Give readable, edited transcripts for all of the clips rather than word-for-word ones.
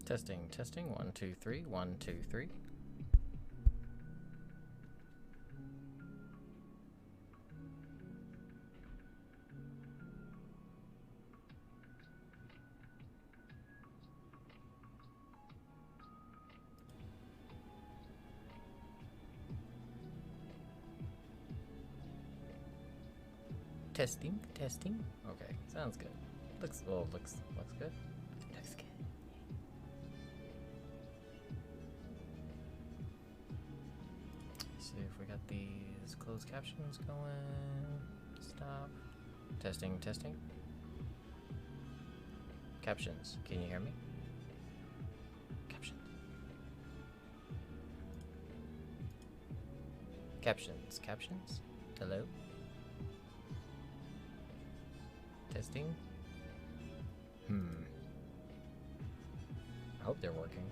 Testing, testing. 1, 2, 3. 1, 2, 3. Testing, testing. Okay, sounds good. Looks good. Looks good. See if we got these closed captions going. Stop. Testing, testing. Captions. Can you hear me? Captions. Captions. Captions. Hello? Testing. I hope they're working.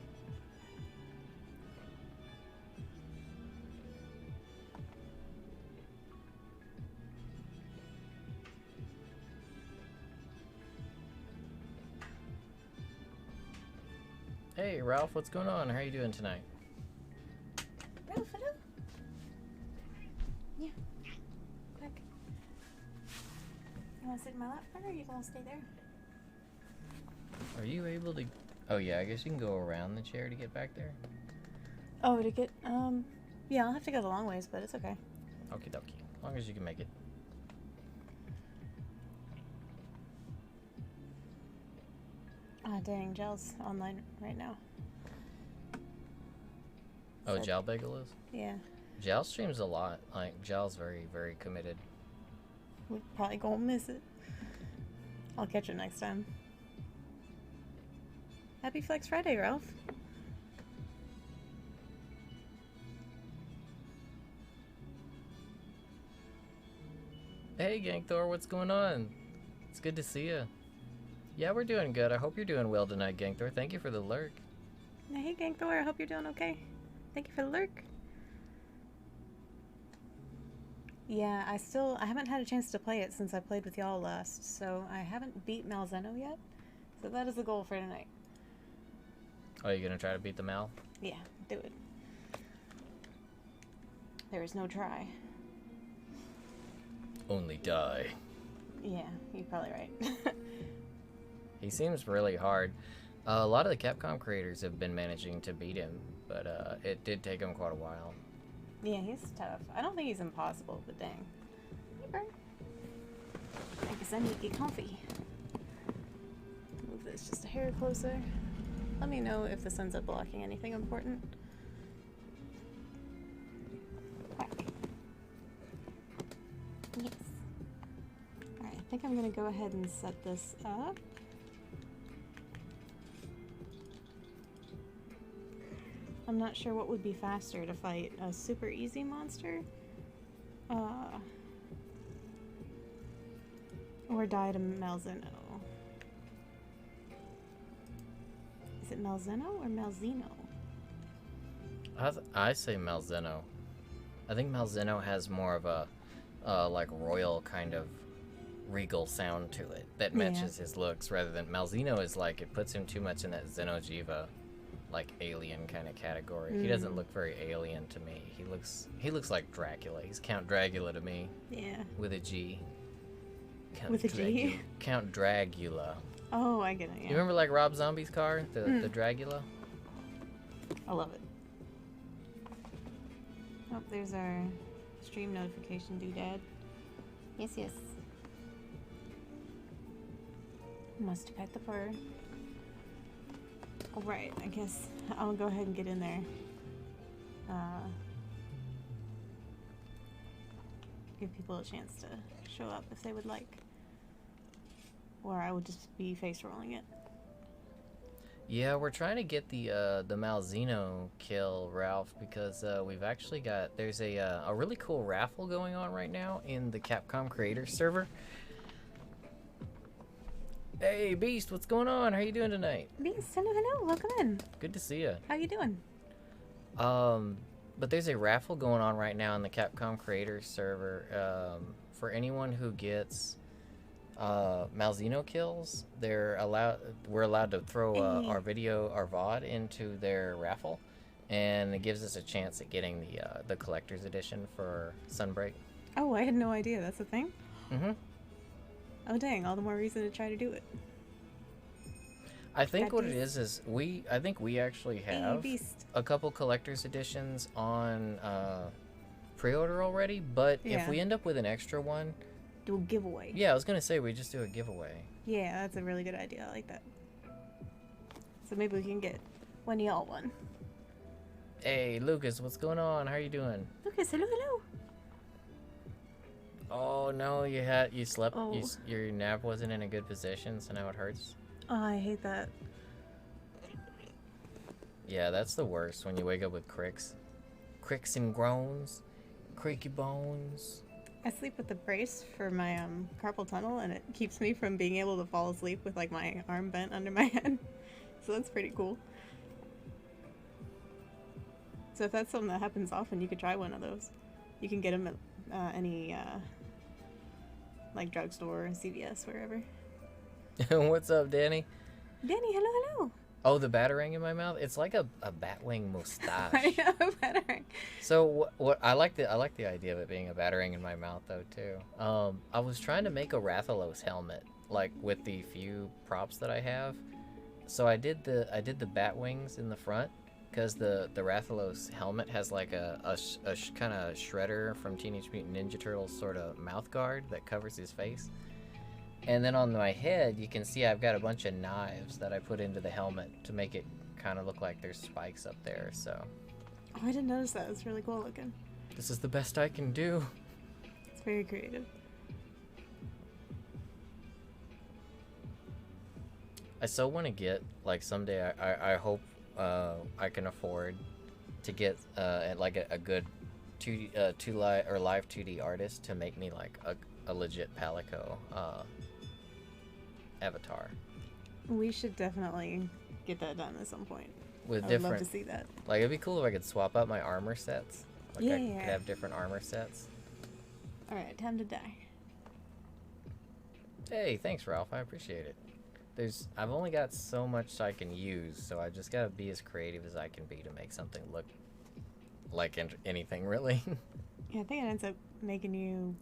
Hey, Ralph, what's going on? How are you doing tonight? Ralph, hello? Yeah. Quick. You want to sit in my lap, or are you going to stay there? Are you able to... Oh, yeah, I guess you can go around the chair to get back there. Oh, to get, yeah, I'll have to go the long ways, but it's okay. Okie dokie. As long as you can make it. Ah, dang, Gel's online right now. Oh, So- Jal Bagel is? Yeah. Jal streams a lot. Like, Jal's very, very committed. We're probably gonna miss it. I'll catch it next time. Happy Flex Friday, Ralph. Hey, Gangthor, what's going on? It's good to see you. Yeah, we're doing good. I hope you're doing well tonight, Gangthor. Thank you for the lurk. Hey, Gangthor, I hope you're doing okay. Thank you for the lurk. Yeah, I haven't had a chance to play it since I played with y'all last, so I haven't beat Malzeno yet. So that is the goal for tonight. Oh, you gonna try to beat the Mal? Yeah, do it. There is no try. Only die. Yeah, you're probably right. He seems really hard. A lot of the Capcom creators have been managing to beat him, but it did take him quite a while. Yeah, he's tough. I don't think he's impossible, but dang. Hey, Bert. I guess I need to get comfy. Move this just a hair closer. Let me know if this ends up blocking anything important. Quack. Yes. Alright, I think I'm gonna go ahead and set this up. I'm not sure what would be faster to fight, a super easy monster? Or die to Malzeno. Is it Malzeno or Malzeno? I say Malzeno. I think Malzeno has more of a like royal kind of regal sound to it that matches his looks, rather than Malzeno is like, it puts him too much in that Xenojiva like alien kind of category. He doesn't look very alien to me. He looks like Dracula. He's Count Dragula to me. Yeah. With a G. With a G? Count Dragula. Oh, I get it, yeah. You remember like Rob Zombie's car? The Dragula? I love it. Oh, there's our stream notification doodad. Yes, yes. Must pet the fur. Alright, I guess I'll go ahead and get in there. Give people a chance to show up if they would like. Or I would just be face rolling it. Yeah, we're trying to get the Malzeno kill, Ralph, because we've actually got, there's a really cool raffle going on right now in the Capcom Creators server. Hey, Beast, what's going on? How you doing tonight? Beast, hello, welcome in. Good to see you. How you doing? But there's a raffle going on right now in the Capcom Creators server. For anyone who gets Malzeno kills, we're allowed to throw our VOD into their raffle, and it gives us a chance at getting the collector's edition for Sunbreak. Oh, I had no idea. That's a thing? Mm-hmm. Oh, dang. All the more reason to try to do it. I think what it is I think we actually have a couple collector's editions on pre-order already, but if we end up with an extra one, do a giveaway. Yeah, I was gonna say we just do a giveaway. Yeah, that's a really good idea. I like that. So maybe we can get one y'all one. Hey, Lucas, what's going on? How are you doing? Lucas, hello, hello. Oh no, you slept. Oh. Your nap wasn't in a good position, so now it hurts. Oh, I hate that. Yeah, that's the worst when you wake up with cricks and groans, creaky bones. I sleep with the brace for my carpal tunnel, and it keeps me from being able to fall asleep with like my arm bent under my head. So that's pretty cool. So if that's something that happens often, you could try one of those. You can get them at any like drugstore, CVS, wherever. What's up, Danny? Danny, hello, hello. Oh, the batarang in my mouth? It's like a batwing mustache. I know, batarang. So what I like the idea of it being a batarang in my mouth though too. I was trying to make a Rathalos helmet, like with the few props that I have. So I did the bat wings in the front, because the Rathalos helmet has like a kind of Shredder from Teenage Mutant Ninja Turtles sort of mouth guard that covers his face. And then on my head, you can see I've got a bunch of knives that I put into the helmet to make it kind of look like there's spikes up there, so. Oh, I didn't notice that. It's really cool looking. This is the best I can do. It's very creative. I so want to get, like, someday, I hope I can afford to get like a good live 2D artist to make me like a legit Palico avatar. We should definitely get that done at some point. With I would love to see that. Like, it'd be cool if I could swap out my armor sets. Like, yeah. I could have different armor sets. Alright, time to die. Hey, thanks, Ralph. I appreciate it. I've only got so much I can use, so I just gotta be as creative as I can be to make something look like anything, really. Yeah, I think it ends up making you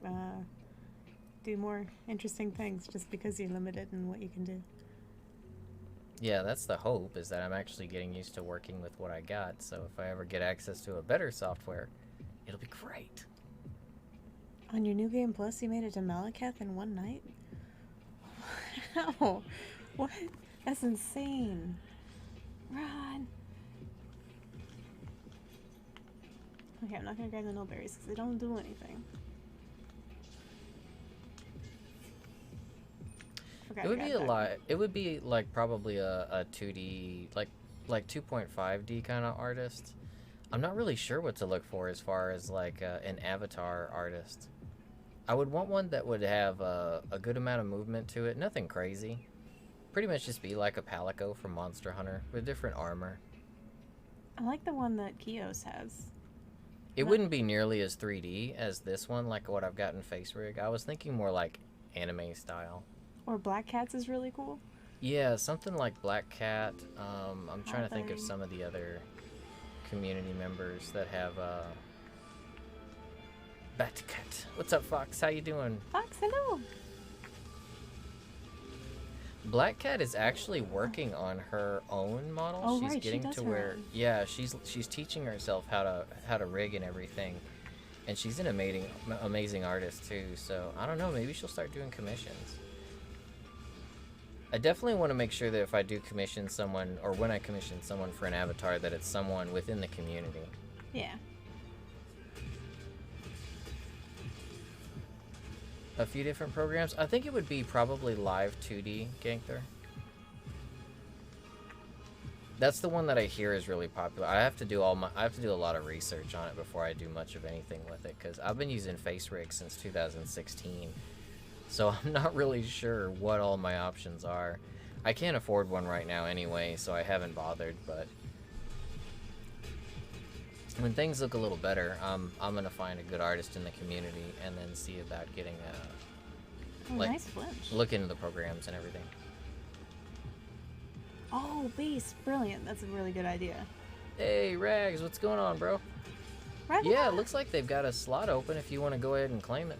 do more interesting things just because you're limited in what you can do. Yeah, that's the hope, is that I'm actually getting used to working with what I got, so if I ever get access to a better software, it'll be great. On your New Game Plus, you made it to Malakath in one night? Wow. What? That's insane. Run. Okay, I'm not gonna grab the nulberries because they don't do anything. It would be a lot. It would be like probably a 2D, like 2.5D kind of artist. I'm not really sure what to look for as far as like an avatar artist. I would want one that would have a good amount of movement to it. Nothing crazy. Pretty much just be like a Palico from Monster Hunter with different armor. I like the one that Kios has. It wouldn't be nearly as 3D as this one, like what I've got in Face Rig. I was thinking more like anime style. Or Black Cat's is really cool. Yeah, something like Black Cat. I'm trying to think of some of the other community members that have Batcat. What's up, Fox? How you doing? Fox, hello. Black Cat is actually working on her own model. Oh, she's right, getting to where she's teaching herself how to rig and everything. And she's an amazing artist too. So, I don't know, maybe she'll start doing commissions. I definitely want to make sure that if I do commission someone, or when I commission someone for an avatar, that it's someone within the community. Yeah. A few different programs. I think it would be probably Live 2D, Gangther. That's the one that I hear is really popular. I have to do a lot of research on it before I do much of anything with it, because I've been using Face Rig since 2016. So I'm not really sure what all my options are. I can't afford one right now anyway, so I haven't bothered, but when things look a little better, I'm gonna find a good artist in the community and then see about getting Oh, like, nice flinch. look into the programs and everything. Oh, base. Brilliant. That's a really good idea. Hey, Rags, what's going on, bro? Yeah, it looks like they've got a slot open if you want to go ahead and claim it.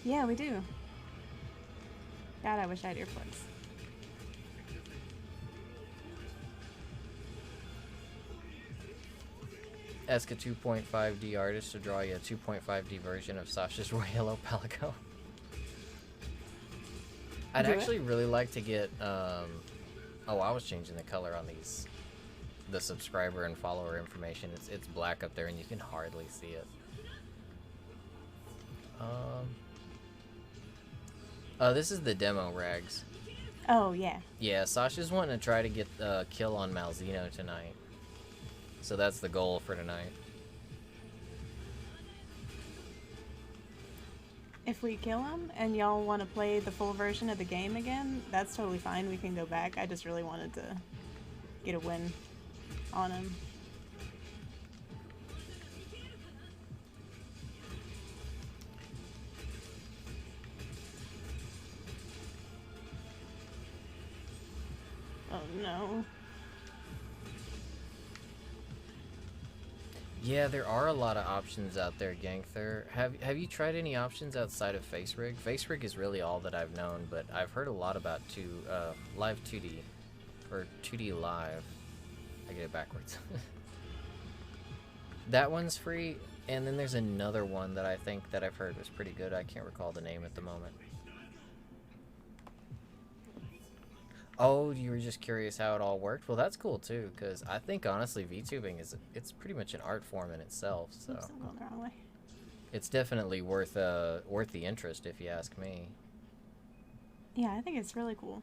Yeah, we do. God, I wish I had earplugs. Ask a 2.5D artist to draw you a 2.5D version of Sasha's Royal Yellow Palico. I'd actually really like to get, oh, I was changing the color on these, the subscriber and follower information. It's black up there and you can hardly see it. This is the demo, Rags. Oh, yeah. Yeah, Sasha's wanting to try to get a kill on Malzeno tonight. So that's the goal for tonight. If we kill him and y'all want to play the full version of the game again, that's totally fine. We can go back. I just really wanted to get a win on him. Oh no. Yeah, there are a lot of options out there, Gangther. Have you tried any options outside of FaceRig? FaceRig is really all that I've known, but I've heard a lot about Live 2D, or 2D Live. I get it backwards. That one's free, and then there's another one that I think that I've heard was pretty good. I can't recall the name at the moment. Oh, you were just curious how it all worked? Well, that's cool too, because I think honestly VTubing it's pretty much an art form in itself, so Oops, I'm going the wrong way. it's definitely worth the interest if you ask me. Yeah, I think it's really cool.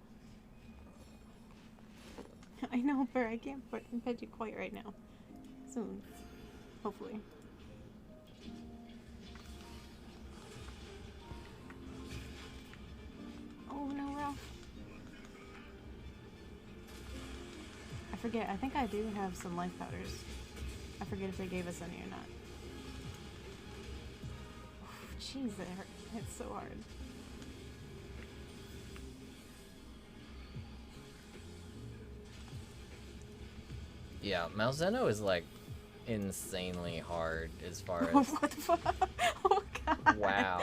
I know, but I can't pet you quite right now. Soon. Hopefully. Oh no, Ralph. I forget. I think I do have some life powders. I forget if they gave us any or not. Jeez, that hurt. It's so hard. Yeah, Malzeno is like insanely hard as far as What the fuck? Oh god. wow.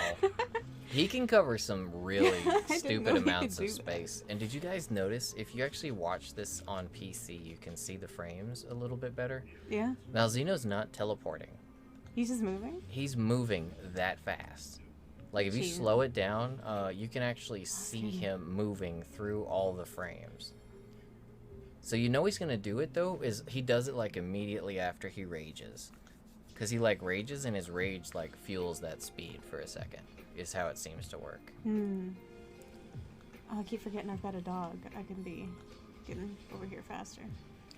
He can cover some really I didn't know stupid he amounts could of do that. space. And did you guys notice, if you actually watch this on PC, you can see the frames a little bit better? Yeah? Malzeno's not teleporting. He's just moving? He's moving that fast. Like, if you Jeez. slow it down, you can actually see Okay. him moving through all the frames. So you know he's gonna do it, though, is he does it, like, immediately after he rages. Because he, like, rages, and his rage, like, fuels that speed for a second, is how it seems to work. Hmm. Oh, I keep forgetting I've got a dog. I can be getting over here faster.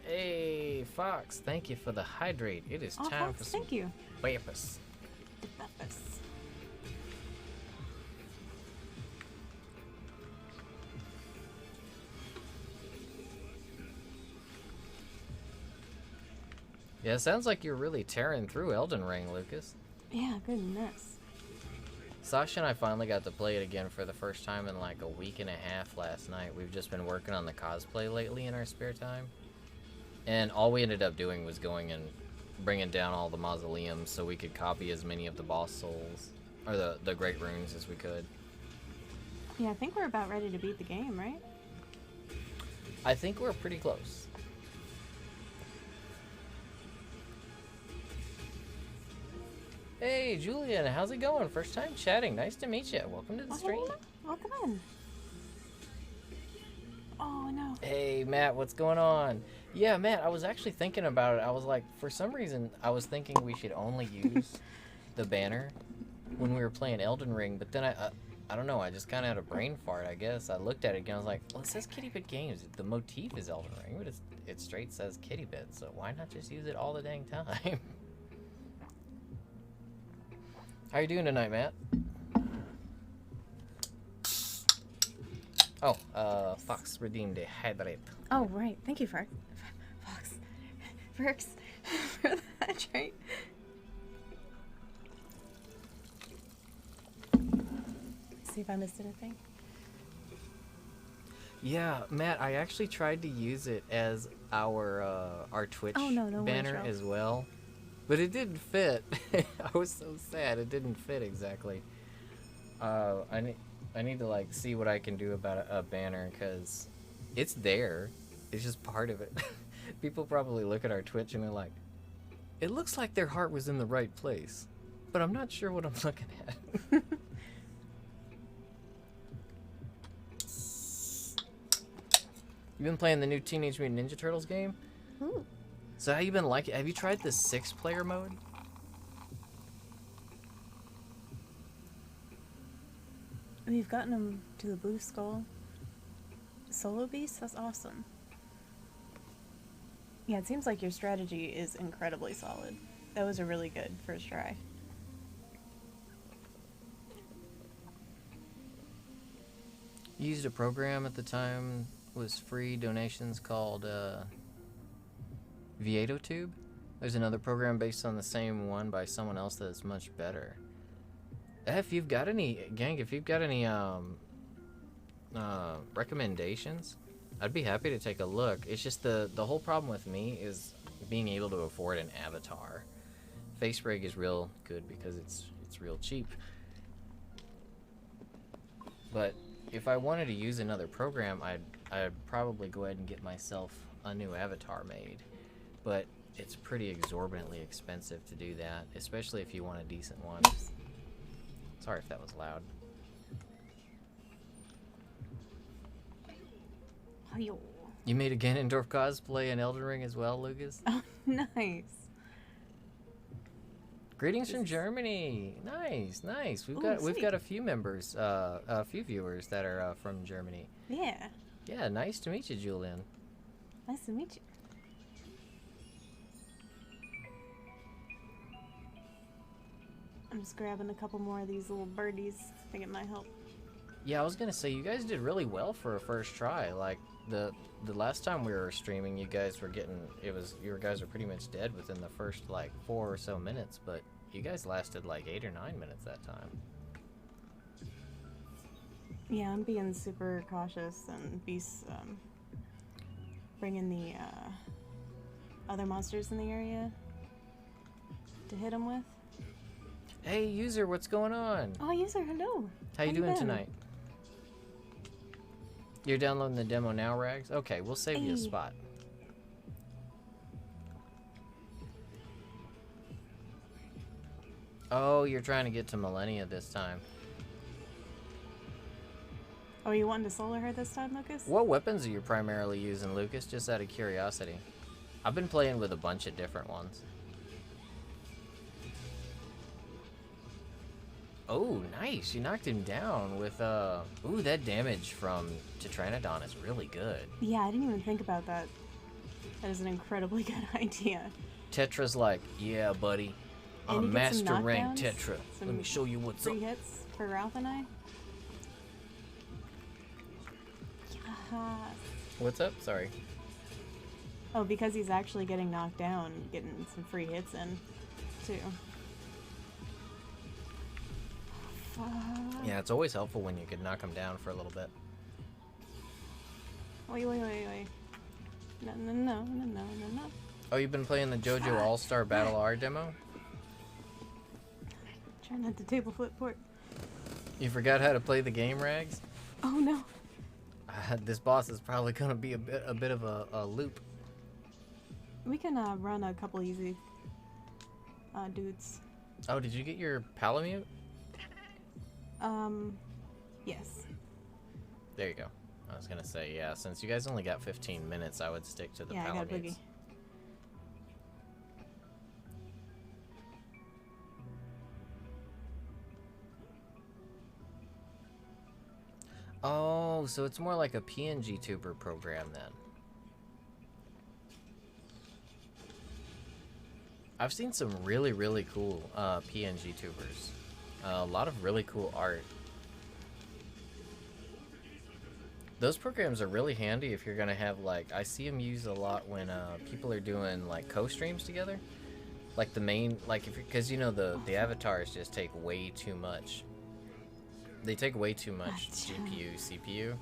Hey, Fox, thank you for the hydrate. It is Oh, time Fox, for some thank you. Vapors. Yeah, it sounds like you're really tearing through Elden Ring, Lucas. Yeah, goodness. Sasha and I finally got to play it again for the first time in like a week and a half last night. We've just been working on the cosplay lately in our spare time. And all we ended up doing was going and bringing down all the mausoleums so we could copy as many of the boss souls, or the great runes, as we could. Yeah, I think we're about ready to beat the game, right? I think we're pretty close. Hey, Julian, how's it going? First time chatting. Nice to meet you. Welcome to the stream. Welcome in. Oh, no. Hey, Matt, what's going on? Yeah, Matt, I was actually thinking about it. I was like, for some reason, I was thinking we should only use the banner when we were playing Elden Ring, but then I don't know, I just kind of had a brain fart, I guess. I looked at it again, I was like, well, it says KittyBitGames. The motif is Elden Ring, but it straight says KittyBit, so why not just use it all the dang time? How you doing tonight, Matt? Oh, Fox redeemed a hydrate. Oh, right. Thank you, Fox. Perks for the hydrate. see if I missed anything. Yeah, Matt, I actually tried to use it as our Twitch banner as well, but it didn't fit. I was so sad it didn't fit exactly. I need to like see what I can do about a banner, because it's there. It's just part of it. People probably look at our Twitch and they're like, it looks like their heart was in the right place, but I'm not sure what I'm looking at. You been playing the new Teenage Mutant Ninja Turtles game? Ooh. So how you been liking it? Have you tried the 6-player mode? We've gotten him to the Blue Skull solo beast. That's awesome. Yeah, it seems like your strategy is incredibly solid. That was a really good first try. You used a program at the time, was free donations, called VietoTube. There's another program based on the same one by someone else that's much better. If you've got any, gang, if you've got any recommendations, I'd be happy to take a look. It's just the whole problem with me is being able to afford an avatar. FaceBreak is real good because it's real cheap. But if I wanted to use another program, I'd probably go ahead and get myself a new avatar made. But it's pretty exorbitantly expensive to do that, especially if you want a decent one. Sorry if that was loud. You made a Ganondorf cosplay in Elden Ring as well, Lucas? Oh, nice. Greetings from Germany. Nice, nice. We've got a few members, a few viewers that are from Germany. Yeah. Yeah, nice to meet you, Julian. Nice to meet you. I'm just grabbing a couple more of these little birdies. I think it might help. Yeah, I was gonna say, you guys did really well for a first try. Like the last time we were streaming, you guys were getting, you guys were pretty much dead within the first like 4 or so minutes, but you guys lasted like 8 or 9 minutes that time. Yeah, I'm being super cautious, and Beast's bringing the other monsters in the area to hit them with. Hey, user, what's going on? Oh, user, hello. How you doing tonight? You're downloading the demo now, Rags? Okay, we'll save you a spot. Oh, you're trying to get to Millennia this time. Oh, you wanting to solo her this time, Lucas? What weapons are you primarily using, Lucas? Just out of curiosity. I've been playing with a bunch of different ones. Oh, nice. You knocked him down with, ooh, that damage from Tetranodon is really good. Yeah, I didn't even think about that. That is an incredibly good idea. Tetra's like, yeah, buddy. I'm master rank Tetra. Let me show you what's up. Free hits for Ralph and I. Yeah. What's up? Sorry. Oh, because he's actually getting knocked down, getting some free hits in, too. Yeah, it's always helpful when you can knock them down for a little bit. Wait. No. Oh, you've been playing the JoJo All-Star Battle R demo? Try not to table flip port. You forgot how to play the game, Rags? Oh no. This boss is probably gonna be a bit of a loop. We can run a couple easy dudes. Oh, did you get your Palamute? Yes. There you go. I was gonna say, yeah, since you guys only got 15 minutes, I would stick to the Palamutes. Yeah, I got a boogie. Oh, so it's more like a PNG tuber program then. I've seen some really, really cool PNG tubers. A lot of really cool art. Those programs are really handy if you're gonna have, like, I see them used a lot when people are doing like co-streams together. Like the main, like, if because you know the avatars just take way too much They take way too much GPU, CPU.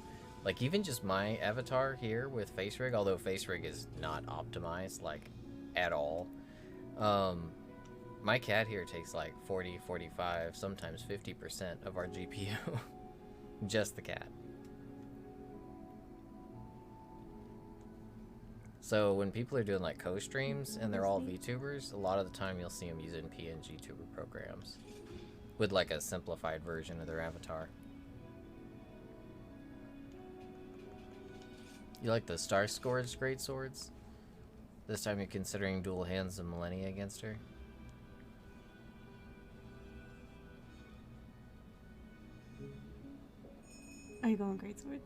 Like, even just my avatar here with face rig, although face rig is not optimized, like, at all. My cat here takes like 40, 45, sometimes 50% of our GPU. Just the cat. So when people are doing like co-streams and they're all VTubers, a lot of the time you'll see them using PNG tuber programs with like a simplified version of their avatar. You like the Star Scourge great swords? This time you're considering dual hands of Millennia against her? Are you going greatsword?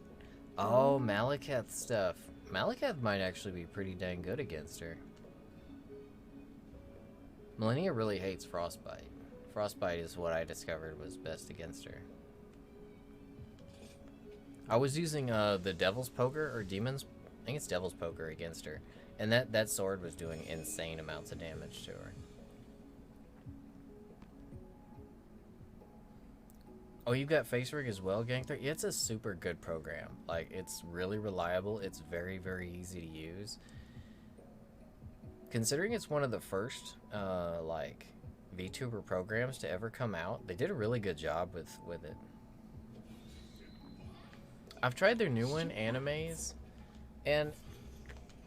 Oh, Malekith stuff. Malekith might actually be pretty dang good against her. Millennia really hates Frostbite. Frostbite is what I discovered was best against her. I was using the Devil's Poker, or Demon's... I think it's Devil's Poker against her. And that sword was doing insane amounts of damage to her. Oh, you've got Face Rig as well, Gangster? Yeah, it's a super good program. Like, it's really reliable. It's very, very easy to use. Considering it's one of the first, like, VTuber programs to ever come out, they did a really good job with it. I've tried their new one, Animes, and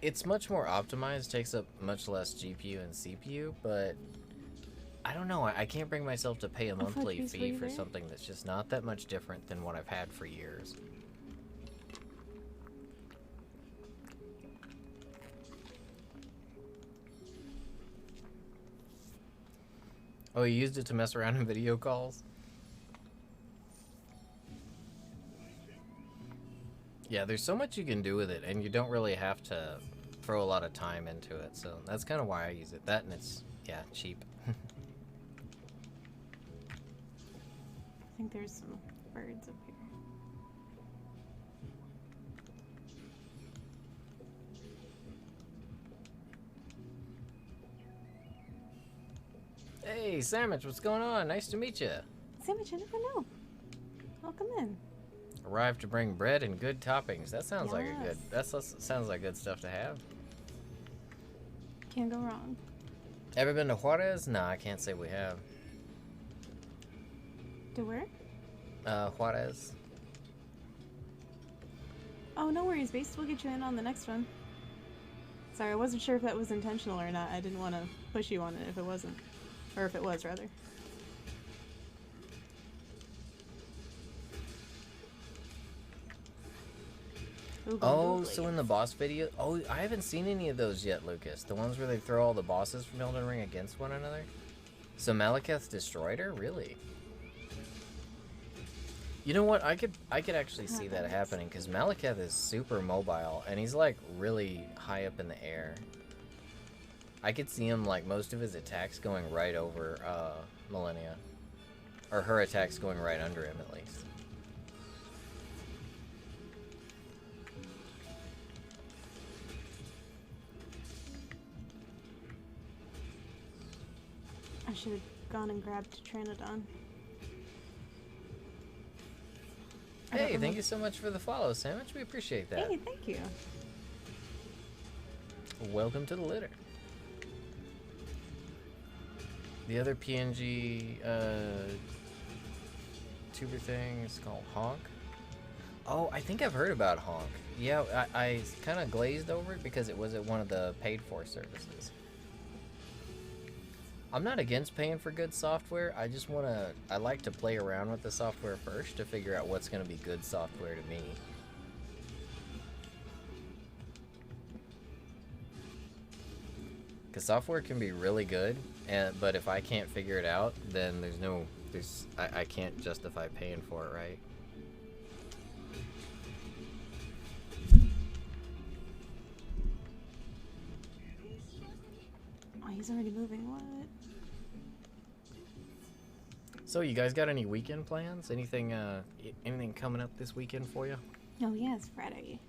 it's much more optimized, takes up much less GPU and CPU, but I don't know, I can't bring myself to pay a monthly fee for something that's just not that much different than what I've had for years. Oh, you used it to mess around in video calls? Yeah, there's so much you can do with it, and you don't really have to throw a lot of time into it, so that's kind of why I use it. That and it's, yeah, cheap. I think there's some birds up here. Hey, Sandwich, what's going on? Nice to meet you. Sandwich, I never know. Welcome in. Arrived to bring bread and good toppings. That sounds like a good. That sounds like good stuff to have. Can't go wrong. Ever been to Juarez? Nah, I can't say we have. To where? Juarez. Oh, no worries, Base. We'll get you in on the next one. Sorry, I wasn't sure if that was intentional or not. I didn't want to push you on it if it wasn't. Or if it was, rather. Oh, so in the boss video... Oh, I haven't seen any of those yet, Lucas. The ones where they throw all the bosses from Elden Ring against one another? So Malekith destroyed her? Really? You know what? I could actually see that happening, because Malekith is super mobile, and he's, like, really high up in the air. I could see him, like, most of his attacks going right over, Millennia. Or her attacks going right under him, at least. I should have gone and grabbed Tranodon. Hey, thank you so much for the follow, Sandwich. We appreciate that. Hey, thank you. Welcome to the litter. The other PNG tuber thing is called Honk. Oh, I think I've heard about Honk. Yeah, I kind of glazed over it because it was at one of the paid-for services. I'm not against paying for good software. I like to play around with the software first to figure out what's going to be good software to me. Because software can be really good, but if I can't figure it out, then I can't justify paying for it, right? Oh, he's already moving. What? So, you guys got any weekend plans? Anything coming up this weekend for you? Oh, yeah, it's Friday.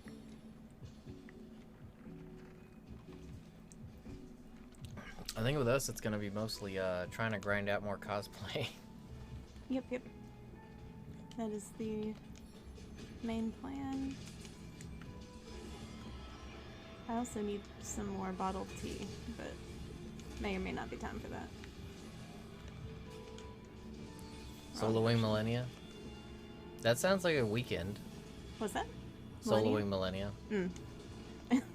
I think with us, it's going to be mostly trying to grind out more cosplay. Yep. That is the main plan. I also need some more bottled tea, but may or may not be time for that. Soloing Millennia? That sounds like a weekend. What's that? Soloing Millennia?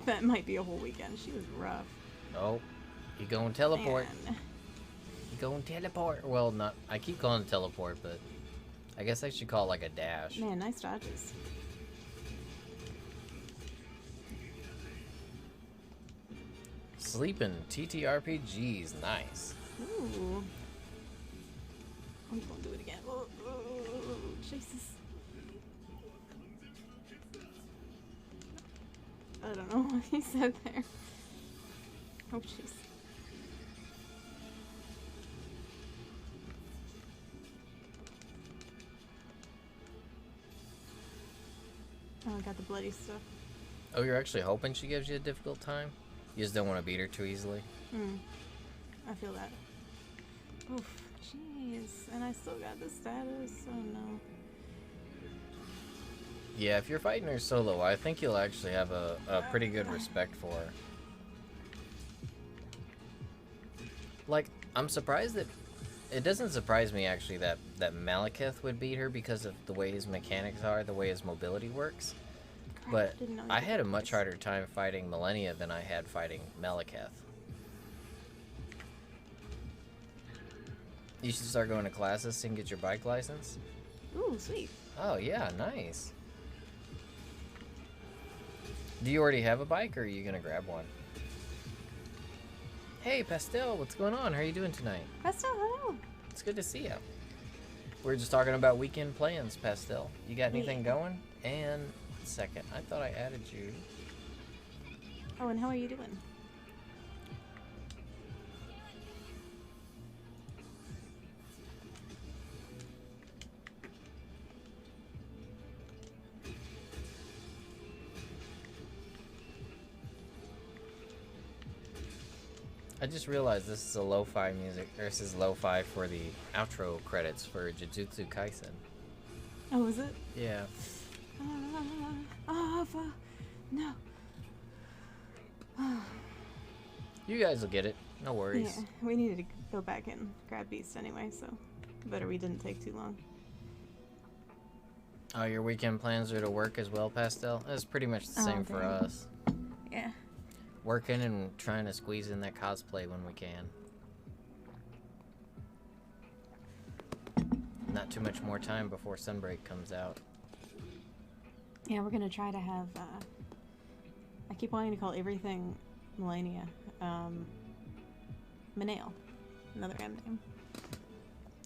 That might be a whole weekend. She was rough. Oh, you going teleport. Man. You going teleport. Well, not. I keep calling it teleport, but I guess I should call it like a dash. Man, nice dodges. Sleeping TTRPGs, nice. Ooh. I'm gonna do it again. Oh, Jesus. I don't know what he said there. Oh, jeez. Oh, I got the bloody stuff. Oh, you're actually hoping she gives you a difficult time? You just don't want to beat her too easily? I feel that. Oof, jeez. And I still got the status, oh no. Yeah, if you're fighting her solo, I think you'll actually have a pretty good respect for her. Like, I'm surprised that... It doesn't surprise me, actually, that Malekith would beat her because of the way his mechanics are, the way his mobility works. But I had a much harder time fighting Millennia than I had fighting Malekith. You should start going to classes and get your bike license. Ooh, sweet. Oh, yeah, nice. Do you already have a bike, or are you gonna grab one? Hey, Pastel, what's going on? How are you doing tonight? Pastel, hello. It's good to see you. We're just talking about weekend plans, Pastel. You got anything going? And, one second, I thought I added you. Oh, and how are you doing? I just realized this is a lo-fi music, or this is lo-fi for the outro credits for Jujutsu Kaisen. Oh, is it? Yeah. No. You guys will get it. No worries. Yeah, we needed to go back and grab Beast anyway, so better we didn't take too long. Oh, your weekend plans are to work as well, Pastel? That's pretty much the same for us. Yeah. Working and trying to squeeze in that cosplay when we can. Not too much more time before Sunbreak comes out. Yeah, we're gonna try to have, I keep wanting to call everything Millennia. Manale. Another M name.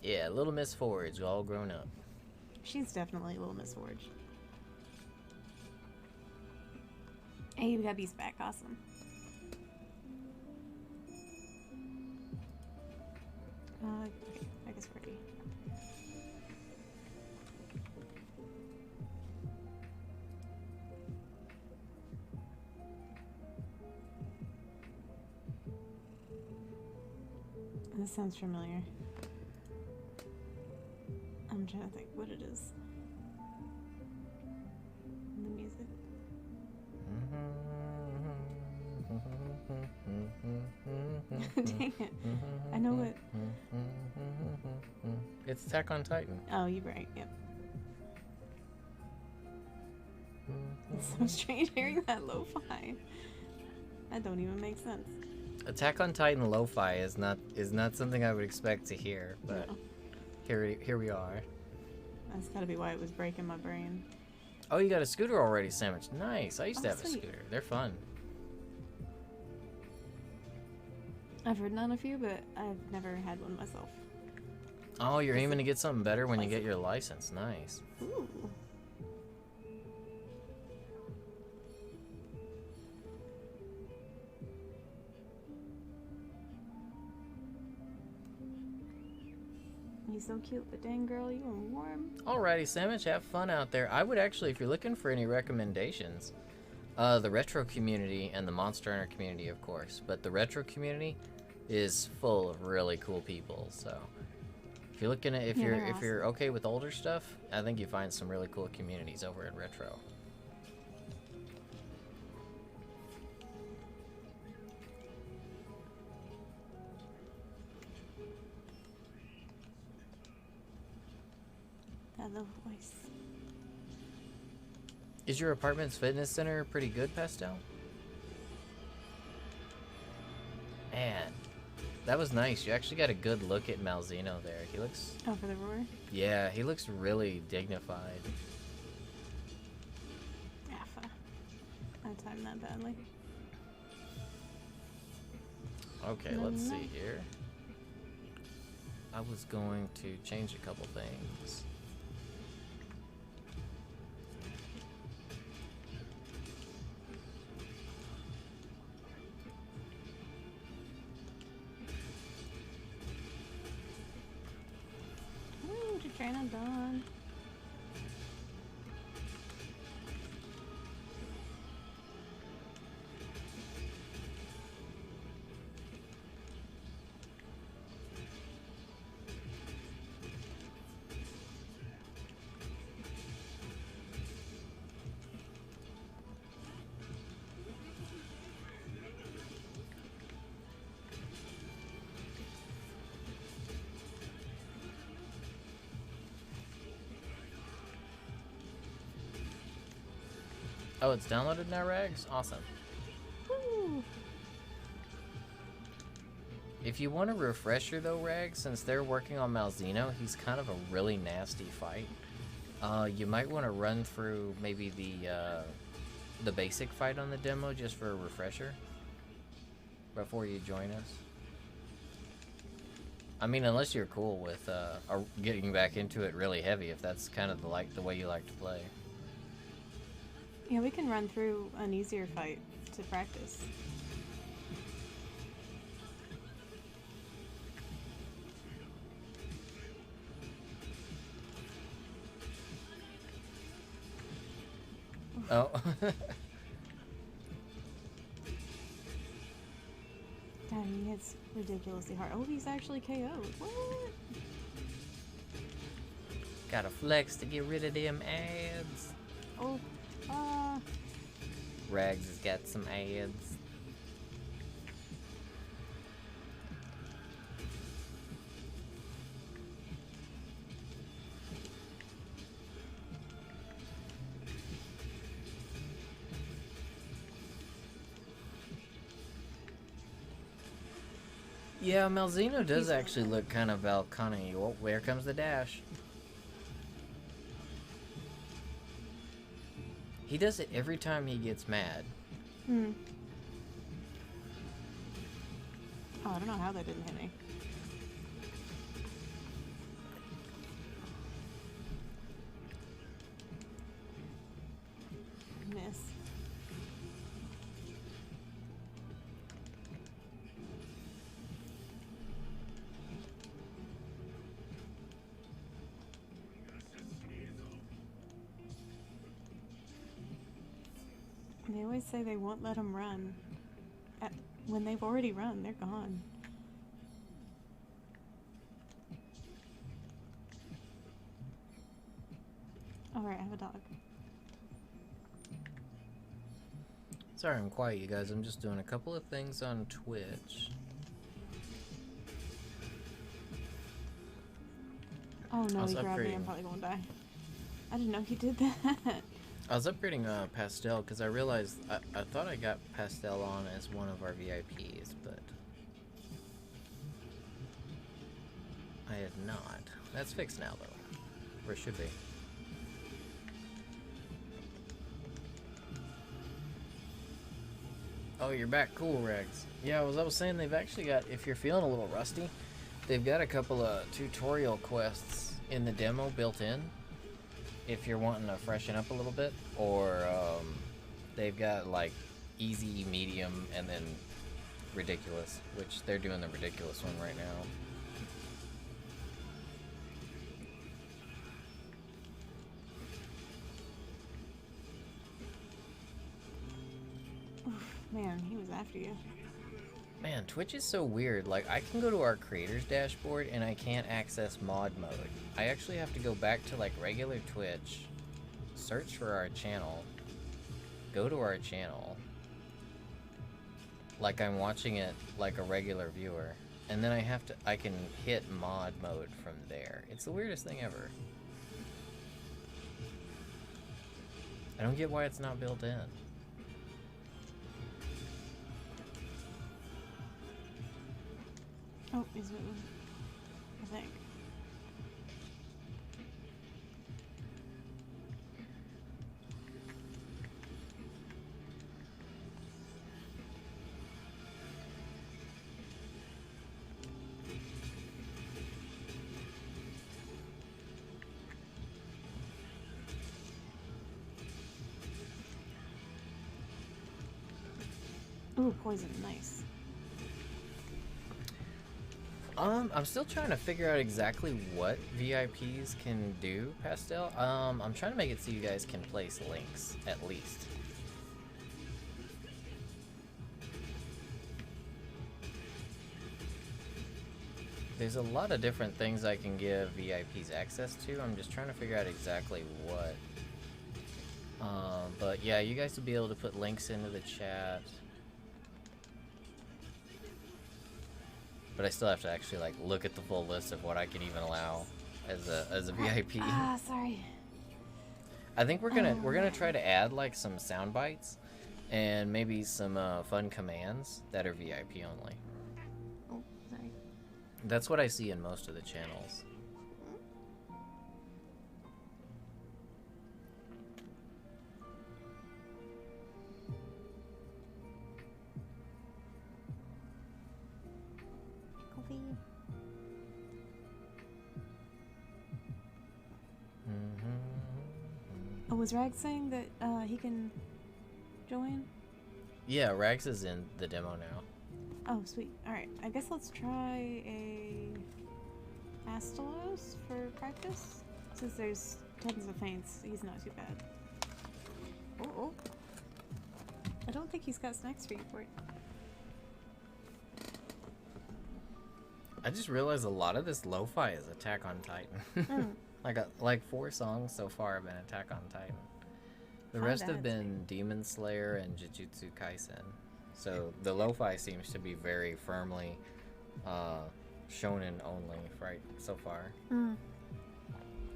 Yeah, Little Miss Forge, all grown up. She's definitely Little Miss Forge. Hey, we got Beast back. Awesome. Okay, I guess we're ready. This sounds familiar. I'm trying to think what it is. The music. Dang it. I know it. It's Attack on Titan. Oh, you're right. Yep. It's so strange hearing that lo-fi. That don't even make sense. Attack on Titan lo-fi is not something I would expect to hear, but No. here we are. That's gotta be why it was breaking my brain. Oh, you got a scooter already, Sandwich. Nice. I used to have sweet. a scooter. They're fun. I've ridden on a few, but I've never had one myself. Oh, you're aiming to get something better when you get your license. Nice. Ooh. You're so cute, but dang girl, you are warm. Alrighty, Sandwich, have fun out there. I would actually, if you're looking for any recommendations, the retro community and the Monster Hunter community, of course, but the retro community is full of really cool people, so If you're looking at if Yeah, you're they're if awesome. you're okay with older stuff, I think you find some really cool communities over in retro. That little voice. Is your apartment's fitness center pretty good, Pastel? Man, that was nice. You actually got a good look at Malzeno there. He looks... Oh, for the roar? Yeah, he looks really dignified. Affa. I timed that badly. Okay, let's see here. I was going to change a couple things. Woo, Jatrana done. Oh, it's downloaded now, Rags? Awesome. Woo. If you want a refresher though, Rags, since they're working on Malzeno, he's kind of a really nasty fight. You might want to run through maybe the basic fight on the demo just for a refresher before you join us. I mean, unless you're cool with getting back into it really heavy, if that's kind of the way you like to play. Yeah, we can run through an easier fight to practice. Oh. Damn, he hits ridiculously hard. Oh, he's actually KO'd. What? Gotta flex to get rid of them ads. Oh, Rags has got some ads. Yeah, Malzeno does actually look kind of Valcani. Oh, where comes the dash? He does it every time he gets mad. Hmm. Oh, I don't know how that didn't hit me. Miss. They always say they won't let them run. When they've already run, they're gone. Alright, I have a dog. Sorry I'm quiet, you guys. I'm just doing a couple of things on Twitch. Oh no, I was he grabbed me. upgrading. I'm probably gonna die. I didn't know he did that. I was upgrading Pastel because I realized I thought I got Pastel on as one of our VIPs, but I had not. That's fixed now, though. Or it should be. Oh, you're back. Cool, Regs. Yeah, as I was saying, they've actually got, if you're feeling a little rusty, they've got a couple of tutorial quests in the demo built in. If you're wanting to freshen up a little bit, or they've got like easy, medium, and then ridiculous, which they're doing the ridiculous one right now. Oof, man, he was after you. Man, Twitch is so weird. Like, I can go to our creators dashboard and I can't access mod mode. I actually have to go back to like regular Twitch, search for our channel, go to our channel, like I'm watching it like a regular viewer, and then I can hit mod mode from there. It's the weirdest thing ever. I don't get why it's not built in. Oh, he's moving. I think. Ooh, poison, nice. I'm still trying to figure out exactly what VIPs can do, Pastel. I'm trying to make it so you guys can place links, at least. There's a lot of different things I can give VIPs access to. I'm just trying to figure out exactly what. But yeah, you guys will be able to put links into the chat. But I still have to actually like look at the full list of what I can even allow as a VIP. Ah, sorry. I think we're gonna try to add like some sound bites and maybe some fun commands that are VIP only. Oh, sorry. That's what I see in most of the channels. Oh, was Rag saying that he can join? Yeah, Rags is in the demo now. Oh, sweet. Alright, I guess let's try a Astalos for practice. Since there's tons of feints, he's not too bad. Oh. I don't think he's got snacks for you for it. I just realized a lot of this lo-fi is Attack on Titan. Like 4 songs so far have been Attack on Titan. The rest have been Demon Slayer and Jujutsu Kaisen. So the lo-fi seems to be very firmly shonen only right so far.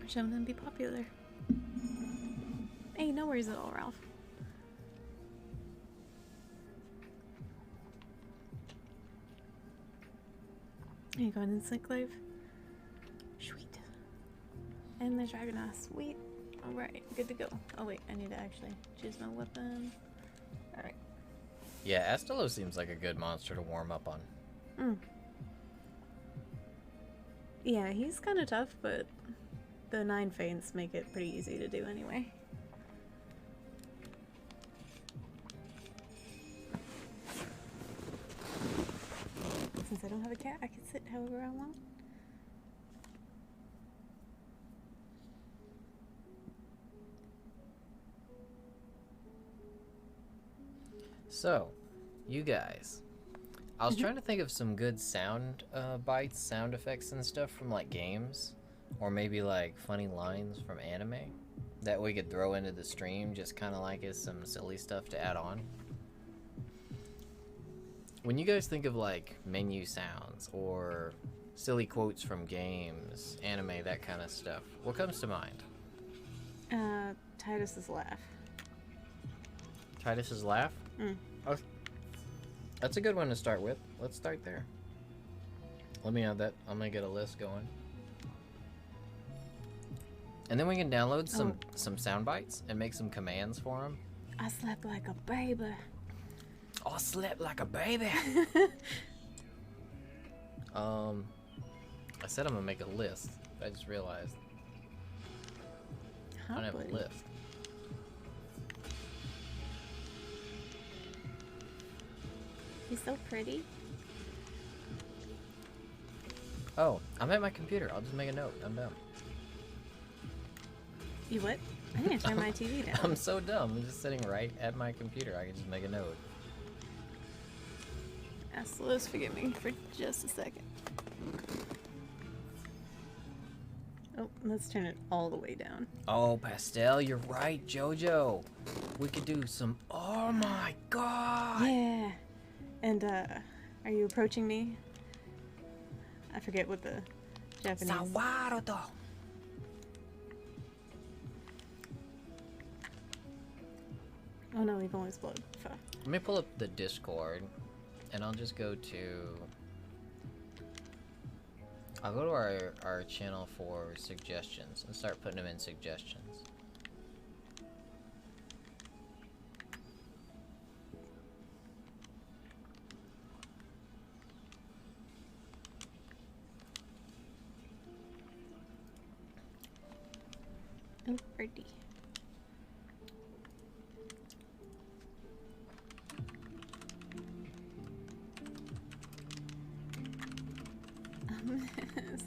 Shonen be popular. Hey, no worries at all, Ralph. Are you going in Sync Live? Sweet. And the Dragonass. Sweet. Alright, good to go. Oh wait, I need to actually choose my weapon. Alright. Yeah, Astalo seems like a good monster to warm up on. Yeah, he's kind of tough, but the 9 feints make it pretty easy to do anyway. Since I don't have a cat, I can sit however I want. So, you guys, I was trying to think of some good sound bites, sound effects and stuff from like games, or maybe like funny lines from anime that we could throw into the stream, just kind of like as some silly stuff to add on. When you guys think of like menu sounds or silly quotes from games, anime, that kind of stuff, what comes to mind? Titus's laugh. Titus's laugh? Oh, that's a good one to start with. Let's start there. Let me add that. I'm gonna get a list going. And then we can download some sound bites and make some commands for them. I slept like a baby. Oh, I slept like a baby. I said I'm gonna make a list. I just realized I don't have a list. He's so pretty. Oh, I'm at my computer. I'll just make a note. I'm dumb. You what? I need to turn my TV down. I'm so dumb. I'm just sitting right at my computer. I can just make a note. Assless, forgive me for just a second. Oh, let's turn it all the way down. Oh, Pastel, you're right, Jojo. We could do some. Oh my god. Yeah. And are you approaching me? I forget what the Japanese. Sawaruto. Oh no, we've only exploded. Fuck. Let me pull up the Discord, and I'll just go to. I'll go to our channel for suggestions and start putting them in suggestions. Oh, birdie. Yes.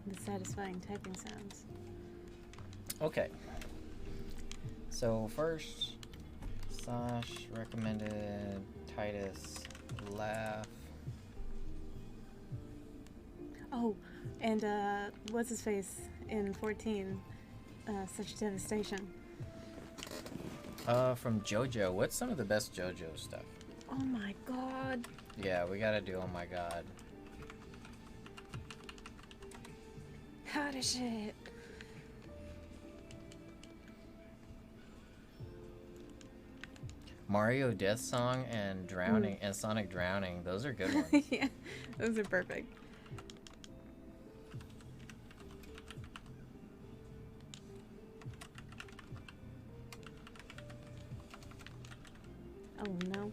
The satisfying typing sounds. Okay. So first, Sash recommended Titus laugh. Oh, and what's his face in 14? Such devastation. From JoJo. What's some of the best JoJo stuff? Oh my god. Yeah, we gotta do. Oh my god. Hot as shit. Mario Death Song and Drowning and Sonic Drowning. Those are good ones. Yeah, those are perfect. Oh no.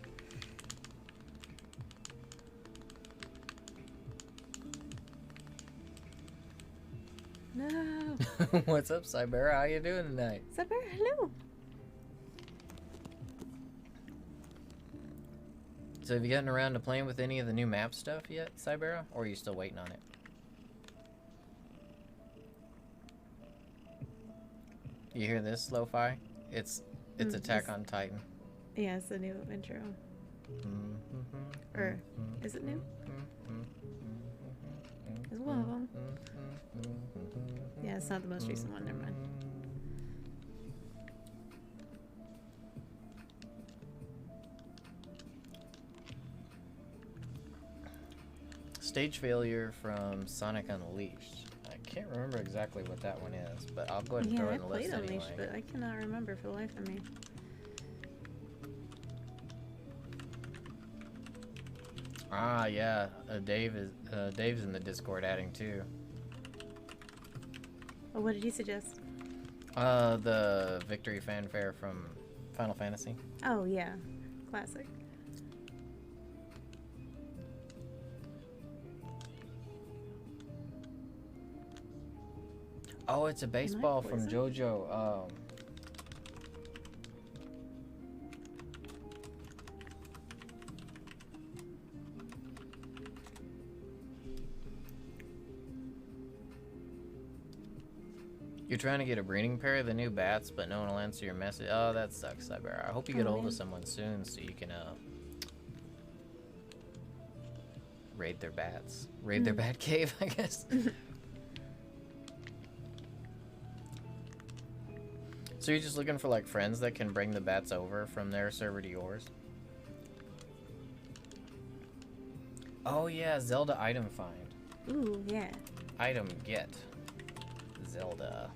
No. What's up, Cybera? How you doing tonight? Supper, hello. So have you gotten around to playing with any of the new map stuff yet, Cybera? Or are you still waiting on it? You hear this, Lo-Fi? It's Attack on Titan. Yeah, it's the new intro. Or is it new? It's one of them. Yeah, it's not the most recent one. Never mind. Stage failure from Sonic Unleashed. I can't remember exactly what that one is, but I'll go ahead and throw it in the list I played anyway. Unleashed, but I cannot remember for the life of me. Ah, yeah. Dave's in the Discord adding too. Oh, what did he suggest? The victory fanfare from Final Fantasy. Oh yeah, classic. Oh, it's a baseball from poisoned? JoJo. You're trying to get a breeding pair of the new bats, but no one will answer your message. Oh, that sucks, Cybera. I hope you get a hold of someone soon so you can raid their bats. Raid their bat cave, I guess. So you're just looking for like friends that can bring the bats over from their server to yours? Oh yeah, Zelda item find. Ooh, yeah. Item get. Zelda.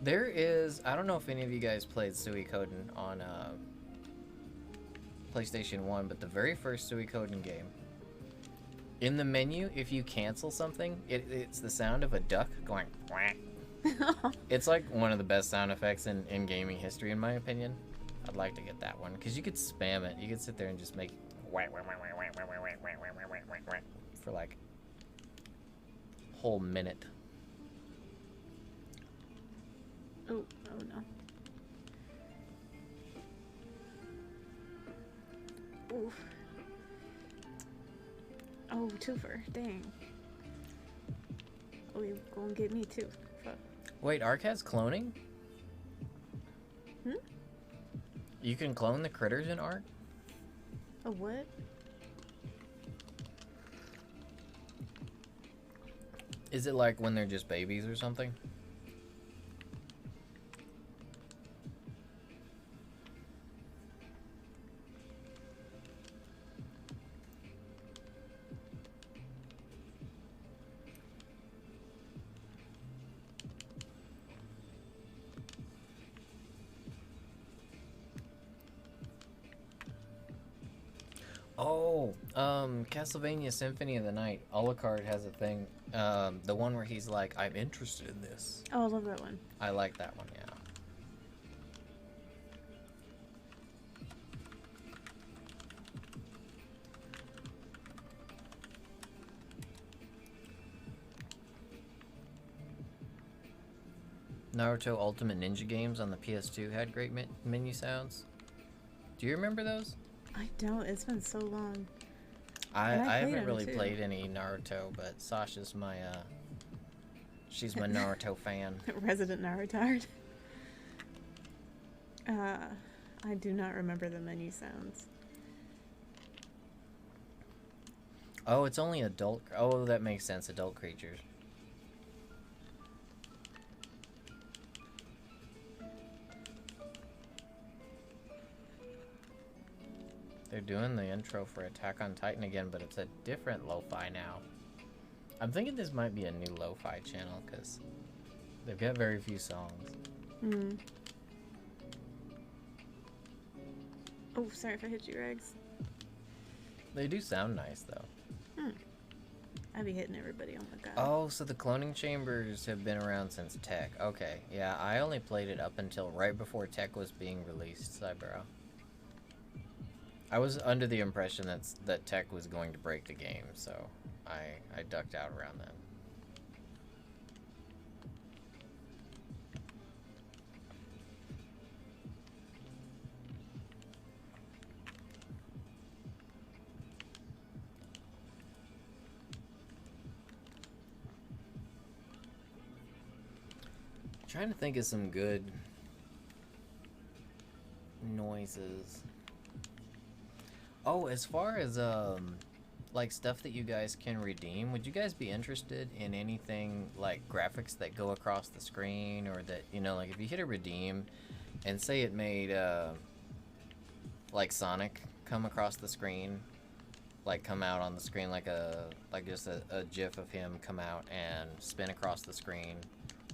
There is, I don't know if any of you guys played Suikoden on PlayStation 1, but the very first Suikoden game, in the menu, if you cancel something, it's the sound of a duck going quack. It's like one of the best sound effects in gaming history, in my opinion. I'd like to get that one, because you could spam it. You could sit there and just make for like whole minute. Oh, oh no. Oof. Oh, twofer. Dang. Oh, you gonna get me too. Fuck. Wait, Ark has cloning? Hmm? You can clone the critters in Ark? A what? Is it like when they're just babies or something? Oh, Castlevania Symphony of the Night. Alucard has a thing. The one where he's like, I'm interested in this. Oh, I love that one. I like that one, yeah. Naruto Ultimate Ninja games on the PS2 had great menu sounds. Do you remember those? I don't. It's been so long. I played haven't them really too. played any Naruto, but Sasha's my she's my Naruto fan. Resident Naruto. I do not remember the menu sounds. Oh, it's only adult. Oh, that makes sense. Adult creatures. They're doing the intro for Attack on Titan again, but it's a different lo-fi now. I'm thinking this might be a new lo-fi channel because they've got very few songs. Hmm. Oh, sorry if I hit you, Regs. They do sound nice though. Hmm. I be hitting everybody. Oh my god. Oh, so the cloning chambers have been around since Tech. Okay, yeah, I only played it up until right before Tech was being released, Cybero. I was under the impression that Tech was going to break the game, so I ducked out around then. Trying to think of some good noises. Oh, as far as like stuff that you guys can redeem, would you guys be interested in anything like graphics that go across the screen, or that, you know, like if you hit a redeem and say it made like Sonic come across the screen, like come out on the screen like just a gif of him come out and spin across the screen,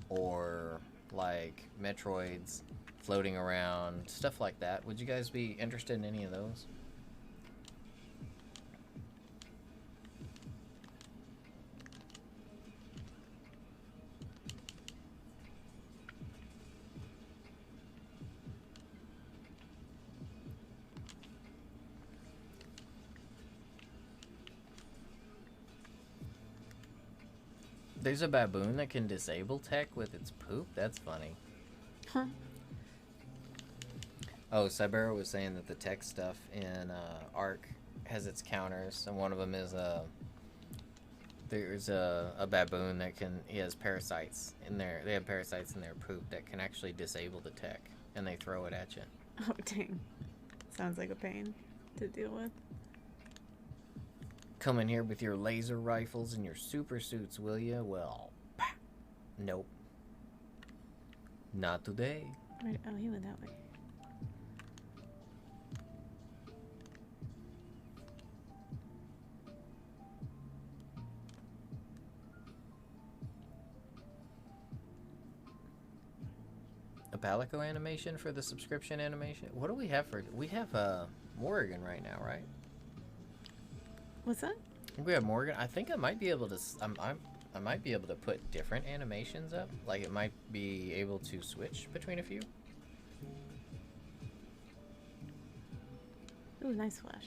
or like Metroids floating around, stuff like that. Would you guys be interested in any of those? There's a baboon that can disable tech with its poop? That's funny. Huh. Oh, Cybera was saying that the tech stuff in Ark has its counters, and one of them is there's a baboon that he has parasites in there. They have parasites in their poop that can actually disable the tech, and they throw it at you. Oh, dang. Sounds like a pain to deal with. Come in here with your laser rifles and your super suits, will ya? Well, nope. Not today. Right. Oh, he went that way. A Palico animation for the subscription animation? What do we have for... We have Morrigan right now, right? What's that? I think we have Morgan. I think I might be able to... I might be able to put different animations up. Like, it might be able to switch between a few. Ooh, nice flash.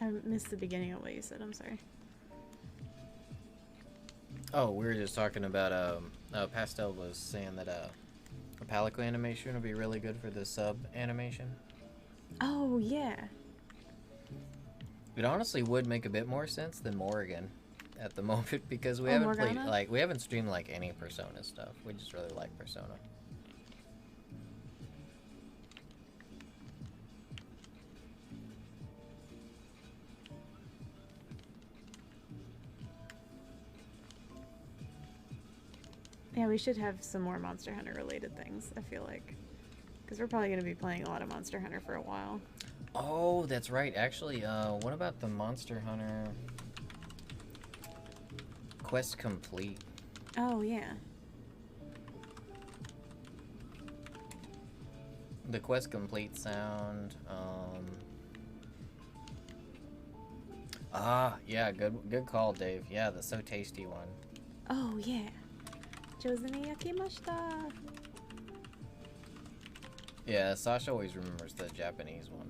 I missed the beginning of what you said. I'm sorry. Oh, we were just talking about Pastel was saying that a Palico animation would be really good for the sub animation. Oh yeah. It honestly would make a bit more sense than Morrigan at the moment because we Oh, haven't played Morgana? we haven't streamed like any Persona stuff. We just really like Persona. Yeah, we should have some more Monster Hunter related things, I feel like. Because we're probably going to be playing a lot of Monster Hunter for a while. Oh, that's right. Actually, what about the Monster Hunter Quest Complete? Oh, yeah. The Quest Complete sound, yeah, good call, Dave. Yeah, the So Tasty one. Oh, yeah. Jozu ni yakimashita. Yeah, Sasha always remembers the Japanese one.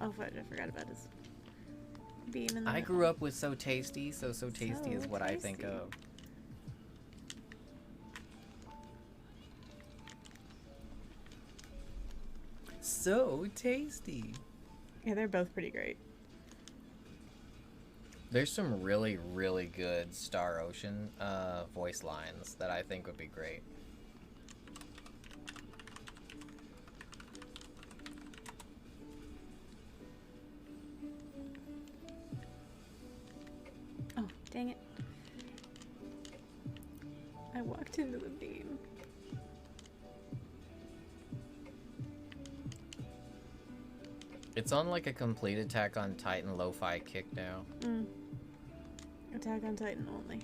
Oh, fudge, I forgot about his being in the I grew up with So Tasty, so Tasty is what I think Tasty. of. So tasty. Yeah, they're both pretty great. There's some really, really good Star Ocean voice lines that I think would be great. Oh, dang it. I walked into the beam. It's on like a complete Attack on Titan lo-fi kick now. Attack on Titan only.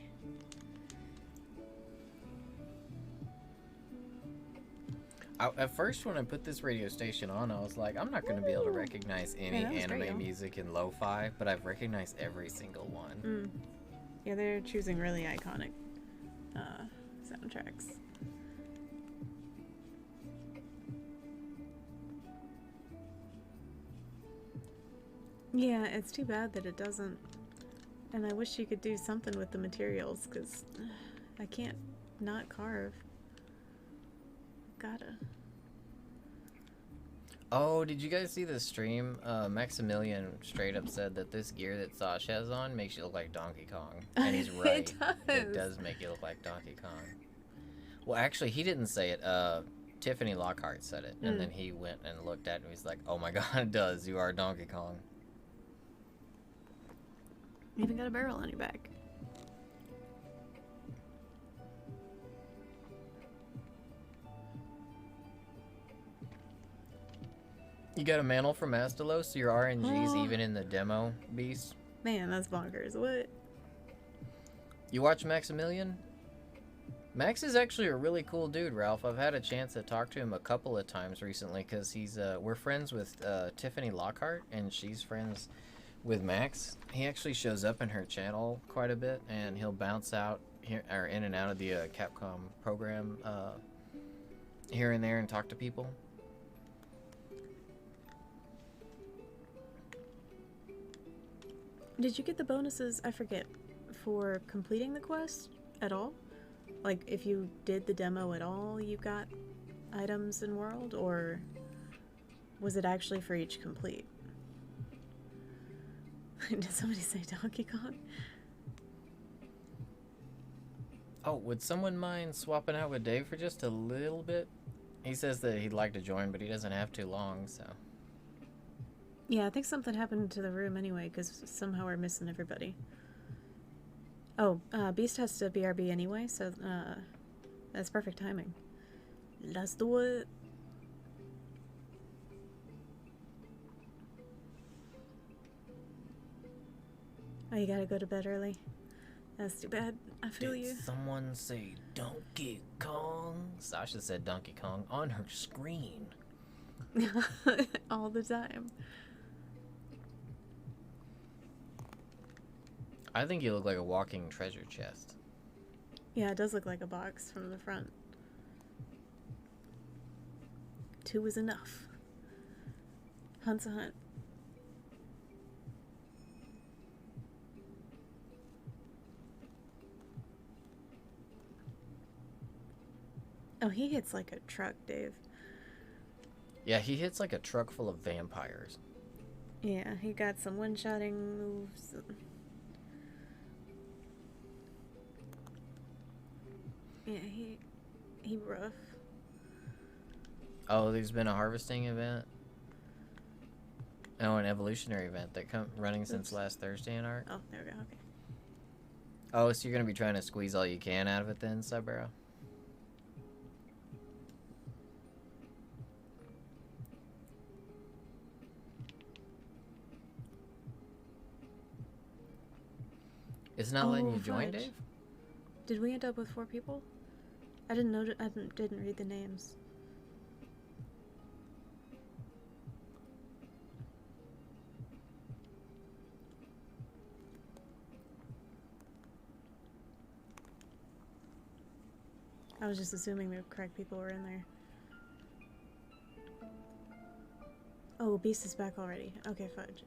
At first, when I put this radio station on, I was like, I'm not going to be able to recognize any Yeah, that was great, anime y'all. music in lo-fi, but I've recognized every single one. Yeah, they're choosing really iconic soundtracks. Yeah, it's too bad that it doesn't. And I wish you could do something with the materials, because I can't not carve. Gotta. Oh, did you guys see the stream? Maximilian straight up said that this gear that Sash has on makes you look like Donkey Kong. And he's right. It does make you look like Donkey Kong. Well, actually, he didn't say it. Tiffany Lockhart said it. And then he went and looked at it and he's like, oh my god, it does. You are Donkey Kong. You even got a barrel on your back. You got a mantle from Astalos, so your RNG's even in the demo, Beast. Man, that's bonkers. What? You watch Maximilian? Max is actually a really cool dude, Ralph. I've had a chance to talk to him a couple of times recently because he's we're friends with Tiffany Lockhart, and she's friends with Max. He actually shows up in her channel quite a bit, and he'll bounce out here or in and out of the Capcom program here and there and talk to people. Did you get the bonuses, I forget, for completing the quest at all? Like, if you did the demo at all, you got items in world, or was it actually for each complete? Did somebody say Donkey Kong? Oh, would someone mind swapping out with Dave for just a little bit? He says that he'd like to join, but he doesn't have too long, so... Yeah, I think something happened to the room anyway, because somehow we're missing everybody. Oh, Beast has to BRB anyway, so that's perfect timing. Let's do it. Oh, you gotta go to bed early. That's too bad. I feel Did you. someone say Donkey Kong? Sasha said Donkey Kong on her screen. All the time. I think you look like a walking treasure chest. Yeah, it does look like a box from the front. 2 is enough. Hunt's a hunt. Oh, he hits like a truck, Dave. Yeah, he hits like a truck full of vampires. Yeah, he got some one-shotting moves. Yeah, he rough. Oh, there's been a harvesting event. Oh, an evolutionary event that running since last Thursday in Art. Oh, there we go. Okay. Oh, so you're gonna be trying to squeeze all you can out of it then, Subarrow? It's not letting you join, Dave? Did we end up with 4 people? I didn't know. I didn't read the names. I was just assuming the correct people were in there. Oh, Beast is back already. Okay, fudge.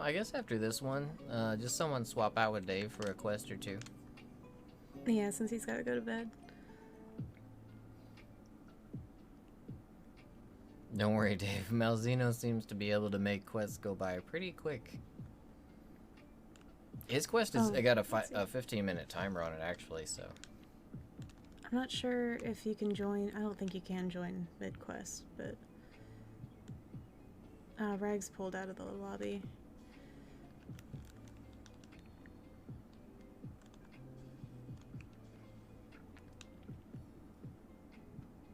I guess after this one, just someone swap out with Dave for a quest or 2. Yeah, since he's got to go to bed. Don't worry, Dave. Malzeno seems to be able to make quests go by pretty quick. His quest is got a 15-minute timer on it, actually, so. I'm not sure if you can join. I don't think you can join mid-quest, but... Rags pulled out of the lobby.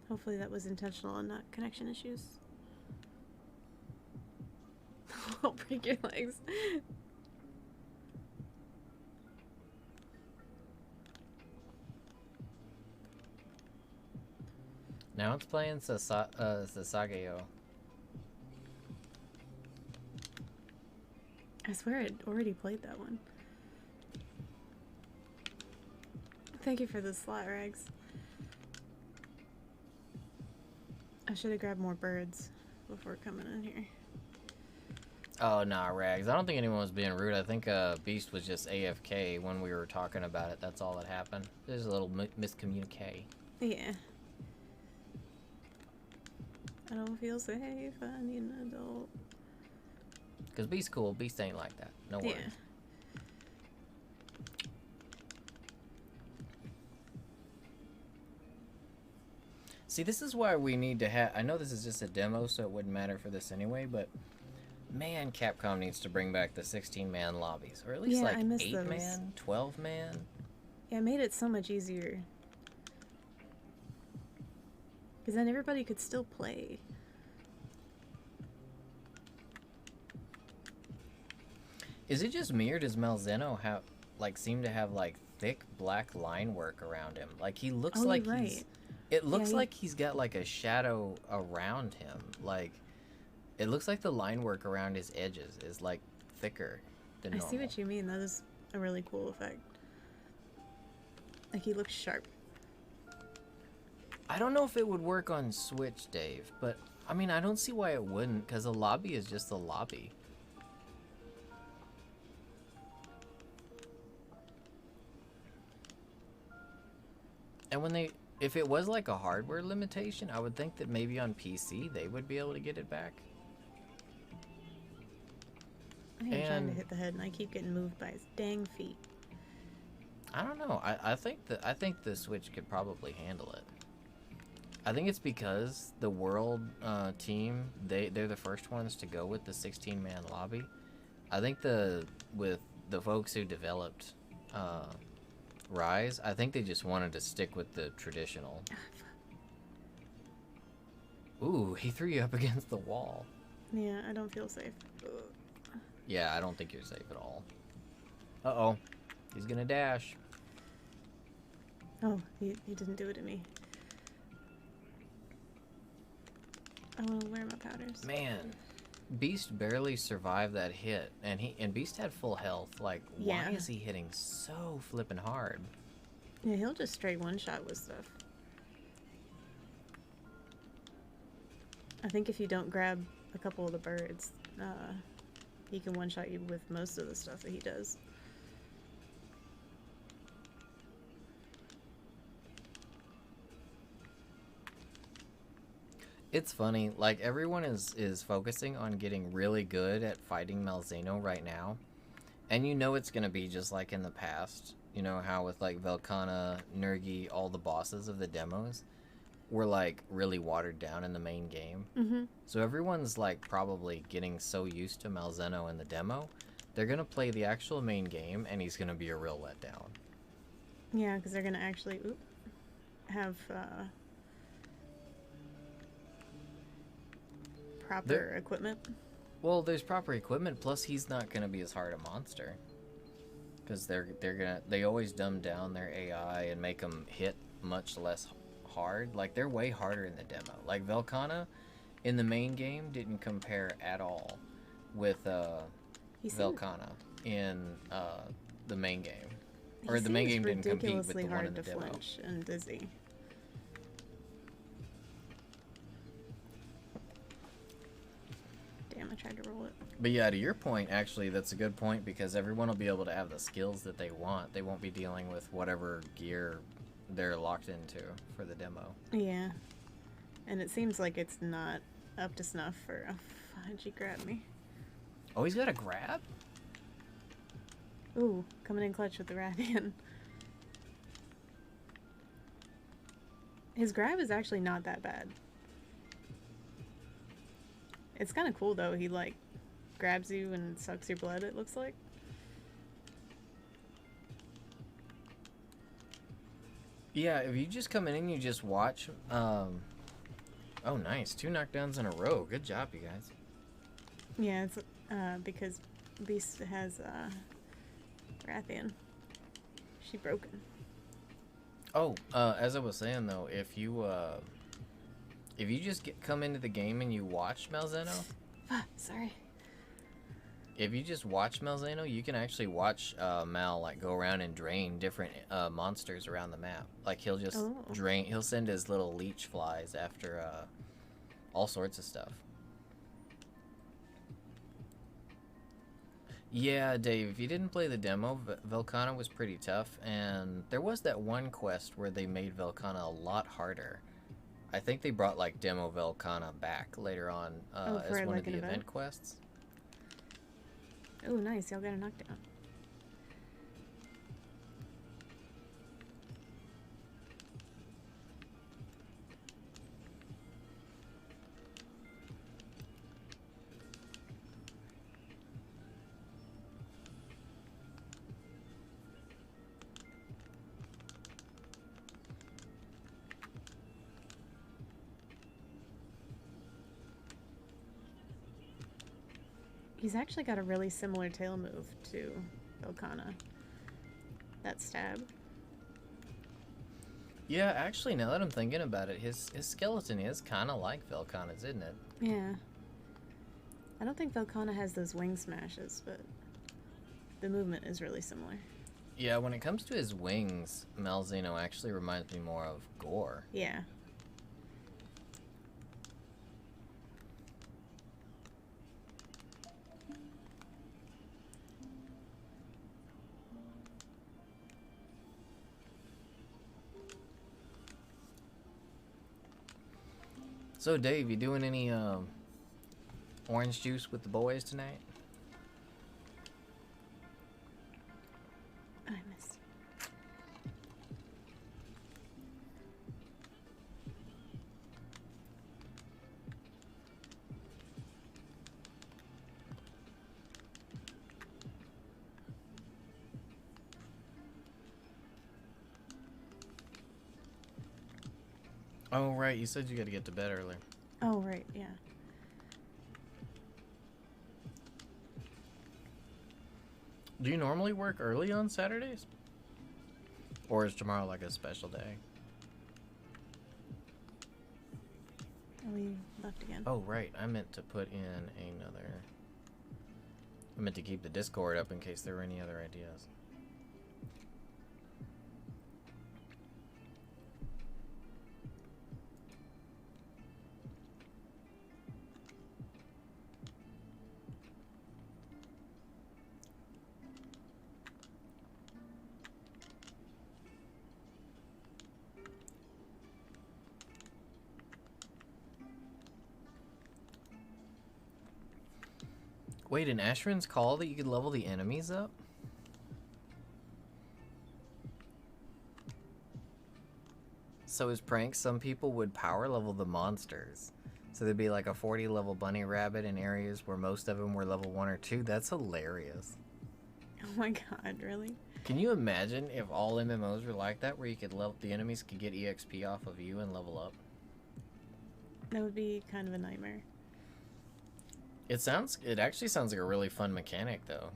Hopefully that was intentional and not connection issues. I'll break your legs. Now it's playing Sasageo. I swear I'd already played that one. Thank you for the slot, Rags. I should have grabbed more birds before coming in here. Oh, nah, Rags. I don't think anyone was being rude. I think Beast was just AFK when we were talking about it. That's all that happened. There's a little miscommunique. Yeah. I don't feel safe. I need an adult. Because Beast's cool. Beast ain't like that. No worries. Yeah. See, this is why we need to have... I know this is just a demo, so it wouldn't matter for this anyway, but... Man, Capcom needs to bring back the 16-man lobbies. Or at least, like, 8-man, 12-man. Yeah, it made it so much easier. Because then everybody could still play. Is it just me, or does Malzeno have, like, seem to have, like, thick black line work around him? Like, he looks like he's... Right. It looks like he's got, like, a shadow around him. Like, it looks like the line work around his edges is, like, thicker than normal. I see what you mean. That is a really cool effect. Like, he looks sharp. I don't know if it would work on Switch, Dave, but, I mean, I don't see why it wouldn't, because a lobby is just a lobby. And when they... If it was like a hardware limitation, I would think that maybe on PC they would be able to get it back. I am trying to hit the head and I keep getting moved by his dang feet. I don't know. I think the Switch could probably handle it. I think it's because the World team, they're the first ones to go with the 16-man lobby. I think with the folks who developed Rise, I think they just wanted to stick with the traditional. Ooh, he threw you up against the wall. Yeah, I don't feel safe. Yeah, I don't think you're safe at all. Uh-oh. He's gonna dash. Oh, he didn't do it to me. I want to wear my powders. Man, Beast barely survived that hit, and Beast had full health. Like, why is he hitting so flippin' hard? Yeah, he'll just straight one-shot with stuff. I think if you don't grab a couple of the birds, he can one-shot you with most of the stuff that he does. It's funny, like, everyone is focusing on getting really good at fighting Malzeno right now. And you know it's gonna be just like in the past. You know how with, like, Velkhana, Nergi, all the bosses of the demos were, like, really watered down in the main game. Mm-hmm. So everyone's, like, probably getting so used to Malzeno in the demo, they're gonna play the actual main game, and he's gonna be a real letdown. Yeah, because they're gonna actually have proper equipment. Well, there's proper equipment, plus he's not gonna be as hard a monster. Because they always dumb down their AI and make them hit much less hard. Like, they're way harder in the demo. Like, Velkhana in the main game didn't compare at all with Velkhana in the main game. Or the main game didn't compete with the one in the demo. Flinch and dizzy. Damn, I tried to roll it. But yeah, to your point, actually, that's a good point, because everyone will be able to have the skills that they want. They won't be dealing with whatever gear they're locked into for the demo. Yeah. And it seems like it's not up to snuff for... Oh, how'd you grab me? Oh, he's got a grab? Ooh, coming in clutch with the Rathian. His grab is actually not that bad. It's kind of cool, though. He, like, grabs you and sucks your blood, it looks like. Yeah, if you just come in and you just watch... Oh, nice. 2 knockdowns in a row. Good job, you guys. Yeah, it's because Beast has Rathian. She broken. Oh, as I was saying, though, if you just come into the game and you watch Malzeno... Sorry. If you just watch Malzeno, you can actually watch Mal, like, go around and drain different monsters around the map. Like, he'll just drain... He'll send his little leech flies after all sorts of stuff. Yeah, Dave, if you didn't play the demo, Velkhana was pretty tough, and there was that one quest where they made Velkhana a lot harder. I think they brought, like, demo Velkhana back later on as one of the event quests. Oh, nice. Y'all got a knockdown. He's actually got a really similar tail move to Velkhana. That stab. Yeah, actually, now that I'm thinking about it, his skeleton is kind of like Velkhana's, isn't it? Yeah. I don't think Velkhana has those wing smashes, but the movement is really similar. Yeah, when it comes to his wings, Malzeno actually reminds me more of Gore. Yeah. So, Dave, you doing any orange juice with the boys tonight? I missed. Oh, right. You said you got to get to bed early. Oh, right. Yeah. Do you normally work early on Saturdays? Or is tomorrow like a special day? Oh, we left again. Oh, right. I meant to put in another... I meant to keep the Discord up in case there were any other ideas. Wait, in Ashran's Call that you could level the enemies up? So as pranks, some people would power level the monsters. So there'd be like a 40 level bunny rabbit in areas where most of them were level 1 or 2. That's hilarious. Oh my god, really? Can you imagine if all MMOs were like that, where you could level, the enemies could get EXP off of you and level up? That would be kind of a nightmare. It actually sounds like a really fun mechanic, though.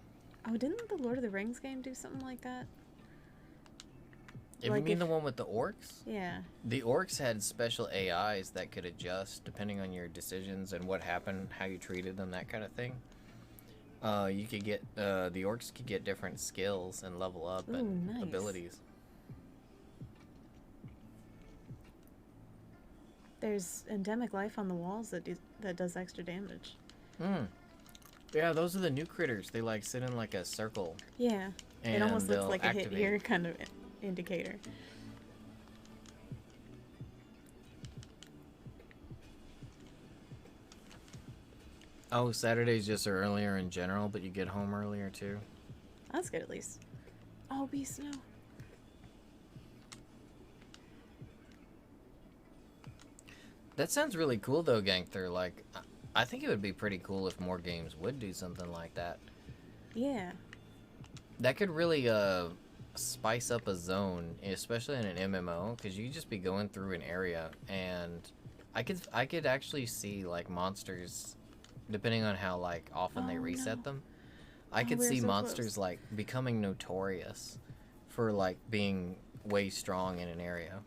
Oh, didn't the Lord of the Rings game do something like that? If Like you mean if- the one with the orcs? Yeah. The orcs had special AIs that could adjust depending on your decisions and what happened, how you treated them, that kind of thing. You could get the orcs could get different skills and level up Ooh, and nice. abilities. There's endemic life on the walls that does extra damage. Hmm. Yeah, those are the new critters. They like sit in like a circle. Yeah. And It almost looks they'll like a hit activate. here kind of indicator. Oh, Saturdays just are earlier in general, but you get home earlier too. That's good at least. Oh, be snow. That sounds really cool though, Gangster. Like, I think it would be pretty cool if more games would do something like that. Yeah. That could really spice up a zone, especially in an MMO, because you could just be going through an area, and I could actually see like monsters, depending on how like often they Oh, reset no. them. I Oh, could we're see so monsters close. like becoming notorious for like being way strong in an area.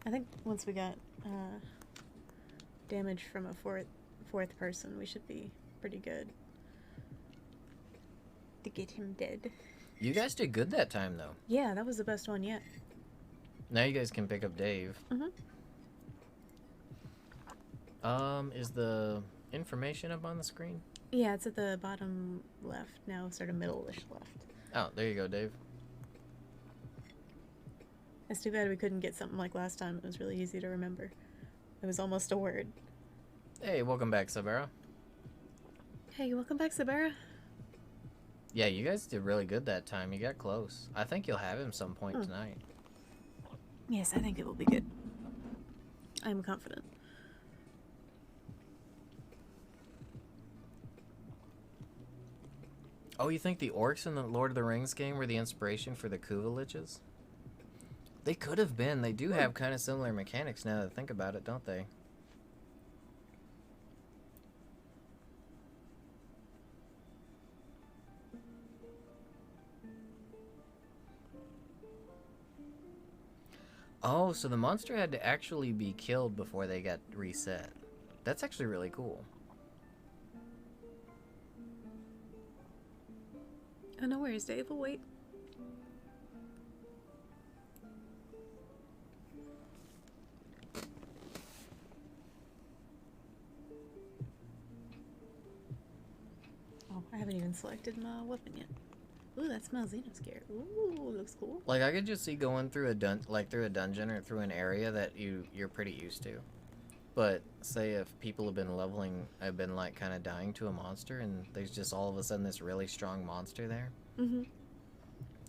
I think once we got damage from a fourth person, we should be pretty good to get him dead. You guys did good that time though. Yeah, that was the best one yet. Now you guys can pick up Dave. Is the information up on the screen? Yeah, it's at the bottom left now, sort of middle-ish left. Oh, there you go, Dave. It's too bad we couldn't get something like last time. It was really easy to remember. It was almost a word. Hey, welcome back, Sabera. Hey, welcome back, Sabera. Yeah, you guys did really good that time. You got close. I think you'll have him some point Hmm. tonight. Yes, I think it will be good. I'm confident. Oh, you think the orcs in the Lord of the Rings game were the inspiration for the Kuvaliches? They could have been. They do have kind of similar mechanics now that I think about it, don't they? Oh, so the monster had to actually be killed before they got reset. That's actually really cool. Oh, no worries, Dave. We'll wait. Oh, I haven't even selected my weapon yet. Ooh, that's Malzino's gear. Ooh, looks cool. Like I could just see going through a dungeon or through an area that you're pretty used to. But say if people have been like kind of dying to a monster, and there's just all of a sudden this really strong monster there. Mm-hmm.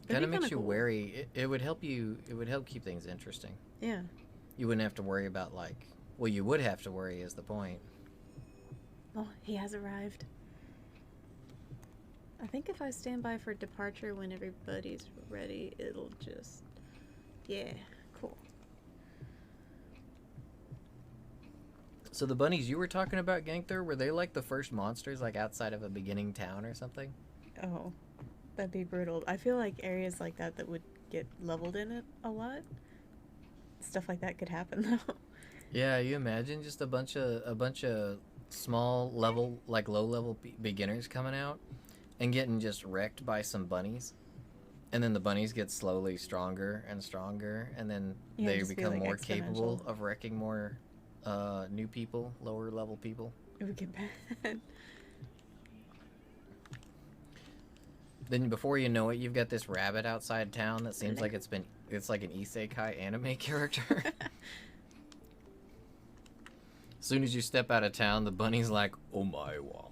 Kind of makes you wary. It would help you. It would help keep things interesting. Yeah. You wouldn't have to worry about like. Well, you would have to worry is the point. Oh, he has arrived. I think if I stand by for departure when everybody's ready, it'll just... Yeah, cool. So the bunnies you were talking about, Gangster, were they like the first monsters like outside of a beginning town or something? Oh, that'd be brutal. I feel like areas like that would get leveled in it a lot. Stuff like that could happen though. Yeah, you imagine just a bunch of small level, like low level beginners coming out and getting just wrecked by some bunnies, and then the bunnies get slowly stronger and stronger, and then Yeah, they just be, become like, more capable exponential. of wrecking more new people, lower level people. It would get bad. Then before you know it, you've got this rabbit outside town that seems like it's like an isekai anime character. As soon as you step out of town, the bunny's like, "Oh my wa,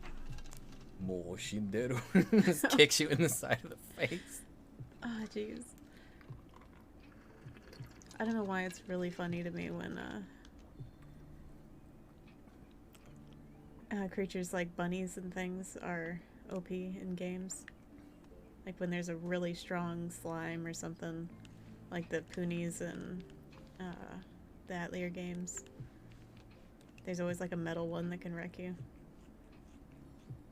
mo shinderu," just kicks you in the side of the face. Oh, jeez. I don't know why it's really funny to me when creatures like bunnies and things are OP in games. Like when there's a really strong slime or something, like the Poonies and the Atelier games. There's always like a metal one that can wreck you.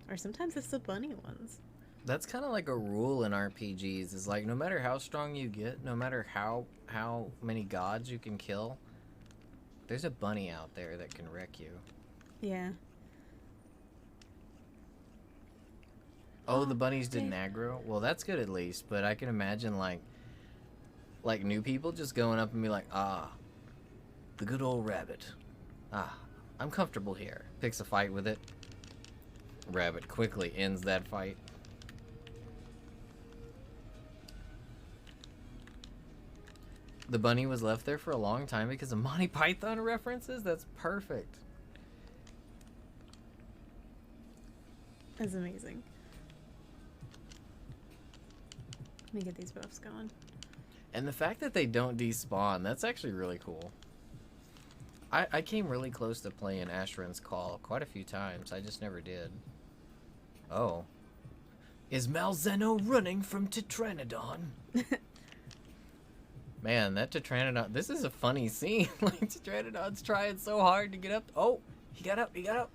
Or sometimes it's the bunny ones. That's kind of like a rule in RPGs. Is like no matter how strong you get, no matter how many gods you can kill, there's a bunny out there that can wreck you. Yeah. Oh, the bunnies didn't aggro? Well, that's good at least, but I can imagine like new people just going up and be like, "Ah, the good old rabbit. Ah, I'm comfortable here." Picks a fight with it. Rabbit quickly ends that fight. The bunny was left there for a long time because of Monty Python references? That's perfect. That's amazing. Let me get these buffs going. And the fact that they don't despawn, that's actually really cool. I came really close to playing Ashran's Call quite a few times. I just never did. Oh. Is Malzeno running from Tetranodon? Man, that Tetranodon... This is a funny scene. Like, Tetranodon's trying so hard to get up. Oh, he got up, he got up.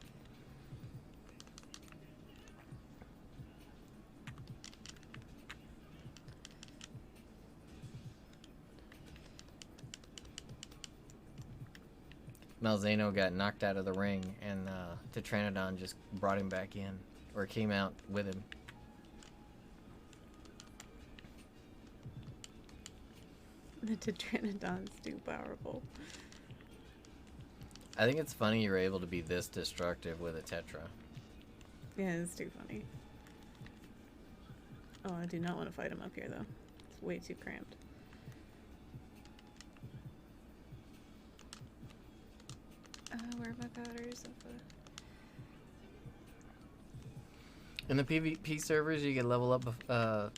Malzeno got knocked out of the ring, and Tetranodon just brought him back in, or came out with him. The Tetranodon's too powerful. I think it's funny you're able to be this destructive with a Tetra. Yeah, it's too funny. Oh, I do not want to fight him up here, though. It's way too cramped. Where are my powders? In the PvP servers, you can level up.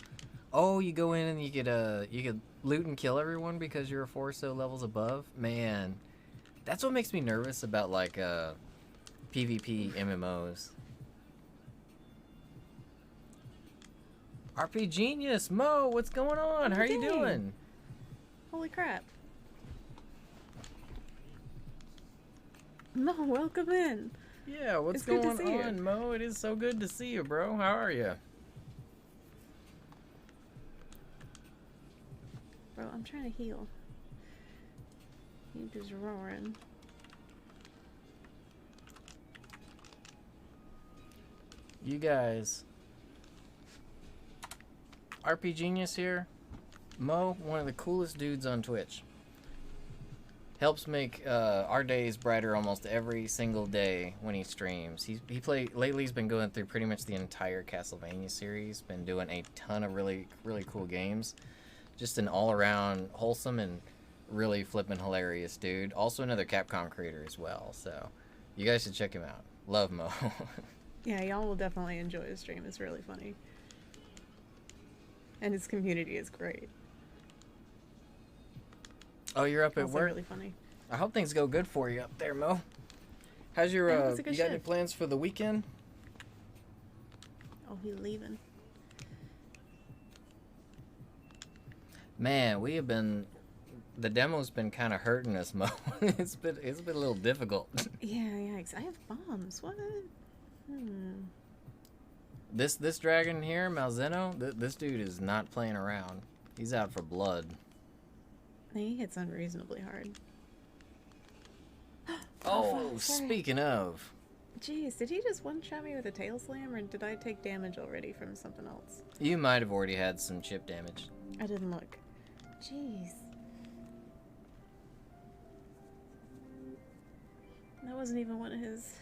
Oh, you go in and you get loot and kill everyone because you're 4 so levels above. Man, that's what makes me nervous about like PvP MMOs. RP Genius, Mo, what's going on? How are you doing? Holy crap. Mo, welcome in. Yeah, what's going on, Mo? It is so good to see you, bro. How are you? Bro, I'm trying to heal. You just roaring. You guys. RP Genius here. Mo, one of the coolest dudes on Twitch. Helps make our days brighter almost every single day when he streams. Lately he's been going through pretty much the entire Castlevania series. Been doing a ton of really cool games. Just an all-around wholesome and really flippin' hilarious dude. Also another Capcom creator as well. So you guys should check him out. Love Mo. Yeah, y'all will definitely enjoy his stream. It's really funny. And his community is great. Oh, you're up at Also work? really funny. I hope things go good for you up there, Mo. How's your, you got any plans for the weekend? Oh, he's leaving. Man, the demo's been kind of hurting us, Mo. It's been a little difficult. Yeah, yikes. I have bombs. What? This dragon here, Malzeno, this dude is not playing around. He's out for blood. He hits unreasonably hard. Oh, speaking of. Jeez, did he just one-shot me with a tail slam, or did I take damage already from something else? You might have already had some chip damage. I didn't look. Jeez. That wasn't even one of his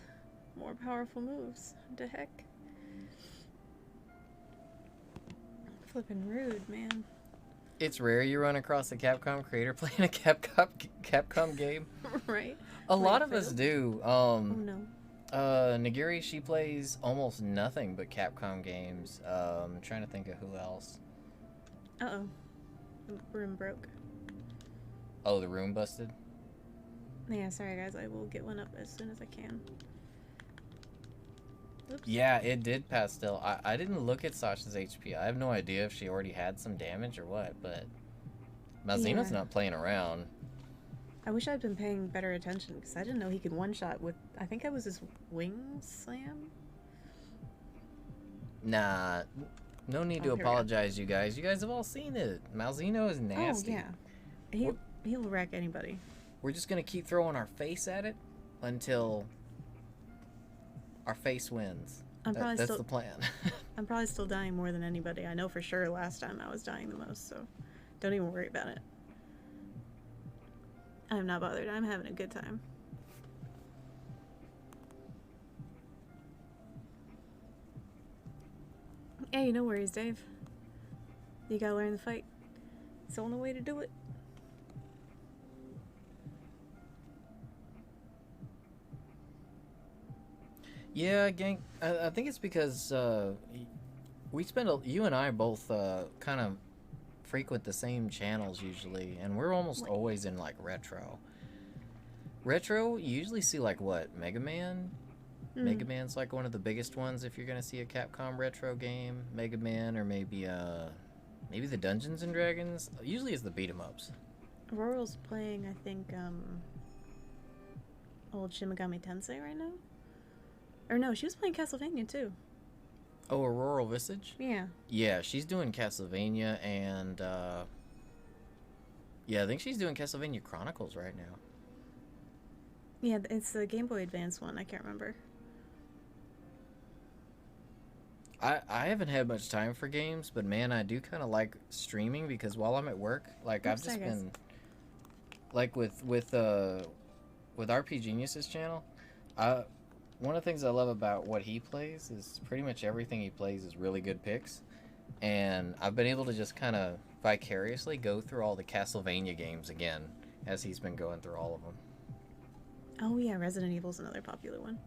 more powerful moves. What the heck? Flippin' rude, man. It's rare you run across a Capcom creator playing a Capcom game. Right? A lot of us do. Oh no. Nagiri, she plays almost nothing but Capcom games. I'm trying to think of who else. Uh-oh. The room broke. Oh, the room busted? Yeah, sorry guys, I will get one up as soon as I can. Oops. Yeah, it did pass still. I didn't look at Sasha's HP. I have no idea if she already had some damage or what, but Malzino's not playing around. I wish I'd been paying better attention, because I didn't know he could one-shot with, I think that was his wing slam? Nah, no need to apologize, you guys. You guys have all seen it. Malzino is nasty. Oh, yeah. He'll wreck anybody. We're just going to keep throwing our face at it until our face wins. That's the plan. I'm probably still dying more than anybody. I know for sure last time I was dying the most, so don't even worry about it. I'm not bothered. I'm having a good time. Hey, no worries, Dave. You gotta learn the fight. It's the only way to do it. Yeah, gang. I think it's because we spend you and I both kind of frequent the same channels usually, and we're almost always in like retro. Retro, you usually see like what, Mega Man? Mega Man's like one of the biggest ones if you're gonna see a Capcom retro game. Mega Man, or maybe the Dungeons and Dragons. Usually it's the beat 'em ups. Aurora's playing, I think, old Shin Megami Tensei right now. Or no, she was playing Castlevania too. Oh, Aurora Visage? Yeah. Yeah, she's doing Castlevania and yeah, I think she's doing Castlevania Chronicles right now. Yeah, it's the Game Boy Advance one. I can't remember. I haven't had much time for games, but man, I do kind of like streaming because while I'm at work, like I've just been like with RP Genius's channel, one of the things I love about what he plays is pretty much everything he plays is really good picks, and I've been able to just kind of vicariously go through all the Castlevania games again as he's been going through all of them. Oh yeah, Resident Evil's another popular one.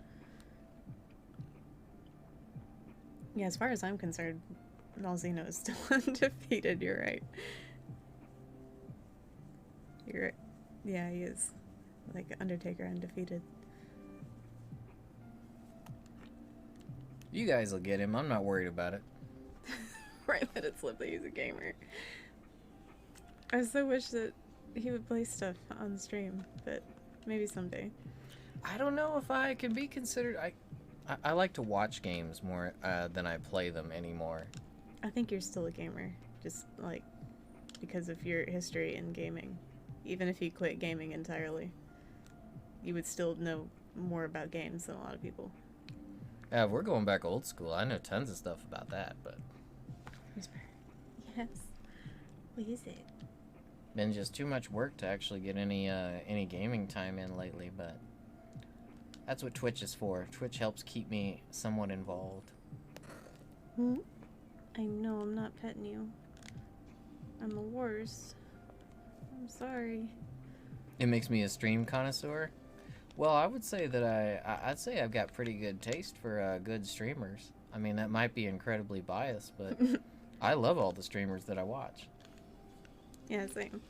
Yeah, as far as I'm concerned, Malzino is still undefeated. You're right. You're right. Yeah, he is. Like Undertaker undefeated. You guys will get him. I'm not worried about it. Right, let it slip that he's a gamer. I so wish that he would play stuff on stream, but maybe someday. I don't know if I can be considered. I like to watch games more than I play them anymore. I think you're still a gamer, just like because of your history in gaming. Even if you quit gaming entirely, you would still know more about games than a lot of people. Yeah, if we're going back old school, I know tons of stuff about that, but... Whisper. Yes. What is it? Been just too much work to actually get any gaming time in lately, but... That's what Twitch is for. Twitch helps keep me somewhat involved. Hmm? I know I'm not petting you. I'm the worst. I'm sorry. It makes me a stream connoisseur? Well, I would say that I'd say I've got pretty good taste for good streamers. I mean, that might be incredibly biased, but I love all the streamers that I watch. Yeah, same.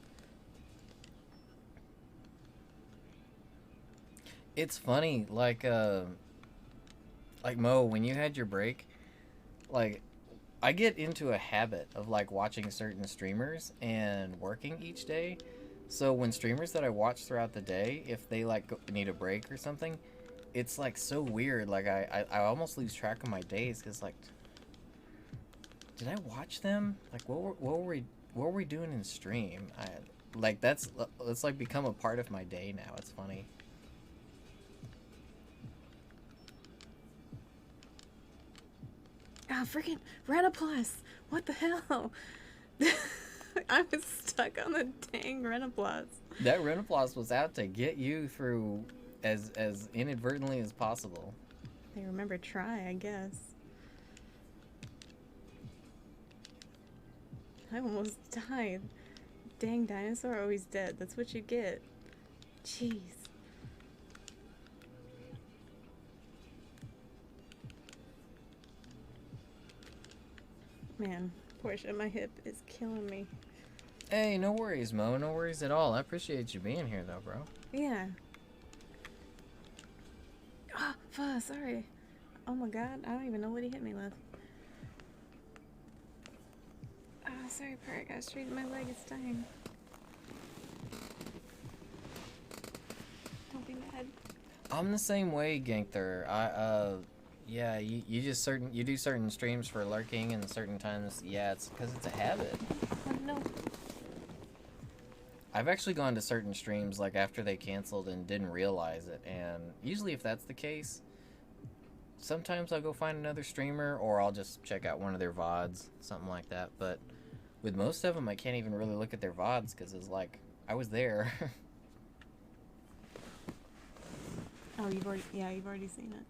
It's funny, like Mo, when you had your break, like, I get into a habit of, like, watching certain streamers and working each day. So when streamers that I watch throughout the day, if they, like, need a break or something, it's, like, so weird. Like, I almost lose track of my days, because, like, did I watch them? Like, what were we doing in stream? Like, that's like, become a part of my day now. It's funny. Ah, freaking Renoplus! What the hell? I was stuck on the dang Renoplus. That Renoplus was out to get you through as inadvertently as possible. They remember try, I guess. I almost died. Dang, dinosaur always dead. That's what you get. Jeez. Man, Portia, my hip is killing me. Hey, no worries, Mo. No worries at all. I appreciate you being here, though, bro. Yeah. Oh, fuck, sorry. Oh my god, I don't even know what he hit me with. Oh, sorry, Perk. I straightened my leg. It's dying. Don't be mad. I'm the same way, Gangther. Yeah, you do certain streams for lurking and certain times. Yeah, it's because it's a habit. Oh, no. I've actually gone to certain streams like after they canceled and didn't realize it, and usually if that's the case, sometimes I'll go find another streamer or I'll just check out one of their VODs, something like that. But with most of them, I can't even really look at their VODs because it's like I was there. Oh, you've already seen it.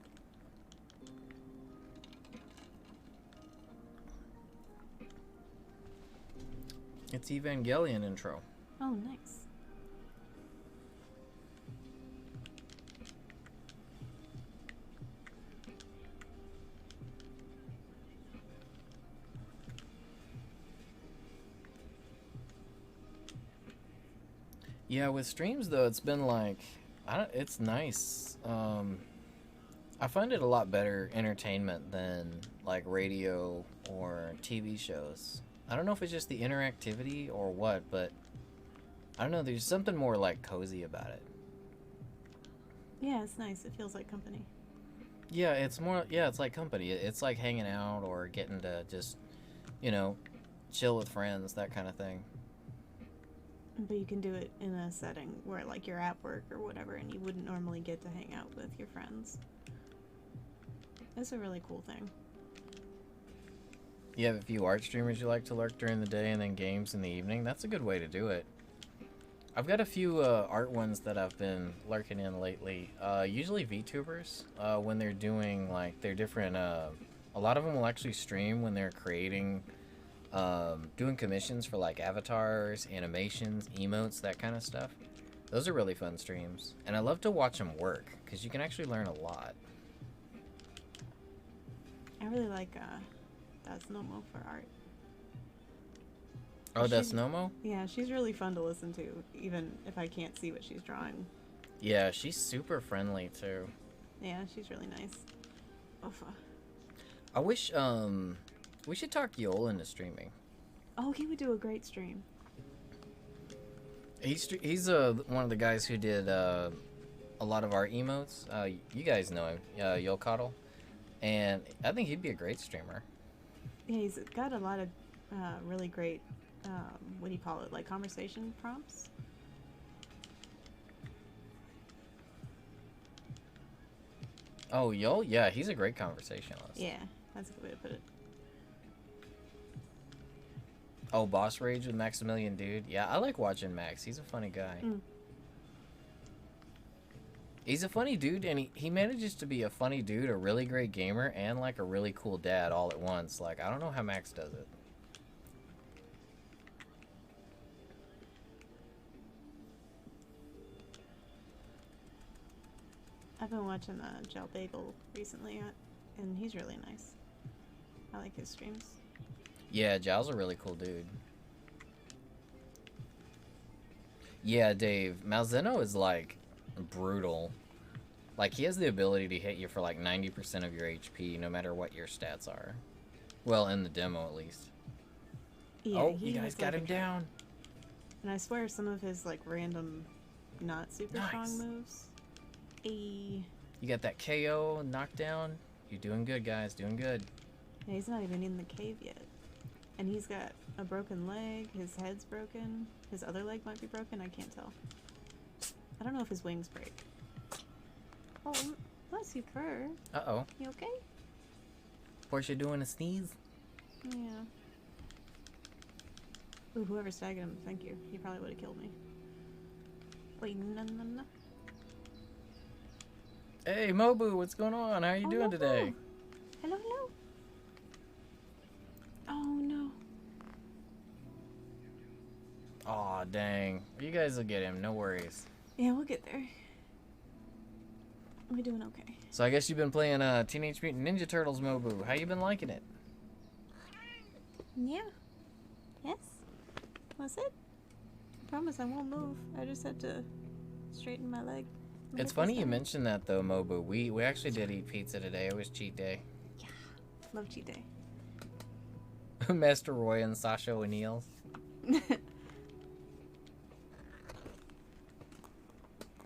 It's Evangelion intro. Oh, nice. Yeah, with streams though, it's been like, it's nice. I find it a lot better entertainment than like radio or TV shows. I don't know if it's just the interactivity or what, but I don't know, there's something more like cozy about it. Yeah, it's nice. It feels like company. Yeah, it's more, yeah, it's like company. It's like hanging out or getting to just, you know, chill with friends, that kind of thing. But you can do it in a setting where like you're at work or whatever and you wouldn't normally get to hang out with your friends. That's a really cool thing. You have a few art streamers you like to lurk during the day and then games in the evening. That's a good way to do it. I've got a few art ones that I've been lurking in lately. Usually VTubers, when they're doing like their different, a lot of them will actually stream when they're creating, doing commissions for like avatars, animations, emotes, that kind of stuff. Those are really fun streams. And I love to watch them work because you can actually learn a lot. I really like that's Nomo for art. Oh, that's Nomo? Yeah, she's really fun to listen to, even if I can't see what she's drawing. Yeah, she's super friendly too. Yeah, she's really nice. Uffa. I wish, we should talk Yol into streaming. Oh, he would do a great stream. He's one of the guys who did a lot of our emotes. You guys know him, Yol Coddle. And I think he'd be a great streamer. Yeah, he's got a lot of really great, what do you call it, like conversation prompts? Oh, Yol? Yeah, he's a great conversationalist. Yeah, that's a good way to put it. Oh, Boss Rage with Maximilian Dude. Yeah, I like watching Max. He's a funny guy. Mm. He's a funny dude, and he manages to be a funny dude, a really great gamer, and like a really cool dad all at once. Like, I don't know how Max does it. I've been watching Gel Bagel recently, and he's really nice. I like his streams. Yeah, Jal's a really cool dude. Yeah, Dave, Malzeno is like brutal. Like, he has the ability to hit you for like 90% of your HP, no matter what your stats are. Well, in the demo at least. Yeah, oh, you guys got him down. And I swear some of his like random not super strong moves. You got that KO knockdown. You're doing good, guys. Doing good. Yeah, he's not even in the cave yet. And he's got a broken leg. His head's broken. His other leg might be broken. I can't tell. I don't know if his wings break. Oh, bless you, Fur. Uh-oh. You okay? Portia doing a sneeze? Yeah. Ooh, whoever staggered him, thank you. He probably would have killed me. Wait, no. Hey, Mobu, what's going on? How are you doing today? Hello. Oh, no. Aw, dang. You guys will get him, no worries. Yeah, we'll get there. We're doing okay. So I guess you've been playing Teenage Mutant Ninja Turtles Mobu. How you been liking it? Yeah. Yes. That's it. I promise I won't move. I just had to straighten my leg. It's funny you mentioned that though, Mobu. We actually did eat pizza today. It was cheat day. Yeah. Love cheat day. Master Roy and Sasha O'Neill's.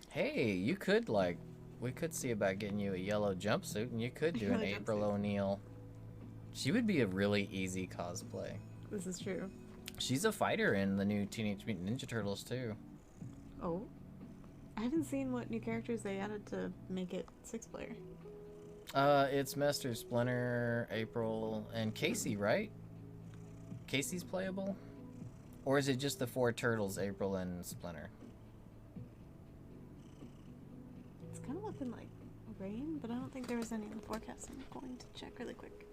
Hey, you could we could see about getting you a yellow jumpsuit, and you could do an April O'Neil. She would be a really easy cosplay. This is true. She's a fighter in the new Teenage Mutant Ninja Turtles too. Oh, I haven't seen what new characters they added to make it 6-player. It's Master Splinter, April, and Casey, right? Casey's playable? Or is it just the 4 turtles, April and Splinter? It's kind of looking like rain, but I don't think there was any in the forecast. I'm going to check really quick.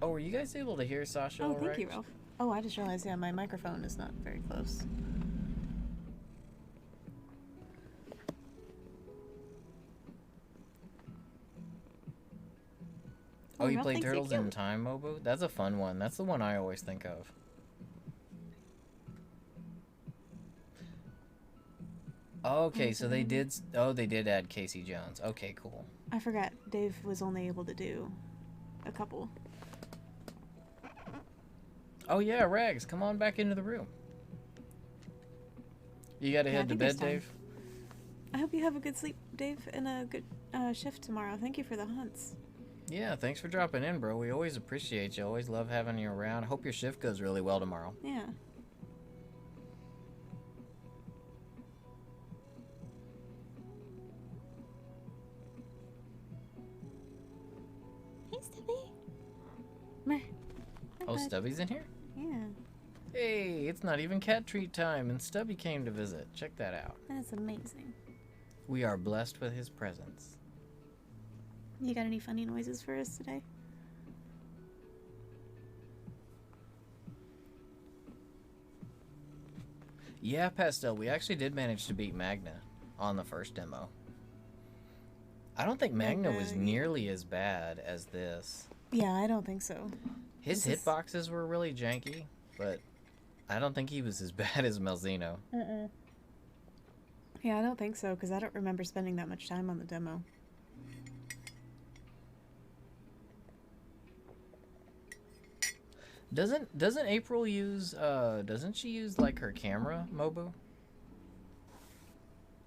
Oh, were you guys able to hear Sasha? Oh, thank you, Ralph. Oh, I just realized, yeah, my microphone is not very close. Oh, you played Turtles in Time, Mobu? That's a fun one. That's the one I always think of. Okay, so they did... Oh, they did add Casey Jones. Okay, cool. I forgot. Dave was only able to do a couple. Oh, yeah, Rags. Come on back into the room. You gotta head to bed, Dave? I hope you have a good sleep, Dave, and a good shift tomorrow. Thank you for the hunts. Yeah, thanks for dropping in, bro. We always appreciate you. Always love having you around. Hope your shift goes really well tomorrow. Yeah. Hey, Stubby. Meh. Oh, Stubby's in here? Yeah. Hey, it's not even cat treat time, and Stubby came to visit. Check that out. That's amazing. We are blessed with his presence. You got any funny noises for us today? Yeah, Pastel, we actually did manage to beat Magna on the first demo. I don't think Magna was nearly as bad as this. Yeah, I don't think so. His hitboxes were really janky, but I don't think he was as bad as Malzeno. Yeah, I don't think so, because I don't remember spending that much time on the demo. Doesn't April use doesn't she use like her camera, Mobu?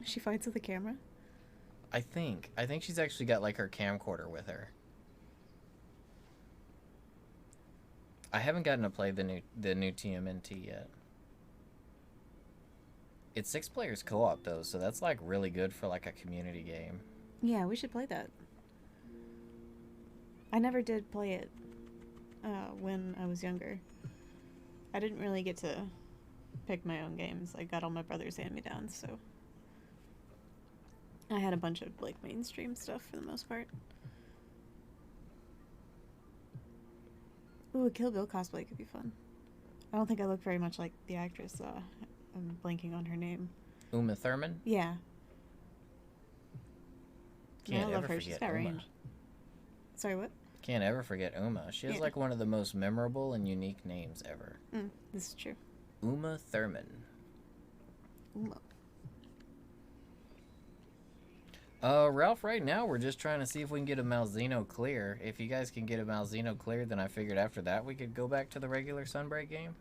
She fights with a camera? I think she's actually got like her camcorder with her. I haven't gotten to play the new TMNT yet. It's 6 players co-op though, so that's like really good for like a community game. Yeah, we should play that. I never did play it when I was younger. I didn't really get to pick my own games. I got all my brother's hand-me-downs, so I had a bunch of like mainstream stuff for the most part. Ooh, a Kill Bill cosplay could be fun. I don't think I look very much like the actress. I'm blanking on her name. Uma Thurman? Yeah. Can't I love ever her. She's forget got Uma. range. Sorry, what? Can't ever forget Uma. She has like one of the most memorable and unique names ever. This is true. Uma Thurman. Uma. Ralph, right now we're just trying to see if we can get a Malzeno clear. If you guys can get a Malzeno clear, then I figured after that we could go back to the regular Sunbreak game.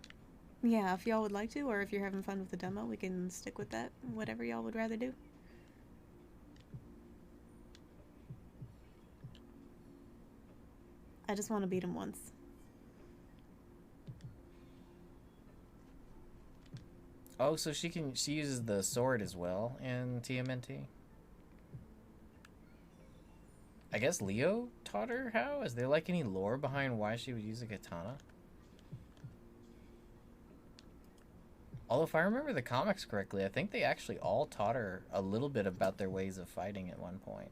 Yeah, if y'all would like to, or if you're having fun with the demo, we can stick with that. Whatever y'all would rather do. I just want to beat him once. Oh, so she uses the sword as well in TMNT? I guess Leo taught her how? Is there like any lore behind why she would use a katana? Although if I remember the comics correctly, I think they actually all taught her a little bit about their ways of fighting at one point.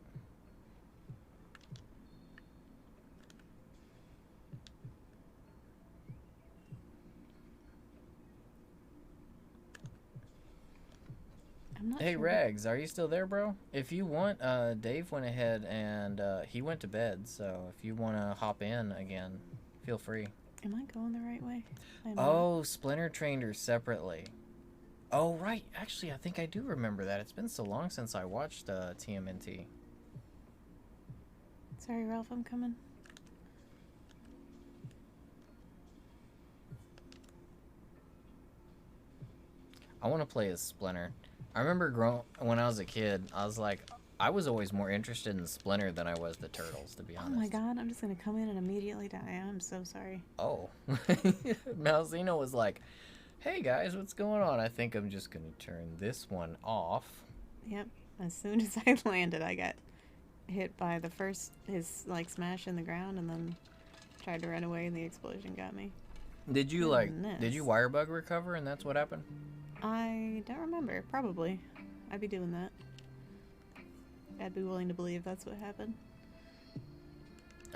not Hey sure. Rags, are you still there, bro? If you want, Dave went ahead and he went to bed, so if you want to hop in again, feel free. Am I going the right way? I'm Oh, Splinter trained her separately. Oh, right. Actually, I think I do remember that. It's been so long since I watched TMNT. Sorry, Ralph, I'm coming. I want to play as Splinter. I remember when I was a kid, I was like, I was always more interested in Splinter than I was the Turtles, to be honest. Oh my god, I'm just gonna come in and immediately die. I'm so sorry. Oh. Malzino was like, hey guys, what's going on? I think I'm just gonna turn this one off. Yep. As soon as I landed, I got hit by his like smash in the ground, and then tried to run away, and the explosion got me. Did you did you wirebug recover and that's what happened? I don't remember. Probably. I'd be doing that. I'd be willing to believe that's what happened.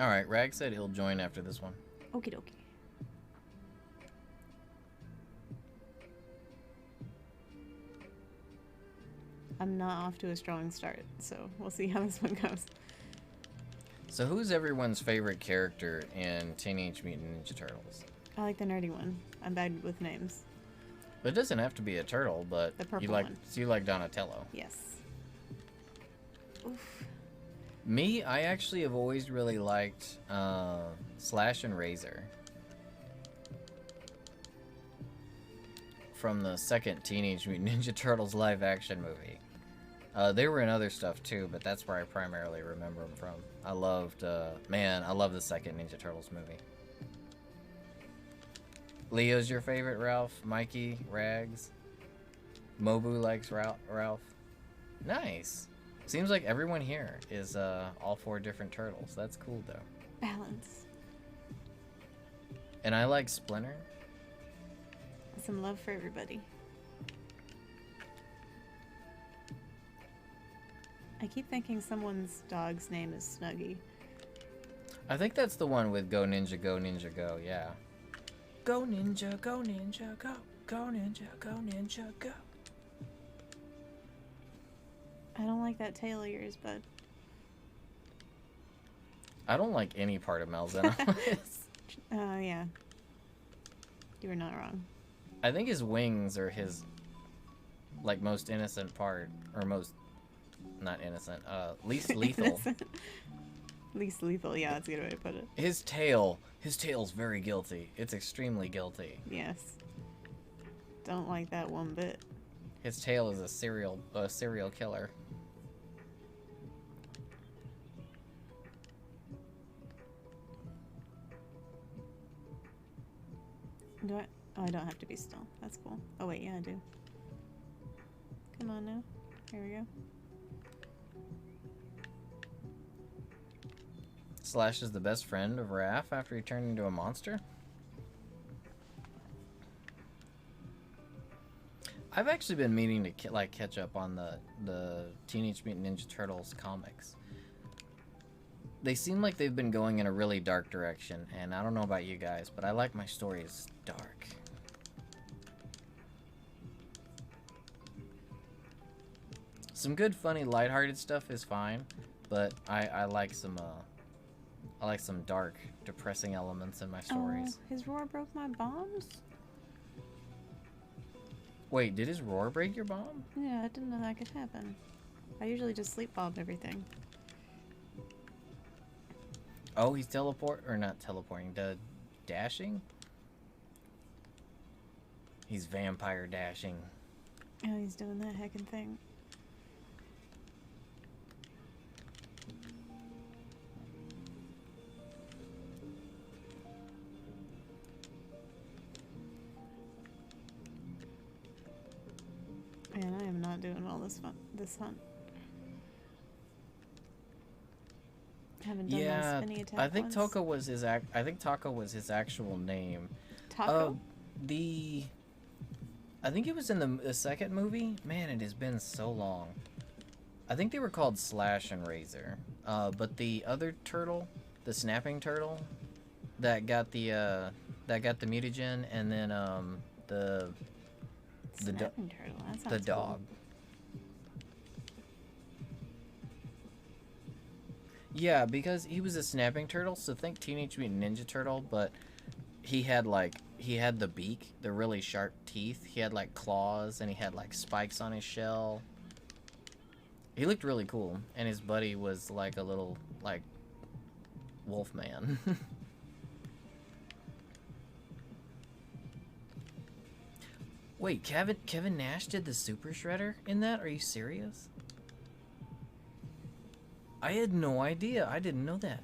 Alright, Rag said he'll join after this one. Okie dokie. I'm not off to a strong start, so we'll see how this one goes. So who's everyone's favorite character in Teenage Mutant Ninja Turtles? I like the nerdy one. I'm bad with names. It doesn't have to be a turtle, but The purple you like one. so you like Donatello. Yes. Oof. Me, I actually have always really liked Slash and Razor. From the second Teenage Mutant Ninja Turtles live action movie. They were in other stuff too, but that's where I primarily remember them from. I loved, man, I love the second Ninja Turtles movie. Leo's your favorite, Ralph? Mikey? Rags? Mobu likes Ralph? Nice. Seems like everyone here is all 4 different turtles. That's cool though. Balance. And I like Splinter. Some love for everybody. I keep thinking someone's dog's name is Snuggy. I think that's the one with Go Ninja, Go Ninja, Go, yeah. Go Ninja, Go Ninja, Go. Go Ninja, Go Ninja, Go. I don't like that tail of yours, bud. I don't like any part of Malzeno. Yeah. You were not wrong. I think his wings are his, like, most innocent part. Or most, not innocent, least lethal. Least lethal, yeah, that's a good way to put it. His tail's very guilty. It's extremely guilty. Yes. Don't like that one bit. His tail is a serial killer. Do I? Oh, I don't have to be still. That's cool. Oh wait, yeah, I do. Come on now. Here we go. Slash is the best friend of Raph after he turned into a monster? I've actually been meaning to catch up on the Teenage Mutant Ninja Turtles comics. They seem like they've been going in a really dark direction, and I don't know about you guys, but I like my stories dark. Some good, funny, lighthearted stuff is fine, but I like some dark, depressing elements in my stories. Oh, his roar broke my bombs? Wait, did his roar break your bomb? Yeah, I didn't know that could happen. I usually just sleep bomb everything. Oh, he's not teleporting, dashing? He's vampire dashing. Oh, he's doing that heckin' thing. Man, I am not doing well this hunt. Haven't done Yeah, my spinny attack I think once. Taco was his actual name. Taco? I think it was in the second movie. Man, it has been so long. I think they were called Slash and Razor. But the other turtle, the snapping turtle, that got the mutagen, and then the Snapping turtle. That sounds the cool. dog. Yeah, because he was a snapping turtle, so think Teenage Mutant Ninja Turtle, but he had the beak, the really sharp teeth. He had like claws and he had like spikes on his shell. He looked really cool, and his buddy was like a little like wolf man. Wait, Kevin Nash did the Super Shredder in that? Are you serious? I had no idea. I didn't know that.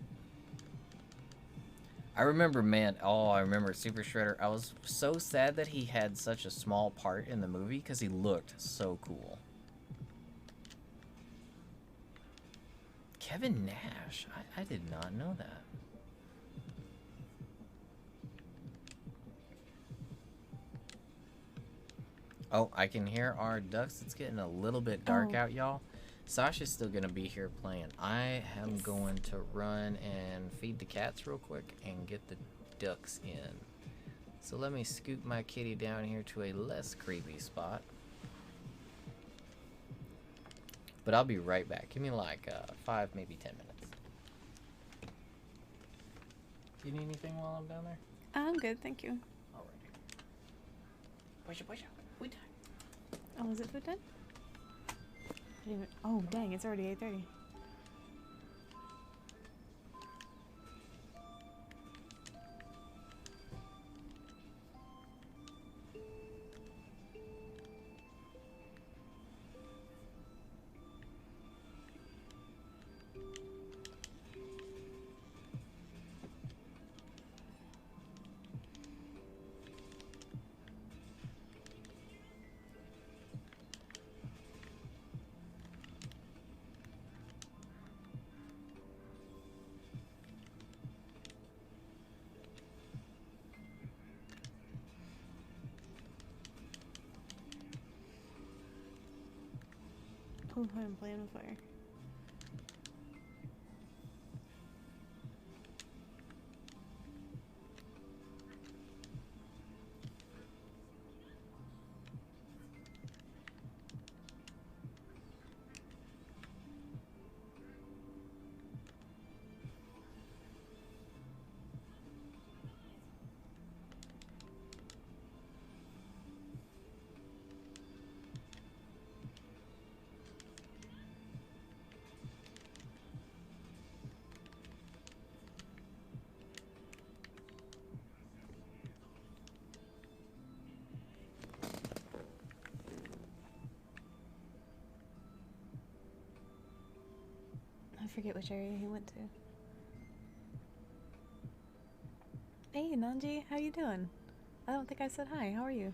I remember, man. Oh, I remember Super Shredder. I was so sad that he had such a small part in the movie because he looked so cool. Kevin Nash. I did not know that. Oh, I can hear our ducks. It's getting a little bit dark out, y'all. Sasha's still gonna be here playing. I am going to run and feed the cats real quick and get the ducks in. So let me scoot my kitty down here to a less creepy spot. But I'll be right back. Give me like 5, maybe 10 minutes. Do you need anything while I'm down there? I'm good, thank you. Alrighty. Push it, food time. Oh, is it food time? Oh, dang, it's already 8:30. Oh, I'm playing with fire. I forget which area he went to. Hey, Nanji, how you doing? I don't think I said hi. How are you?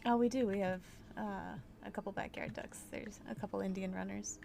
Oh, we do. We have a couple backyard ducks. There's a couple Indian runners.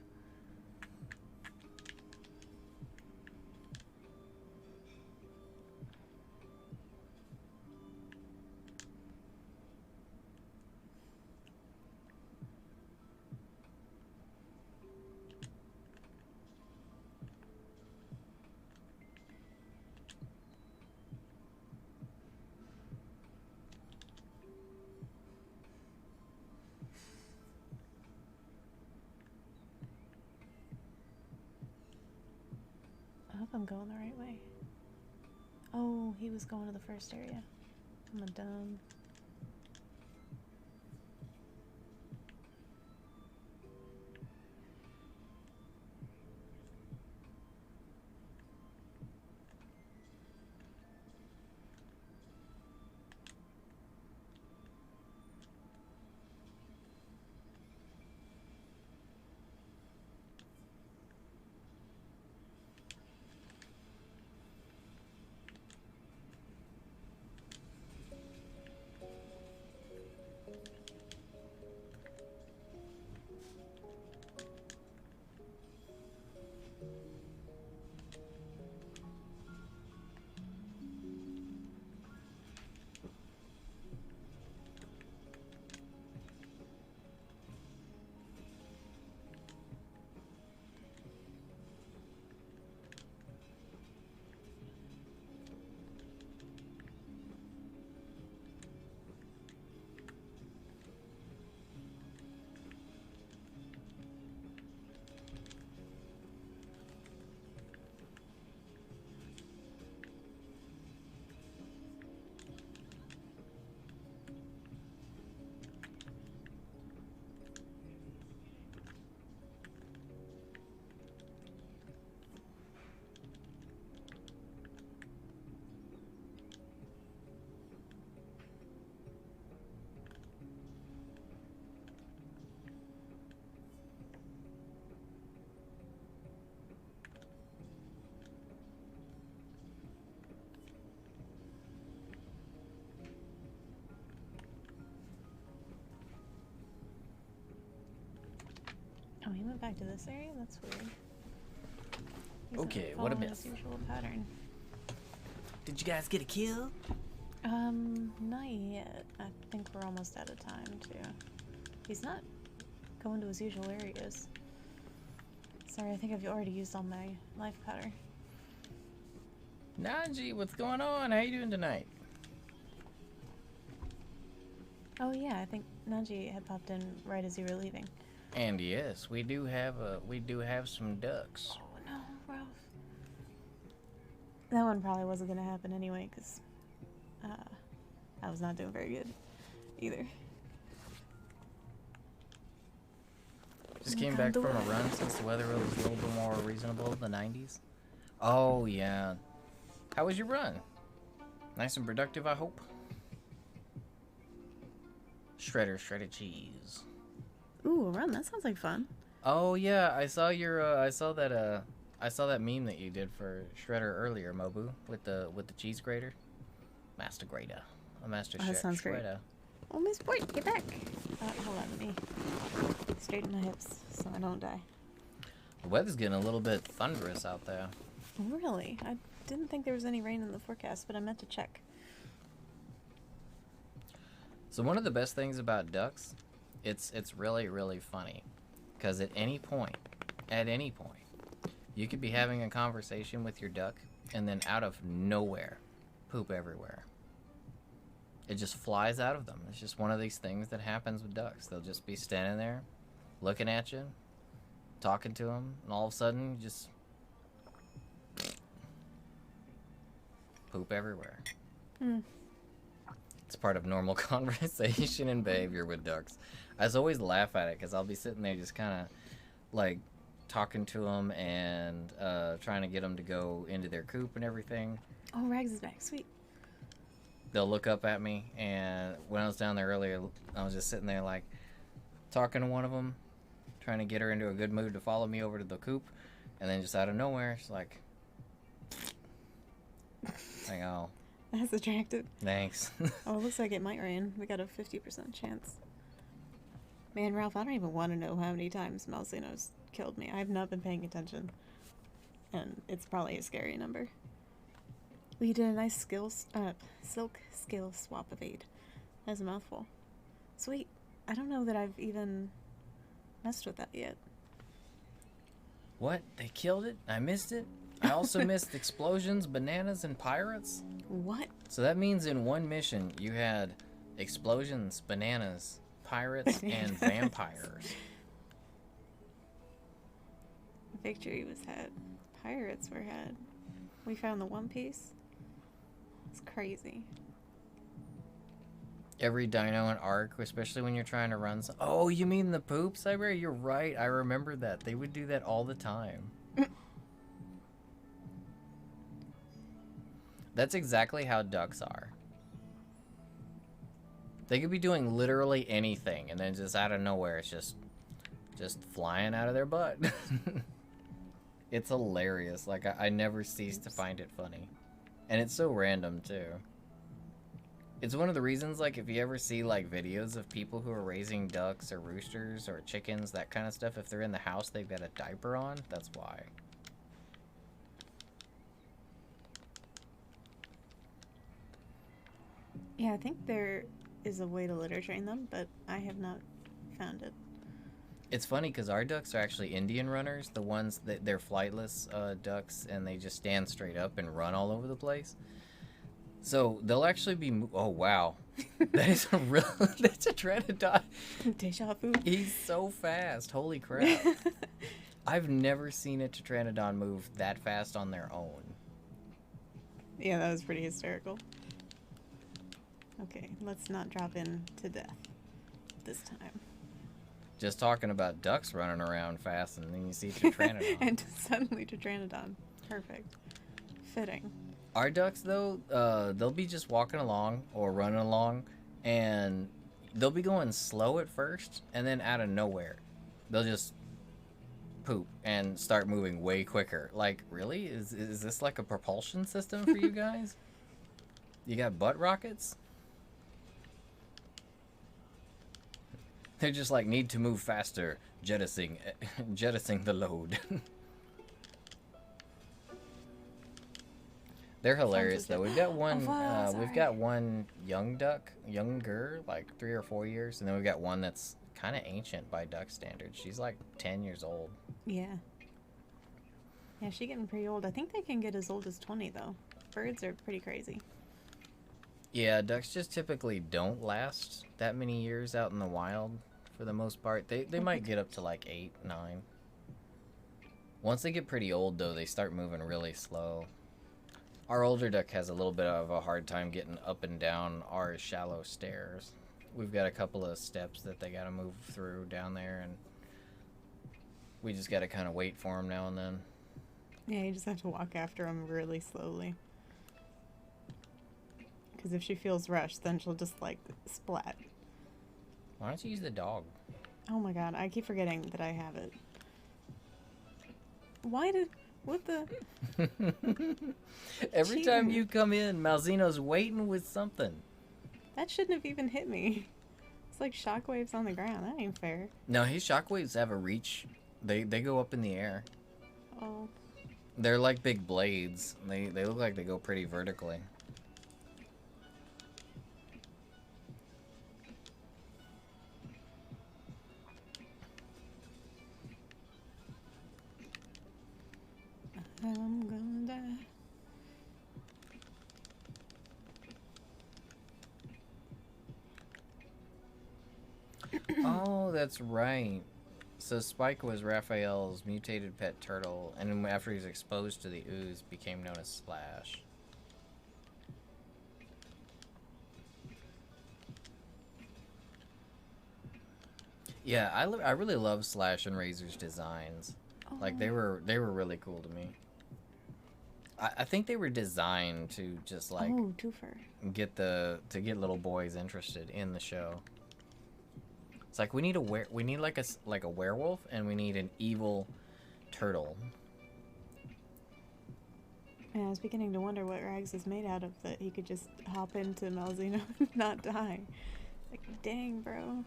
I hope I'm going the right way. Oh, he was going to the first area. I'm a dumb. he went back to this area? That's weird. He's Okay, not what a following miss. his usual pattern. Did you guys get a kill? Not yet. I think we're almost out of time, too. He's not going to his usual areas. Sorry, I think I've already used all my life powder. Nanji, what's going on? How you doing tonight? Oh yeah, I think Nanji had popped in right as you were leaving. And yes, we do have some ducks. Oh no, Ralph. That one probably wasn't gonna happen anyway, because I was not doing very good either. Just came back from a run since the weather was a little bit more reasonable in the 90s. Oh yeah. How was your run? Nice and productive, I hope. Shredded cheese. Ooh, a run. That sounds like fun. Oh yeah, I saw your I saw that meme that you did for Shredder earlier, Mobu, with the cheese grater. Master grater. A master Oh, that sounds great. shredder. Oh, Miss Boyd, get back. Hold on, let me straighten my hips so I don't die. The weather's getting a little bit thunderous out there. Really? I didn't think there was any rain in the forecast, but I meant to check. So one of the best things about ducks, it's really, really funny. Because at any point, you could be having a conversation with your duck, and then out of nowhere, poop everywhere. It just flies out of them. It's just one of these things that happens with ducks. They'll just be standing there, looking at you, talking to them, and all of a sudden, just poop everywhere. It's part of normal conversation and behavior with ducks. I just always laugh at it because I'll be sitting there just kind of like talking to them and trying to get them to go into their coop and everything. Oh, Rags is back. Sweet. They'll look up at me, and when I was down there earlier, I was just sitting there like talking to one of them, trying to get her into a good mood to follow me over to the coop, and then just out of nowhere, she's like, oh. That's attractive. Thanks. Oh, it looks like it might rain. We got a 50% chance. Man, Ralph, I don't even want to know how many times Malzino's killed me. I've not been paying attention. And it's probably a scary number. We did a nice silk skill swap of 8. That's a mouthful. Sweet. I don't know that I've even messed with that yet. What? They killed it? I missed it? I also missed explosions, bananas, and pirates? What? So that means in one mission you had explosions, bananas, pirates, and vampires. Victory was had. Pirates were had. We found the One Piece. It's crazy. Every dino and arc, especially when you're trying to run oh, you mean the poop, Cyber? You're right. I remember that. They would do that all the time. That's exactly how ducks are. They could be doing literally anything, and then just out of nowhere, it's just flying out of their butt. It's hilarious. Like, I never cease to find it funny. And it's so random, too. It's one of the reasons, like, if you ever see, like, videos of people who are raising ducks or roosters or chickens, that kind of stuff, if they're in the house, they've got a diaper on, that's why. Yeah, I think there is a way to litter train them, but I have not found it. It's funny because our ducks are actually Indian runners, the ones that they're flightless ducks, and they just stand straight up and run all over the place. So they'll actually be. Oh wow, that is a real. That's a Pteranodon. Deja vu. He's so fast. Holy crap! I've never seen a Pteranodon move that fast on their own. Yeah, that was pretty hysterical. Okay, let's not drop in to death this time. Just talking about ducks running around fast, and then you see Pteranodon. And suddenly Pteranodon. Perfect. Fitting. Our ducks, though, they'll be just walking along or running along, and they'll be going slow at first, and then out of nowhere, they'll just poop and start moving way quicker. Like, really? Is this like a propulsion system for you guys? You got butt rockets? They're just like, need to move faster. jettisoning the load. They're hilarious though. We've got one. We've got one younger, like 3 or 4 years, and then we've got one that's kind of ancient by duck standards. She's like 10 years old. Yeah. Yeah, she's getting pretty old. I think they can get as old as 20 though. Birds are pretty crazy. Yeah, ducks just typically don't last that many years out in the wild for the most part. They might get up to like 8, 9. Once they get pretty old though, they start moving really slow. Our older duck has a little bit of a hard time getting up and down our shallow stairs. We've got a couple of steps that they gotta move through down there, and we just gotta kind of wait for them now and then. Yeah, you just have to walk after them really slowly. Because if she feels rushed, then she'll just like splat. Why don't you use the dog? Oh my god, I keep forgetting that I have it. What the? Every time you come in, Malzino's waiting with something. That shouldn't have even hit me. It's like shockwaves on the ground. That ain't fair. No, his shockwaves have a reach. They go up in the air. Oh. They're like big blades. They look like they go pretty vertically. I'm gonna die. Oh, that's right. So Spike was Raphael's mutated pet turtle, and after he was exposed to the ooze, became known as Slash. Yeah, I really love Slash and Razor's designs. Oh. Like they were really cool to me. I think they were designed to just like get little boys interested in the show. It's like we need like a werewolf, and we need an evil turtle. Yeah, I was beginning to wonder what Rags is made out of, that he could just hop into Malzino and not die. Like, dang, bro.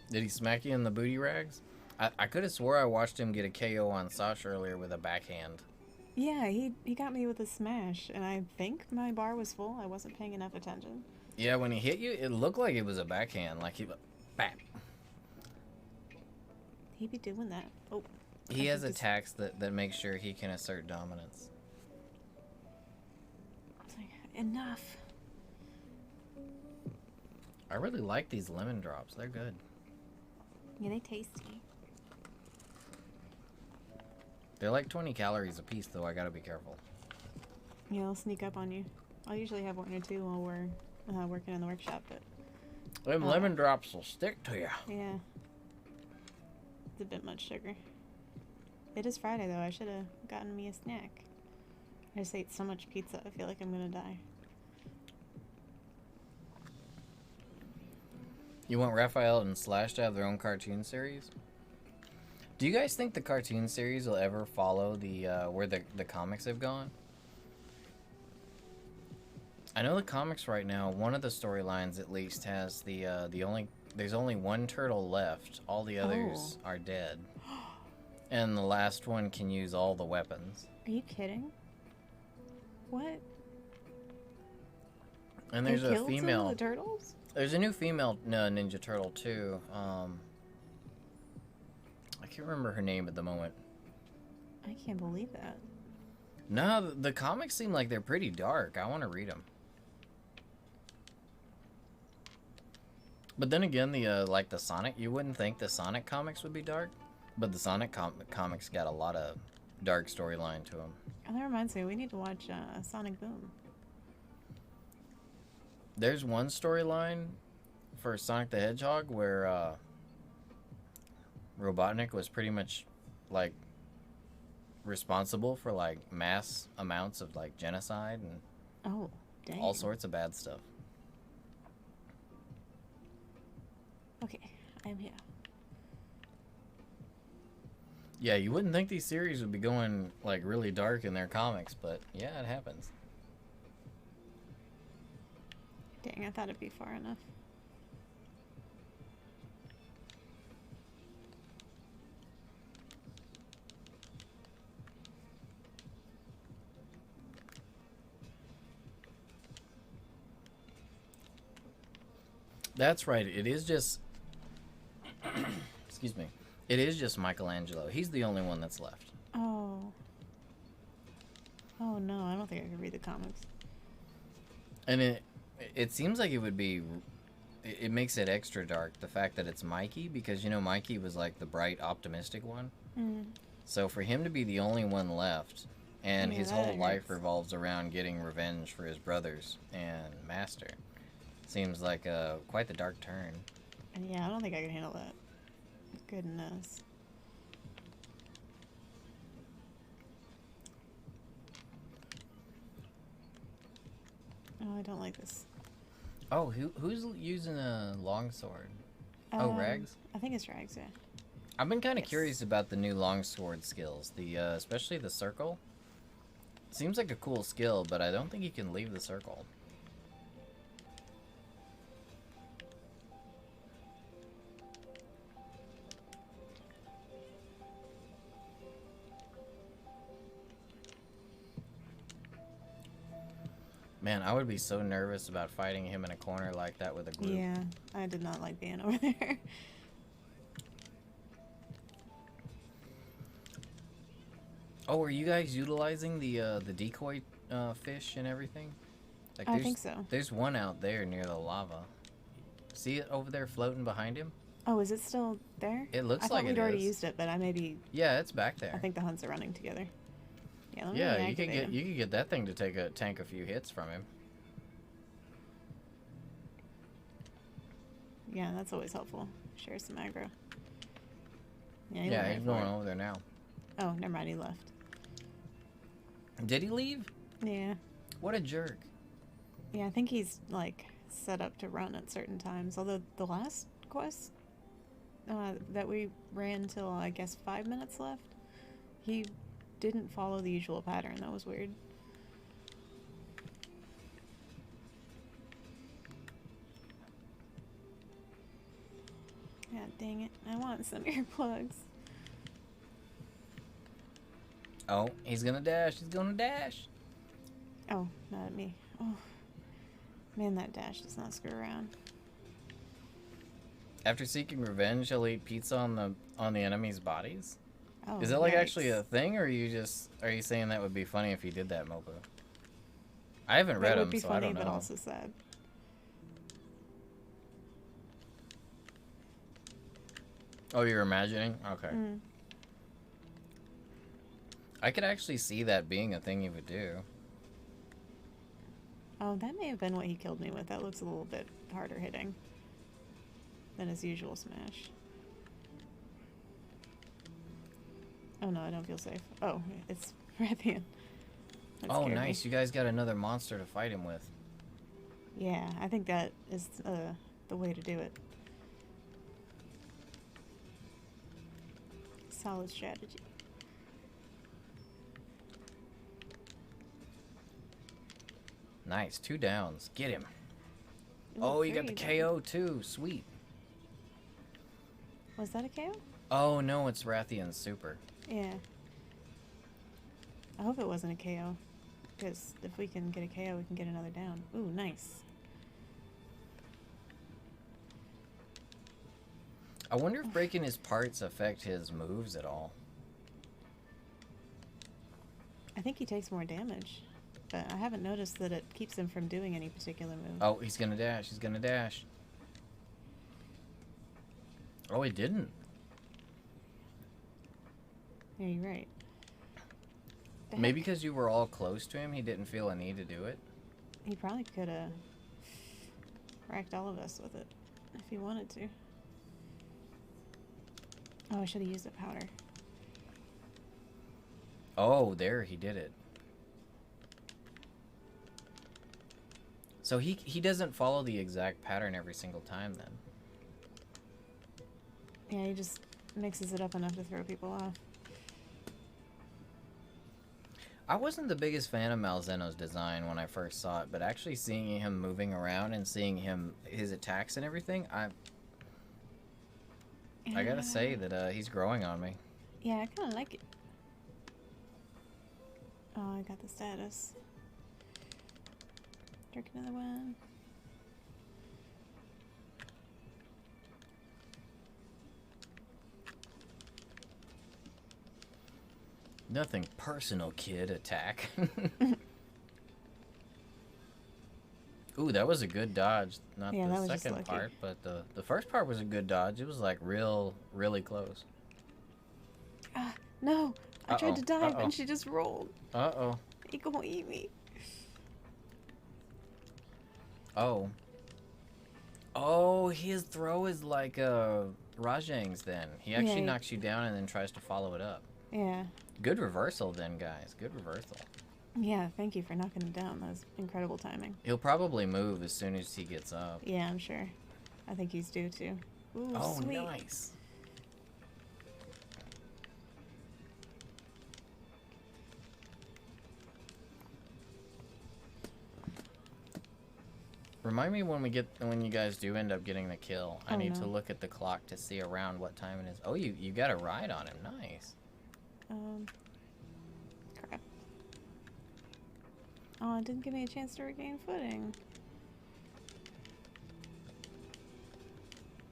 Did he smack you in the booty, Rags? I could have swore I watched him get a KO on Sasha earlier with a backhand. Yeah, he got me with a smash, and I think my bar was full. I wasn't paying enough attention. Yeah, when he hit you, it looked like it was a backhand. Like he... Bap. He be doing that. Oh. He has attacks that make sure he can assert dominance. It's like, enough. I really like these lemon drops. They're good. Yeah, they tasty. They're like 20 calories a piece, though. I gotta be careful. Yeah, I'll sneak up on you. I'll usually have 1 or 2 while we're working in the workshop, but... Them lemon drops will stick to you. Yeah. It's a bit much sugar. It is Friday, though. I should have gotten me a snack. I just ate so much pizza, I feel like I'm gonna die. You want Raphael and Slash to have their own cartoon series? Do you guys think the cartoon series will ever follow the where the comics have gone? I know the comics right now, one of the storylines at least has there's only one turtle left. All the others are dead. And the last one can use all the weapons. Are you kidding? What? And there's a female. Some of the turtles? There's a new female Ninja Turtle too. I can't remember her name at the moment. I can't believe that. No, the comics seem like they're pretty dark. I want to read them. But then again, like the Sonic, you wouldn't think the Sonic comics would be dark, but the Sonic comics got a lot of dark storyline to them. Oh, that reminds me, we need to watch Sonic Boom. There's one storyline for Sonic the Hedgehog where Robotnik was pretty much like responsible for like mass amounts of like genocide and all sorts of bad stuff. Okay, I'm here. Yeah, you wouldn't think these series would be going like really dark in their comics, but yeah, it happens. I thought it'd be far enough. That's right. It is just... Excuse me. It is just Michelangelo. He's the only one that's left. Oh. Oh no, I don't think I can read the comics. And it seems like it would be... It makes it extra dark, the fact that it's Mikey, because, you know, Mikey was like the bright, optimistic one. Mm. So for him to be the only one left, and Yeah, his that whole life hurts. revolves around getting revenge for his brothers and Master, seems like quite the dark turn. And yeah, I don't think I can handle that. Goodness. Oh, I don't like this. Oh, who's using a longsword? Oh, Rags? I think it's Rags, yeah. I've been kind of Yes. curious about the new longsword skills, the especially the circle. Seems like a cool skill, but I don't think you can leave the circle. Man, I would be so nervous about fighting him in a corner like that with a group. Yeah, I did not like being over there. Oh, are you guys utilizing the decoy fish and everything? Like, I think so. There's one out there near the lava. See it over there floating behind him? Oh, is it still there? It looks I thought like we'd it already is. used it, but I maybe... Yeah, it's back there. I think the hunts are running together. Yeah, let me Yeah, you reactivate him. could get that thing to tank a few hits from him. Yeah, that's always helpful. Share some aggro. Yeah, Yeah, went he's right for going it. over there now. Oh, never mind, he left. Did he leave? Yeah. What a jerk. Yeah, I think he's, like, set up to run at certain times. Although the last quest that we ran till, I guess, 5 minutes left, he didn't follow the usual pattern. That was weird. God dang it. I want some earplugs. Oh, he's gonna dash. He's gonna dash. Oh, not at me. Oh. Man, that dash does not screw around. After seeking revenge, he'll eat pizza on the enemy's bodies. Oh, Is that like yikes. actually a thing, or are you saying that would be funny if he did that, Mopo? I haven't read That would him, be so I funny, don't know. but also sad. Oh, you're imagining? Okay. Mm. I could actually see that being a thing he would do. Oh, that may have been what he killed me with. That looks a little bit harder hitting than his usual smash. Oh no, I don't feel safe. Oh, it's Rathian. That Oh, scared me. nice. You guys got another monster to fight him with. Yeah, I think that is the way to do it. Solid strategy. Nice. 2 downs. Get him. Ooh, Oh, you got the 3 KO too. Sweet. Was that a KO? Oh, no, it's Rathian's super. Yeah. I hope it wasn't a KO. Because if we can get a KO, we can get another down. Ooh, nice. I wonder if breaking his parts affect his moves at all. I think he takes more damage. But I haven't noticed that it keeps him from doing any particular move. Oh, he's gonna dash. He's gonna dash. Oh, he didn't. Yeah, you're right. The Maybe heck? because you were all close to him, he didn't feel a need to do it. He probably could have racked all of us with it if he wanted to. Oh, I should have used the powder. Oh, there, he did it. So he doesn't follow the exact pattern every single time then. Yeah, he just mixes it up enough to throw people off. I wasn't the biggest fan of Malzeno's design when I first saw it, but actually seeing him moving around and seeing his attacks and everything, I gotta say that he's growing on me. Yeah, I kind of like it. Oh, I got the status. Drink another one. Nothing personal, kid. Attack. Ooh, that was a good dodge. Not Yeah, the second part, but the first part was a good dodge. It was like really close. No! I tried to dive and she just rolled. Uh-oh. He gonna eat me. Oh. Oh, his throw is like Rajang's then. He actually knocks you down and then tries to follow it up. Yeah. Good reversal then, guys. Good reversal. Yeah, thank you for knocking him down. That was incredible timing. He'll probably move as soon as he gets up. Yeah, I'm sure. I think he's due to. Ooh, oh, sweet. Nice. Remind me when you guys do end up getting the kill. I need to look at the clock to see around what time it is. Oh, you got a ride on him. Nice. Crap. Oh, it didn't give me a chance to regain footing.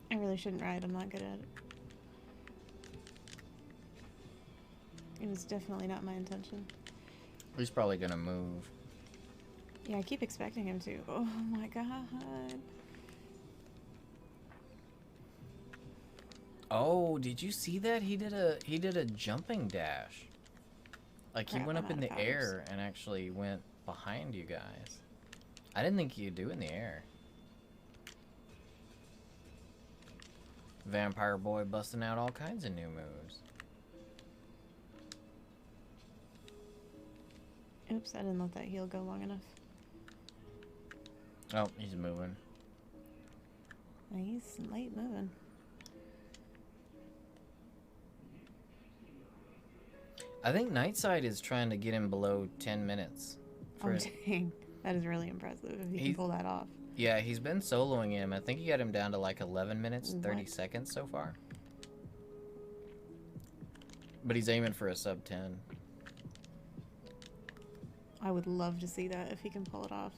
I really shouldn't ride. I'm not good at it. It was definitely not my intention. He's probably gonna move. Yeah, I keep expecting him to. Oh my god. Oh, did you see that? He did a jumping dash. Like he went up in the air and actually went behind you guys. I didn't think he'd do in the air. Vampire boy busting out all kinds of new moves. Oops, I didn't let that heal go long enough. Oh, he's moving. He's late moving. I think Nightside is trying to get him below 10 minutes. Oh, dang. That is really impressive if he can pull that off. Yeah, he's been soloing him. I think he got him down to like 11 minutes, 30 seconds so far. But he's aiming for a sub 10. I would love to see that if he can pull it off.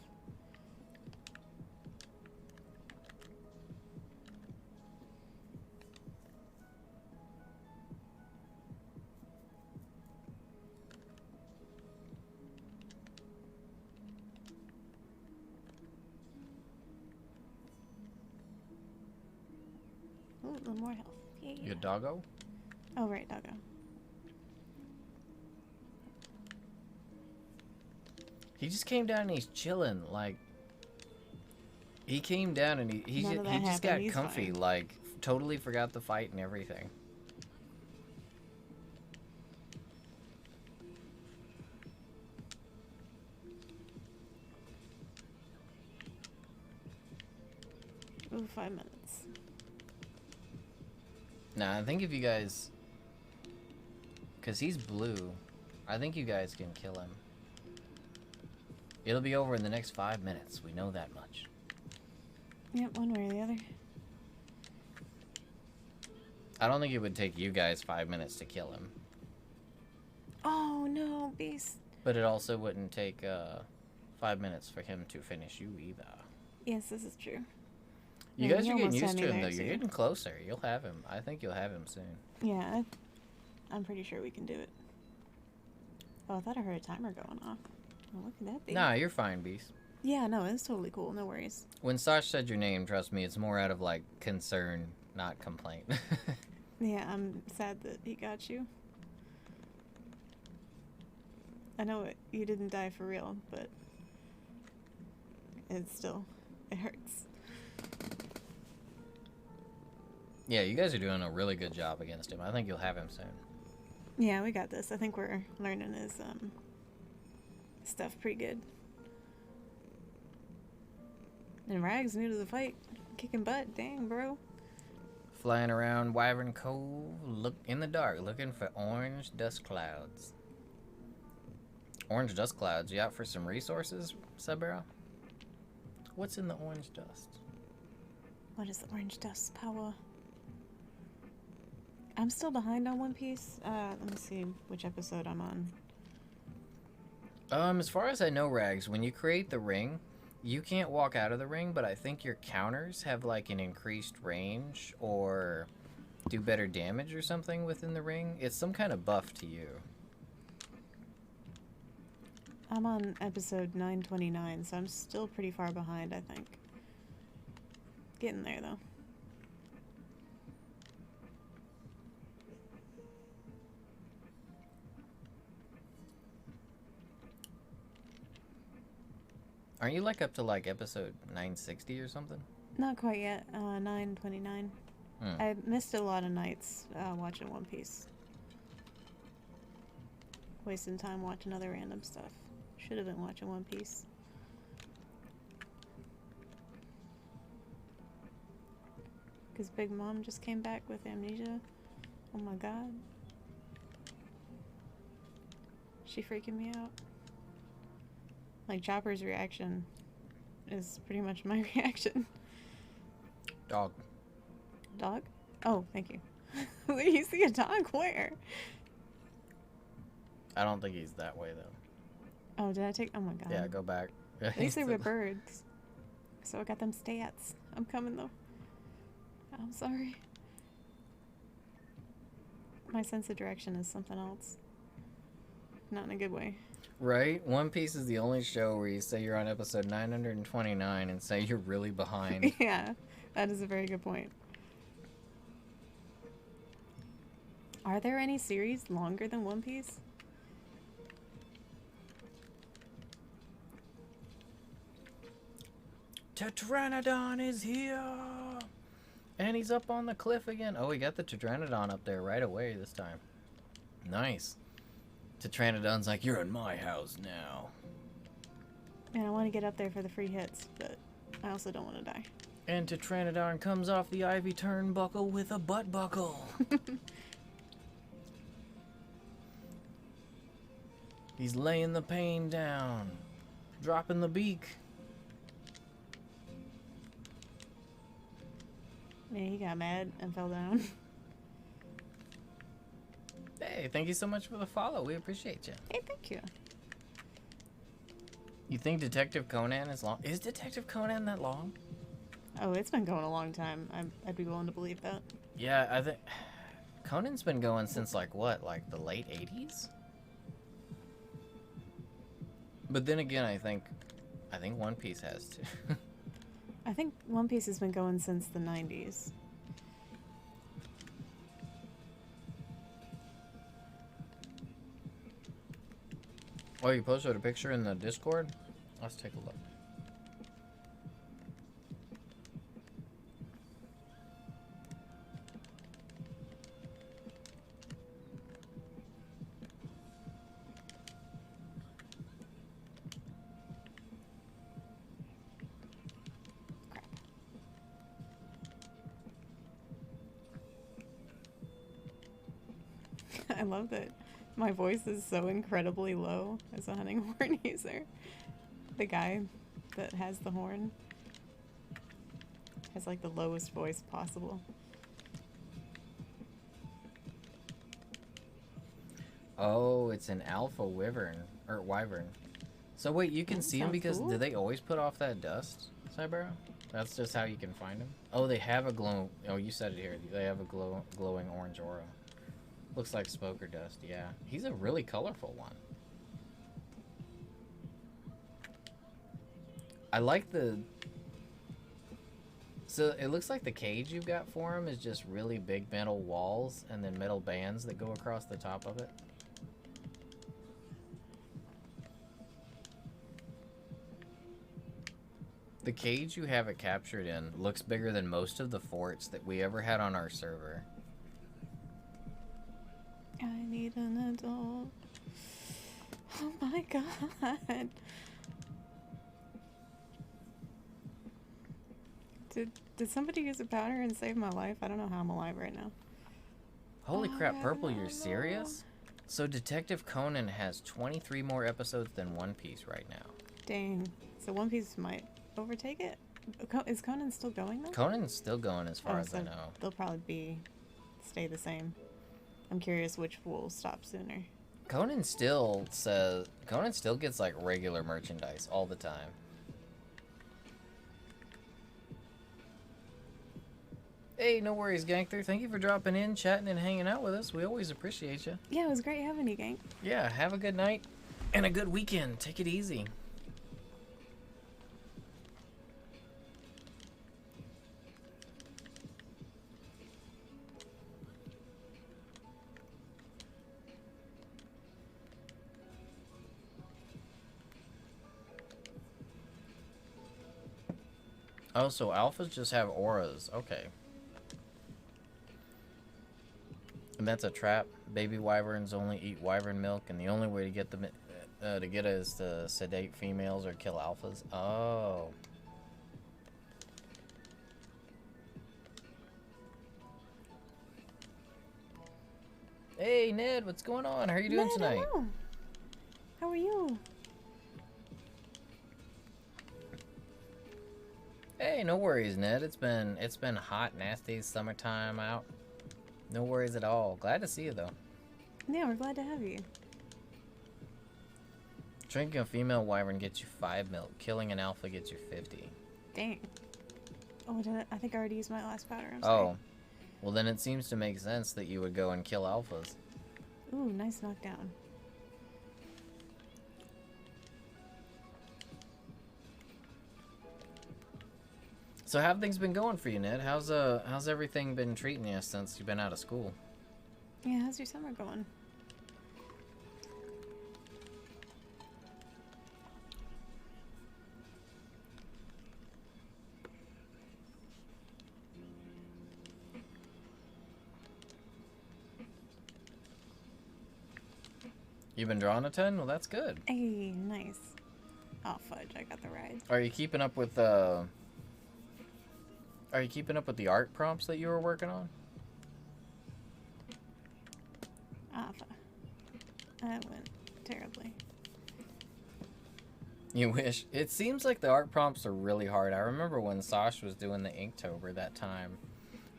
Ooh, a little more health. Yeah. Your doggo? Oh, right, doggo. He just came down and he's chilling. Like, he came down and he just got comfy. Like, totally forgot the fight and everything. Ooh, 5 minutes. Nah, I think if you guys... Because he's blue. I think you guys can kill him. It'll be over in the next 5 minutes. We know that much. Yep, one way or the other. I don't think it would take you guys 5 minutes to kill him. Oh, no, beast. But it also wouldn't take 5 minutes for him to finish you either. Yes, this is true. You guys are getting used to him, though. You're getting closer. You'll have him. I think you'll have him soon. Yeah, I'm pretty sure we can do it. Oh, I thought I heard a timer going off. Oh, look at that thing. Nah, you're fine, Beast. Yeah, no, it's totally cool. No worries. When Sash said your name, trust me, it's more out of, like, concern, not complaint. Yeah, I'm sad that he got you. I know you didn't die for real, but it hurts. Yeah, you guys are doing a really good job against him. I think you'll have him soon. Yeah, we got this. I think we're learning his stuff pretty good. And Rag's new to the fight, kicking butt. Dang, bro. Flying around Wyvern Cove, look in the dark, looking for orange dust clouds. Orange dust clouds. You out for some resources, Subbarrow? What's in the orange dust? What is the orange dust power? I'm still behind on One Piece. Let me see which episode I'm on. As far as I know, Rags, when you create the ring, you can't walk out of the ring, but I think your counters have like an increased range or do better damage or something within the ring. It's some kind of buff to you. I'm on episode 929, so I'm still pretty far behind, I think. Getting there, though. Aren't you like up to like episode 960 or something? Not quite yet. 929. I missed a lot of nights watching One Piece. Wasting time watching other random stuff. Should have been watching One Piece. Because Big Mom just came back with amnesia. Oh my god. She freaking me out. Like, Chopper's reaction is pretty much my reaction. Dog. Dog? Oh, thank you. You see a dog? Where? I don't think he's that way, though. Oh, did I take... Oh my god. Yeah, go back. At least they were birds. So I got them stats. I'm coming, though. I'm sorry. My sense of direction is something else. Not in a good way. Right? One Piece is the only show where you say you're on episode 929 and say you're really behind. Yeah, that is a very good point. Are there any series longer than One Piece? Tetranodon is here! And he's up on the cliff again. Oh, we got the Tetranodon up there right away this time. Nice. Tetranodon's like, you're in my house now. Man, I want to get up there for the free hits, but I also don't want to die. And Tetranodon comes off the ivy turnbuckle with a butt buckle. He's laying the pain down. Dropping the beak. Yeah, he got mad and fell down. Hey, thank you so much for the follow. We appreciate you. Hey, thank you. You think Detective Conan is long? Is Detective Conan that long? Oh, it's been going a long time. I'd be willing to believe that. Yeah, I think Conan's been going since like what, like the late 80s? But then again, I think One Piece has too. I think One Piece has been going since the 90s. Oh, you posted a picture in the Discord? Let's take a look. I love that my voice is so incredibly low as a hunting horn user. The guy that has the horn has like the lowest voice possible. Oh, it's an alpha wyvern or wyvern. So wait, you can That see them sounds because cool. do they always put off that dust, Cyberro? That's just how you can find them. Oh, they have a glow. Oh, you said it here. They have a glowing orange aura. Looks like smoke or dust. Yeah, he's a really colorful one. I like the. So it looks like the cage you've got for him is just really big metal walls and then metal bands that go across the top of it. The cage you have it captured in looks bigger than most of the forts that we ever had on our server. I need an adult. Oh my god. Did somebody use a powder and save my life? I don't know how I'm alive right now. Holy crap, Purple, you're serious? So Detective Conan has 23 more episodes than One Piece right now. Dang. So One Piece might overtake it? Is Conan still going though? Conan's still going as far as I know. They'll probably stay the same. I'm curious which will stop sooner. Conan still gets like regular merchandise all the time. Hey, no worries, Gangster. Thank you for dropping in, chatting, and hanging out with us. We always appreciate you. Yeah, it was great having you, Gang. Yeah, have a good night and a good weekend. Take it easy. Oh, so alphas just have auras. Okay. And that's a trap. Baby wyverns only eat wyvern milk, and the only way to get them to get it is to sedate females or kill alphas. Oh. Hey, Ned, what's going on? How are you doing tonight? Hello. How are you? Hey, no worries, Ned. It's been hot, nasty summertime out. No worries at all. Glad to see you though. Yeah, we're glad to have you. Drinking a female wyvern gets you 5 milk. Killing an alpha gets you 50. Dang. Oh, I think I already used my last powder. I'm sorry. Oh. Well, then it seems to make sense that you would go and kill alphas. Ooh, nice knockdown. So how have things been going for you, Ned? How's everything been treating you since you've been out of school? Yeah, how's your summer going? You've been drawing a ton? Well, that's good. Hey, nice. Oh, fudge, I got the ride. Are you keeping up with the art prompts that you were working on? That went terribly. You wish. It seems like the art prompts are really hard. I remember when Sash was doing the Inktober that time.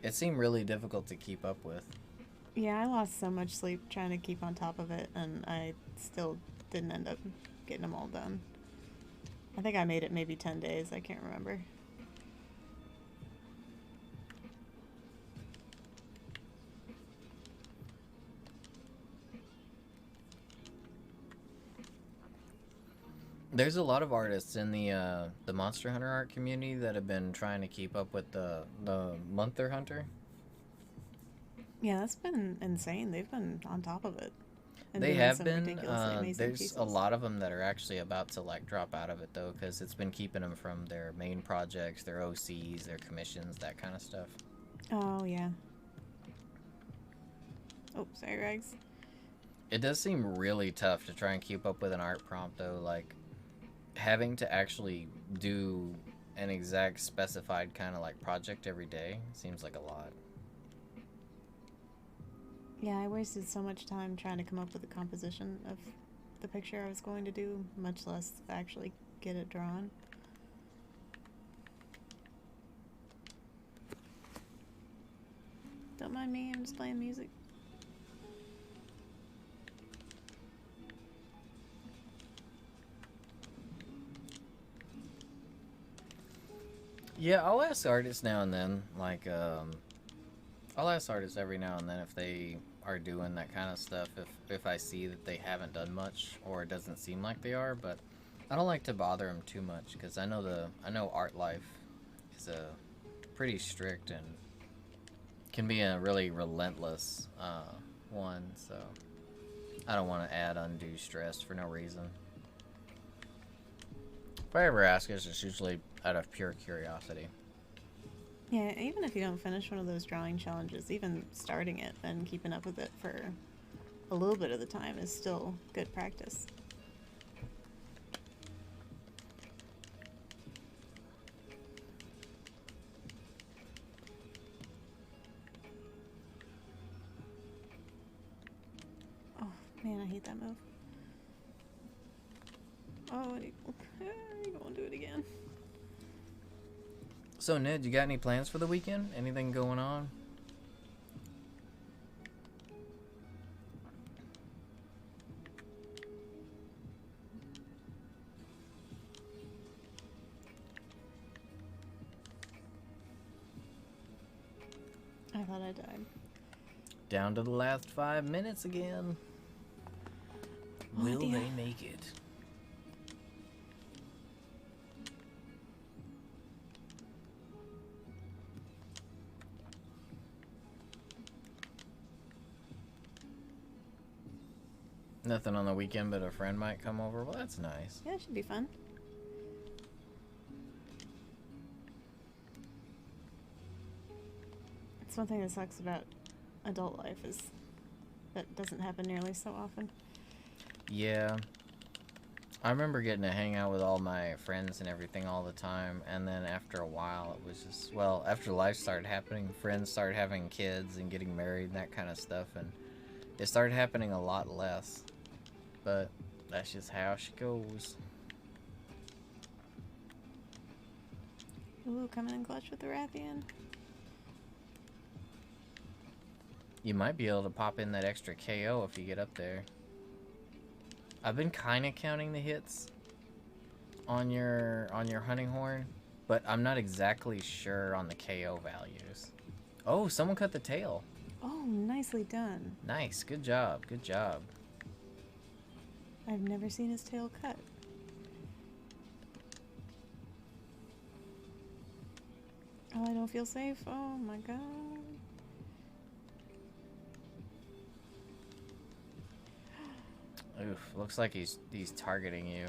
It seemed really difficult to keep up with. Yeah, I lost so much sleep trying to keep on top of it, and I still didn't end up getting them all done. I think I made it maybe 10 days. I can't remember. There's a lot of artists in the Monster Hunter art community that have been trying to keep up with the Monster Hunter. Yeah, that's been insane. They've been on top of it. And They doing have some been. ridiculously amazing There's pieces. a lot of them that are actually about to like drop out of it though, because it's been keeping them from their main projects, their OCs, their commissions, that kind of stuff. Oh, yeah. Oh, sorry, Rags. It does seem really tough to try and keep up with an art prompt though, like having to actually do an exact specified kind of like project every day seems like a lot. Yeah, I wasted so much time trying to come up with a composition of the picture I was going to do, much less actually get it drawn. Don't mind me, I'm just playing music. Yeah, I'll ask artists now and then, like, I'll ask artists every now and then if they are doing that kind of stuff, if I see that they haven't done much, or it doesn't seem like they are, but I don't like to bother them too much, because I know art life is a pretty strict and can be a really relentless one, so I don't want to add undue stress for no reason. If I ever ask, it's just usually out of pure curiosity. Yeah, even if you don't finish one of those drawing challenges, even starting it and keeping up with it for a little bit of the time is still good practice. Man, I hate that move. Oh, you gonna do it again. So, Ned, you got any plans for the weekend? Anything going on? I thought I died. Down to the last 5 minutes again. Oh, Will dear. they make it? Nothing on the weekend, but a friend might come over. Well, that's nice. Yeah, it should be fun. It's one thing that sucks about adult life is that doesn't happen nearly so often. Yeah. I remember getting to hang out with all my friends and everything all the time, and then after a while it was just, well, after life started happening, friends started having kids and getting married and that kind of stuff, and it started happening a lot less. But that's just how she goes. Ooh, coming in clutch with the Rathian. You might be able to pop in that extra KO if you get up there. I've been kind of counting the hits on your hunting horn, but I'm not exactly sure on the KO values. Oh, someone cut the tail. Oh, nicely done. Nice, good job, good job. I've never seen his tail cut. Oh, I don't feel safe. Oh my god. Oof, looks like he's targeting you.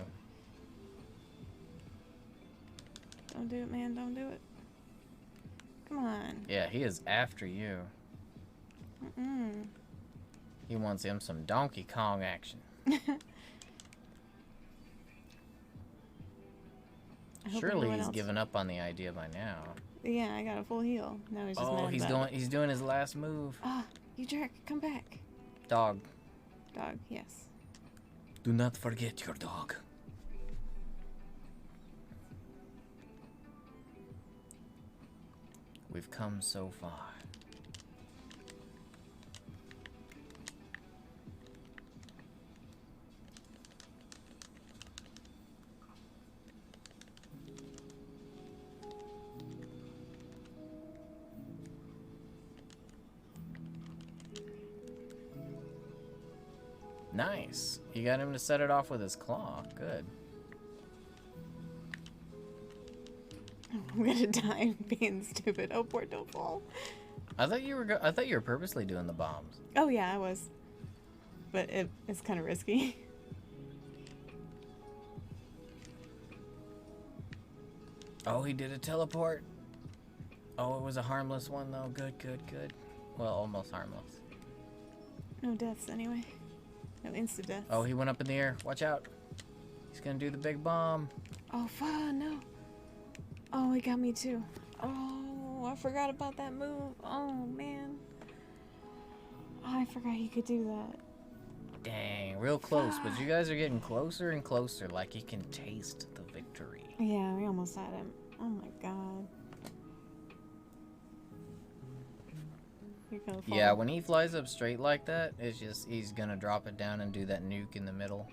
Don't do it, man. Don't do it. Come on. Yeah, he is after you. Mm-mm. He wants him some Donkey Kong action. Surely he's given up on the idea by now. Yeah, I got a full heal. Now he's just mad about it. He's doing his last move. Ah, you jerk. Come back. Dog. Dog, yes. Do not forget your dog. We've come so far. Nice. You got him to set it off with his claw. Good. I'm gonna die being stupid. Oh, poor don't fall. I thought you were purposely doing the bombs. Oh yeah, I was. But it's kind of risky. Oh, he did a teleport. Oh, it was a harmless one though. Good, good, good. Well, almost harmless. No deaths anyway. No insta deaths. Oh, he went up in the air. Watch out. He's gonna do the big bomb. Oh, fuck, no. Oh, he got me too. Oh, I forgot about that move. Oh, man. Oh, I forgot he could do that. Dang, real close. But you guys are getting closer and closer, like you can taste the victory. Yeah, we almost had him. Oh my god. You're gonna fall. Yeah, when he flies up straight like that, it's just, he's gonna drop it down and do that nuke in the middle.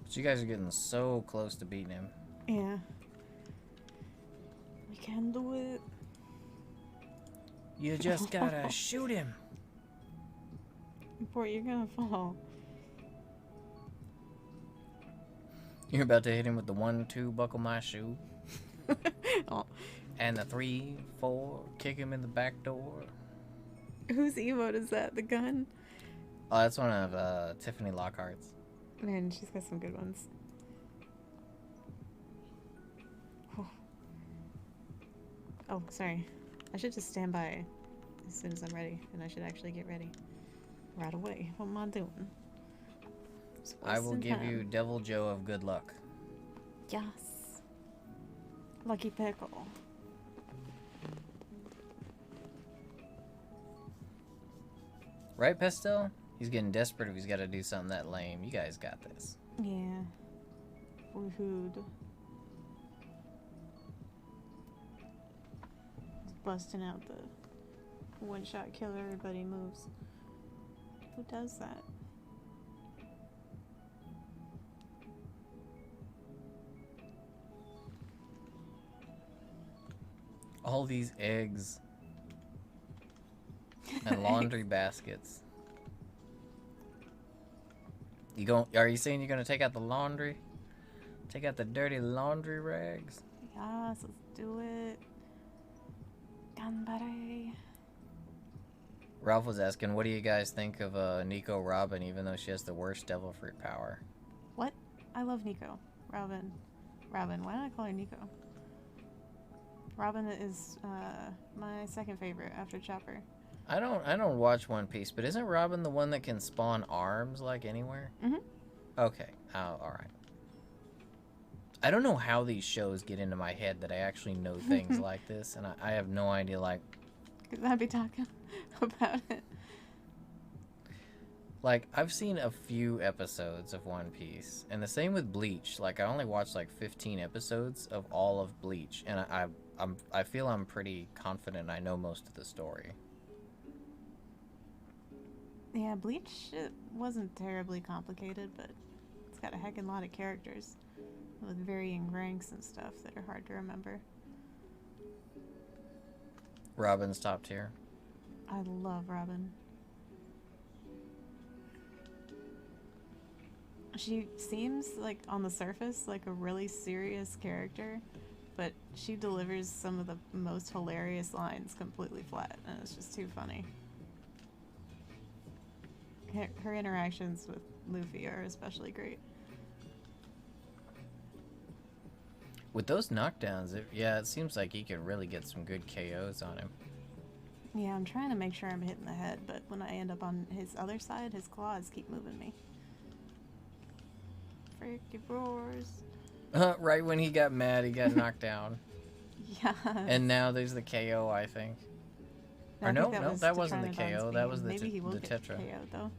But you guys are getting so close to beating him. Yeah. We can do it. You just gotta shoot him. Boy, you're gonna fall. You're about to hit him with the 1, 2, buckle my shoe. Oh. And the 3, 4, kick him in the back door. Whose emote is that? The gun? Oh, that's one of Tiffany Lockhart's. Man, she's got some good ones. Oh, sorry. I should just stand by as soon as I'm ready, and I should actually get ready right away. What am I doing? Just I will wasting give time. you Devil Joe of good luck. Yes. Lucky pickle. Right, Pestel? He's getting desperate if he's got to do something that lame. You guys got this. Yeah. Woohooed. Busting out the one-shot kill everybody moves. Who does that? All these eggs and laundry baskets. Are you saying you're gonna take out the laundry? Take out the dirty laundry rags? Yes, let's do it. Ganbare. Ralph was asking, what do you guys think of Nico Robin, even though she has the worst devil fruit power? What? I love Nico. Robin. Why don't I call her Nico? Robin is my second favorite after Chopper. I don't watch One Piece, but isn't Robin the one that can spawn arms like anywhere? Mm-hmm. Okay. Oh, all right. I don't know how these shows get into my head that I actually know things like this, and I have no idea, like... Because I'd be talking about it. Like, I've seen a few episodes of One Piece, and the same with Bleach. Like, I only watched, like, 15 episodes of all of Bleach, and I feel I'm pretty confident I know most of the story. Yeah, Bleach it wasn't terribly complicated, but it's got a heckin' lot of characters with varying ranks and stuff that are hard to remember. Robin's top tier. I love Robin. She seems like on the surface like a really serious character, but she delivers some of the most hilarious lines completely flat, and it's just too funny. Her interactions with Luffy are especially great. With those knockdowns, it seems like he could really get some good KOs on him. Yeah, I'm trying to make sure I'm hitting the head, but when I end up on his other side, his claws keep moving me. Fricky roars. Right when he got mad, he got knocked down. Yeah. And now there's the KO, I think. No, Or no, that that wasn't the Pteranodon's KO. being- That was the Maybe he will the get Tetra. KO though.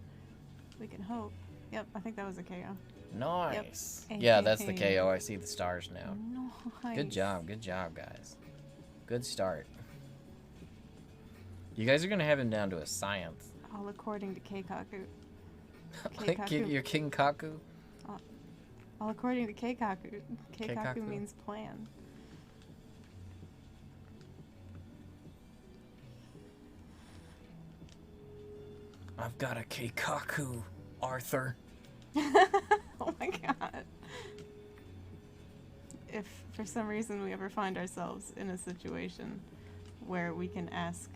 We can hope. Yep, I think that was a KO. Nice. Yep. Yeah, that's the KO. I see the stars now. Nice. Good job, guys. Good start. You guys are gonna have him down to a science. All according to Keikaku. Like your King Kaku. All according to Keikaku. Keikaku. Keikaku means plan. I've got a Keikaku, Arthur. Oh my god. If for some reason we ever find ourselves in a situation where we can ask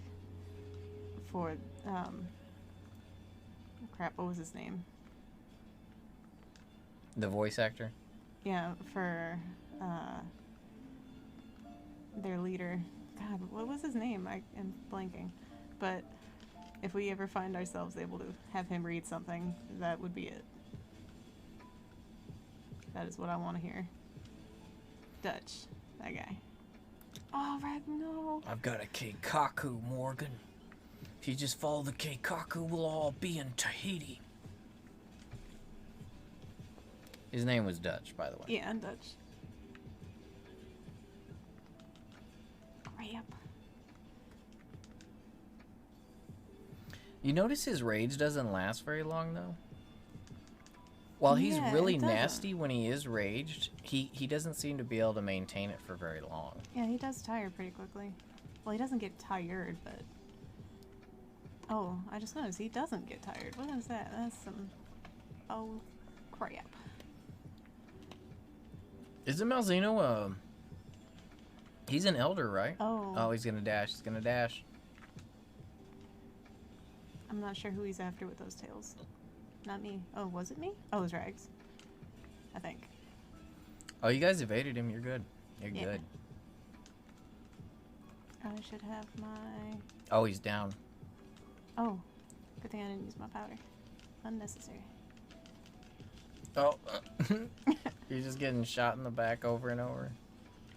for, crap, what was his name? The voice actor? Yeah, for, their leader. God, what was his name? I am blanking. But if we ever find ourselves able to have him read something, that would be it. That is what I want to hear. Dutch. That guy. Oh, Red, no. I've got a Keikaku, Morgan. If you just follow the Keikaku, we'll all be in Tahiti. His name was Dutch, by the way. Yeah, Dutch. Crap. You notice his rage doesn't last very long, though? While he's Yeah, really it doesn't. nasty when he is raged, he doesn't seem to be able to maintain it for very long. Yeah, he does tire pretty quickly. Well, he doesn't get tired, but... Oh, I just noticed he doesn't get tired. What is that? That's some... Oh, crap. Isn't Malzeno, he's an elder, right? Oh. Oh, he's gonna dash. He's gonna dash. I'm not sure who he's after with those tails. Not me. Oh, was it me? Oh, it was Rags. I think. Oh, you guys evaded him. You're good. You're Yeah. good. I should have my... Oh, he's down. Oh, good thing I didn't use my powder. Unnecessary. Oh, you're just getting shot in the back over and over.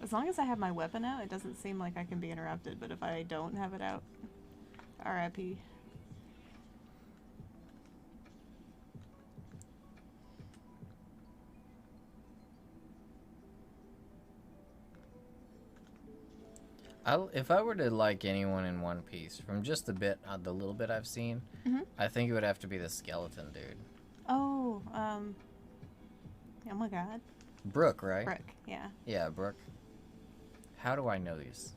As long as I have my weapon out, it doesn't seem like I can be interrupted, but if I don't have it out, RIP. If I were to like anyone in One Piece, from just the little bit I've seen, I think it would have to be the skeleton dude. Oh, oh my god. Brooke, right? Brooke, yeah. Yeah, Brooke. How do I know these?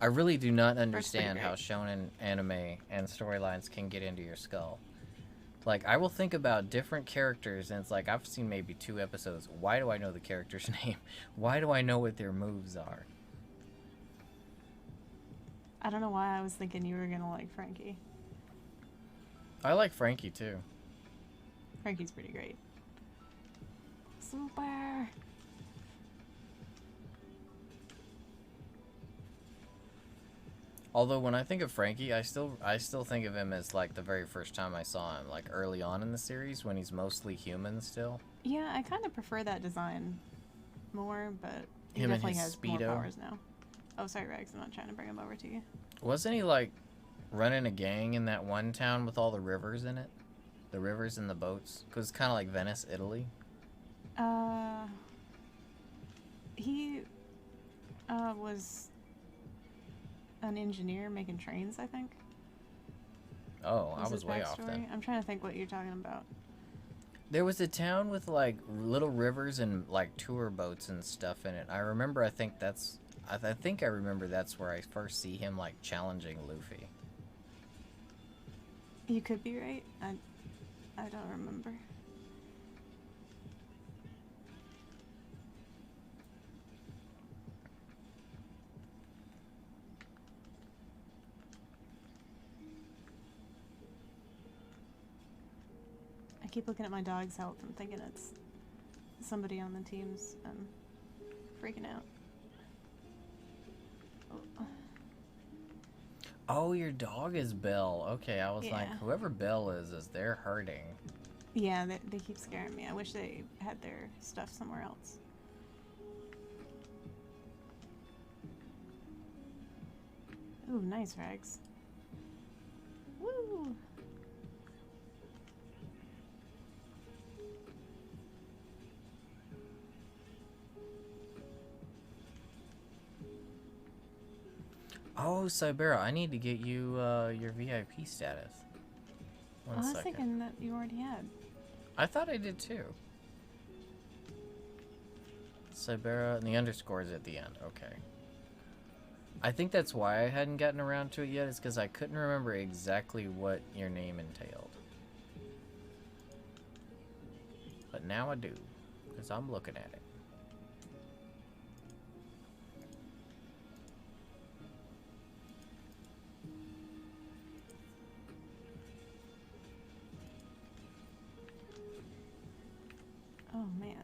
I really do not understand how shonen anime and storylines can get into your skull. Like, I will think about different characters, and it's like, I've seen maybe 2 episodes. Why do I know the character's name? Why do I know what their moves are? I don't know why I was thinking you were gonna like Frankie. I like Frankie, too. Frankie's pretty great. Super! Although when I think of Frankie, I still think of him as like the very first time I saw him, like early on in the series when he's mostly human still. Yeah, I kind of prefer that design more, but he Him and definitely his has Speedo. more powers now. Oh, sorry, Rex. I'm not trying to bring him over to you. Wasn't he like running a gang in that one town with all the rivers in it? The rivers and the boats? Because it's kind of like Venice, Italy. He was an engineer making trains, I think. Oh, I was way off then. I'm trying to think what you're talking about. There was a town with like little rivers and like tour boats and stuff in it. I remember. I think I remember that's where I first see him like challenging Luffy. You could be right. I don't remember. I keep looking at my dog's health and thinking it's somebody on the team's freaking out. Oh. Oh, your dog is Belle. Okay, I was like, Yeah. whoever Belle is they're hurting. Yeah, they keep scaring me. I wish they had their stuff somewhere else. Ooh, nice, Rags. Woo! Oh, Cybera, I need to get you your VIP status. One I was second. thinking that you already had. I thought I did too. Cybera, and the underscore is at the end. Okay. I think that's why I hadn't gotten around to it yet, is because I couldn't remember exactly what your name entailed. But now I do, because I'm looking at it. Oh, man.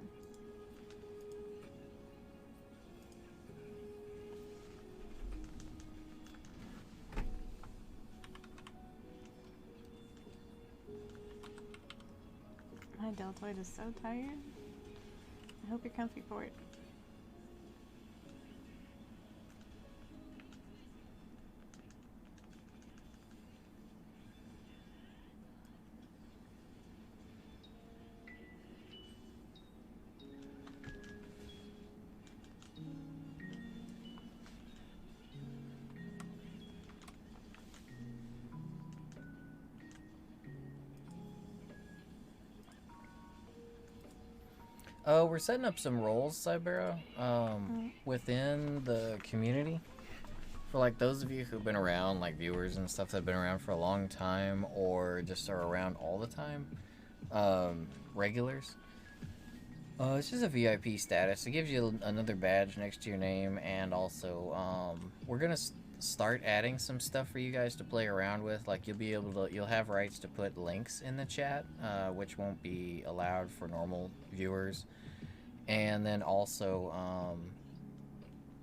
My deltoid is so tired. I hope you're comfy for it. We're setting up some roles, Cybera, within the community. For like those of you who've been around, like viewers and stuff that have been around for a long time, or just are around all the time, regulars. It's just a VIP status. It gives you another badge next to your name, and also, we're gonna start adding some stuff for you guys to play around with. Like you'll have rights to put links in the chat, which won't be allowed for normal viewers. And then also,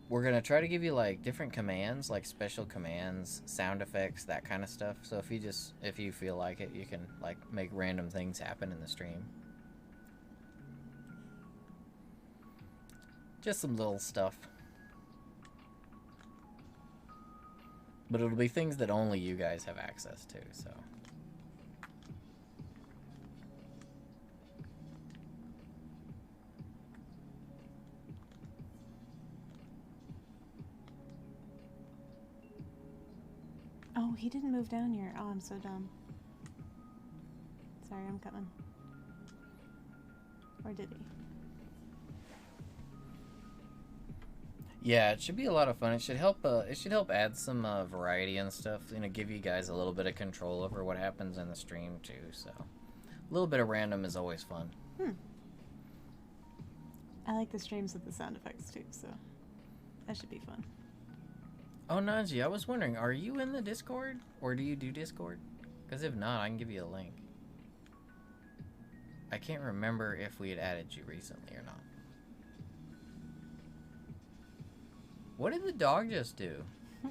we're gonna try to give you like different commands, like special commands, sound effects, that kind of stuff. So if you feel like it, you can like make random things happen in the stream. Just some little stuff. But it'll be things that only you guys have access to, so. Oh, he didn't move down here. Oh, I'm so dumb. Sorry, I'm coming. Or did he? Yeah, it should be a lot of fun. It should help. It should help add some variety and stuff. You know, give you guys a little bit of control over what happens in the stream too. So, a little bit of random is always fun. I like the streams with the sound effects too, so that should be fun. Oh, Najee, I was wondering, are you in the Discord or do you do Discord? Because if not, I can give you a link. I can't remember if we had added you recently or not. What did the dog just do?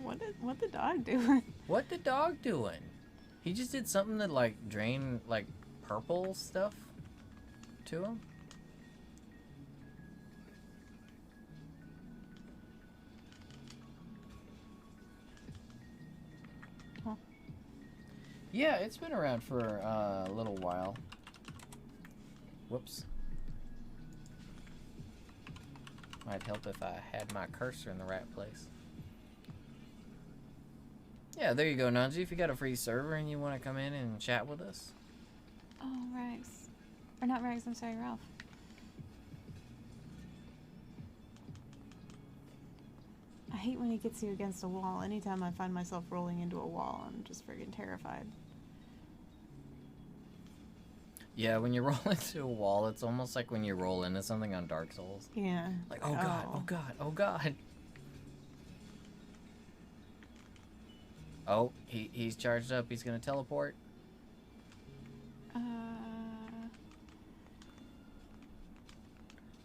What the dog doing? What the dog doing? He just did something that like drained like purple stuff to him. Huh. Yeah, it's been around for a little while. Whoops. Might help if I had my cursor in the right place. Yeah, there you go, Nanji. If you got a free server and you want to come in and chat with us. Oh, Rags. Or not Rags, I'm sorry, Ralph. I hate when he gets you against a wall. Anytime I find myself rolling into a wall, I'm just friggin' terrified. Yeah, when you roll into a wall, it's almost like when you roll into something on Dark Souls. Yeah. Like, oh god, oh god, oh god. Oh, he's charged up. He's gonna teleport.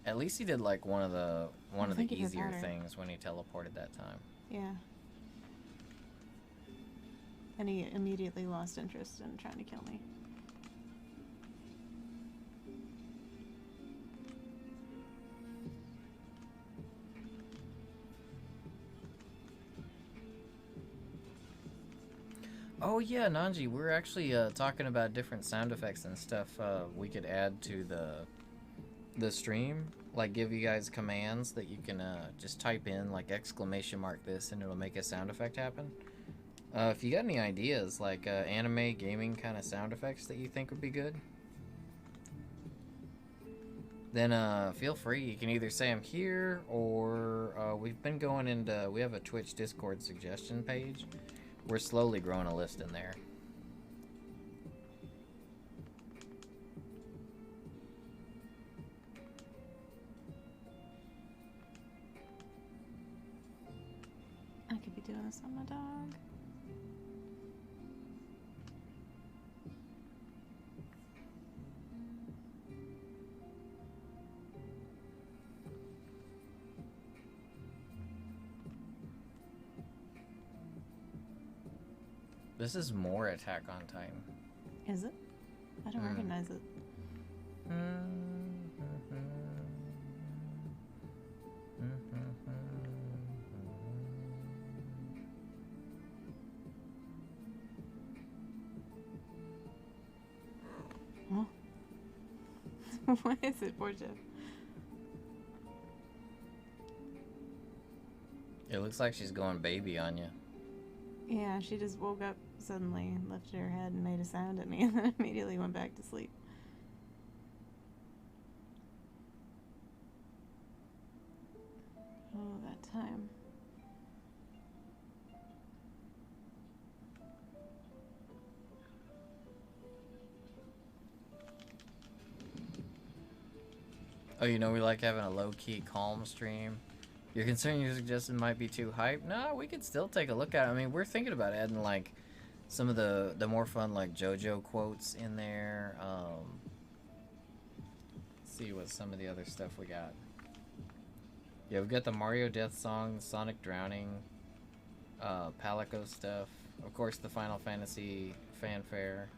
At least he did like one of the easier things when he teleported that time. Yeah. And he immediately lost interest in trying to kill me. Oh yeah, Nanji, we're actually talking about different sound effects and stuff we could add to the stream. Like give you guys commands that you can just type in like exclamation mark this and it'll make a sound effect happen. If you got any ideas like anime gaming kind of sound effects that you think would be good, then feel free. You can either say I'm here or we've been going into, we have a Twitch Discord suggestion page. We're slowly growing a list in there. I could be doing this on my dog. This is more Attack on Titan. Is it? I don't recognize it. Huh? What is it, poor Jeff? It looks like she's going baby on you. Yeah, she just woke up suddenly, lifted her head and made a sound at me, and then immediately went back to sleep. Oh, that time. Oh, you know we like having a low-key calm stream. You're concerned your suggestion might be too hype? No, we could still take a look at it. I mean, we're thinking about adding like some of the more fun like JoJo quotes in there. Let's see what some of the other stuff we got. Yeah, we've got the Mario Death Song, Sonic Drowning, Palico stuff. Of course, the Final Fantasy fanfare.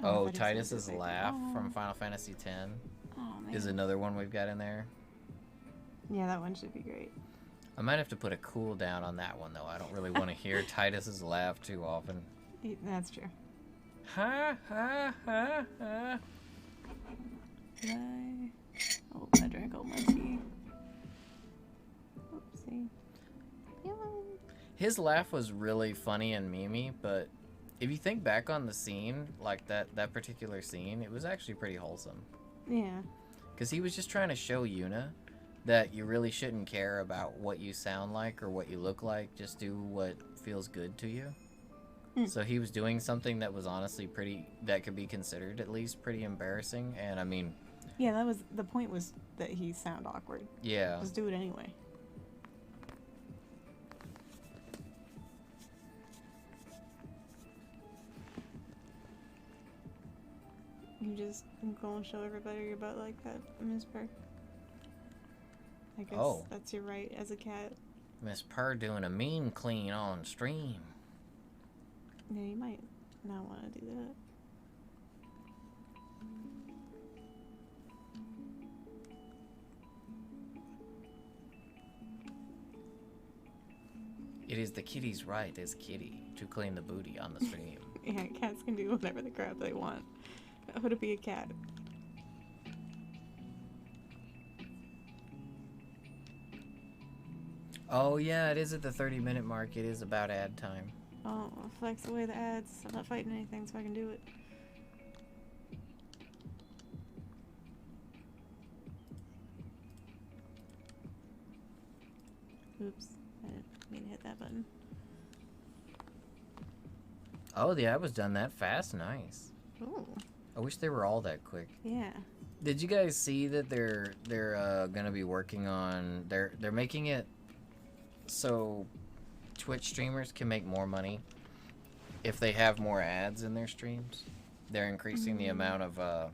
Oh, Titus's laugh from Final Fantasy X is another one we've got in there. Yeah, that one should be great. I might have to put a cooldown on that one, though. I don't really want to hear Titus's laugh too often. That's true. Ha, ha, ha, ha. Oh, I drank all my tea. Oopsie. His laugh was really funny and memey, but if you think back on the scene, like that particular scene, it was actually pretty wholesome. Yeah. Because he was just trying to show Yuna that you really shouldn't care about what you sound like or what you look like. Just do what feels good to you. So he was doing something that was honestly that could be considered at least pretty embarrassing. And I mean... Yeah, that was... The point was that he sound awkward. Yeah. Just do it anyway. You just go and show everybody your butt like that, Miss Purr. I guess that's your right as a cat. Miss Purr doing a mean clean on stream. Yeah, you might not want to do that. It is the kitty's right as kitty to clean the booty on the stream. Yeah, cats can do whatever the crap they want. How would it be a cat? Oh yeah, it is at the 30-minute mark. It is about ad time. Oh, flex away the ads. I'm not fighting anything, so I can do it. Oops, I didn't mean to hit that button. Oh, the ad was done that fast. Nice. Oh. I wish they were all that quick. Yeah. Did you guys see that they're gonna be working on they're making it so Twitch streamers can make more money if they have more ads in their streams? They're increasing the amount of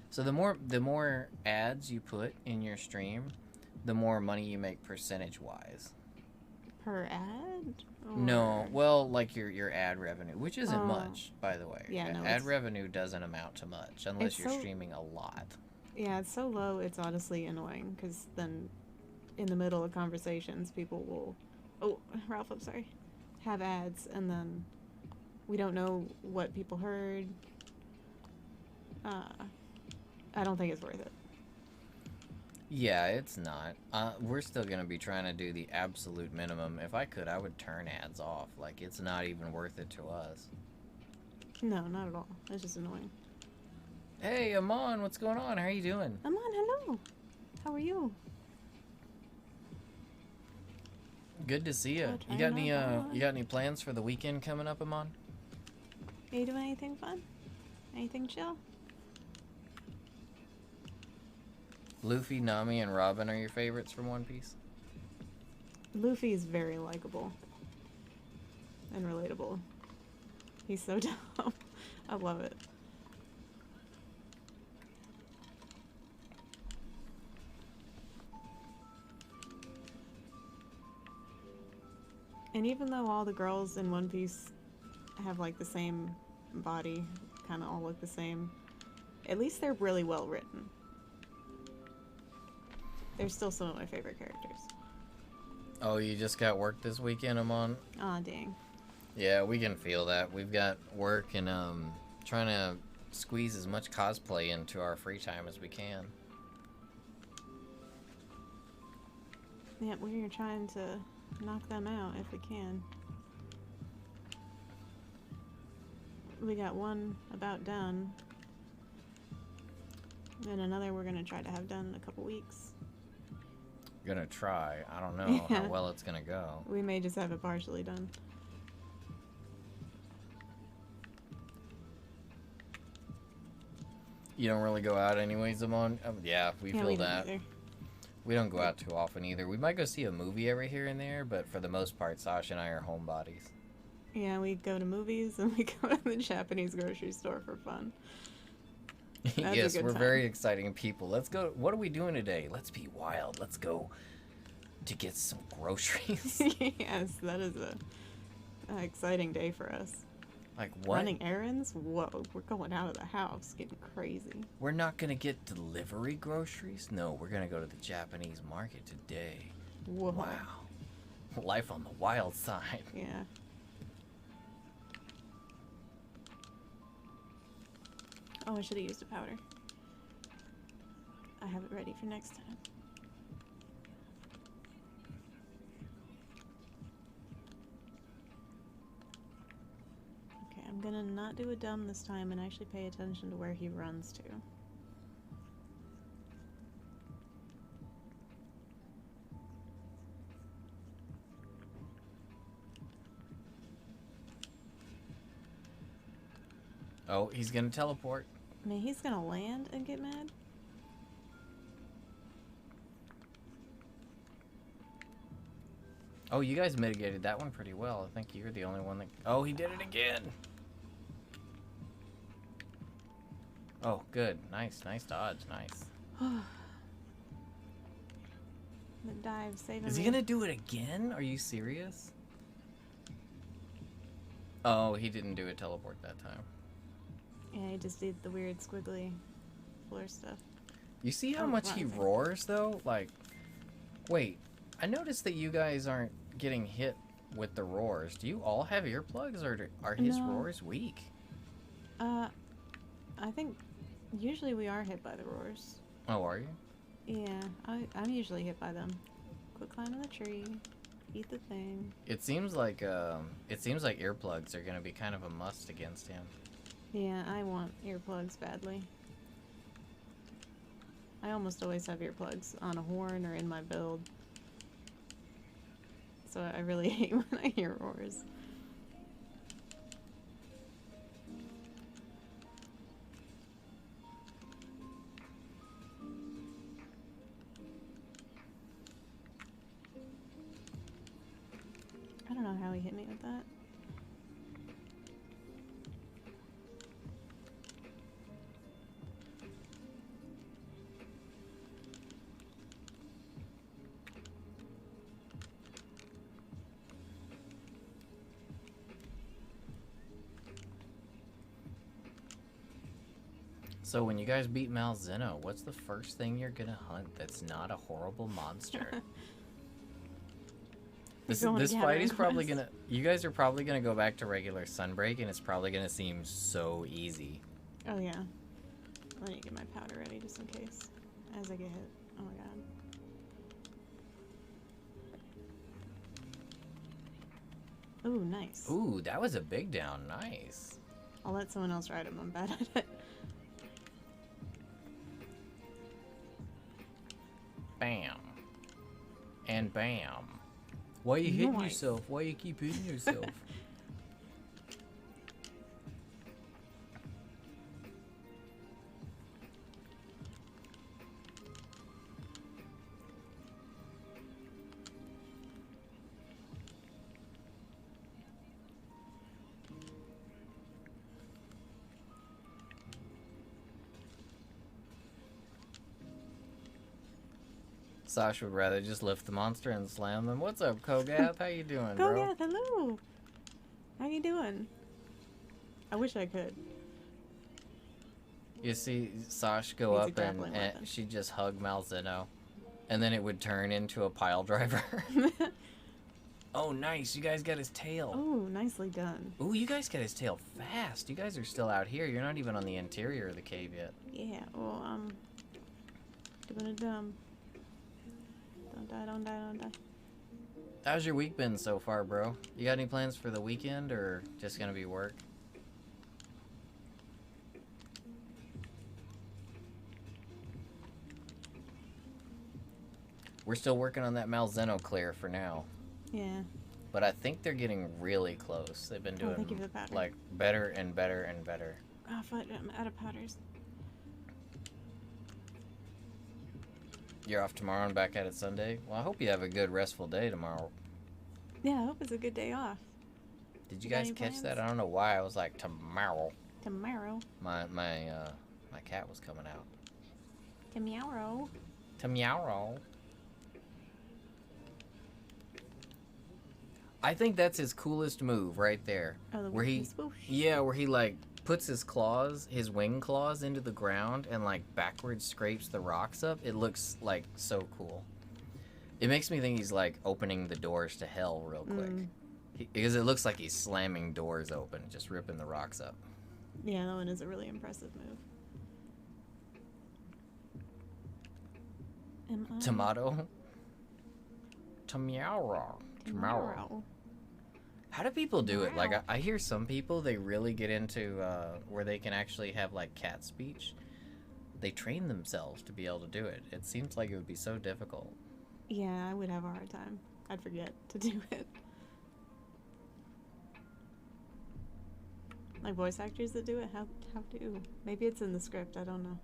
so the more ads you put in your stream, the more money you make percentage wise. Per ad? Or... No, well, like your ad revenue, which isn't much, by the way. Yeah, no, ad revenue doesn't amount to much unless you're streaming a lot. Yeah, it's so low, it's honestly annoying, because then in the middle of conversations, people will... Oh, Ralph, I'm sorry. Have ads, and then we don't know what people heard. I don't think it's worth it. Yeah, it's not. We're still going to be trying to do the absolute minimum. If I could, I would turn ads off. Like, it's not even worth it to us. No, not at all. It's just annoying. Hey, Amon, what's going on? How are you doing? Amon, hello. How are you? Good to see you. You got any plans for the weekend coming up, Amon? Are you doing anything fun? Anything chill? Luffy, Nami, and Robin are your favorites from One Piece? Luffy is very likable. And relatable. He's so dumb. I love it. And even though all the girls in One Piece have like the same body, kind of all look the same, at least they're really well written. They're still some of my favorite characters. Oh, you just got work this weekend, Amon? Aw, dang. Yeah, we can feel that. We've got work and trying to squeeze as much cosplay into our free time as we can. Yep, we're trying to knock them out if we can. We got one about done. And another we're gonna try to have done in a couple weeks. Gonna try. I don't know how well it's gonna go. We may just have it partially done. You don't really go out anyways, Amon? Yeah, we feel we that. don't either. We don't go out too often either. We might go see a movie every here and there, but for the most part, Sasha and I are homebodies. Yeah, we go to movies and we go to the Japanese grocery store for fun. Yes, we're very exciting people. Let's go. What are we doing today? Let's be wild. Let's go to get some groceries. Yes, that is an exciting day for us. Like what? Running errands? Whoa, we're going out of the house, getting crazy. We're not going to get delivery groceries? No, we're going to go to the Japanese market today. Whoa. Wow. Life on the wild side. Yeah. Oh, I should have used a powder. I have it ready for next time. gonna not do a dumb this time and actually pay attention to where he runs to. Oh, he's gonna teleport. I mean, he's gonna land and get mad. Oh, you guys mitigated that one pretty well. I think you're the only one that... Oh, he did it again! Oh, good. Nice. Nice dodge. Nice. The dive saving me. Is he gonna do it again? Are you serious? Oh, he didn't do a teleport that time. Yeah, he just did the weird squiggly floor stuff. You see how much he roars, though? Like, wait. I noticed that you guys aren't getting hit with the roars. Do you all have earplugs, or are his roars weak? I think usually we are hit by the roars. Oh, are you? Yeah, I'm usually hit by them. Quit climbing the tree. Eat the thing. It seems like earplugs are gonna be kind of a must against him. Yeah, I want earplugs badly. I almost always have earplugs on a horn or in my build. So I really hate when I hear roars. I don't know how he hit me with that. So when you guys beat Malzeno, what's the first thing you're gonna hunt that's not a horrible monster? This fight is probably gonna... You guys are probably gonna go back to regular Sunbreak, and it's probably gonna seem so easy. Oh yeah. Let me get my powder ready just in case. As I get hit. Oh my god. Ooh, nice. Ooh, that was a big down. Nice. I'll let someone else ride him. I'm bad at it. Bam. And bam. Why you hitting yourself? Why you keep hitting yourself? Sasha would rather just lift the monster and slam them. What's up, Kogath? How you doing, bro? Kogath, hello! How you doing? I wish I could. You see Sash go up and she'd just hug Malzeno. And then it would turn into a pile driver. Oh, nice. You guys got his tail. Oh, nicely done. Ooh, you guys got his tail fast. You guys are still out here. You're not even on the interior of the cave yet. Yeah, well, doing it dumb. Don't die, don't die, don't die. How's your week been so far, bro? You got any plans for the weekend, or just gonna be work? We're still working on that Malzeno clear for now. Yeah. But I think they're getting really close. They've been doing like better and better and better. Oh, fuck, I'm out of powders. You're off tomorrow and back at it Sunday? Well, I hope you have a good restful day tomorrow. Yeah, I hope it's a good day off. Did you guys catch that? I don't know why I was like tomorrow. Tomorrow. My cat was coming out. Tomorrow. Tomorrow. I think that's his coolest move right there. Oh, the where he swoosh. Yeah, where he like puts his claws, his wing claws into the ground and like backwards scrapes the rocks up. It looks like so cool. It makes me think he's like opening the doors to hell real quick. Because it looks like he's slamming doors open, just ripping the rocks up. Yeah, that one is a really impressive move. Tomato? Tomorrow. How do people do it? Like, Wow. I hear some people, they really get into where they can actually have, like, cat speech. They train themselves to be able to do it. It seems like it would be so difficult. Yeah, I would have a hard time. I'd forget to do it. Like voice actors that do it, how do? Maybe it's in the script, I don't know.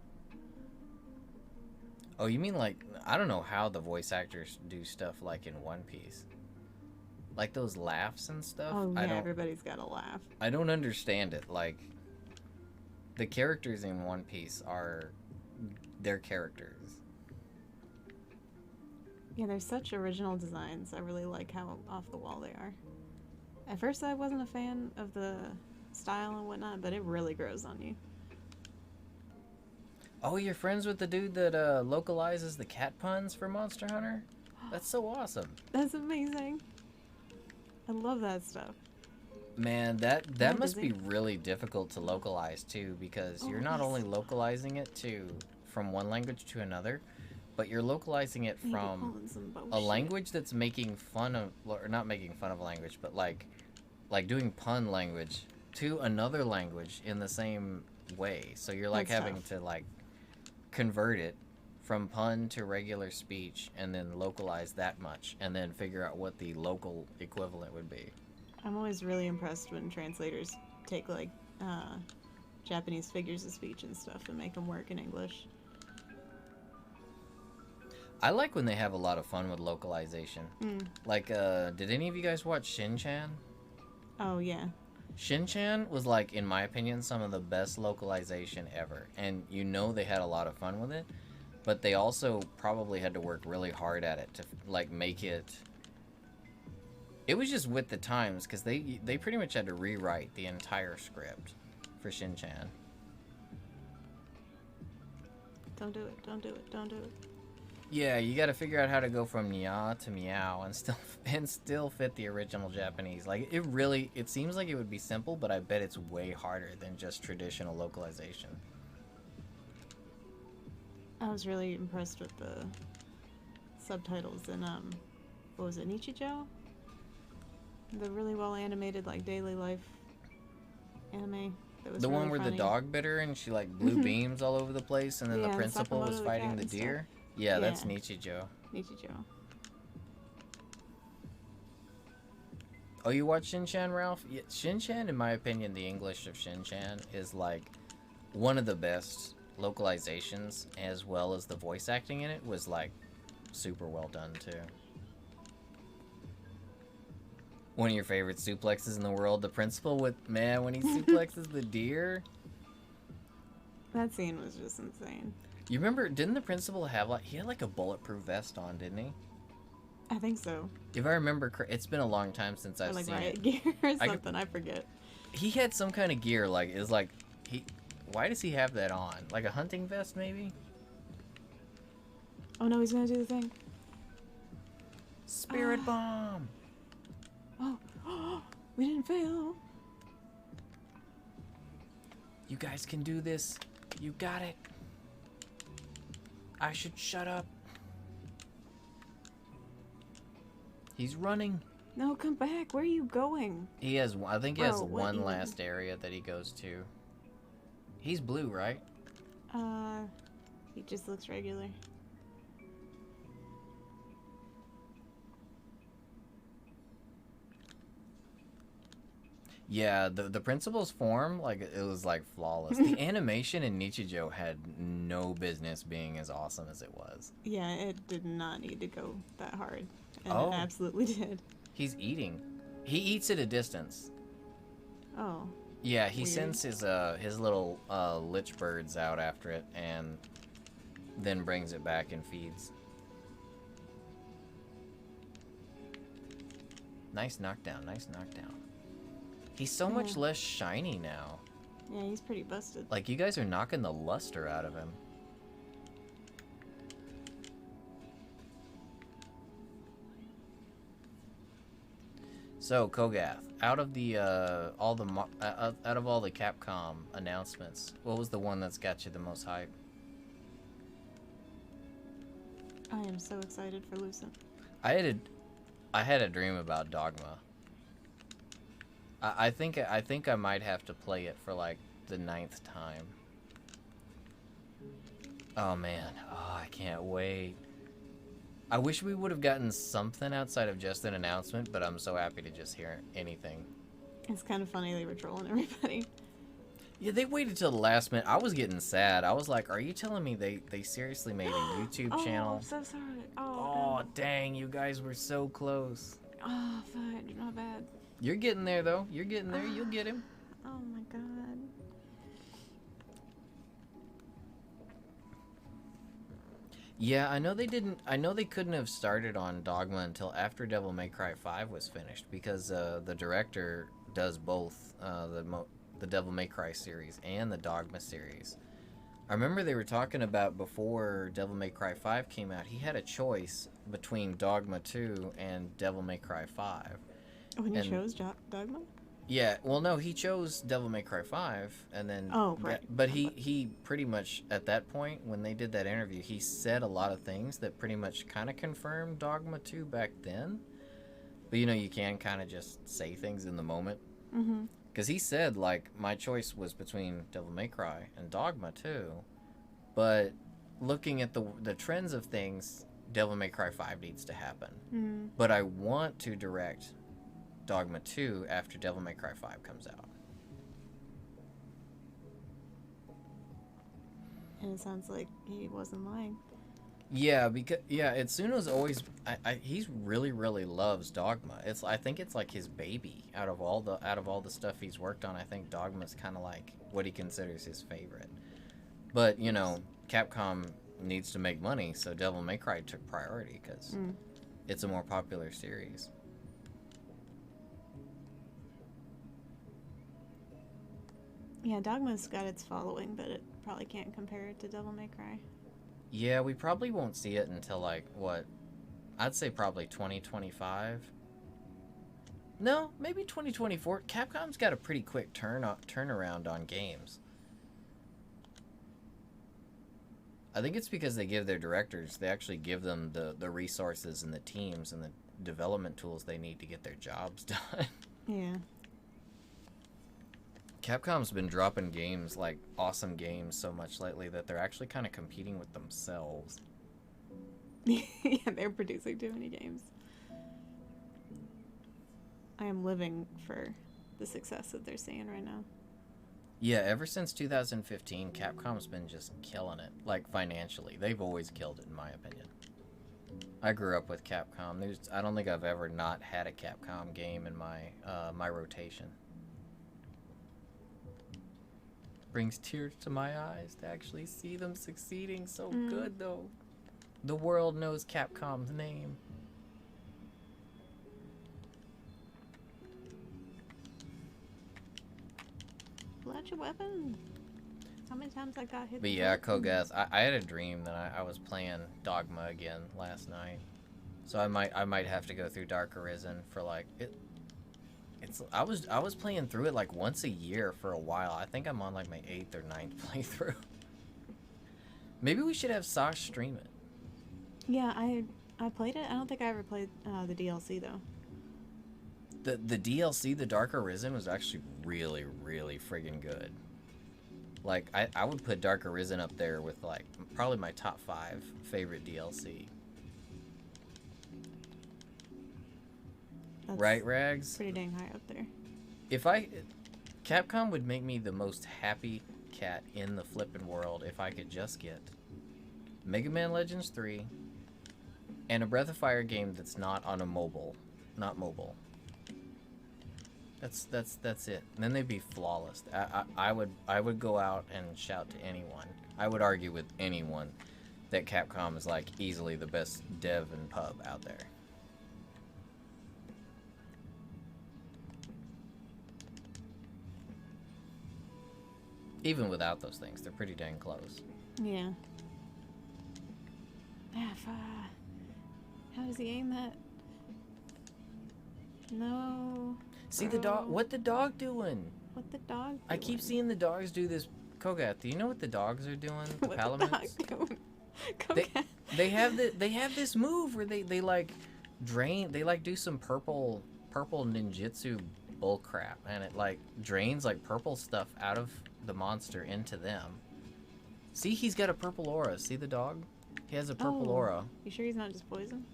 Oh, you mean, like, I don't know how the voice actors do stuff, like, in One Piece. Like, those laughs and stuff. Oh yeah, everybody's got to laugh. I don't understand it. Like, the characters in One Piece are their characters. Yeah, they're such original designs. I really like how off the wall they are. At first I wasn't a fan of the style and whatnot, but it really grows on you. Oh, you're friends with the dude that localizes the cat puns for Monster Hunter? That's so awesome. That's amazing. I love that stuff. Man, that Yeah, must busy. be really difficult to localize too, because Oh, you're not yes. only localizing it from one language to another, but you're localizing it I need to from pull in some a bullshit. language that's making fun of, or not making fun of a language, but like doing pun language to another language in the same way. So you're like That's having tough. to like convert it from pun to regular speech and then localize that much and then figure out what the local equivalent would be. I'm always really impressed when translators take like Japanese figures of speech and stuff and make them work in English. I like when they have a lot of fun with localization. Like, did any of you guys watch Shin-Chan? Oh yeah. Shin-Chan was, like, in my opinion, some of the best localization ever. And you know they had a lot of fun with it, but they also probably had to work really hard at it to, like, make it... It was just with the times, because they pretty much had to rewrite the entire script for Shin-Chan. Don't do it, don't do it, don't do it. Yeah, you got to figure out how to go from nya to meow and still fit the original Japanese. Like it seems like it would be simple, but I bet it's way harder than just traditional localization. I was really impressed with the subtitles in what was it, Nichijou? The really well animated like daily life anime that was The really one where funny. the dog bit her and she like blew beams all over the place, and then Yeah, the and principal was Sakamoto the fighting cat the and deer. stuff. Yeah, that's Yeah. Nichijou. Nichijou. Oh, you watch Shin-Chan, Ralph? Yeah, Shin-Chan, in my opinion, the English of Shin-Chan is like one of the best localizations, as well as the voice acting in it was like super well done too. One of your favorite suplexes in the world, the principal with, man, when he suplexes the deer. That scene was just insane. You remember, didn't the principal have like, he had like a bulletproof vest on, didn't he? I think so. If I remember, it's been a long time since Or I've like seen riot it. gear or something, I forget. He had some kind of gear, like, it was like, why does he have that on? Like a hunting vest, maybe? Oh no, he's gonna do the thing. Spirit bomb! Oh, we didn't fail. You guys can do this. You got it. I should shut up. He's running. No, come back. Where are you going? He has, I think he has Bro, what one even? last area that he goes to. He's blue, right? He just looks regular. Yeah, the principal's form, like, it was, like, flawless. The animation in Nichijou had no business being as awesome as it was. Yeah, it did not need to go that hard. And Oh. it absolutely did. He's eating. He eats at a distance. Oh. Yeah, he Weird. sends his little lich birds out after it and then brings it back and feeds. Nice knockdown, nice knockdown. He's so much Yeah. less shiny now. Yeah, he's pretty busted. Like, you guys are knocking the luster out of him. So, Kogath, out of the out of all the Capcom announcements, what was the one that's got you the most hype? I am so excited for Lucent. I had a dream about Dogma. I think I might have to play it for like the 9th time. Oh man, oh, I can't wait. I wish we would have gotten something outside of just an announcement, but I'm so happy to just hear anything. It's kind of funny they were trolling everybody. Yeah, they waited till the last minute. I was getting sad. I was like, are you telling me they seriously made a YouTube channel? Oh, I'm so sorry. Oh, no. dang, you guys were so close. Oh, fine. You're not bad. You're getting there, though. You're getting there. You'll get him. Oh, my God. Yeah, I know they didn't. I know they couldn't have started on Dogma until after Devil May Cry 5 was finished because the director does both the Devil May Cry series and the Dogma series. I remember they were talking about before Devil May Cry 5 came out, he had a choice between Dogma 2 and Devil May Cry 5. When you chose Dogma? Yeah, well, no, he chose Devil May Cry 5, and then... Oh, right. But he pretty much, at that point, when they did that interview, he said a lot of things that pretty much kind of confirmed Dogma 2 back then. But, you know, you can kind of just say things in the moment. Mm-hmm. Because he said, like, my choice was between Devil May Cry and Dogma 2. But looking at the trends of things, Devil May Cry 5 needs to happen. Mm. But I want to direct Dogma 2 after Devil May Cry 5 comes out. And it sounds like he wasn't lying. Yeah, because Itsuno's always he's really loves Dogma. I think it's like his baby out of all the stuff he's worked on. I think Dogma's kind of like what he considers his favorite. But, you know, Capcom needs to make money, so Devil May Cry took priority cuz it's a more popular series. Yeah, Dogma's got its following, but it probably can't compare it to Devil May Cry. Yeah, we probably won't see it until, like, what? I'd say probably 2025. No, maybe 2024. Capcom's got a pretty quick turnaround on games. I think it's because they give their directors, they actually give them the resources and the teams and the development tools they need to get their jobs done. Yeah. Capcom's been dropping games, like awesome games, so much lately that they're actually kind of competing with themselves. Yeah, they're producing too many games. I am living for the success that they're seeing right now. Yeah, ever since 2015, Capcom's been just killing it, like financially. They've always killed it, in my opinion. I grew up with Capcom. I don't think I've ever not had a Capcom game in my rotation. Brings tears to my eyes to actually see them succeeding so good, though. The world knows Capcom's name. Pull out your weapon. How many times I got hit? But yeah, Kogath, I had a dream that I was playing Dogma again last night. So I might have to go through Dark Arisen for like it. I was playing through it like once a year for a while. I think I'm on like my 8th or 9th playthrough. Maybe we should have Sash stream it. Yeah, I played it. I don't think I ever played the DLC though. The DLC, the Dark Arisen, was actually really friggin' good. Like I would put Dark Arisen up there with like probably my top 5 favorite DLC. That's right, Rags? pretty dang high up there. Capcom would make me the most happy cat in the flippin' world if I could just get Mega Man Legends 3 and a Breath of Fire game that's not on a mobile. Not mobile. That's it. And then they'd be flawless. I would go out and shout to anyone. I would argue with anyone that Capcom is like easily the best dev and pub out there. Even without those things, they're pretty dang close. Yeah. How does he aim that? No. See the dog? What the dog doing? What the dog doing? I keep seeing the dogs do this. Kogath, do you know what the dogs are doing? The what Palamutes? the dog doing? They have this move where they like drain. They like do some purple purple ninjutsu bullcrap, and it like drains like purple stuff out of the monster into them. See, he's got a purple aura. See the dog? He has a purple aura. You sure he's not just poison?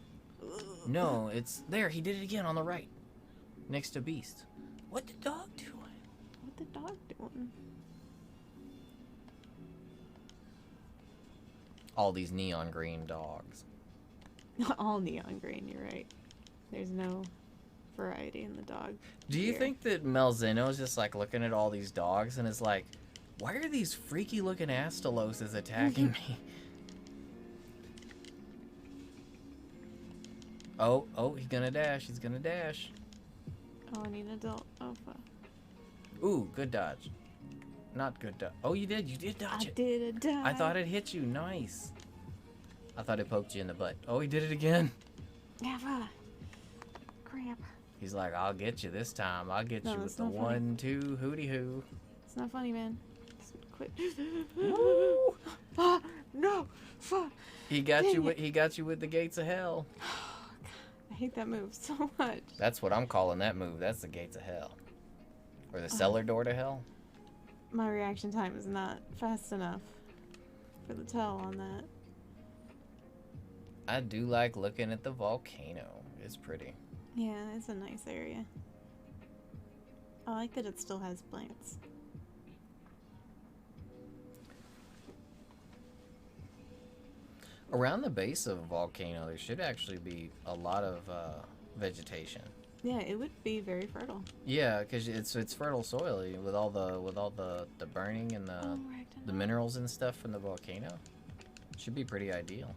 No, it's there. He did it again on the right, next to Beast. What the dog doing? What the dog doing? All these neon green dogs. Not all neon green, you're right. There's no variety in the dog. Do you think that Malzeno is just like looking at all these dogs and is like, why are these freaky looking Astaloses attacking me? Oh, he's gonna dash. He's gonna dash. Oh, I need an adult alpha. Ooh, good dodge. Not good dodge. Oh, you did. You did dodge it. I did a dodge. I thought it hit you. Nice. I thought it poked you in the butt. Oh, he did it again. Never. Crap. He's like, I'll get you this time. I'll get you with the funny. 1-2 hooty hoo. It's not funny, man. Quit. Woo! Ah, no. Fuck. He got you with the gates of hell. I hate that move so much. That's what I'm calling that move. That's the gates of hell. Or the cellar door to hell. My reaction time is not fast enough for the tell on that. I do like looking at the volcano. It's pretty. Yeah, it's a nice area. I like that it still has plants. Around the base of a volcano, there should actually be a lot of vegetation. Yeah, it would be very fertile. Yeah, because it's fertile soil with all the burning and the minerals and stuff from the volcano. Should be pretty ideal.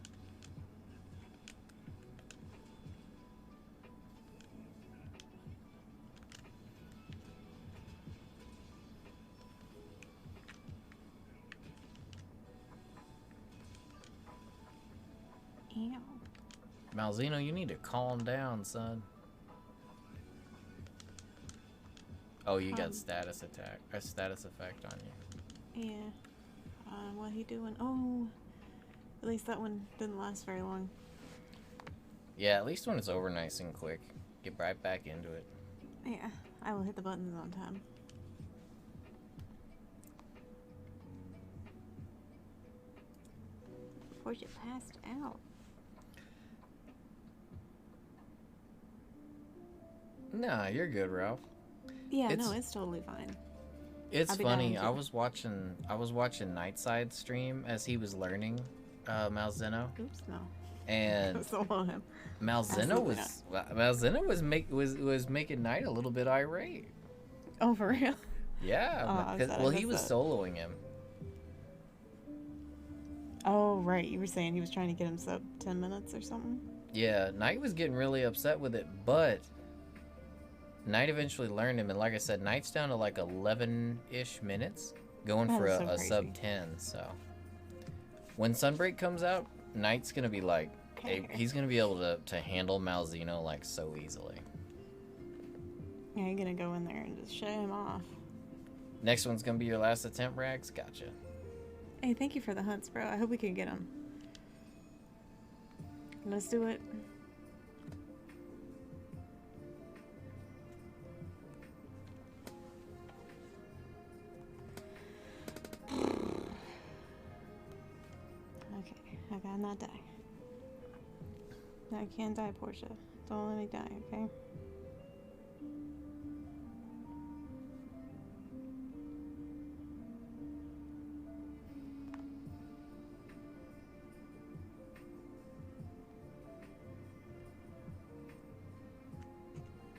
Ew. Malzeno, you need to calm down, son. Oh, you got status effect on you. Yeah. What he doing? Oh, at least that one didn't last very long. Yeah, at least when it's over nice and quick. Get right back into it. Yeah, I will hit the buttons on time. Portia passed out. Nah, you're good, Ralph. Yeah, no, it's totally fine. It's funny. I was watching Nightside stream as he was learning Malzeno. Oops, no. And Malzeno was making Knight a little bit irate. Oh, for real? Yeah. Well, he was soloing him. Oh, right. You were saying he was trying to get him sub 10 minutes or something? Yeah, Knight was getting really upset with it, but Knight eventually learned him, and like I said, Knight's down to like 11-ish minutes, going for a sub 10, so. When Sunbreak comes out, Knight's gonna be like, he's gonna be able to handle Malzeno like so easily. Yeah, you're gonna go in there and just shut him off. Next one's gonna be your last attempt, Rags? Gotcha. Hey, thank you for the hunts, bro. I hope we can get him. Let's do it. Okay, I gotta not die. I can't die, Portia. Don't let me die, okay?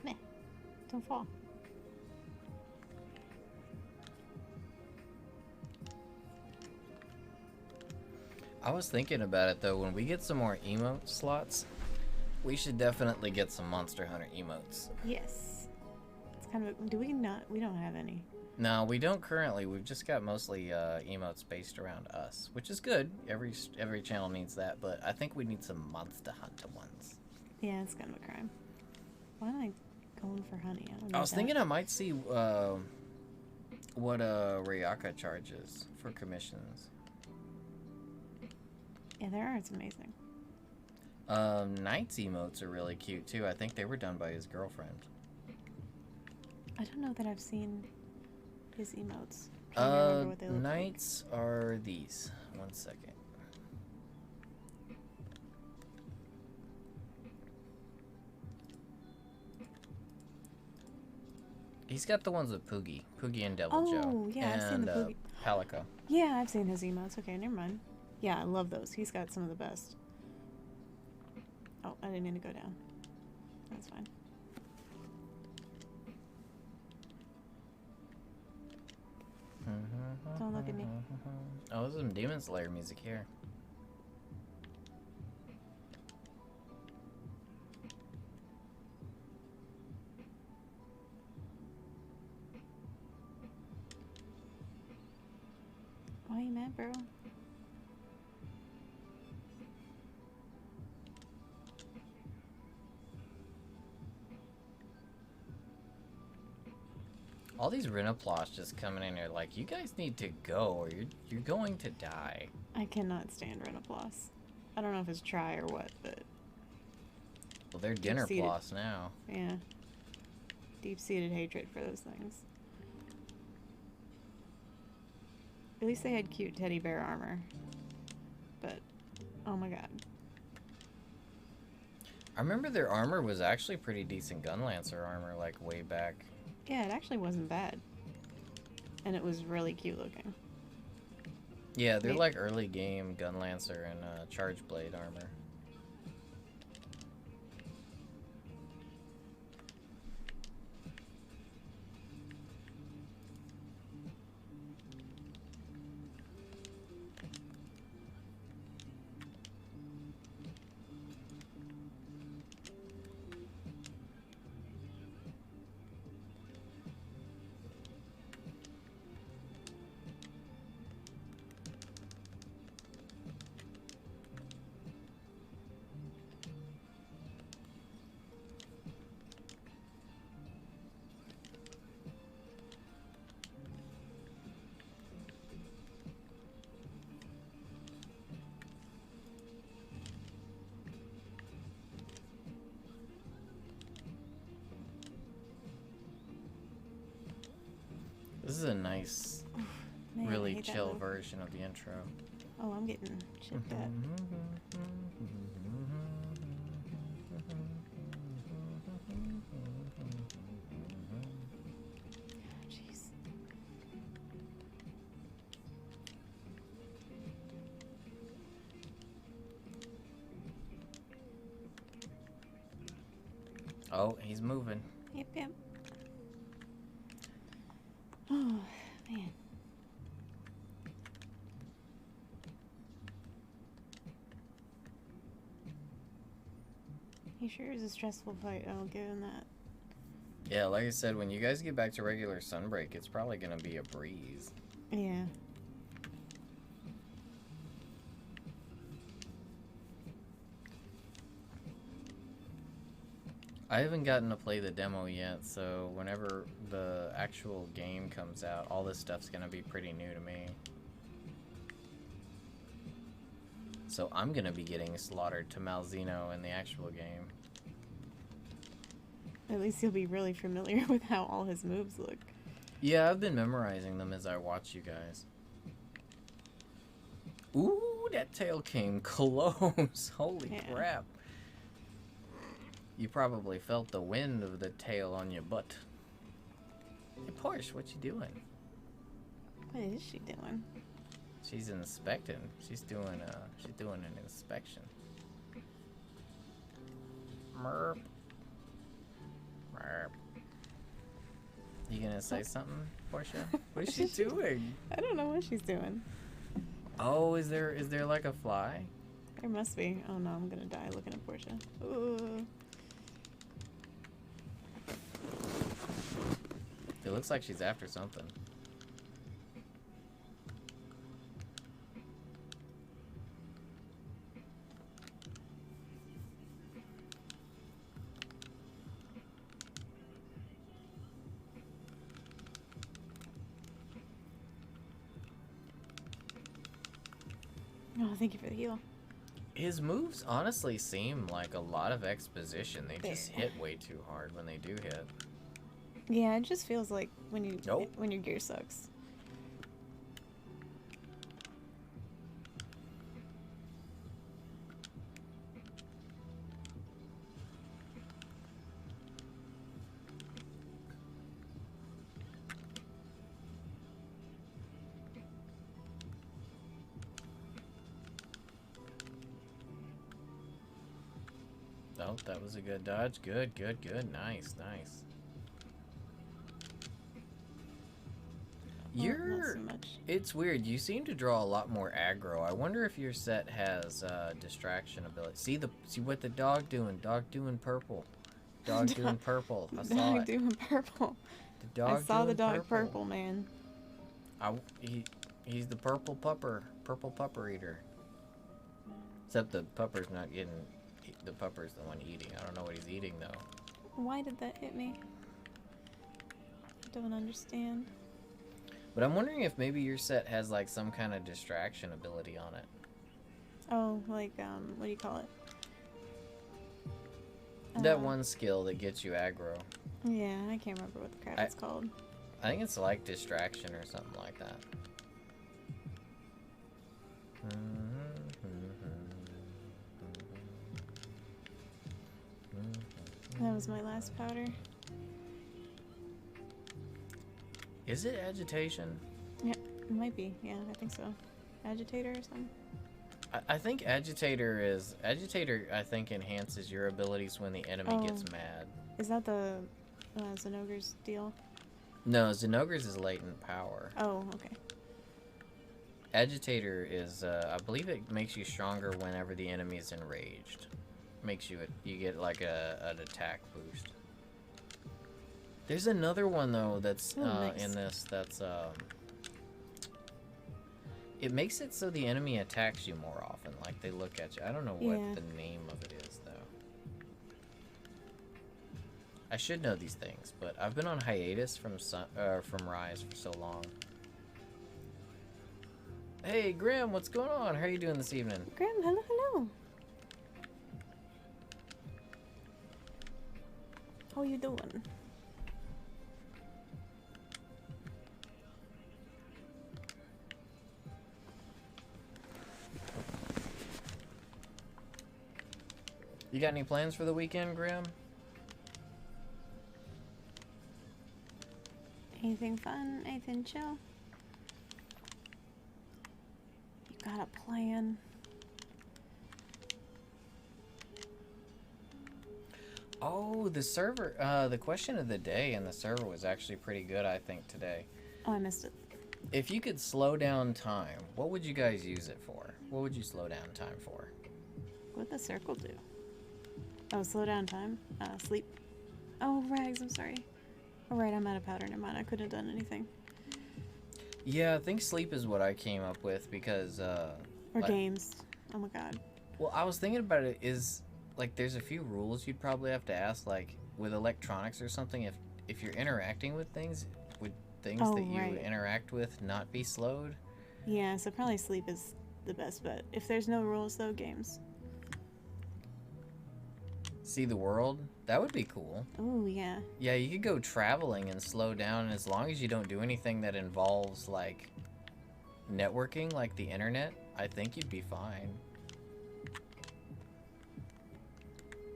Meh. Don't fall. I was thinking about it though, when we get some more emote slots, we should definitely get some Monster Hunter emotes. Yes. It's kind of, we don't have any. No, we don't currently. We've just got mostly emotes based around us, which is good. Every channel needs that, but I think we need some Monster Hunter ones. Yeah, it's kind of a crime. Why am I going for honey? I was thinking I might see what Ryaka charges for commissions. Yeah, their art's amazing. Knight's emotes are really cute too. I think they were done by his girlfriend. I don't know that I've seen his emotes. Can't remember what they look Knights are these. One second. He's got the ones with Poogie and Devil Joe. Oh, yeah, I've seen the Poogie. Palico. Yeah, I've seen his emotes. Okay, never mind. Yeah, I love those. He's got some of the best. Oh, I didn't mean to go down. That's fine. Don't look at me. Oh, there's some Demon Slayer music here. Why are you mad, bro? All these Renoplosh just coming in here like, you guys need to go or you're going to die. I cannot stand Renoploss. I don't know if it's try or what, but... Well, they're dinner floss now. Yeah. Deep-seated hatred for those things. At least they had cute teddy bear armor. But, oh my god. I remember their armor was actually pretty decent Gun Lancer armor, like, way back. Yeah, it actually wasn't bad. And it was really cute looking. Yeah, they're like early game Gun Lancer and Charge Blade armor. This is a nice, Man, really chill version of the intro. Oh, I'm getting chipped at. Jeez. Oh, he's moving. Yep, yep. Oh, man. He sure is a stressful fight, I'll give him that. Yeah, like I said, when you guys get back to regular Sunbreak, it's probably gonna be a breeze. Yeah. I haven't gotten to play the demo yet, so whenever the actual game comes out, all this stuff's gonna be pretty new to me. So I'm gonna be getting slaughtered to Malzeno in the actual game. At least you'll be really familiar with how all his moves look. Yeah, I've been memorizing them as I watch you guys. Ooh, that tail came close. Holy crap. You probably felt the wind of the tail on your butt. Hey, Porsche, what you doing? What is she doing? She's inspecting. She's doing an inspection. Merp. Merp. You gonna say something, Portia? What is she doing? I don't know what she's doing. Oh, is there like a fly? There must be. Oh no, I'm gonna die looking at Portia. Ooh. It looks like she's after something. Oh, thank you for the heal. His moves honestly seem like a lot of exposition. They just hit way too hard when they do hit. Yeah, it just feels like when Nope. when your gear sucks. Oh, that was a good dodge. Good, good, good. Nice, nice. Not so much. It's weird. You seem to draw a lot more aggro. I wonder if your set has distraction ability. See what the dog doing? Dog doing purple. Dog doing purple. I saw Dog it. doing purple. The dog I saw the doing dog purple, man. He's the purple pupper eater. Except the pupper's not getting. The pupper's the one eating. I don't know what he's eating though. Why did that hit me? I don't understand. But I'm wondering if maybe your set has like some kind of distraction ability on it. Oh, like what do you call it? That one skill that gets you aggro. Yeah, I can't remember what the crap it's called. I think it's like distraction or something like that. That was my last powder. Is it agitation? Yeah, it might be. Yeah, I think so. Agitator or something? I think agitator, I think, enhances your abilities when the enemy gets mad. Is that the Zenogre's deal? No, Zenogre's is latent power. Oh, okay. Agitator is, I believe it makes you stronger whenever the enemy is enraged. You get like an attack boost. There's another one though that's nice. in this that's it makes it so the enemy attacks you more often, like they look at you. I don't know what the name of it is though. I should know these things, but I've been on hiatus from Rise for so long. Hey Grim, what's going on? How are you doing this evening? Grim, hello. How you doing? You got any plans for the weekend, Grim? Anything fun? Anything chill? You got a plan? Oh, the server, the question of the day and the server was actually pretty good, I think, today. Oh, I missed it. If you could slow down time, what would you guys use it for? What would you slow down time for? What'd the circle do? Oh, slow down time? Sleep. Oh, Rags, I'm sorry. Oh, right, I'm out of powder. Never mind, I couldn't have done anything. Yeah, I think sleep is what I came up with because, Or games. Oh my god. Well, I was thinking about it is, like, there's a few rules you'd probably have to ask, like, with electronics or something, if you're interacting with things, would things that you interact with not be slowed? Yeah, so probably sleep is the best bet. If there's no rules, though, games. See the world? That would be cool. Oh, yeah. Yeah, you could go traveling and slow down, and as long as you don't do anything that involves, like, networking, like the internet, I think you'd be fine.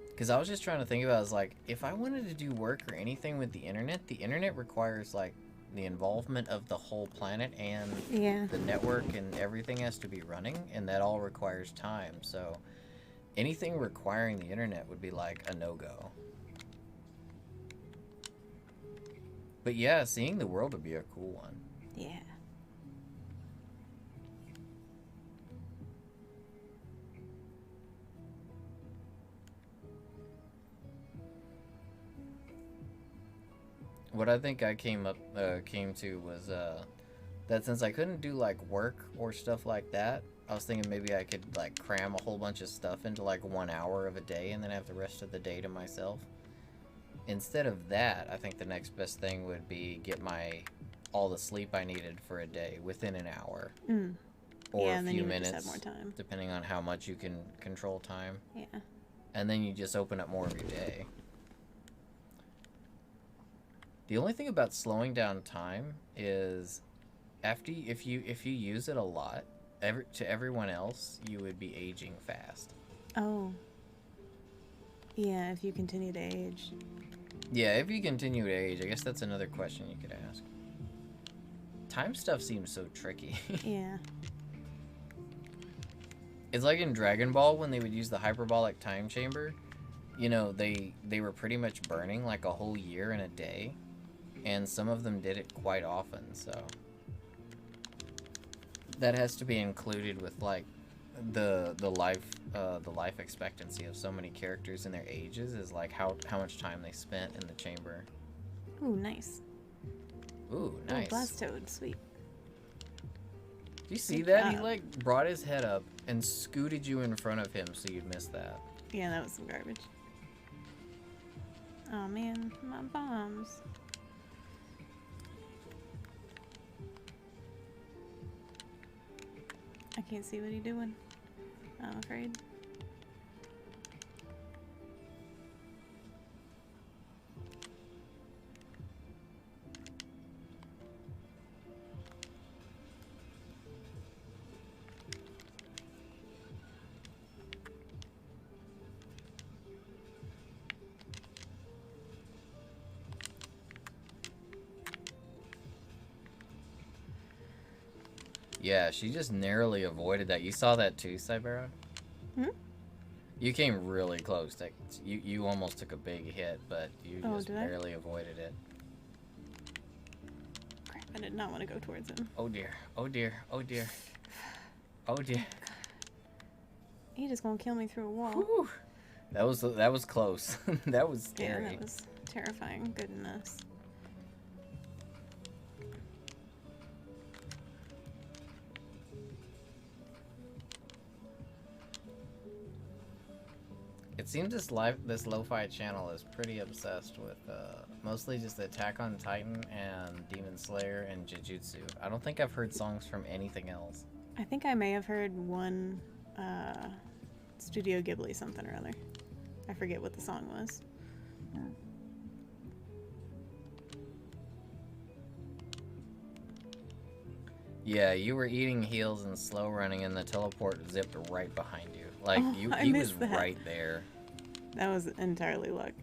Because I was just trying to think about, like, if I wanted to do work or anything with the internet requires, like, the involvement of the whole planet and the network, and everything has to be running, and that all requires time, so anything requiring the internet would be, like, a no-go. But yeah, seeing the world would be a cool one. Yeah. What I think I came to was that since I couldn't do like work or stuff like that, I was thinking maybe I could like cram a whole bunch of stuff into like 1 hour of a day and then have the rest of the day to myself. Instead of that, I think the next best thing would be get all the sleep I needed for a day within an hour. Or a few minutes, just have more time. Depending on how much you can control time. Yeah. And then you just open up more of your day. The only thing about slowing down time is if you use it a lot, to everyone else, you would be aging fast. Oh. Yeah, if you continue to age. Yeah, if you continue to age, I guess that's another question you could ask. Time stuff seems so tricky. Yeah. It's like in Dragon Ball when they would use the hyperbolic time chamber. You know, they were pretty much burning like a whole year in a day, and some of them did it quite often, so that has to be included with like the life expectancy of so many characters and their ages is like how much time they spent in the chamber. Ooh, nice. Ooh, nice. Oh, Blastoise, sweet. Do you see Good that? He job. like brought his head up and scooted you in front of him so you'd miss that. Yeah, that was some garbage. Oh man, my bombs. I can't see what he's doing, I'm afraid. Yeah, she just narrowly avoided that. You saw that too, Cybera? Hmm? You came really close. Like, you almost took a big hit, but you just barely avoided it. Crap, I did not want to go towards him. Oh dear, oh dear, oh dear. Oh dear. He just gonna kill me through a wall. Whew. That was close. That was scary. Yeah, that was terrifying. Goodness. It seems this lo-fi channel is pretty obsessed with mostly just Attack on Titan and Demon Slayer and Jujutsu. I don't think I've heard songs from anything else. I think I may have heard one Studio Ghibli something or other. I forget what the song was. Yeah, you were eating heals and slow running, and the teleport zipped right behind you. Like he was right there. That was entirely luck.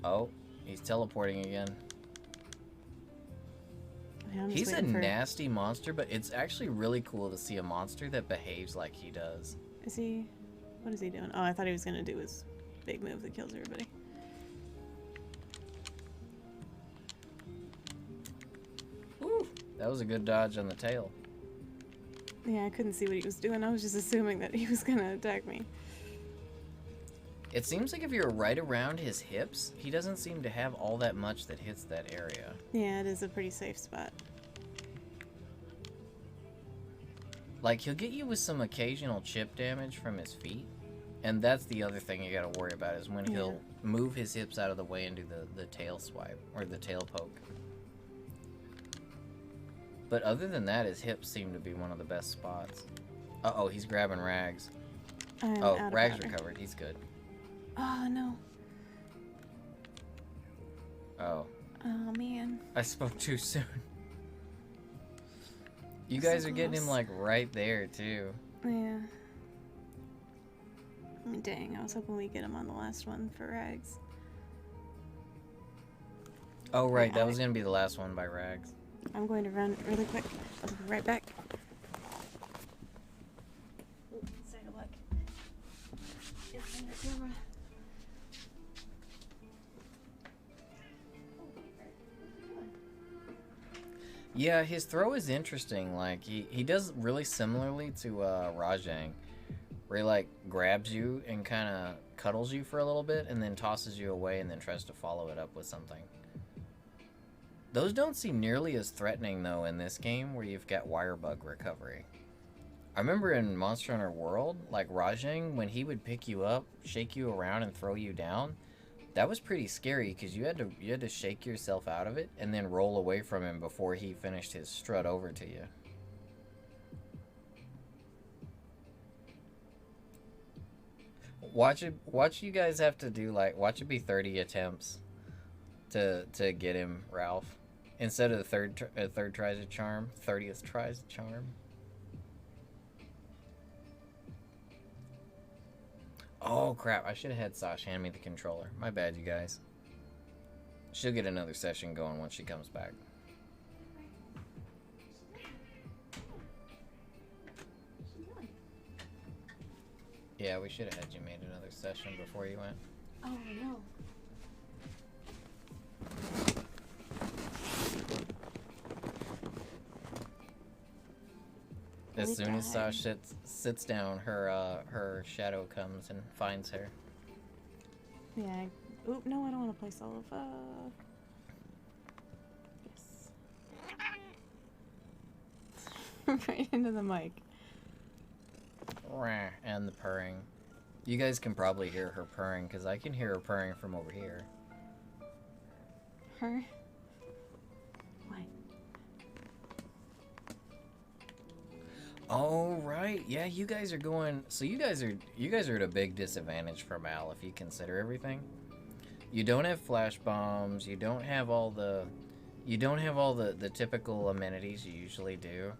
Oh, he's teleporting again. Yeah, He's a nasty monster, but it's actually really cool to see a monster that behaves like he does. Is he? What is he doing? Oh, I thought he was gonna do his big move that kills everybody. Ooh, that was a good dodge on the tail. Yeah, I couldn't see what he was doing. I was just assuming that he was gonna attack me. It seems like if you're right around his hips, he doesn't seem to have all that much that hits that area. Yeah, it is a pretty safe spot. Like, he'll get you with some occasional chip damage from his feet. And that's the other thing you gotta worry about, is when he'll move his hips out of the way and do the tail swipe, or the tail poke. But other than that, his hips seem to be one of the best spots. Uh-oh, he's grabbing Rags. Oh, Rags recovered. He's good. Oh, no. Oh. Oh, man. I spoke too soon. You guys are getting him, like, right there, too. Yeah. I mean, dang, I was hoping we'd get him on the last one for Rags. Oh, right, that was gonna be the last one by Rags. I'm going to run really quick. I'll be right back. Sign of luck. It's in the camera. Yeah, his throw is interesting. Like, he does really similarly to Rajang, where he, like, grabs you and kind of cuddles you for a little bit and then tosses you away and then tries to follow it up with something. Those don't seem nearly as threatening, though, in this game where you've got wire bug recovery. I remember in Monster Hunter World, like, Rajang, when he would pick you up, shake you around, and throw you down, that was pretty scary because you had to shake yourself out of it and then roll away from him before he finished his strut over to you. Watch it. Watch you guys have to do like. Watch it be 30 attempts to get him, Ralph. Instead of the third tries a charm, 30th tries a charm. Oh crap! I should have had Sash hand me the controller. My bad, you guys. She'll get another session going once she comes back. Yeah, we should have had you made another session before you went. Oh no. As soon as Sash sits down, her shadow comes and finds her. Yeah. Oop, no, I don't want to play solo. Yes. Right into the mic. And the purring. You guys can probably hear her purring, because I can hear her purring from over here. Her? What? Oh right, yeah. You guys are going. So you guys are at a big disadvantage from Al if you consider everything. You don't have flash bombs. You don't have all the typical amenities you usually do.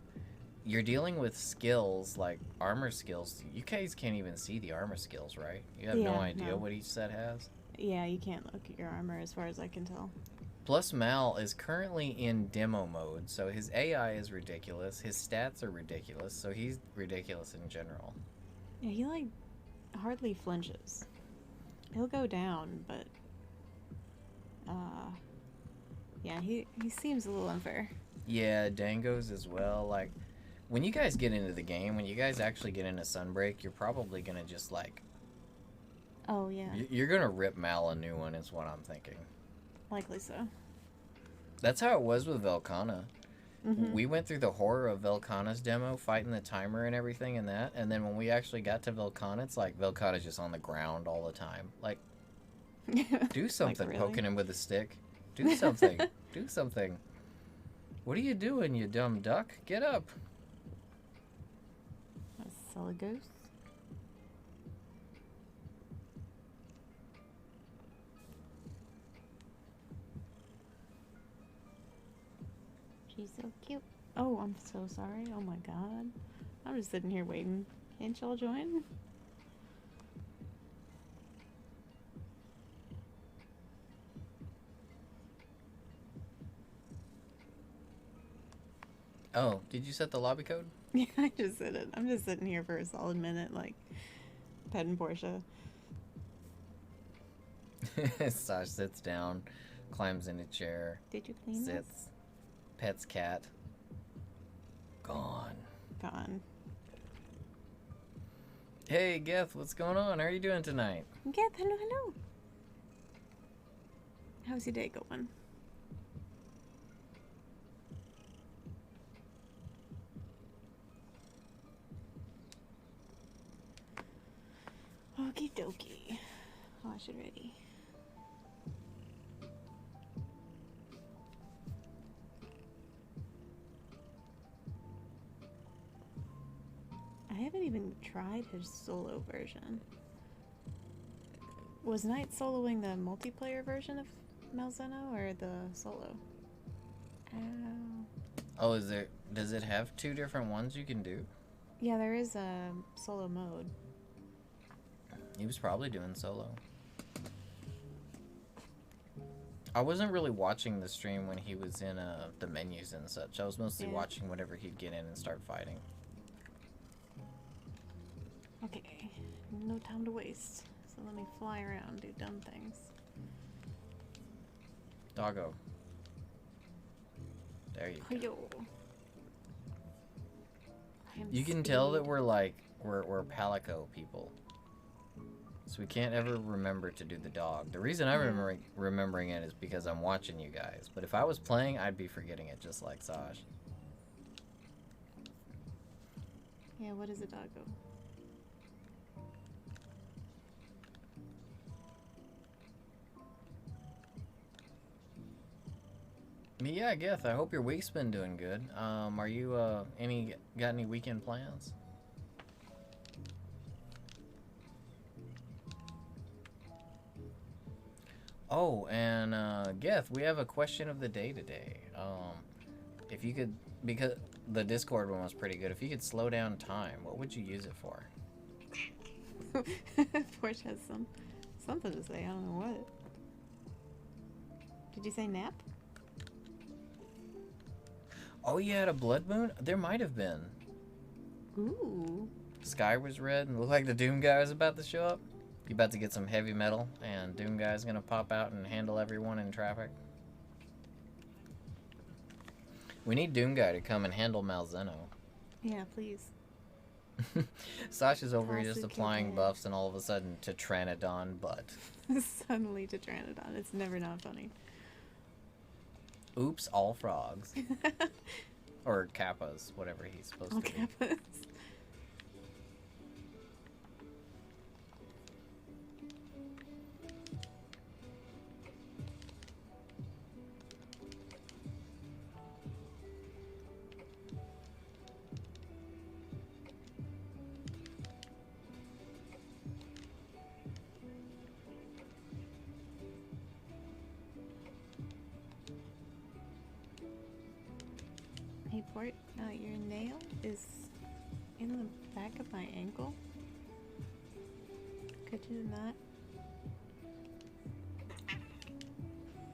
You're dealing with skills like armor skills. You guys can't even see the armor skills, right? You have no idea what each set has. Yeah, you can't look at your armor as far as I can tell. Plus, Mal is currently in demo mode, so his AI is ridiculous. His stats are ridiculous, so he's ridiculous in general. Yeah, he like hardly flinches. He'll go down, but yeah, he seems a little unfair. Yeah, Dango's as well. Like, when you guys get into the game, when you guys actually get into Sunbreak, you're probably gonna just like... Oh, yeah. You're gonna rip Mal a new one, is what I'm thinking. Likely so. That's how it was with Velkhana. Mm-hmm. We went through the horror of Velkhana's demo, fighting the timer and everything and that, and then when we actually got to Velkhana, it's like Velkhana's just on the ground all the time. Like, do something, like, really? Poking him with a stick. Do something. Do something. What are you doing, you dumb duck? Get up. That's solid ghost. She's so cute. Oh, I'm so sorry. Oh my god. I'm just sitting here waiting. Can't y'all join? Oh, did you set the lobby code? Yeah, I just said it. I'm just sitting here for a solid minute, like, petting Portia. Sash sits down, climbs in a chair. Did you clean sits, this? Pets cat. Gone. Gone. Hey, Geth, what's going on? How are you doing tonight? Geth, hello, hello. How's your day going? Okie dokie. Oh, I should ready. I haven't even tried his solo version. Was Knight soloing the multiplayer version of Malzeno or the solo? Ow. Oh, does it have two different ones you can do? Yeah, there is a solo mode. He was probably doing solo. I wasn't really watching the stream when he was in the menus and such. I was mostly watching whenever he'd get in and start fighting. Okay, no time to waste. So let me fly around, do dumb things. Doggo. There you go. Yo. You can tell that we're Palico people. So we can't ever remember to do the dog. The reason I'm remembering it is because I'm watching you guys. But if I was playing, I'd be forgetting it just like Saj. Yeah, what is a doggo? Yeah, Geth, I hope your week's been doing good. Are you got any weekend plans? Oh, and Geth, we have a question of the day today. If you could, because the Discord one was pretty good. If you could slow down time, what would you use it for? Porch has something to say. I don't know what. Did you say nap? Oh, you had a blood moon? There might have been. Ooh. Sky was red and looked like the Doom guy was about to show up. You about to get some heavy metal, and Doom guy's gonna pop out and handle everyone in traffic. We need Doom guy to come and handle Malzeno. Yeah, please. Sasha's over here just Classic applying kid. buffs, and all of a sudden Tetranodon butt. Suddenly to Pteranodon. It's never not funny. Oops, all frogs. Or kappas, whatever he's supposed All to be. kappas. Hey, Port, your nail is in the back of my ankle. Could you not?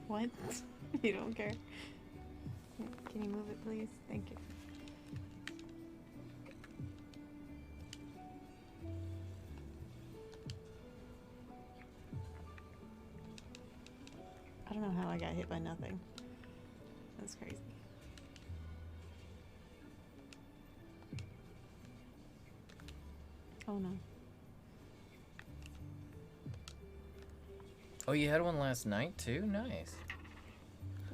What? You don't care? Can you move it, please? Thank you. I don't know how I got hit by nothing. That's crazy. Oh no. Oh, you had one last night too? Nice.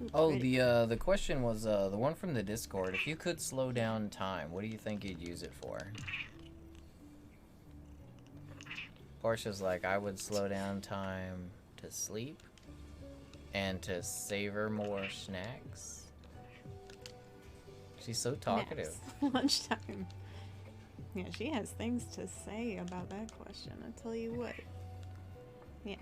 Ooh, Oh, pretty. the question was the one from the Discord. If you could slow down time, what do you think you'd use it for? Portia's like, I would slow down time to sleep and to savor more snacks. She's so talkative. Naps. Lunchtime. Yeah, she has things to say about that question. I tell you what. Yes.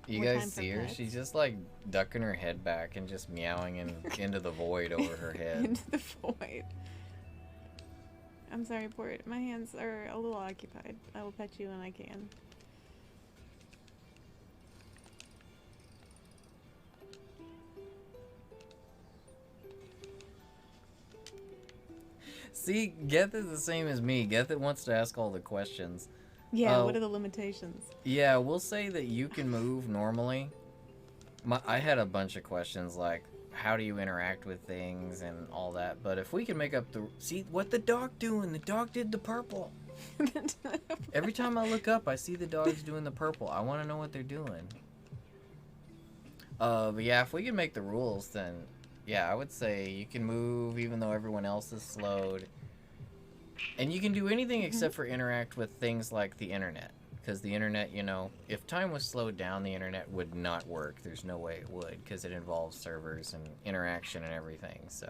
You More time guys for see her? pets. She's just like ducking her head back and just meowing into the void over her head. Into the void. I'm sorry, Port. My hands are a little occupied. I will pet you when I can. See, Geth is the same as me. Geth wants to ask all the questions. Yeah, what are the limitations? Yeah, we'll say that you can move normally. I had a bunch of questions like, how do you interact with things and all that. But if we can make up the... See, what the dog doing? The dog did the purple. Every time I look up, I see the dogs doing the purple. I want to know what they're doing. But yeah, if we can make the rules, then... Yeah, I would say you can move even though everyone else is slowed. And you can do anything except for interact with things like the internet. Because the internet, you know, if time was slowed down, the internet would not work. There's no way it would, because it involves servers and interaction and everything, so...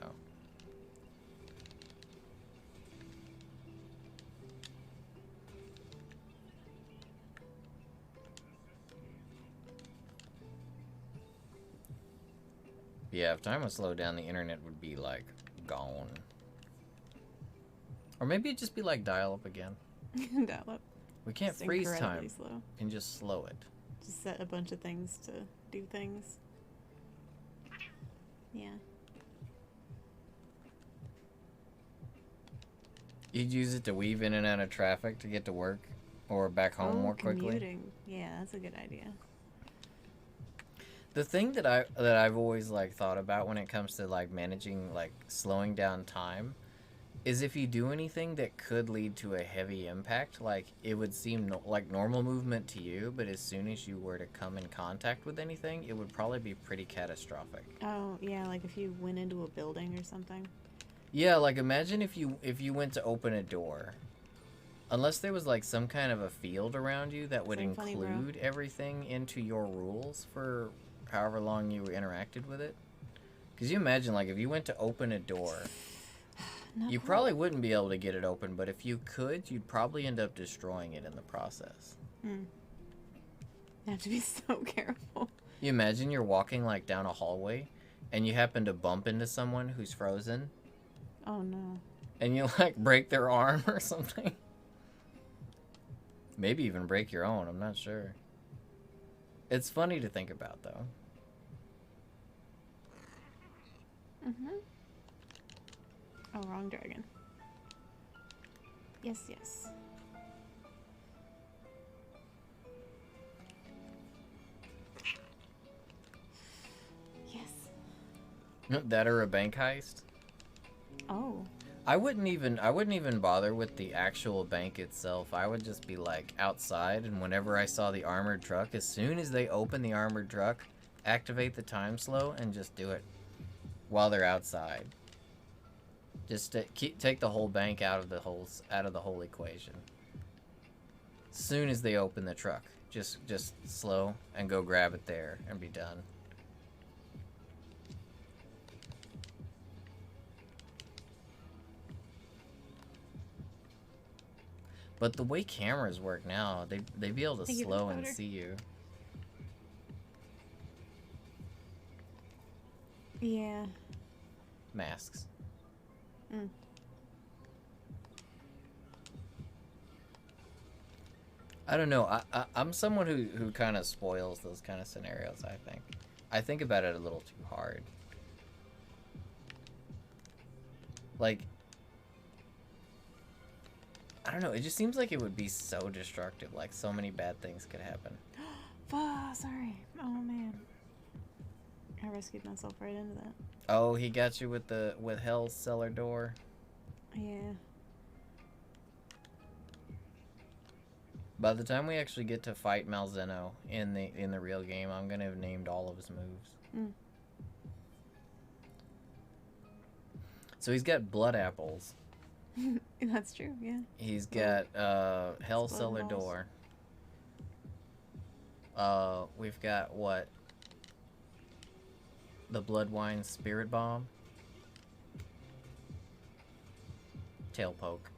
Yeah, if time was slowed down, the internet would be, like, gone. Or maybe it'd just be like dial-up again. Dial-up. We can't Just freeze incredibly time. slow. And just slow it. Just set a bunch of things to do things. Yeah. You'd use it to weave in and out of traffic to get to work or back home more quickly. Commuting. Yeah, that's a good idea. The thing that I've always like thought about when it comes to like managing like slowing down time is if you do anything that could lead to a heavy impact, like it would seem like normal movement to you, but as soon as you were to come in contact with anything, it would probably be pretty catastrophic. Oh, yeah, like if you went into a building or something. Yeah, like imagine if you went to open a door. Unless there was like some kind of a field around you that would So funny, bro. include everything into your rules for however long you interacted with it. Because you imagine like if you went to open a door, Not you cool. probably wouldn't be able to get it open, but if you could, you'd probably end up destroying it in the process. You have to be so careful. You imagine you're walking like down a hallway and you happen to bump into someone who's frozen. Oh no. And you like break their arm or something. Maybe even break your own, I'm not sure. It's funny to think about though. Mm-hmm. Oh, wrong dragon. Yes, yes. Yes. That or a bank heist? Oh. I wouldn't even bother with the actual bank itself. I would just be like outside, and whenever I saw the armored truck, as soon as they open the armored truck, activate the time slow and just do it while they're outside. Just to take the whole bank out of the whole equation. As soon as they open the truck, just slow and go grab it there and be done. But the way cameras work now, they be able to slow and see you. Yeah. Masks. Mm. I don't know. I'm someone who kind of spoils those kind of scenarios, I think. I think about it a little too hard. Like, I don't know, it just seems like it would be so destructive, like so many bad things could happen. Oh, sorry. Oh man. I rescued myself right into that. Oh, he got you with Hell's cellar door. Yeah. By the time we actually get to fight Malzeno in the real game, I'm gonna have named all of his moves. Mm. So he's got blood apples. That's true, yeah. He's got Hell Cellar Door. We've got what? The Blood Wine Spirit Bomb. Tail Poke.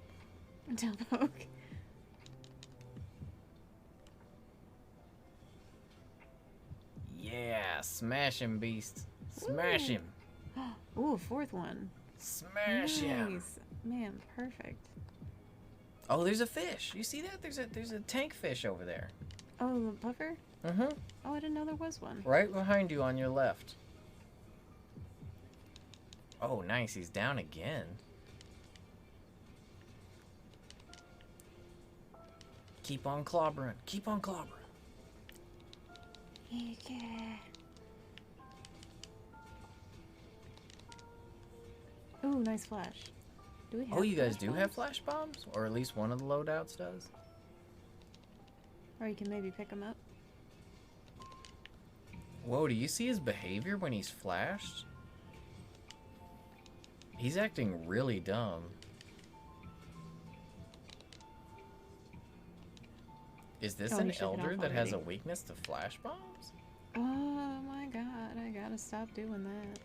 Tail poke. Yeah, smash him, beast. Smash him. Ooh, fourth one. Smash him. Nice. Man, perfect. Oh, there's a fish. You see that? There's a tank fish over there. Oh, the puffer? Mm-hmm. Oh, I didn't know there was one. Right behind you on your left. Oh, nice. He's down again. Keep on clobbering. Keep on clobbering. Yeah. Ooh, nice flash. Do we have Oh, you guys flash do have bombs? flash bombs? Or at least one of the loadouts does? Or you can maybe pick them up. Whoa, do you see his behavior when he's flashed? He's acting really dumb. Is this Oh, an he shook it elder off that has a already. weakness to flash bombs? Oh my god, I gotta stop doing that.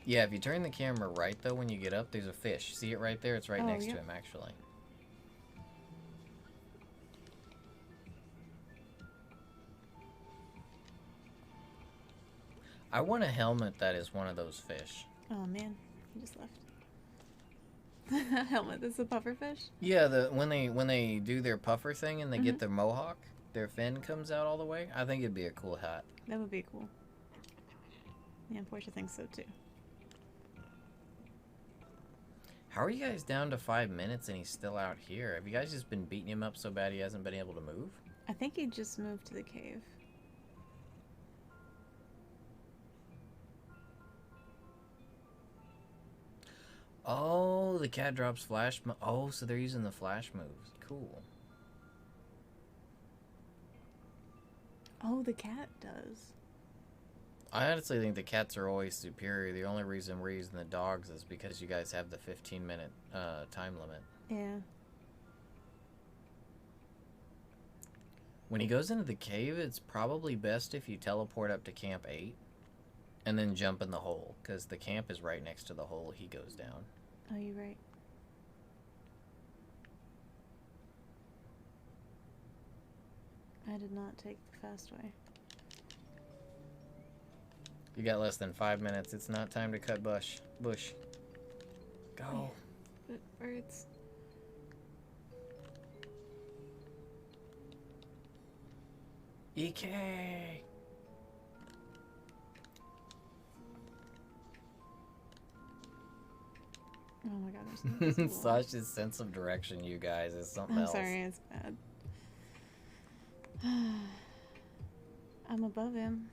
Yeah, if you turn the camera right though when you get up, there's a fish. See it right there? It's right Oh, next yep. to him actually. I want a helmet that is one of those fish. Oh man, he just left. Helmet, this is a pufferfish? Yeah, when they do their puffer thing and they get their mohawk, their fin comes out all the way. I think it'd be a cool hat. That would be cool. Yeah, Portia thinks so too. How are you guys down to 5 minutes and he's still out here? Have you guys just been beating him up so bad he hasn't been able to move? I think he just moved to the cave. Oh, the cat drops flash. Oh, so they're using the flash moves. Cool. Oh, the cat does. I honestly think the cats are always superior. The only reason we're using the dogs is because you guys have the 15-minute time limit. Yeah. When he goes into the cave, it's probably best if you teleport up to Camp 8 and then jump in the hole, because the camp is right next to the hole he goes down. Oh, you're right. I did not take the fast way. You got less than 5 minutes. It's not time to cut bush. Go. But birds. EK. Oh my god, there's no Sasha's sense of direction, you guys, is something else. I'm sorry, it's bad. I'm above him.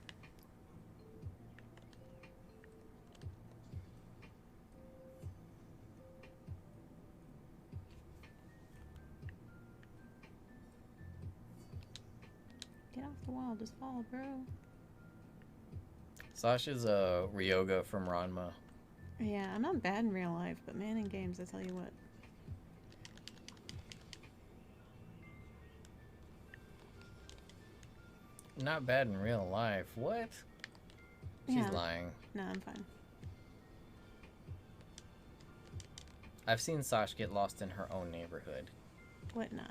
Get off the wall, just fall, bro. Sasha's a Ryoga from Ranma. Yeah, I'm not bad in real life, but man, in games, I tell you what. Not bad in real life. What? She's Yeah. lying. No, I'm fine. I've seen Sash get lost in her own neighborhood. What nah?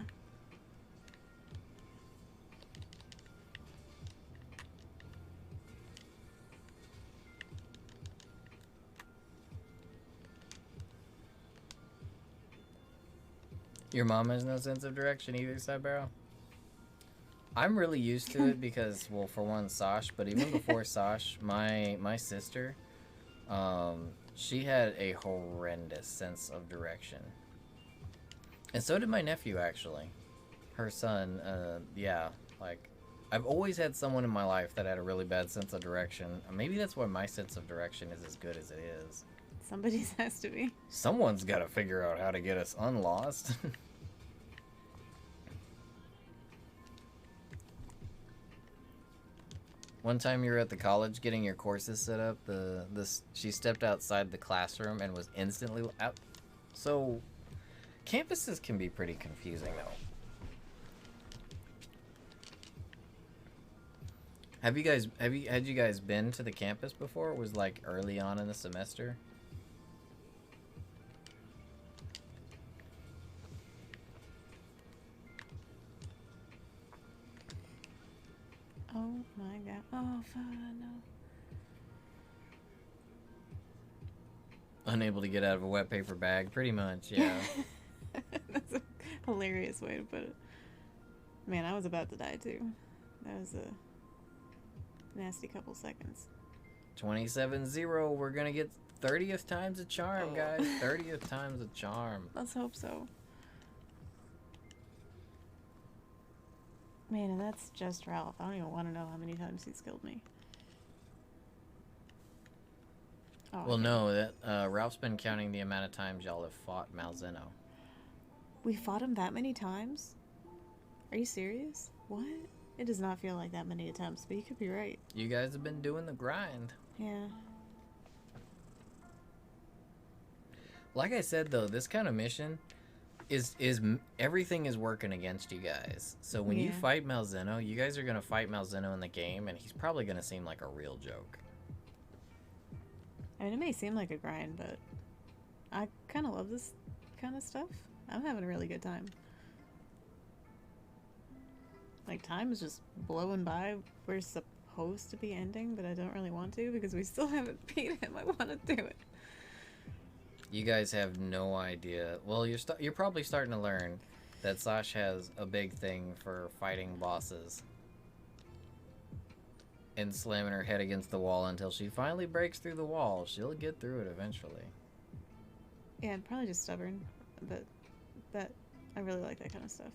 Your mom has no sense of direction either, Sidebarrow? I'm really used to it because, well, for one, Sash, but even before Sash, my sister, she had a horrendous sense of direction. And so did my nephew, actually. Her son, yeah, like, I've always had someone in my life that had a really bad sense of direction. Maybe that's why my sense of direction is as good as it is. Somebody's has to be. Someone's got to figure out how to get us unlost. One time you were at the college getting your courses set up, she stepped outside the classroom and was instantly out. So, campuses can be pretty confusing, though. Had you guys been to the campus before? It was like early on in the semester. Oh my god. Oh, fuck, no. Unable to get out of a wet paper bag, pretty much, yeah. That's a hilarious way to put it. Man, I was about to die too. That was a nasty couple seconds. 27-0, we're gonna get 30th times a charm, guys. 30th times a charm. Let's hope so. Man, and that's just Ralph. I don't even want to know how many times he's killed me. Oh, Well, no, that Ralph's been counting the amount of times y'all have fought Malzeno. we fought him that many times? Are you serious? What? It does not feel like that many attempts, but you could be right. You guys have been doing the grind. Yeah. Like I said, though, this kind of mission is everything is working against you guys. So when you Yeah. fight Malzeno, you guys are gonna fight Malzeno in the game, and he's probably gonna seem like a real joke. I mean, it may seem like a grind, but I kind of love this kind of stuff. I'm having a really good time. Like, time is just blowing by. We're supposed to be ending, but I don't really want to because we still haven't beat him. I want to do it. You guys have no idea. Well, you're probably starting to learn that Sash has a big thing for fighting bosses and slamming her head against the wall until she finally breaks through the wall. She'll get through it eventually. Yeah, I'm probably just stubborn, but I really like that kind of stuff.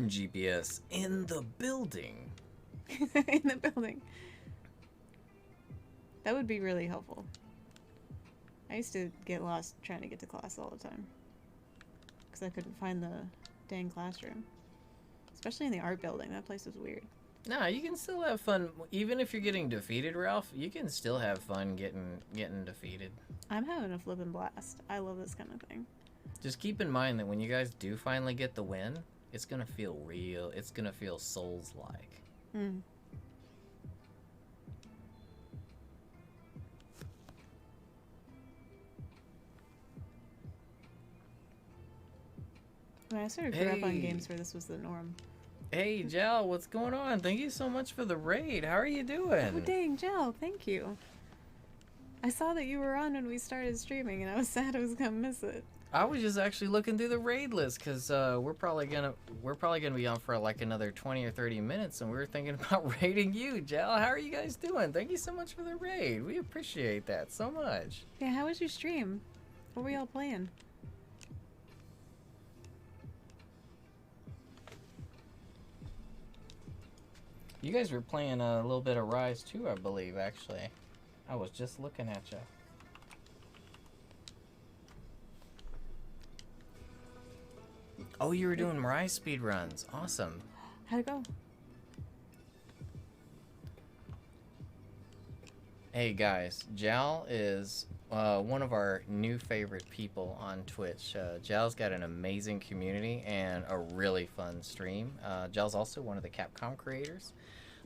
GPS in the building. In the building. That would be really helpful. I used to get lost trying to get to class all the time because I couldn't find the dang classroom. Especially in the art building. That place was weird. Nah, you can still have fun. Even if you're getting defeated, Ralph, you can still have fun getting defeated. I'm having a flippin' blast. I love this kind of thing. Just keep in mind that when you guys do finally get the win, it's gonna feel real. It's gonna feel Souls-like. Mm. When I sort of grew up on games where this was the norm. Hey, Jal, what's going on? Thank you so much for the raid. How are you doing? Oh, dang, Jill, thank you. I saw that you were on when we started streaming, and I was sad I was gonna miss it. I was just actually looking through the raid list because we're probably gonna be on for like another 20 or 30 minutes, and we were thinking about raiding you, Jal. How are you guys doing? Thank you so much for the raid. We appreciate that so much. Yeah, how was your stream? What were y'all playing? You guys were playing a little bit of Rise too, I believe. Actually, I was just looking at you. Oh, you were doing Rise speed runs. Awesome. How'd it go? Hey guys, Jal is one of our new favorite people on Twitch. Jal's got an amazing community and a really fun stream. Jal's also one of the Capcom creators.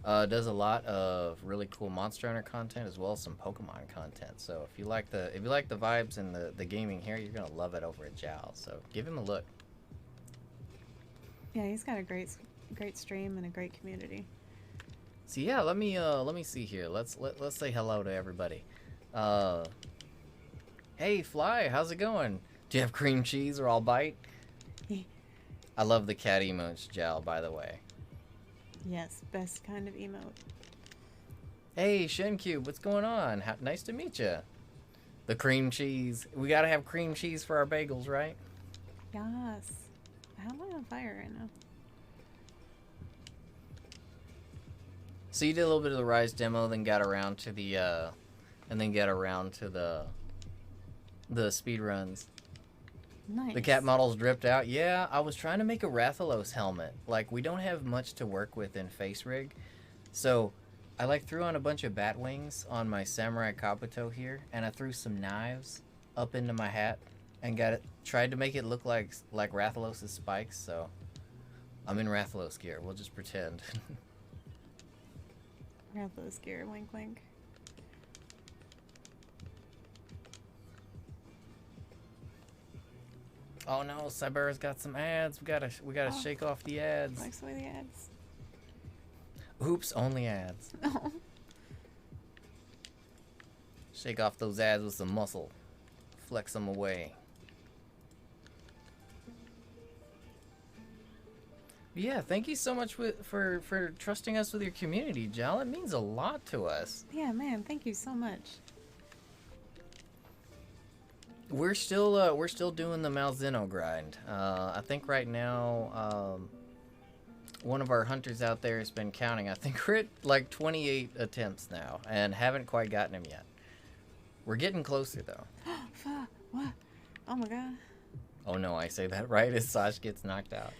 Does a lot of really cool Monster Hunter content as well as some Pokemon content. So if you like the vibes and the gaming here, you're gonna love it over at Jal. So give him a look. Yeah, he's got a great stream and a great community. So yeah, let me see here. Let's say hello to everybody. Hey Fly, how's it going? Do you have cream cheese or I'll bite? I love the cat emotes, Jal, by the way. Yes, best kind of emote. Hey Shencube, what's going on? Nice to meet you. The cream cheese. We gotta have cream cheese for our bagels, right? Yes. How am I on fire right now? So you did a little bit of the Rise demo, then got around to the the speed runs. Nice. The cat models dripped out. Yeah, I was trying to make a Rathalos helmet. Like, we don't have much to work with in face rig, so I like threw on a bunch of bat wings on my Samurai Kabuto here, and I threw some knives up into my hat and tried to make it look like Rathalos' spikes. So I'm in Rathalos gear. We'll just pretend. Raffle's gear, wink wink. Oh no, Cybera's got some ads. We gotta shake off the ads. Likes the way the ads. Oops, only ads. No. Shake off those ads with some muscle. Flex them away. Yeah, thank you so much for trusting us with your community, Jal. It means a lot to us. Yeah, man, thank you so much. We're still doing the Malzeno grind. I think right now, one of our hunters out there has been counting. I think we're at like 28 attempts now, and haven't quite gotten him yet. We're getting closer though. What? Oh my god. Oh no, I say that right as Sash gets knocked out.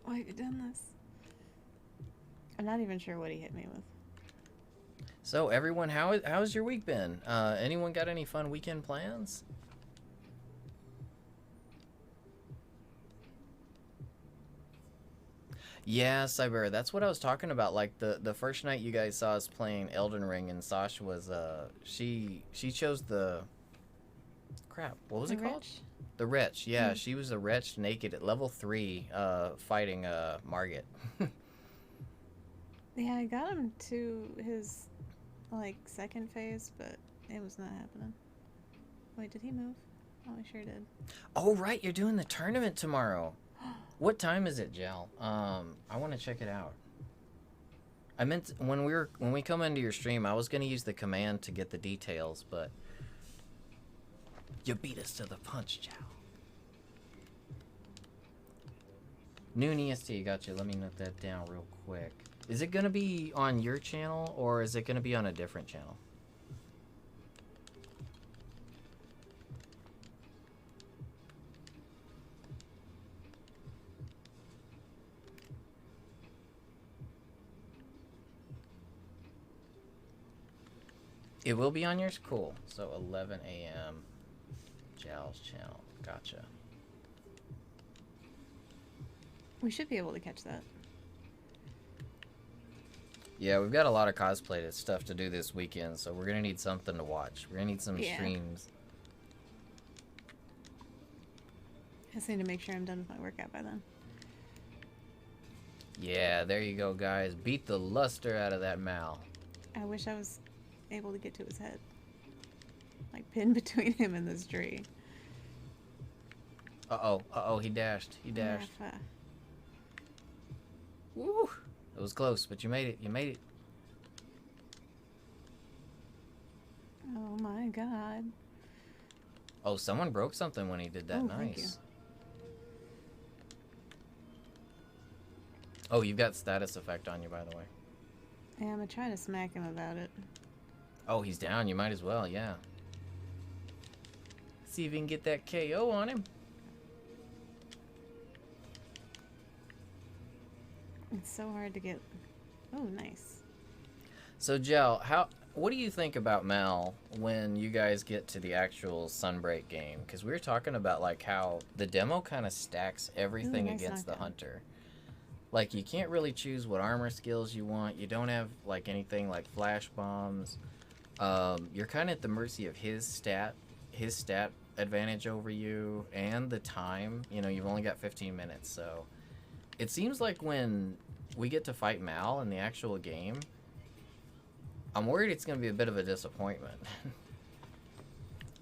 Why have you done this? I'm not even sure what he hit me with. So everyone, how's your week been? Anyone got any fun weekend plans? Yeah, Cyber, that's what I was talking about. Like the first night you guys saw us playing Elden Ring, and Sasha was she chose the crap. What was it called? Rich? The Wretch. Yeah, she was a wretch naked at level 3, fighting Margit. Yeah, I got him to his like second phase, but it was not happening. Wait, did he move? Oh, he sure did. Oh right, you're doing the tournament tomorrow. What time is it, Jal? I want to check it out. I meant when we come into your stream, I was gonna use the command to get the details, but you beat us to the punch, Jal. Noon EST, gotcha. Let me note that down real quick. Is it gonna be on your channel or is it gonna be on a different channel? It will be on yours? Cool. So 11 a.m. Jal's channel. Gotcha. We should be able to catch that. Yeah, we've got a lot of cosplay stuff to do this weekend, so we're gonna need something to watch. We're gonna need some streams. I just need to make sure I'm done with my workout by then. Yeah, there you go, guys. Beat the luster out of that Mal. I wish I was able to get to his head. Like, pinned between him and this tree. Uh-oh, he dashed. He dashed. Raffa. Woo! It was close, but you made it. You made it. Oh my god. Oh, someone broke something when he did that. Oh, nice. thank you. Oh, you've got status effect on you, by the way. Yeah, I'm gonna try to smack him about it. Oh, he's down. You might as well, yeah. See if you can get that KO on him. It's so hard to get... Oh, nice. So, Jel, what do you think about Mal when you guys get to the actual Sunbreak game? Because we were talking about, like, how the demo kind of stacks everything nice against the knockdown. Hunter. Like, you can't really choose what armor skills you want. You don't have, like, anything like flash bombs. You're kind of at the mercy of his stat advantage over you and the time. You know, you've only got 15 minutes, so... It seems like when we get to fight Mal in the actual game, I'm worried it's going to be a bit of a disappointment.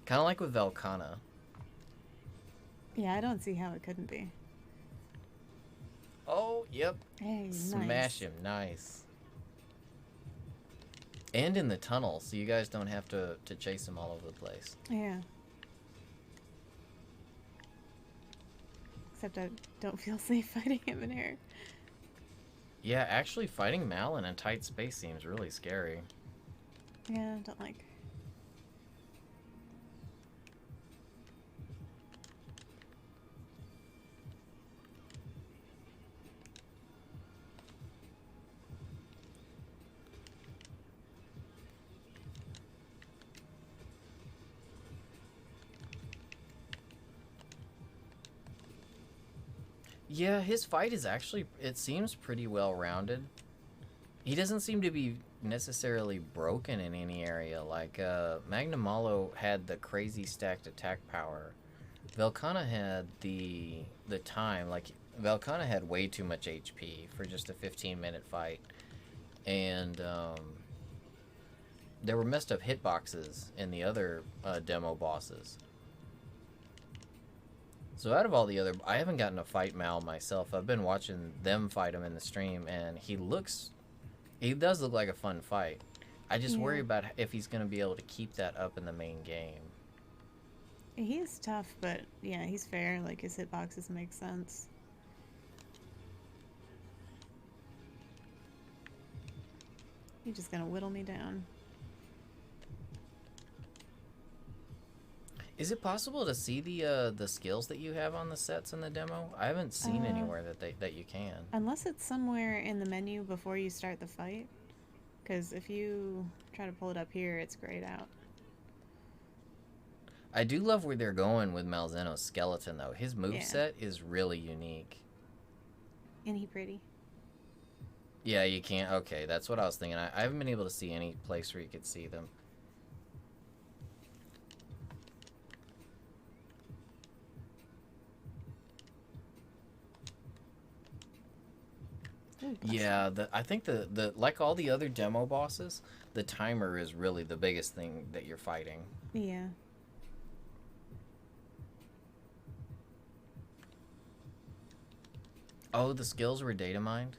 Kind of like with Velkhana. Yeah, I don't see how it couldn't be. Oh, yep. Hey, Smash nice. him. Nice. And in the tunnel, so you guys don't have to chase him all over the place. Yeah. Except I don't feel safe fighting him in here. Yeah, actually fighting Mal in a tight space seems really scary. Yeah, I don't like... Yeah, his fight is actually, it seems pretty well rounded. He doesn't seem to be necessarily broken in any area. Like, Magnamalo had the crazy stacked attack power. Velkhana had the time. Like, Velkhana had way too much HP for just a 15-minute fight. And, there were messed up hitboxes in the other demo bosses. So out of all the other... I haven't gotten to fight Mal myself. I've been watching them fight him in the stream, and he does look like a fun fight. I just worry about if he's going to be able to keep that up in the main game. He's tough, but yeah, he's fair. Like, his hitboxes make sense. He's just gonna whittle me down. Is it possible to see the skills that you have on the sets in the demo? I haven't seen anywhere that you can. Unless it's somewhere in the menu before you start the fight. Because if you try to pull it up here, it's grayed out. I do love where they're going with Malzeno's skeleton, though. His moveset is really unique. And he pretty. Yeah, you can't. Okay, that's what I was thinking. I haven't been able to see any place where you could see them. Ooh, Yeah, I think the like all the other demo bosses, the timer is really the biggest thing that you're fighting. Yeah. Oh, the skills were data mined?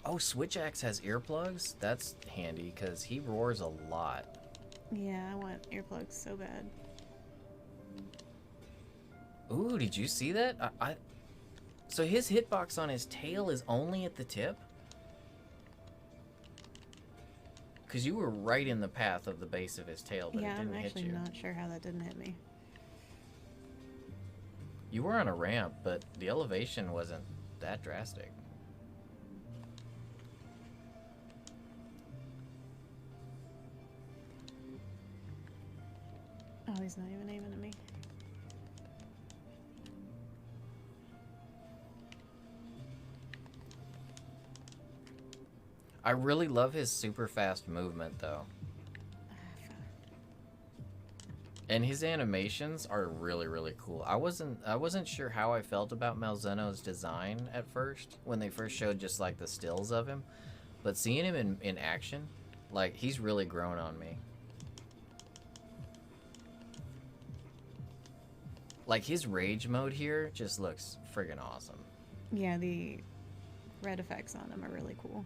Oh, Switch Axe has earplugs? That's handy, because he roars a lot. Yeah, I want earplugs so bad. Ooh, did you see that? So his hitbox on his tail is only at the tip? Because you were right in the path of the base of his tail, but it Yeah, didn't I'm hit actually you. not sure how that didn't hit me. You were on a ramp, but the elevation wasn't that drastic. Oh, he's not even aiming at me. I really love his super fast movement, though. And his animations are really, really cool. I wasn't sure how I felt about Malzeno's design at first when they first showed just like the stills of him, but seeing him in action, like he's really grown on me. Like his rage mode here just looks friggin' awesome. Yeah, the red effects on him are really cool.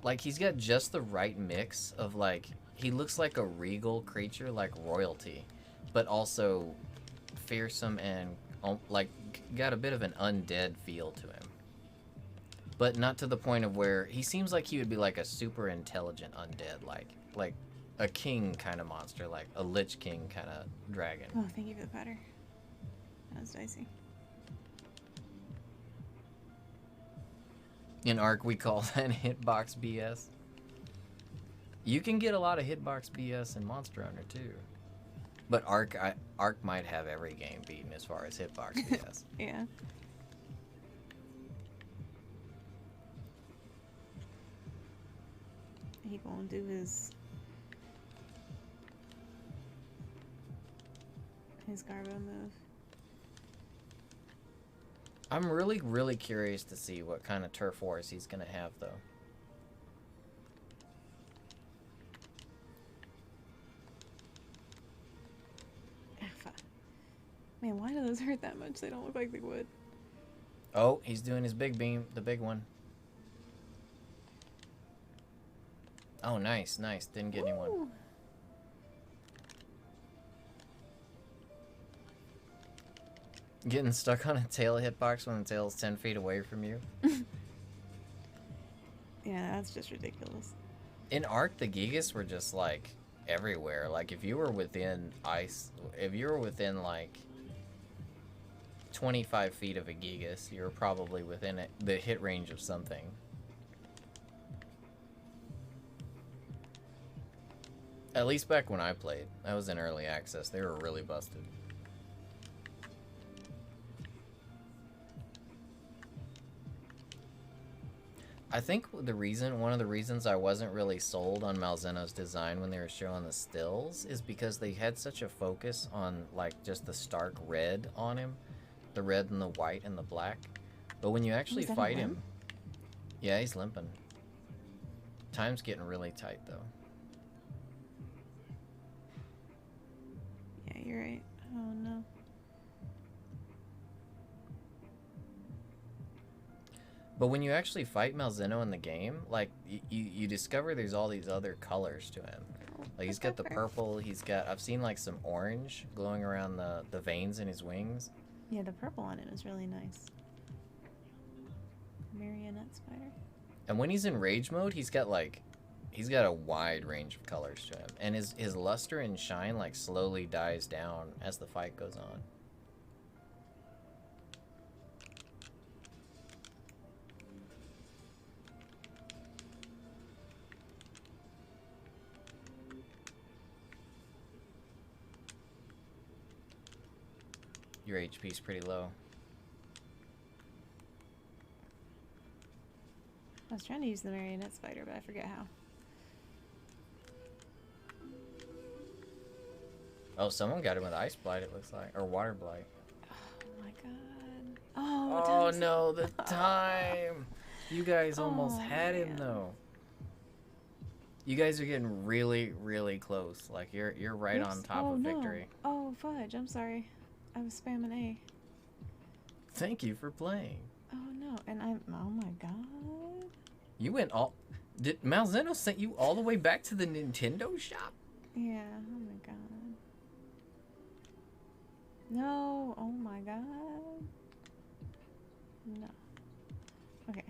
Like he's got just the right mix of like, he looks like a regal creature like royalty, but also fearsome and like got a bit of an undead feel to him. But not to the point of where he seems like he would be like a super intelligent undead, like a king kind of monster, like a lich king kind of dragon. Oh, thank you for the powder. That was dicey. In Arc, we call that hitbox BS. You can get a lot of hitbox BS in Monster Hunter too, but Arc might have every game beaten as far as hitbox BS. Yeah. He gonna do his Garbo move. I'm really, really curious to see what kind of turf wars he's gonna have, though. Man, why do those hurt that much? They don't look like they would. Oh, he's doing his big beam, the big one. Oh, nice, nice. Didn't get anyone. Getting stuck on a tail hitbox when the tail's 10 feet away from you. Yeah, that's just ridiculous. In Arc, the Gigas were just like everywhere. Like if you were within like 25 feet of a Gigas, you're probably within the hit range of something. At least back when I played. I was in early access. They were really busted. I think one of the reasons I wasn't really sold on Malzeno's design when they were showing the stills is because they had such a focus on like just the stark red on him. The red and the white and the black. But when you actually fight him... Yeah, he's limping. Time's getting really tight though. Yeah, you're right. Oh no. But when you actually fight Malzeno in the game, like, you discover there's all these other colors to him. Like, he's got the purple, I've seen, like, some orange glowing around the veins in his wings. Yeah, the purple on it is really nice. Marionette spider. And when he's in rage mode, he's got a wide range of colors to him. And his luster and shine, like, slowly dies down as the fight goes on. Your HP's pretty low. I was trying to use the marionette spider, but I forget how. Oh, someone got him with ice blight, it looks like. Or water blight. Oh my god. Oh, oh no, the time! You guys almost had him, though. You guys are getting really, really close. Like, you're right on top of victory. Oh, fudge. I'm sorry. I was spamming A. Thank you for playing. Oh no, and oh my god. You went did Malzeno sent you all the way back to the Nintendo shop? Yeah, oh my god. No, oh my god. No. Okay.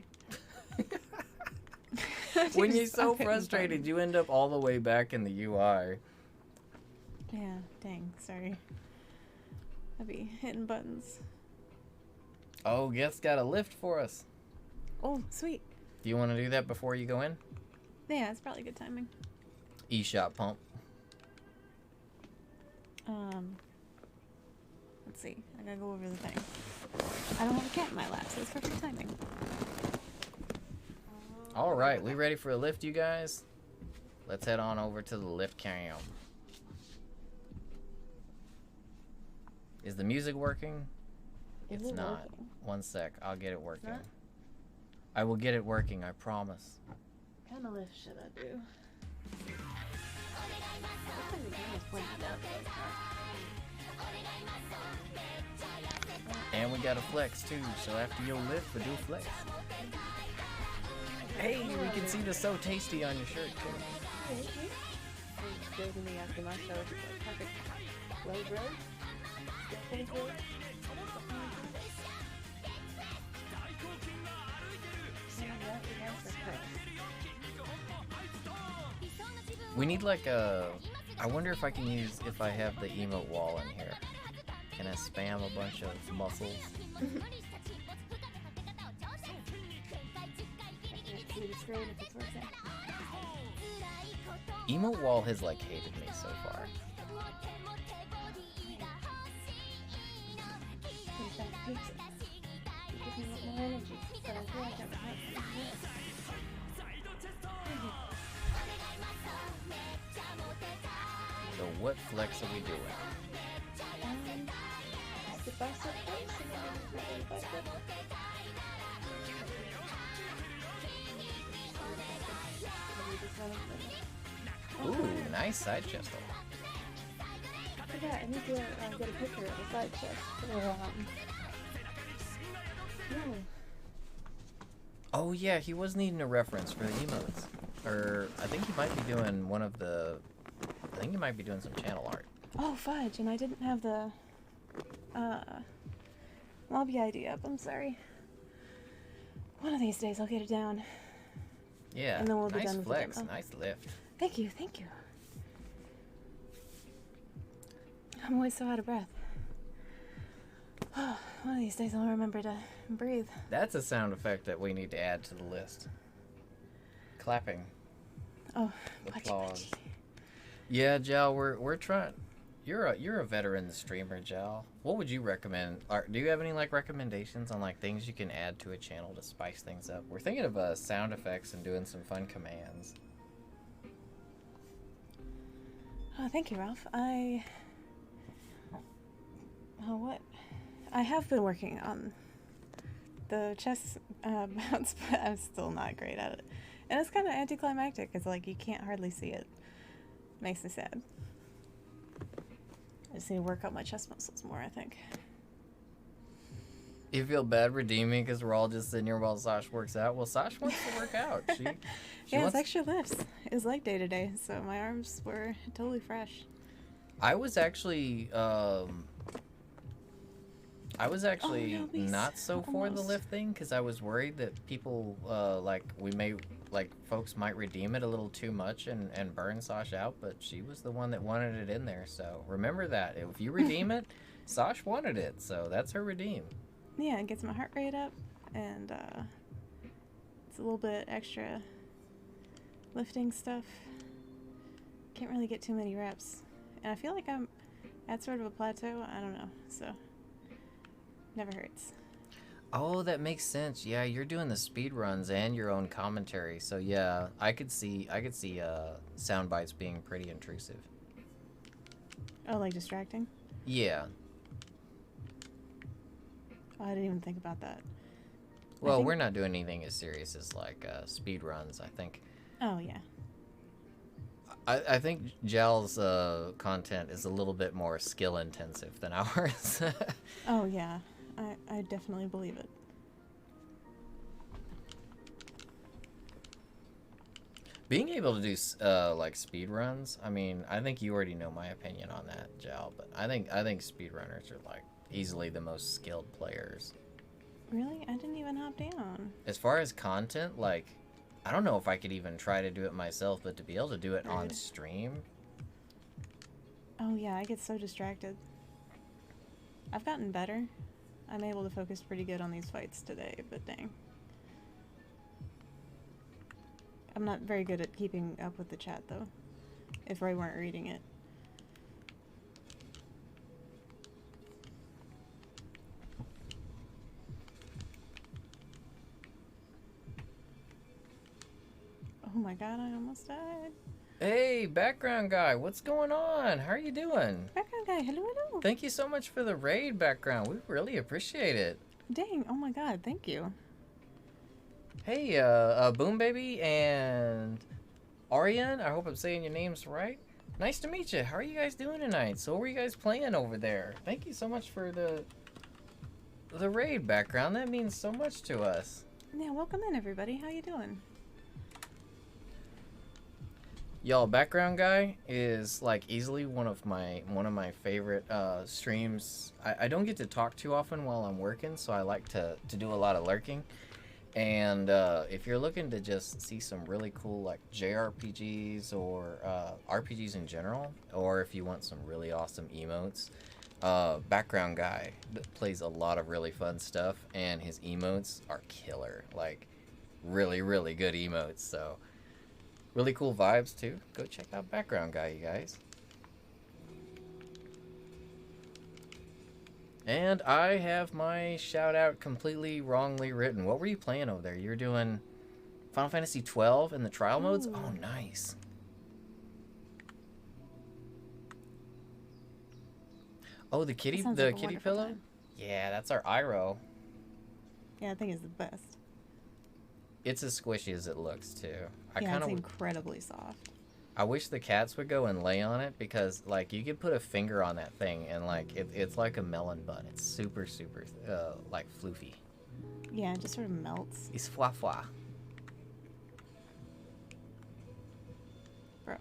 When you're so frustrated, you end up all the way back in the UI. Yeah, dang, sorry. I'd be hitting buttons. Oh, Geth's got a lift for us. Oh, sweet. Do you want to do that before you go in? Yeah, it's probably good timing. E-shot pump. Let's see. I gotta go over the thing. I don't have a cat in my lap, so it's perfect timing. All right, we ready for a lift, you guys? Let's head on over to the lift cam. Is the music working? It's not. Working? One sec, I'll get it working. Not? I will get it working, I promise. What kind of lift should I do? Looks like the game is pointing down. And we got a flex too, so after your lift, we do flex. Hey, we can see the so tasty on your shirt too. Joking me after my show. Perfect. Well, bro. Thank you. We need like a... I wonder if I can use... If I have the emote wall in here. Can I spam a bunch of muscles? Emote wall has like hated me so far. So what flex are we doing? The bicep flex and then the bicep. Ooh, nice side chest. I forgot, I need to get a picture of the side chest. No. Oh yeah, he was needing a reference for the emotes. Or I think he might be doing one of the... I think he might be doing some channel art. Oh, fudge, and I didn't have the lobby ID up, I'm sorry. One of these days I'll get it down. Yeah, And then we'll be nice done with the flex, demo. nice lift. Thank you, thank you. I'm always so out of breath. One of these days I'll remember to breathe. That's a sound effect that we need to add to the list. Clapping. Oh, Applause. Yeah, Jal, we're trying. You're a veteran streamer, Jal. What would you recommend? Do you have any like recommendations on like things you can add to a channel to spice things up? We're thinking of sound effects and doing some fun commands. Oh, thank you, Ralph. What? I have been working on the chess bounce, but I'm still not great at it. And it's kind of anticlimactic. It's like you can't hardly see it. Makes me sad. I just need to work out my chest muscles more, I think. You feel bad redeeming because we're all just sitting here while Sash works out? Well, Sash wants to work out. She Yeah, wants... it's extra lifts. It was like day to day, so my arms were totally fresh. I was actually not so for the lift thing because I was worried that people folks might redeem it a little too much and burn Sash out, but she was the one that wanted it in there. So remember that if you redeem it, Sash wanted it, so that's her redeem. Yeah, it gets my heart rate up, and it's a little bit extra lifting stuff. Can't really get too many reps, and I feel like I'm at sort of a plateau. I don't know, so never hurts. Oh, that makes sense. Yeah, you're doing the speed runs and your own commentary, so yeah, I could see sound bites being pretty intrusive. Oh, like distracting? Yeah. Oh, I didn't even think about that. Well, we're not doing anything as serious as like speed runs, I think. Oh, yeah. I think Jal's content is a little bit more skill intensive than ours. Oh, yeah. I definitely believe it. Being able to do like speed runs, I mean, I think you already know my opinion on that, Jal, but I think speedrunners are like easily the most skilled players. Really? I didn't even hop down. As far as content, like, I don't know if I could even try to do it myself, but to be able to do it on stream. Oh, yeah, I get so distracted. I've gotten better. I'm able to focus pretty good on these fights today, but dang. I'm not very good at keeping up with the chat, though, if I weren't reading it. my god, I almost died. Hey, background guy, what's going on? How are you doing? Background guy, hello, hello. Thank you so much for the raid, background. We really appreciate it. Dang, oh my god, thank you. Hey, Boom Baby and Arian, I hope I'm saying your names right. Nice to meet you. How are you guys doing tonight? So what were you guys playing over there? Thank you so much for the raid, background. That means so much to us. Yeah, welcome in everybody. How you doing? Y'all, background guy is like easily one of my favorite streams. I don't get to talk too often while I'm working, so I like to do a lot of lurking. And if you're looking to just see some really cool like JRPGs or RPGs in general, or if you want some really awesome emotes, background guy plays a lot of really fun stuff, and his emotes are killer, like really good emotes. So really cool vibes too. Go check out background guy, you guys. And I have my shout out completely wrongly written. What were you playing over there? You're doing Final Fantasy 12 in the trial modes? Oh, nice. Oh, the kitty pillow? Time. Yeah, that's our Iroh. Yeah, I think it's the best. It's as squishy as it looks too. It's incredibly soft. I wish the cats would go and lay on it, because like you could put a finger on that thing and like it's like a melon bun. It's super like floofy. Yeah, it just sort of melts. It's fwa fwa. Bro.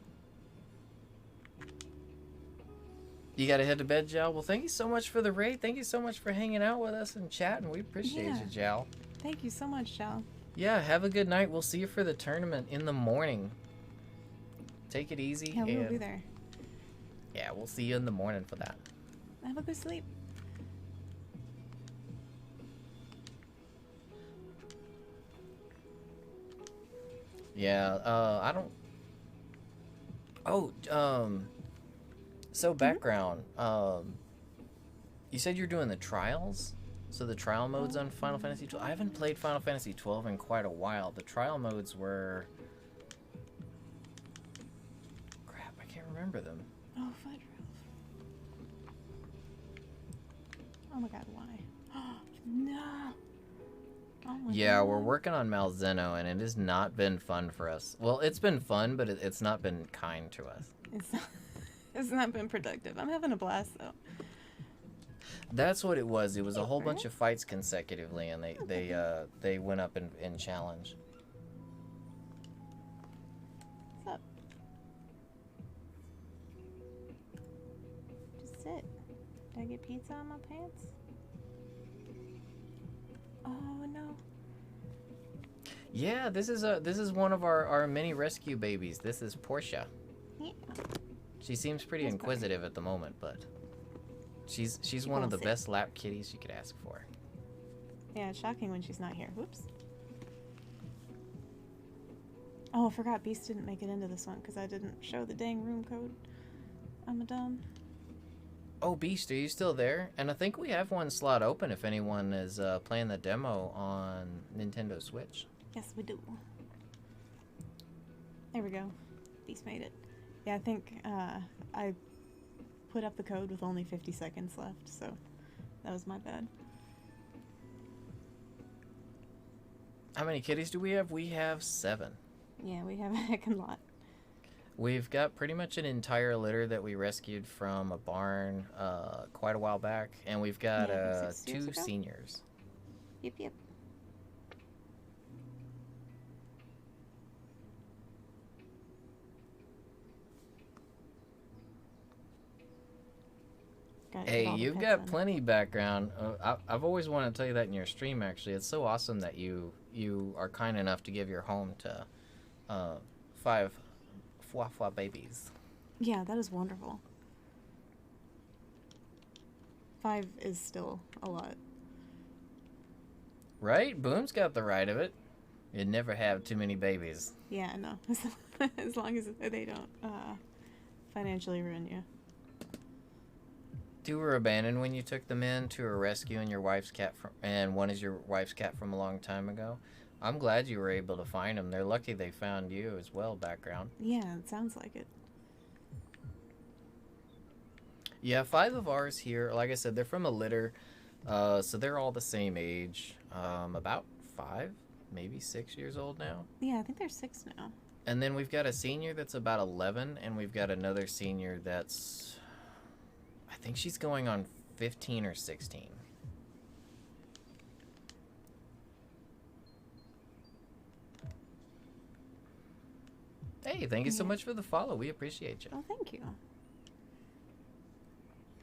You gotta head to bed, Jal? Well, thank you so much for the raid. Thank you so much for hanging out with us and chatting. We appreciate you, Jal. Thank you so much, Jal. Yeah, have a good night. We'll see you for the tournament in the morning. Take it easy. Yeah, we'll be there. Yeah, we'll see you in the morning for that. Have a good sleep. Yeah, I don't... Oh, so background, you said you're doing the trials? So the trial modes on Final Fantasy 12? I haven't played Final Fantasy 12 in quite a while. The trial modes were... Crap, I can't remember them. Oh, fudge, Ralph. Oh my god, why? No! Oh my god. We're working on Malzeno, and it has not been fun for us. Well, it's been fun, but it's not been kind to us. It's not been productive. I'm having a blast, though. That's what it was. It was a whole bunch of fights consecutively, and they went up in challenge. What's up? Just sit. Did I get pizza on my pants? Oh no. Yeah, this is one of our mini rescue babies. This is Portia. Yeah. She seems pretty inquisitive at the moment, but she's one of the best lap kitties you could ask for. Yeah, it's shocking when she's not here. Whoops. Oh, I forgot Beast didn't make it into this one because I didn't show the dang room code. I'm a dumb. Oh, Beast, are you still there? And I think we have one slot open if anyone is playing the demo on Nintendo Switch. Yes, we do. There we go. Beast made it. Yeah, I think I put up the code with only 50 seconds left, so that was my bad. How many kitties do we have? We have 7. Yeah, we have a heckin' lot. We've got pretty much an entire litter that we rescued from a barn quite a while back, and we've got 2 seniors. Yep. Hey, you've got plenty background. I've always wanted to tell you that in your stream, actually. It's so awesome that you are kind enough to give your home to 5 Fwa babies. Yeah, that is wonderful. 5 is still a lot. Right? Boom's got the right of it. You'd never have too many babies. Yeah, no. As long as they don't financially ruin you. 2 were abandoned when you took them in, 2 are rescuing your wife's cat from, and 1 is your wife's cat from a long time ago. I'm glad you were able to find them. They're lucky they found you as well, background. Yeah, it sounds like it. Yeah, 5 of ours here, like I said, they're from a litter, so they're all the same age, about 5, maybe 6 years old now. Yeah, I think they're 6 now. And then we've got a senior that's about 11, and we've got another senior that's, I think she's going on 15 or 16. Hey, thank you so much for the follow. We appreciate you. Oh, thank you.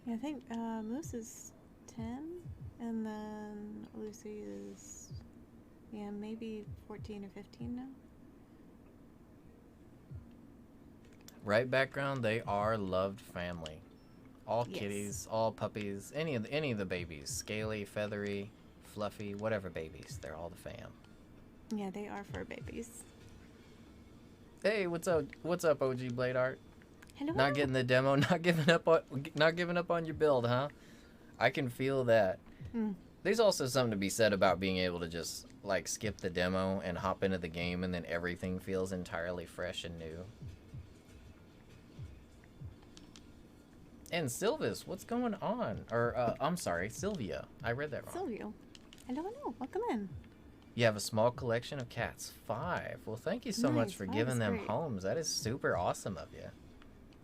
Yeah, I think Moose is 10, and then Lucy is, yeah, maybe 14 or 15 now. Right, background, they are loved family. All Yes. kitties, all puppies, any of the babies, scaly, feathery, fluffy, whatever babies, they're all the fam. Yeah, they are fur babies. Hey, what's up? What's up, OG Blade Art? Hello. Not getting the demo, not giving up on your build, huh? I can feel that. There's also something to be said about being able to just like skip the demo and hop into the game, and then everything feels entirely fresh and new. And Sylvis, what's going on? Or, I'm sorry, Sylvia. I read that wrong. Silvio. Hello. Welcome in. You have a small collection of cats. 5. Well, thank you so much Nice, for 5 giving is them great. homes. That is super awesome of you.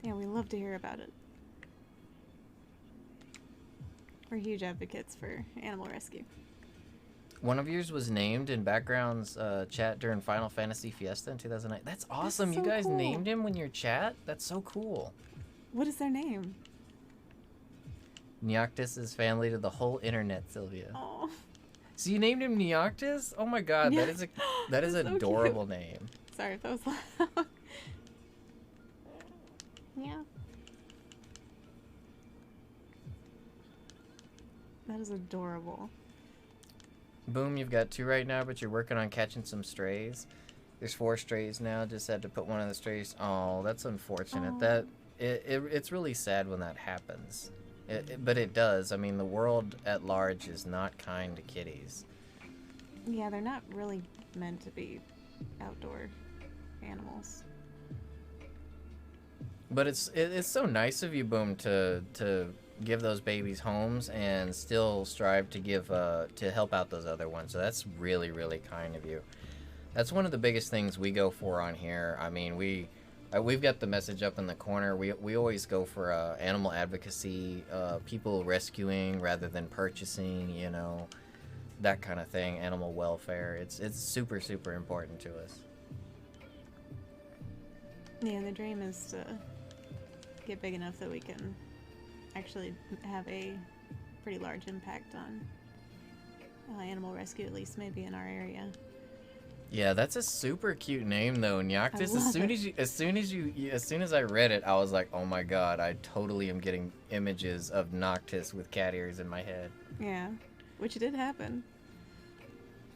Yeah, we love to hear about it. We're huge advocates for animal rescue. One of yours was named in Background's chat during Final Fantasy Fiesta in 2009. That's awesome. so You guys cool. named him when your chat? That's so cool. What is their name? Neoctis is family to the whole internet, Sylvia. Oh. So you named him Neoctis? Oh my god, that is That's so cute. adorable name. Sorry if that was loud. Yeah. That is adorable. Boom, you've got 2 right now, but you're working on catching some strays. There's 4 strays now. Just had to put one of the strays. Oh, that's unfortunate. Aw. It's really sad when that happens. But it does. I mean, the world at large is not kind to kitties. Yeah, they're not really meant to be outdoor animals. But it's so nice of you, Boom, to give those babies homes and still strive to give to help out those other ones. So that's really, really kind of you. That's one of the biggest things we go for on here. I mean, we've got the message up in the corner. We always go for animal advocacy, people rescuing rather than purchasing, you know, that kind of thing. Animal welfare. It's super, super important to us. Yeah, the dream is to get big enough that we can actually have a pretty large impact on animal rescue, at least maybe in our area. Yeah, that's a super cute name though, Nyoctis. As soon as I read it, I was like, oh my god, I totally am getting images of Noctis with cat ears in my head. Yeah, which did happen.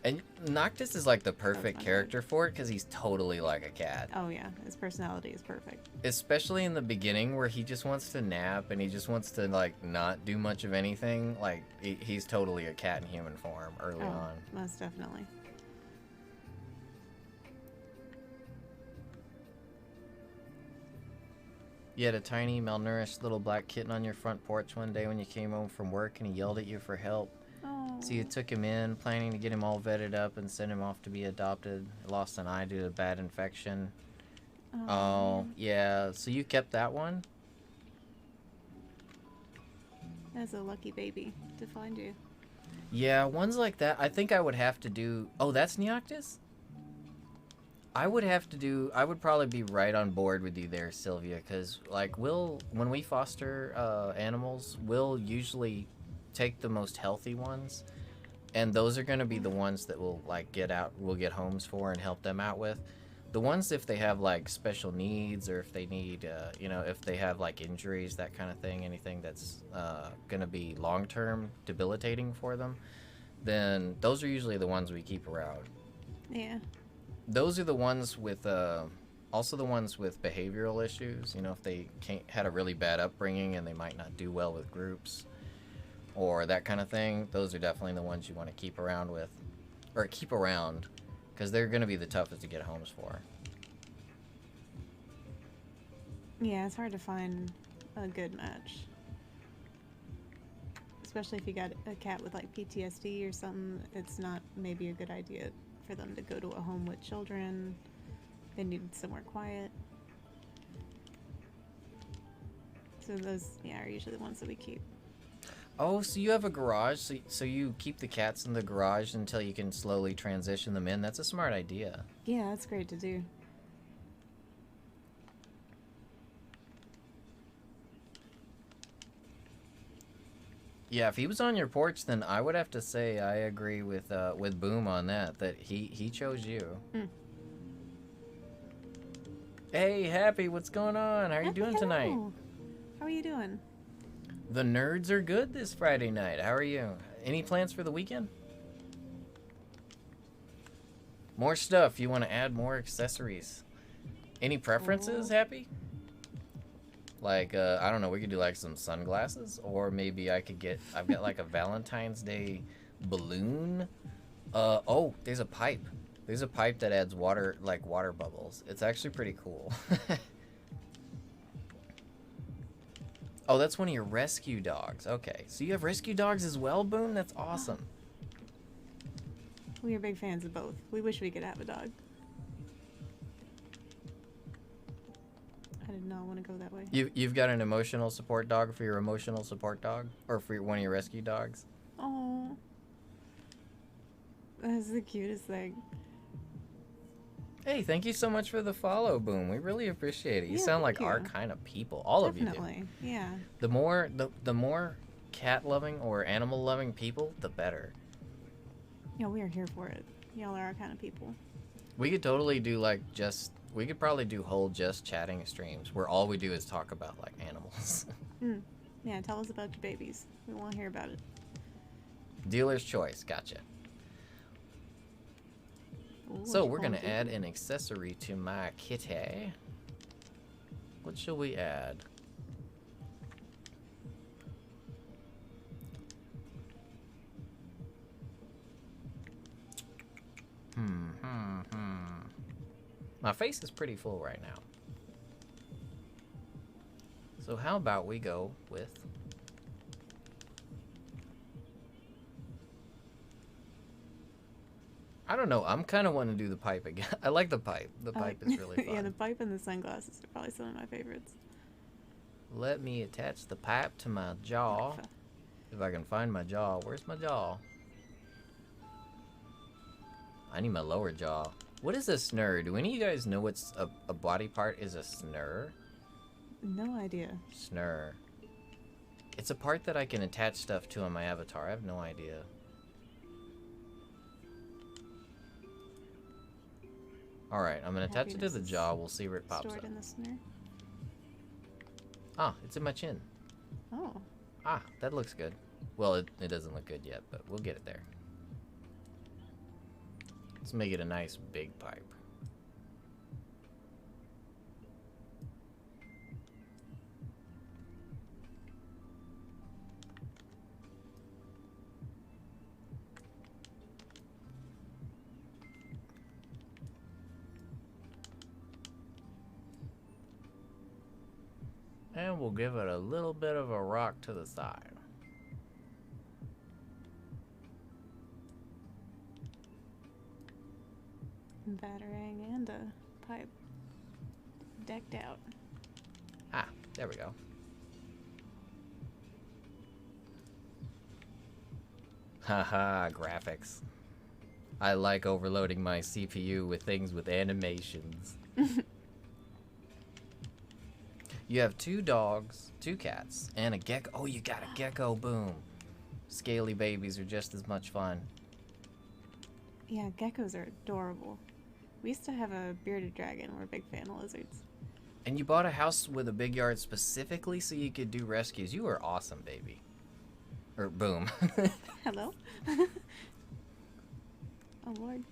And Noctis is like the perfect my character for it because he's totally like a cat. Oh yeah, his personality is perfect. Especially in the beginning where he just wants to nap and he just wants to like not do much of anything. Like he's totally a cat in human form early on. Most definitely. You had a tiny, malnourished little black kitten on your front porch one day when you came home from work and he yelled at you for help. Oh. So you took him in, planning to get him all vetted up and send him off to be adopted. Lost an eye due to bad infection. Oh, yeah. So you kept that one? That's a lucky baby to find you. Yeah, ones like that, I think I would have to do... Oh, that's Neoctis? I would probably be right on board with you there, Sylvia, because, like, when we foster animals, we'll usually take the most healthy ones, and those are going to be the ones that we'll, like, we'll get homes for and help them out with. The ones, if they have, like, special needs, or if they need, you know, if they have, like, injuries, that kind of thing, anything that's going to be long-term debilitating for them, then those are usually the ones we keep around. Yeah. Those are the ones with, also the ones with behavioral issues. You know, if they had a really bad upbringing and they might not do well with groups or that kind of thing, those are definitely the ones you want to keep around with, or keep around, Because they're going to be the toughest to get homes for. Yeah, it's hard to find a good match. Especially if you got a cat with like PTSD or something, it's not maybe a good idea for them to go to a home with children. They need somewhere quiet. So those, yeah, are usually the ones that we keep. Oh, so you have a garage, so you keep the cats in the garage until you can slowly transition them in? That's a smart idea. Yeah, that's great to do. Yeah, if he was on your porch, then I would have to say I agree with Boom on that he chose you. Mm. Hey, Happy, what's going on? How are you doing tonight? How are you doing? The nerds are good this Friday night. How are you? Any plans for the weekend? More stuff. You want to add more accessories? Any preferences, Happy? Like, I don't know, we could do like some sunglasses, or maybe I've got like a Valentine's Day balloon. Oh, there's a pipe. There's a pipe that adds water, like water bubbles. It's actually pretty cool. Oh, that's one of your rescue dogs. Okay, so you have rescue dogs as well, Boone? That's awesome. We are big fans of both. We wish we could have a dog. I did not want to go that way. You've got an emotional support dog for your emotional support dog? Or for one of your rescue dogs? Oh. That's the cutest thing. Hey, thank you so much for the follow, Boom. We really appreciate it. You Yeah, sound like thank our you. kind of people. All of you do. Definitely, yeah. The more cat-loving or animal-loving people, the better. Yeah, we are here for it. Y'all are our kind of people. We could totally do we could probably do whole just chatting streams where all we do is talk about like animals. Yeah, tell us about your babies. We want to hear about it. Dealer's choice. Gotcha. Ooh, So what we're you gonna gonna do? add an accessory to my kitty. What shall we add? My face is pretty full right now. So how about we go with I don't know. I'm kind of wanting to do the pipe again. I like the pipe. The pipe is really fun. Yeah, the pipe and the sunglasses are probably some of my favorites. Let me attach the pipe to my jaw. If I can find my jaw. Where's my jaw? I need my lower jaw. What is a snur? Do any of you guys know what's a body part is a snur? No idea. Snur. It's a part that I can attach stuff to on my avatar. I have no idea. Alright, I'm going to attach it to the jaw. We'll see where it pops up. Stored in the snare. Ah, it's in my chin. Oh. Ah, that looks good. Well, it doesn't look good yet, but we'll get it there. Let's make it a nice big pipe. And we'll give it a little bit of a rock to the side. Battering and a pipe. Decked out. Ah, there we go. Haha, graphics. I like overloading my CPU with things with animations. You have 2 dogs, 2 cats, and a gecko. Oh, you got a gecko, boom. Scaly babies are just as much fun. Yeah, geckos are adorable. We used to have a bearded dragon. We're a big fan of lizards. And you bought a house with a big yard specifically so you could do rescues. You are awesome, baby. Or boom. Hello? Oh, Lord.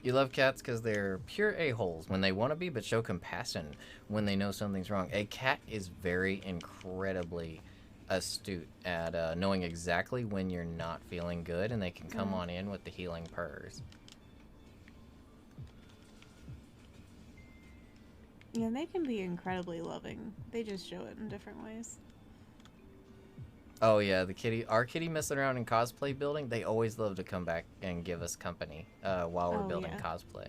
You love cats because they're pure a-holes when they want to be, but show compassion when they know something's wrong. A cat is very incredibly astute at knowing exactly when you're not feeling good, and they can come on in with the healing purrs. Yeah, they can be incredibly loving. They just show it in different ways. Oh yeah, our kitty messing around in cosplay building, they always love to come back and give us company while we're building cosplay.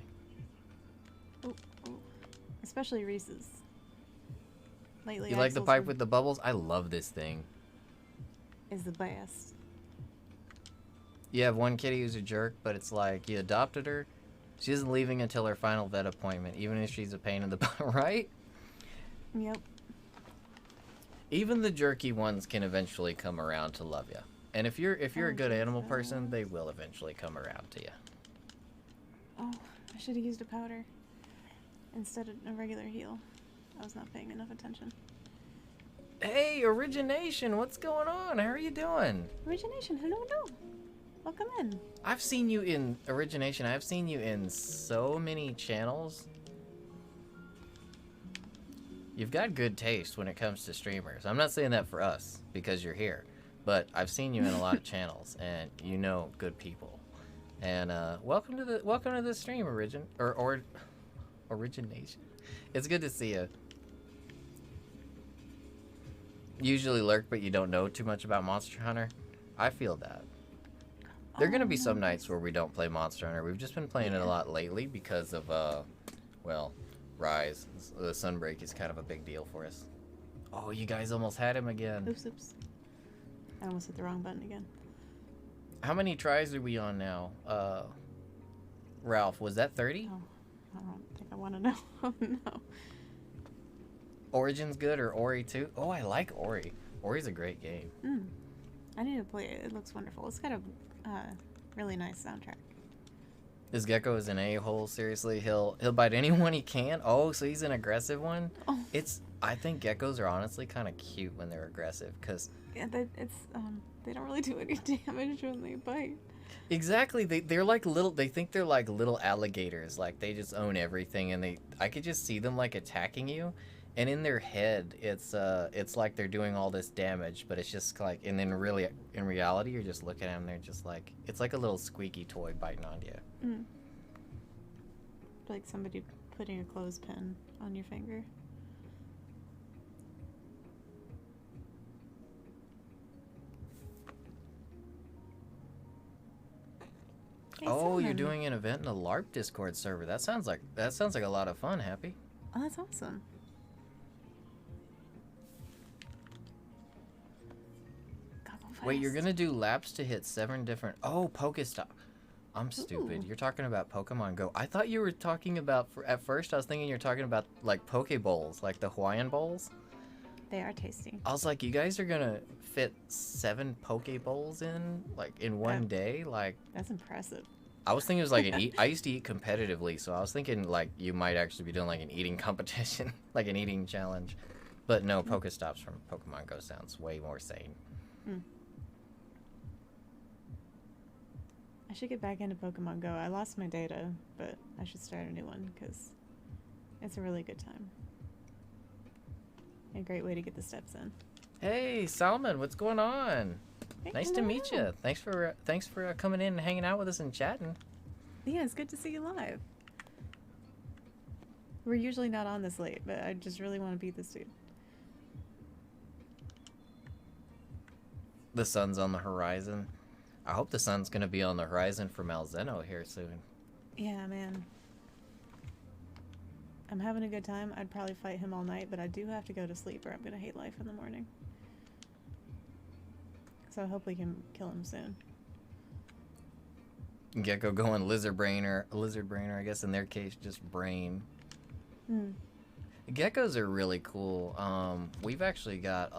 Oh, especially Reese's. Lately, You like the pipe with the bubbles? I love this thing. Is the best. You have one kitty who's a jerk, but it's like you adopted her. She isn't leaving until her final vet appointment, even if she's a pain in the butt, right? Yep. Even the jerky ones can eventually come around to love you. And if you're a good animal person, they will eventually come around to you. Oh, I should have used a powder instead of a regular heal. I was not paying enough attention. Hey, Origination, what's going on? How are you doing? Origination, hello. Welcome in. I've seen you in Origination. I've seen you in so many channels. You've got good taste when it comes to streamers. I'm not saying that for us because you're here, but I've seen you in a lot of channels, and you know good people. And welcome to the stream, Origination. It's good to see you. Usually lurk, but you don't know too much about Monster Hunter. I feel that. There are gonna be some nights where we don't play Monster Hunter. We've just been playing it a lot lately because of well, Rise. The Sunbreak is kind of a big deal for us. Oh, you guys almost had him again. Oops. I almost hit the wrong button again. How many tries are we on now? Ralph, was that 30? Oh, I don't think I want to know. Oh, no. Origin's good, or Ori 2? Oh, I like Ori. Ori's a great game. I need to play it. It looks wonderful. It's got a really nice soundtrack. This gecko is an a-hole, seriously. He'll bite anyone he can. Oh, so he's an aggressive one? Oh. I think geckos are honestly kind of cute when they're aggressive, because... Yeah, they don't really do any damage when they bite. Exactly. They're like little... They think they're like little alligators. Like, they just own everything, and I could just see them, like, attacking you. And in their head, it's like they're doing all this damage, but it's just like... And then really, in reality, you're just looking at them, they're just like... It's like a little squeaky toy biting on you. Like somebody putting a clothespin on your finger. Hey, oh, you're doing an event in the LARP Discord server. That sounds like a lot of fun, Happy. Oh, that's awesome. Wait, you're gonna do laps to hit 7 different... Oh, Pokestop. I'm stupid. You're talking about Pokemon Go. I thought you were talking about... At first, I was thinking you're talking about, like, Poke Bowls, like the Hawaiian Bowls. They are tasty. I was like, you guys are gonna fit 7 Poke Bowls in, like, in one day? Like... That's impressive. I was thinking it was like an I used to eat competitively, so I was thinking, like, you might actually be doing, like, an eating competition. Like, an eating challenge. But no, Pokestops from Pokemon Go sounds way more sane. I should get back into Pokemon Go. I lost my data, but I should start a new one because it's a really good time. A great way to get the steps in. Hey, Salman, what's going on? Hey, nice to meet you. Thanks for coming in and hanging out with us and chatting. Yeah, it's good to see you live. We're usually not on this late, but I just really want to beat this dude. The sun's on the horizon. I hope the sun's gonna be on the horizon for Malzeno here soon. Yeah, man. I'm having a good time. I'd probably fight him all night, but I do have to go to sleep or I'm gonna hate life in the morning. So I hope we can kill him soon. Gecko going lizard brainer, I guess in their case just brain. Geckos are really cool. We've actually got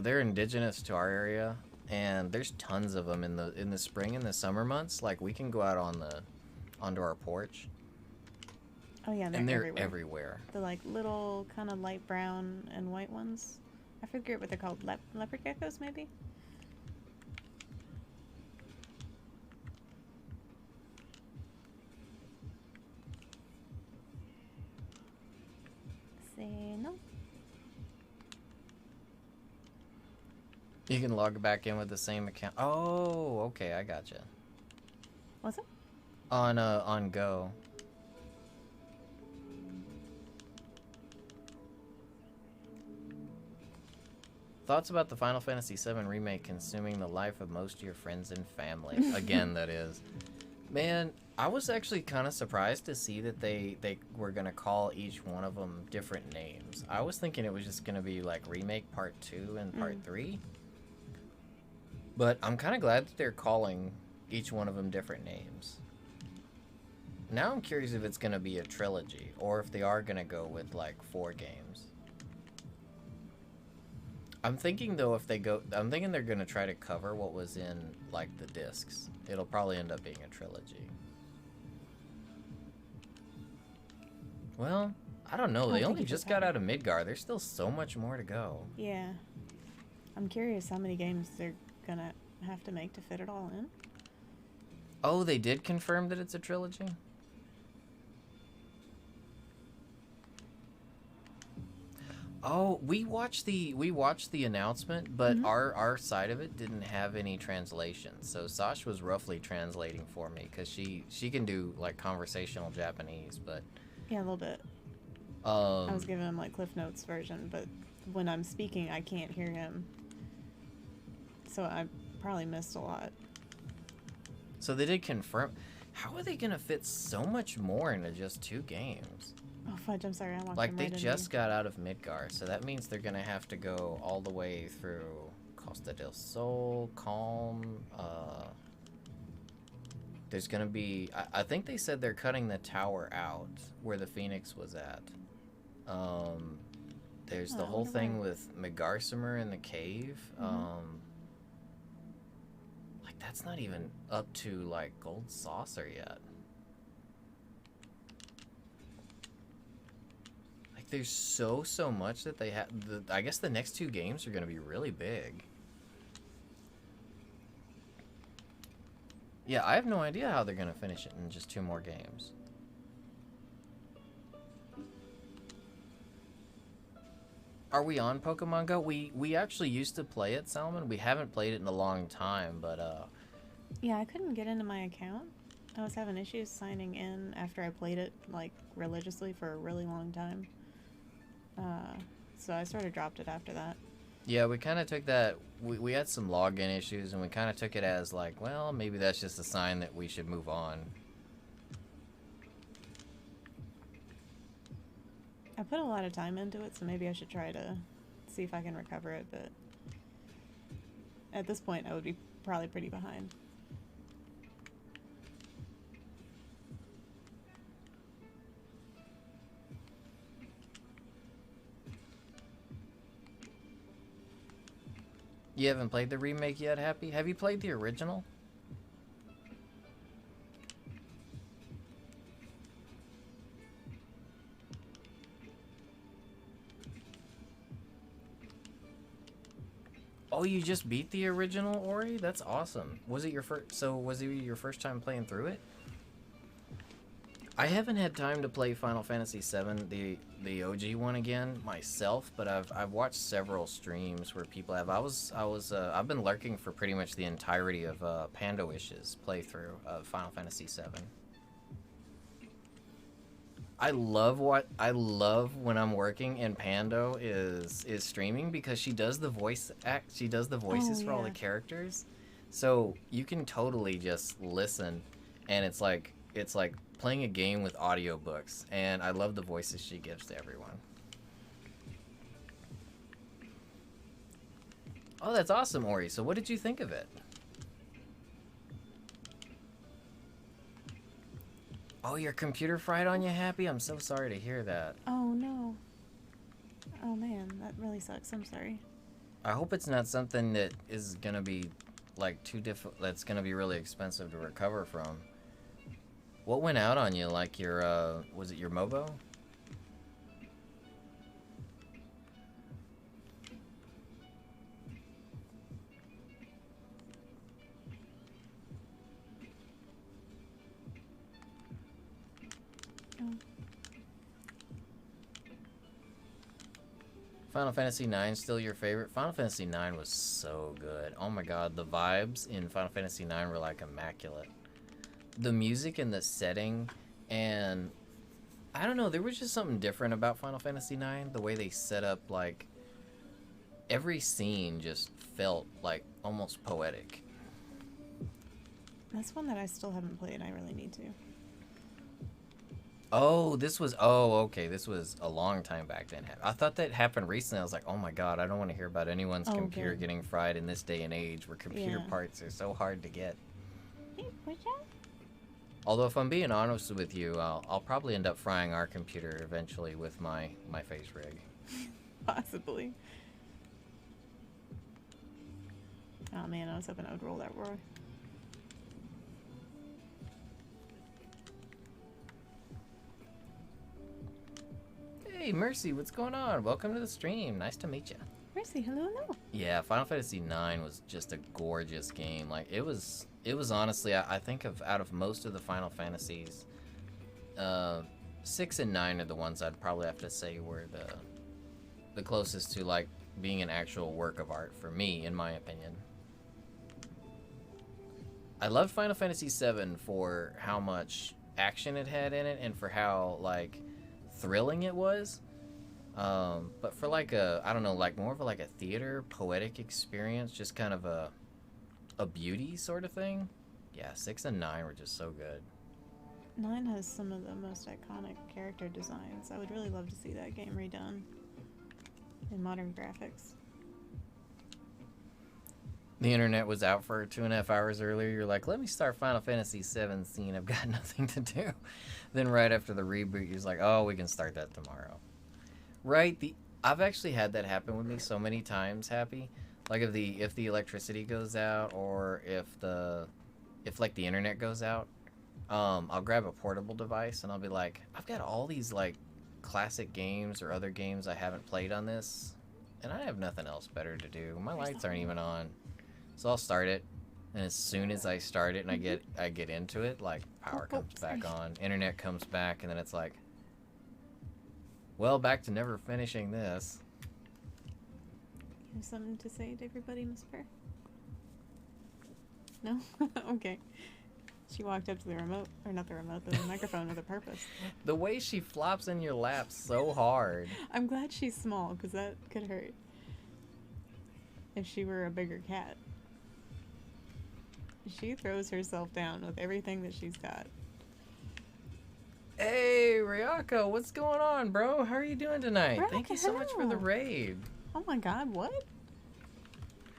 they're indigenous to our area, and there's tons of them in the spring and the summer months. Like, we can go out onto our porch. Oh yeah, and they're everywhere. The like little kind of light brown and white ones. I forget what they're called. Leopard geckos, maybe. Say no. You can log back in with the same account. Oh, okay, I gotcha. What's it? On Go. Thoughts about the Final Fantasy VII Remake consuming the life of most of your friends and family? Again, that is. Man, I was actually kind of surprised to see that they were going to call each one of them different names. I was thinking it was just going to be like Remake Part 2 and Part 3. But I'm kind of glad that they're calling each one of them different names. Now I'm curious if it's going to be a trilogy or if they are going to go with like 4 games. I'm thinking though I'm thinking they're gonna try to cover what was in like the discs. It'll probably end up being a trilogy. Well, I don't know. They only just got out of Midgar. There's still so much more to go. Yeah. I'm curious how many games they're gonna have to make to fit it all in. Oh, they did confirm that it's a trilogy? Oh, we watched the announcement, but our side of it didn't have any translation. So Sash was roughly translating for me because she can do like conversational Japanese, but yeah, a little bit. I was giving him like Cliff Notes version, but when I'm speaking, I can't hear him, so I probably missed a lot. So they did confirm. How are they gonna fit so much more into just 2 games? Oh fudge! I'm sorry. I walked Like him they right just got out of Midgar, so that means they're gonna have to go all the way through Costa del Sol, Calm. There's gonna be. I think they said they're cutting the tower out where the Phoenix was at. There's the whole thing with Megarsimer in the cave. Like that's not even up to like Gold Saucer yet. There's so much that they have. I guess the next 2 games are going to be really big. Yeah, I have no idea how they're going to finish it in just 2 more games. Are we on Pokemon Go? We actually used to play it, Salmon. We haven't played it in a long time, but yeah, I couldn't get into my account. I was having issues signing in after I played it like religiously for a really long time. So I sort of dropped it after that. Yeah, we kind of took that. We had some login issues, and we kind of took it as like, well, maybe that's just a sign that we should move on. I put a lot of time into it, so maybe I should try to see if I can recover it, but at this point I would be probably pretty behind. You haven't played the remake yet, Happy? Have you played the original? Oh, you just beat the original, Ori? That's awesome. Was it your first? So was it your first time playing through it? I haven't had time to play Final Fantasy VII, the OG one again myself, but I've watched several streams where people have. I've been lurking for pretty much the entirety of Pandowish's playthrough of Final Fantasy VII. I love when I'm working and Pando is streaming because she does the voices for all the characters, so you can totally just listen, and it's like playing a game with audiobooks, and I love the voices she gives to everyone. Oh, that's awesome, Ori. So what did you think of it? Oh, your computer fried on you, Happy? I'm so sorry to hear that. Oh, no. Oh, man, that really sucks. I'm sorry. I hope it's not something that is going to be, like, that's going to be really expensive to recover from. What went out on you? Like your, was it your Mobo? Final Fantasy IX still your favorite? Final Fantasy IX was so good. Oh my god, the vibes in Final Fantasy IX were like immaculate. The music and the setting, and I don't know, there was just something different about Final Fantasy IX. The way they set up, like, every scene just felt like almost poetic. That's one that I still haven't played. I really need to. Oh, this was a long time back then. I thought that happened recently. I was like, oh my god, I don't want to hear about anyone's computer getting fried in this day and age where computer parts are so hard to get. Hey, push out. Although, if I'm being honest with you, I'll probably end up frying our computer eventually with my face rig. Possibly. Oh man, I was hoping I would roll that Roy. Hey, Mercy, what's going on? Welcome to the stream. Nice to meet you. Mercy, hello, hello. Yeah, Final Fantasy IX was just a gorgeous game. Like, it was honestly, I think out of most of the Final Fantasies, 6 and 9 are the ones I'd probably have to say were the closest to, like, being an actual work of art for me, in my opinion. I loved Final Fantasy VII for how much action it had in it and for how, like, thrilling it was. But for like I don't know, like more of a, like a theater poetic experience, just kind of a beauty sort of thing. Yeah, 6 and 9 were just so good. 9 has some of the most iconic character designs. I would really love to see that game redone in modern graphics. The internet was out for 2.5 hours earlier. You're like, let me start Final Fantasy VII scene. I've got nothing to do. Then right after the reboot, you're like, oh, we can start that tomorrow. Right? I've actually had that happen with me so many times, Happy. Like if the electricity goes out, or if like the internet goes out, I'll grab a portable device and I'll be like, I've got all these like classic games or other games I haven't played on this, and I have nothing else better to do. My lights aren't even on. So I'll start it, and as soon as I start it and I get into it, like power comes back on, internet comes back, and then it's like, well, back to never finishing this. You have something to say to everybody, Miss Pear? No? Okay. She walked up to the remote, or not the remote, the microphone with a purpose. The way she flops in your lap so hard. I'm glad she's small, because that could hurt. If she were a bigger cat. She throws herself down with everything that she's got. Hey, Ryako, what's going on, bro? How are you doing tonight? Ryaka, thank you so much for the raid. Oh my god, what?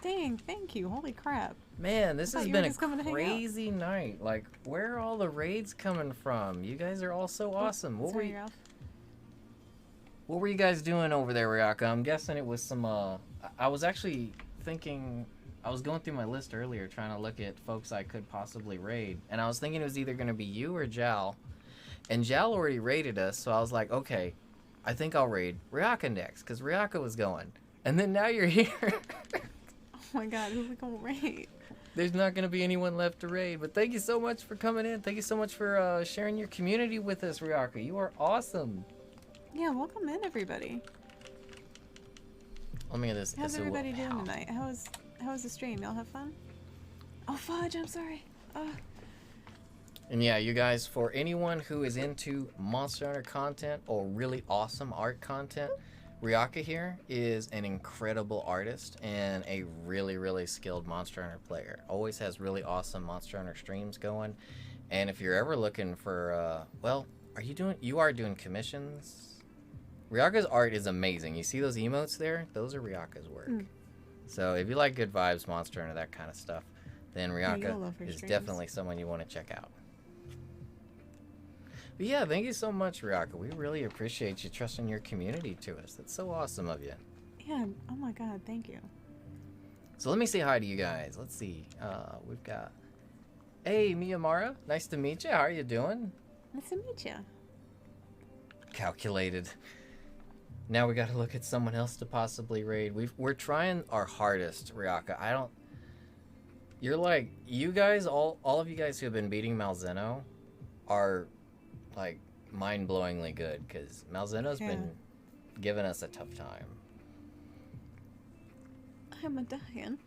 Dang, thank you. Holy crap. Man, this has been a crazy night. Like, where are all the raids coming from? You guys are all so awesome. What were you guys doing over there, Ryaka? I'm guessing it was some, I was actually thinking, I was going through my list earlier trying to look at folks I could possibly raid, and I was thinking it was either going to be you or Jal, and Jal already raided us, so I was like, okay, I think I'll raid Ryaka next, because Ryaka was going, and then now you're here. Oh my god, who are we going to raid? There's not going to be anyone left to raid, but thank you so much for coming in. Thank you so much for sharing your community with us, Ryaka. You are awesome. Yeah, welcome in, everybody. Let me get this. How's everybody doing tonight? How was the stream? Y'all have fun? Oh, fudge, I'm sorry. And yeah, you guys, for anyone who is into Monster Hunter content or really awesome art content, Ryaka here is an incredible artist and a really, really skilled Monster Hunter player. Always has really awesome Monster Hunter streams going. And if you're ever looking for, well, you are doing commissions? Ryaka's art is amazing. You see those emotes there? Those are Ryaka's work. So if you like good vibes, Monster Hunter, that kind of stuff, then Ryaka is definitely someone you want to check out. But yeah, thank you so much, Ryaka. We really appreciate you trusting your community to us. That's so awesome of you. Yeah, oh my god, thank you. So let me say hi to you guys. Let's see. We've got... Hey, Miyamara. Nice to meet you. How are you doing? Nice to meet you. Calculated. Now we gotta look at someone else to possibly raid. We're trying our hardest, Ryaka. You're like, you guys, all of you guys who have been beating Malzeno are, like, mind-blowingly good, because Malzeno's been giving us a tough time. I'm a dying.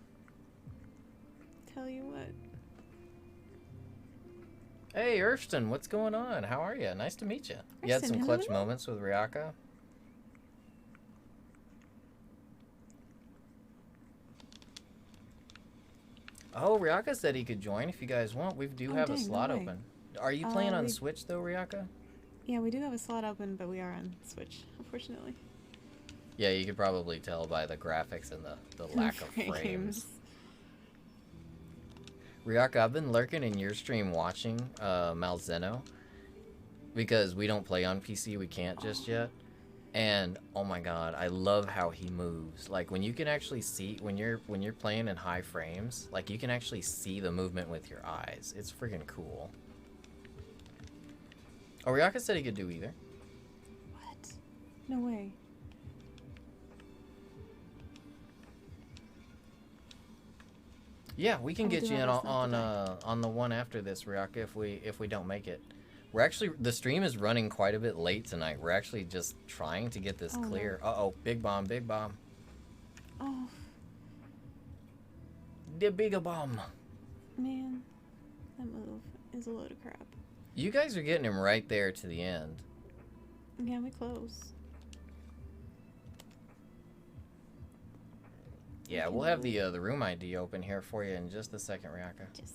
Tell you what. Hey, Irvston, what's going on? How are you? Nice to meet you. You had some clutch moments with Ryaka? Oh, Ryaka said he could join if you guys want. We do have a slot open. Are you playing on Switch, though, Ryaka? Yeah, we do have a slot open, but we are on Switch, unfortunately. Yeah, you could probably tell by the graphics and the lack of frames. Ryaka, I've been lurking in your stream watching Malzeno because we don't play on PC, we can't just yet. And oh my god, I love how he moves. Like when you can actually see when you're playing in high frames, like you can actually see the movement with your eyes. It's freaking cool. Oh, Ryaka said he could do either. What? No way. Yeah, we can get you in on the one after this, Ryaka, if we don't make it. We're actually, the stream is running quite a bit late tonight. We're actually just trying to get this clear. No. Uh-oh, big bomb, big bomb. Oh. The big bomb. Man, that move is a load of crap. You guys are getting him right there to the end. Yeah, we close. Yeah, we'll have the room ID open here for you in just a second, Ryaka. Just.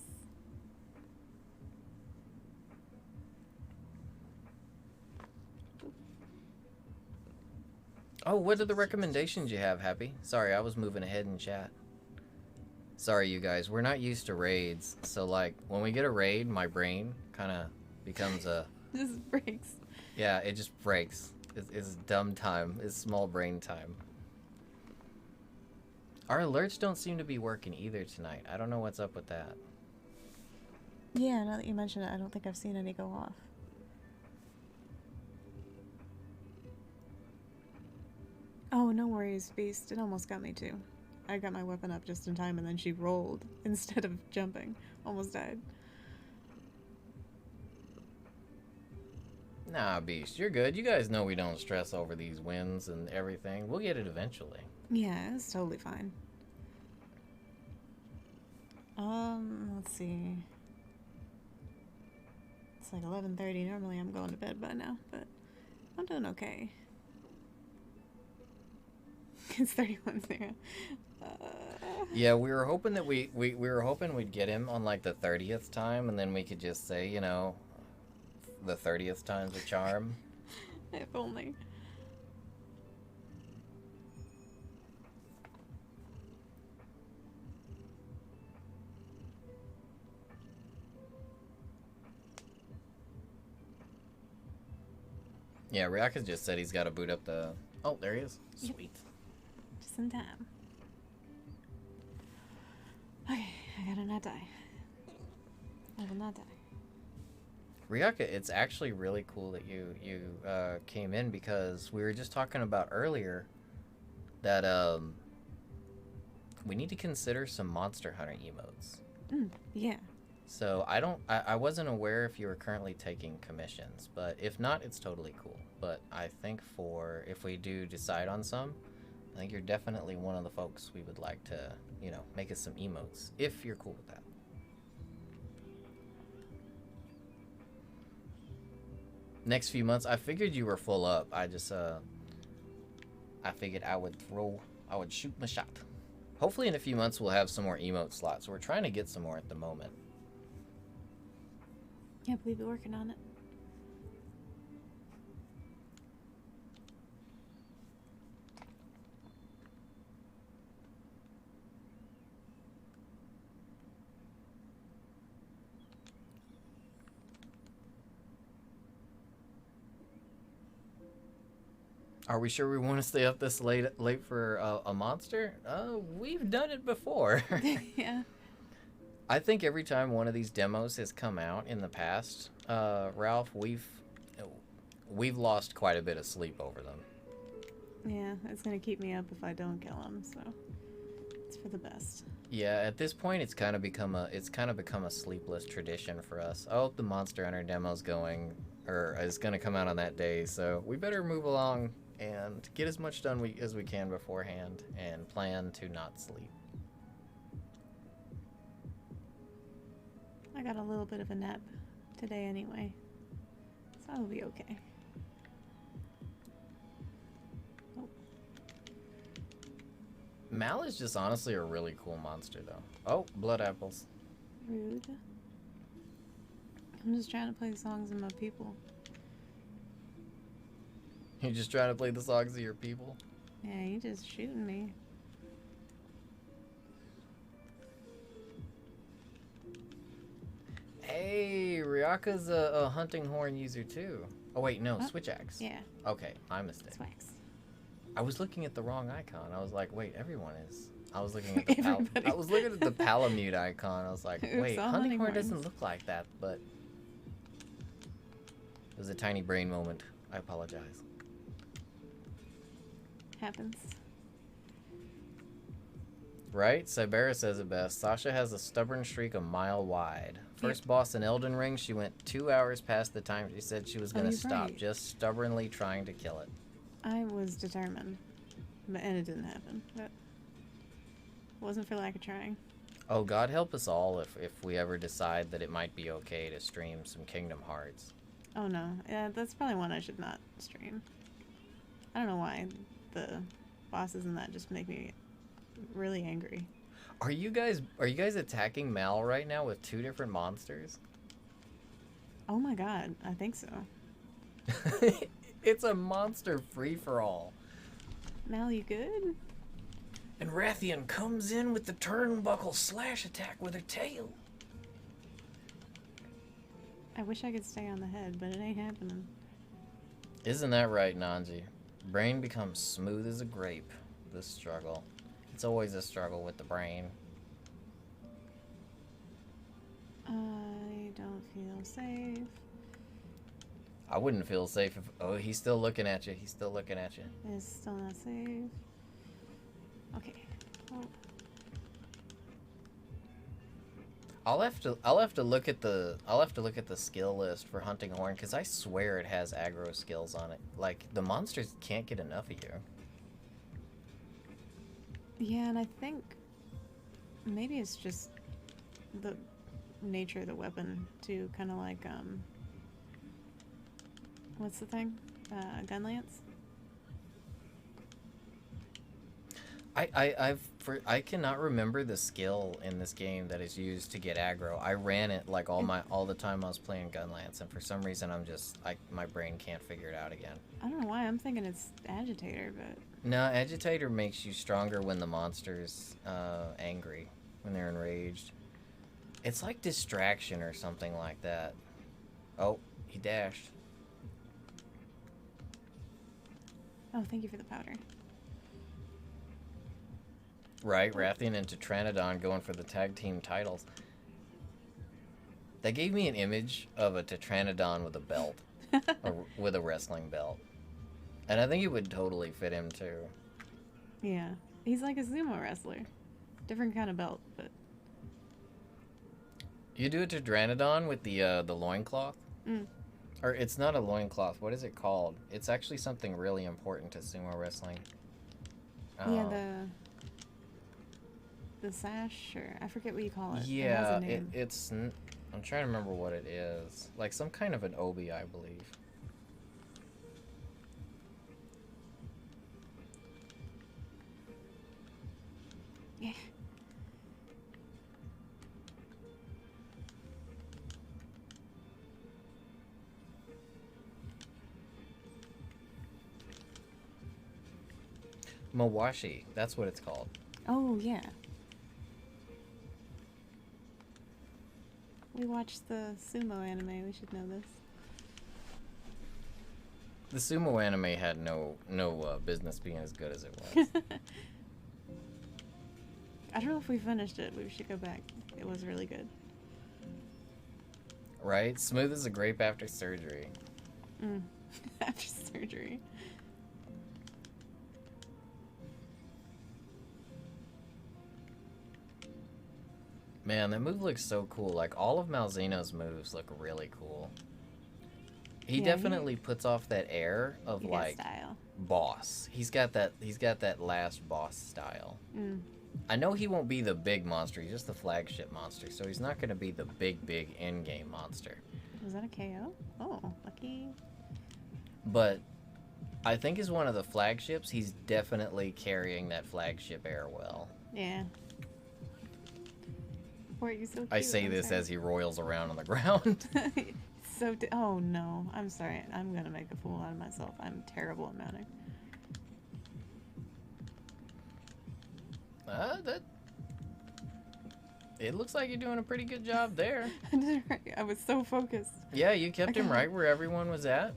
Oh, what are the recommendations you have, Happy? Sorry, I was moving ahead in chat. Sorry, you guys. We're not used to raids. So, like, when we get a raid, my brain kind of becomes a... Just breaks. Yeah, it just breaks. It's dumb time. It's small brain time. Our alerts don't seem to be working either tonight. I don't know what's up with that. Yeah, now that you mention it, I don't think I've seen any go off. Oh, no worries, Beast. It almost got me too. I got my weapon up just in time and then she rolled instead of jumping. Almost died. Nah, Beast, you're good. You guys know we don't stress over these wins and everything. We'll get it eventually. Yeah, it's totally fine. Let's see. It's like 11:30. Normally I'm going to bed by now, but I'm doing okay. It's 31-0. Yeah, we were hoping that we were hoping we'd get him on like the 30th time, and then we could just say, you know, the 30th time's a charm. If only. Yeah, Ryaka just said he's got to boot up the... Oh, there he is. Sweet. Just in time. Okay, I gotta not die. I will not die. Ryaka, it's actually really cool that you came in because we were just talking about earlier that we need to consider some Monster Hunter emotes. Yeah. So I wasn't aware if you were currently taking commissions, but if not, it's totally cool. But I think if we do decide on some, I think you're definitely one of the folks we would like to, you know, make us some emotes, if you're cool with that. Next few months, I figured you were full up. I figured I would shoot my shot. Hopefully in a few months we'll have some more emote slots. We're trying to get some more at the moment. Yeah, we've been working on it. Are we sure we want to stay up this late for a monster? We've done it before. Yeah. I think every time one of these demos has come out in the past, Ralph, we've lost quite a bit of sleep over them. Yeah, it's gonna keep me up if I don't kill him, so it's for the best. Yeah, at this point, it's kind of become a sleepless tradition for us. Oh, the Monster Hunter demo's going, or is gonna come out on that day, so we better move along and get as much done as we can beforehand, and plan to not sleep. I got a little bit of a nap today anyway, so I'll be okay. Oh. Mal is just honestly a really cool monster, though. Oh, blood apples. Rude. I'm just trying to play songs of my people. You're just trying to play the songs of your people? Yeah, you just shooting me. Hey, Ryaka's a hunting horn user too. Oh wait, no, Huh? switch axe. Yeah, Okay, my mistake. Swax. I was looking at the wrong icon. I was like, wait, everyone is. I was looking at the Everybody. I was looking at the Palamute icon. I was like, Oops, wait, all hunting hunting horn doesn't horns. look like that, but it was a tiny brain moment. I apologize. Happens. Right? Cybera says it best. Sasha has a stubborn streak a mile wide. First boss in Elden Ring, she went 2 hours past the time she said she was going to you're stop, right. just stubbornly trying to kill it. I was determined, and it didn't happen. But it wasn't for lack of trying. Oh, God help us all if we ever decide that it might be okay to stream some Kingdom Hearts. Oh no, yeah, that's probably one I should not stream. I don't know why the bosses in that just make me really angry. Are you guys attacking Mal right now with 2 different monsters? Oh my god, I think so. It's a monster free-for-all. Mal, you good? And Rathian comes in with the turnbuckle slash attack with her tail. I wish I could stay on the head, but it ain't happening. Isn't that right, Nanji? Brain becomes smooth as a grape. This struggle. It's always a struggle with the brain. I don't feel safe. I wouldn't feel safe if... Oh, he's still looking at you. He's still looking at you. It's still not safe. Okay. Oh. I'll have to look at the skill list for hunting horn, because I swear it has aggro skills on it. Like, the monsters can't get enough of you. Yeah, and I think maybe it's just the nature of the weapon too, kind of like what's the thing? Gun lance. I cannot remember the skill in this game that is used to get aggro. I ran it like all the time I was playing Gunlance, and for some reason my brain can't figure it out again. I don't know why I'm thinking it's agitator, but No, agitator makes you stronger when the monster's angry, when they're enraged. It's like distraction or something like that. Oh, he dashed. oh, thank you for the powder. Right, Rathian and Tetranodon going for the tag team titles. They gave me an image of a Tetranodon with a belt, or with a wrestling belt. And I think it would totally fit him too. Yeah, he's like a sumo wrestler, different kind of belt, but You do a Tetranodon with the loincloth? Mm. Or it's not a loincloth, what is it called? It's actually something really important to sumo wrestling. yeah, the sash, or I forget what you call it. Yeah, it has a name. I'm trying to remember what it is. Like some kind of an obi, I believe. Yeah. Mawashi, that's what it's called. Oh yeah. We watched the sumo anime. We should know this. The sumo anime had no business being as good as it was. I don't know if we finished it. We should go back. It was really good. Right? Smooth as a grape after surgery. Mm. After surgery. Man, that move looks so cool. Like, all of Malzeno's moves look really cool. He Yeah, definitely puts off that air of, You got like, style. boss. He's got that last boss style. I know he won't be the big monster. He's just the flagship monster, so he's not going to be the big end game monster. Was that a KO? Oh, lucky. But I think as one of the flagships, he's definitely carrying that flagship air well. Yeah. Boy, you're so cute. I say this as he roils around on the ground. Oh no, I'm sorry. I'm gonna make a fool out of myself. I'm terrible at mounting. It looks like you're doing a pretty good job there. I was so focused. Yeah, you kept him right where everyone was at.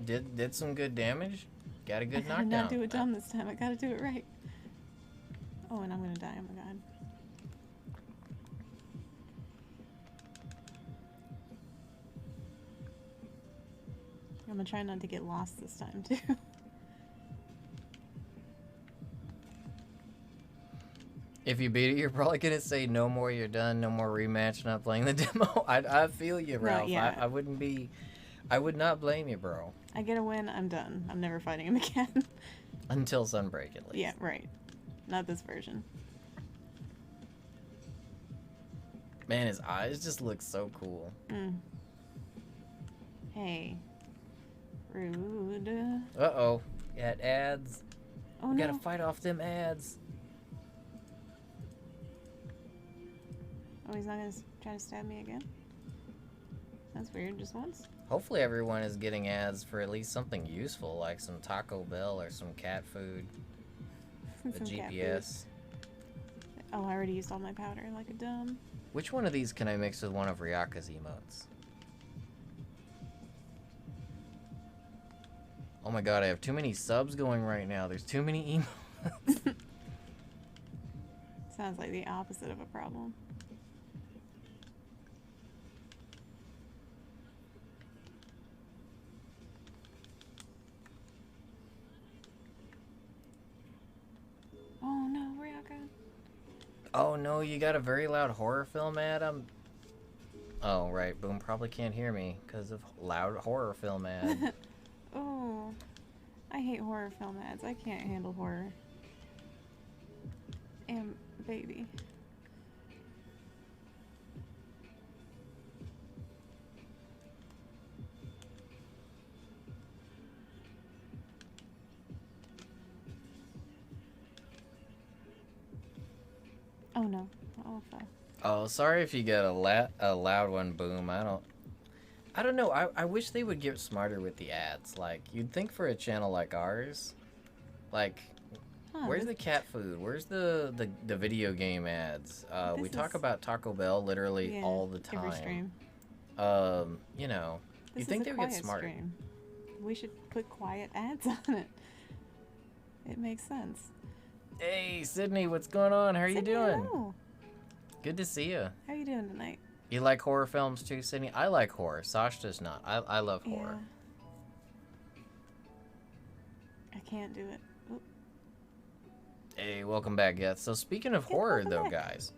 Did some good damage. Got a good knockdown. I did not do it dumb this time. I gotta do it right. Oh, and I'm gonna die. Oh my god. I'm gonna try not to get lost this time too. If you beat it, you're probably gonna say no more. You're done. No more rematch. Not playing the demo. I feel you, Ralph. Yeah. I would not blame you, bro. I get a win. I'm done. I'm never fighting him again. Until Sunbreak, at least. Yeah, right. Not this version. Man, his eyes just look so cool. Hey. Rude. Uh-oh. Got ads. Oh, We no. gotta fight off them ads. Oh, he's not gonna try to stab me again? That's weird. Just once? Hopefully everyone is getting ads for at least something useful, like some Taco Bell or some cat food. The Some cat GPS. food. Oh, I already used all my powder like a dumb. Which one of these can I mix with one of Ryaka's emotes? Oh my god, I have too many subs going right now. There's too many emotes. Sounds like the opposite of a problem. Oh no, Ryaka. Oh no, you got a very loud horror film ad? Oh, right. Boom probably can't hear me because of loud horror film ad. Oh, I hate horror film ads. I can't handle horror. And baby. Oh no. Oh fuck. Oh, sorry if you get a loud one, Boom. I don't know. I wish they would get smarter with the ads. Like, you'd think for a channel like ours, like, where's the cat food? Where's the video game ads? We talk about Taco Bell literally all the time. Every stream. You know, This you'd think is they a would get quiet smarter. stream. We should put quiet ads on it. It makes sense. Hey, Sydney, what's going on? How are you Sydney, doing? hello. Good to see you. How are you doing tonight? You like horror films too, Sydney? I like horror. Sash does not. I love horror. I can't do it. Oop. Hey, welcome back, Geth. So speaking of horror, though, guys,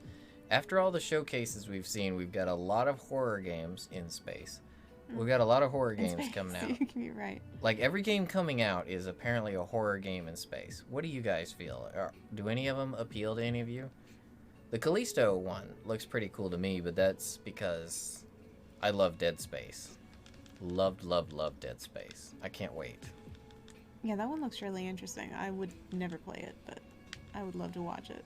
after all the showcases we've seen, we've got a lot of horror games in space. We've got a lot of horror In games space, coming out. You can be right. Like, every game coming out is apparently a horror game in space. What do you guys feel? Do any of them appeal to any of you? The Callisto one looks pretty cool to me, but that's because I love Dead Space. Loved Dead Space. I can't wait. Yeah, that one looks really interesting. I would never play it, but I would love to watch it.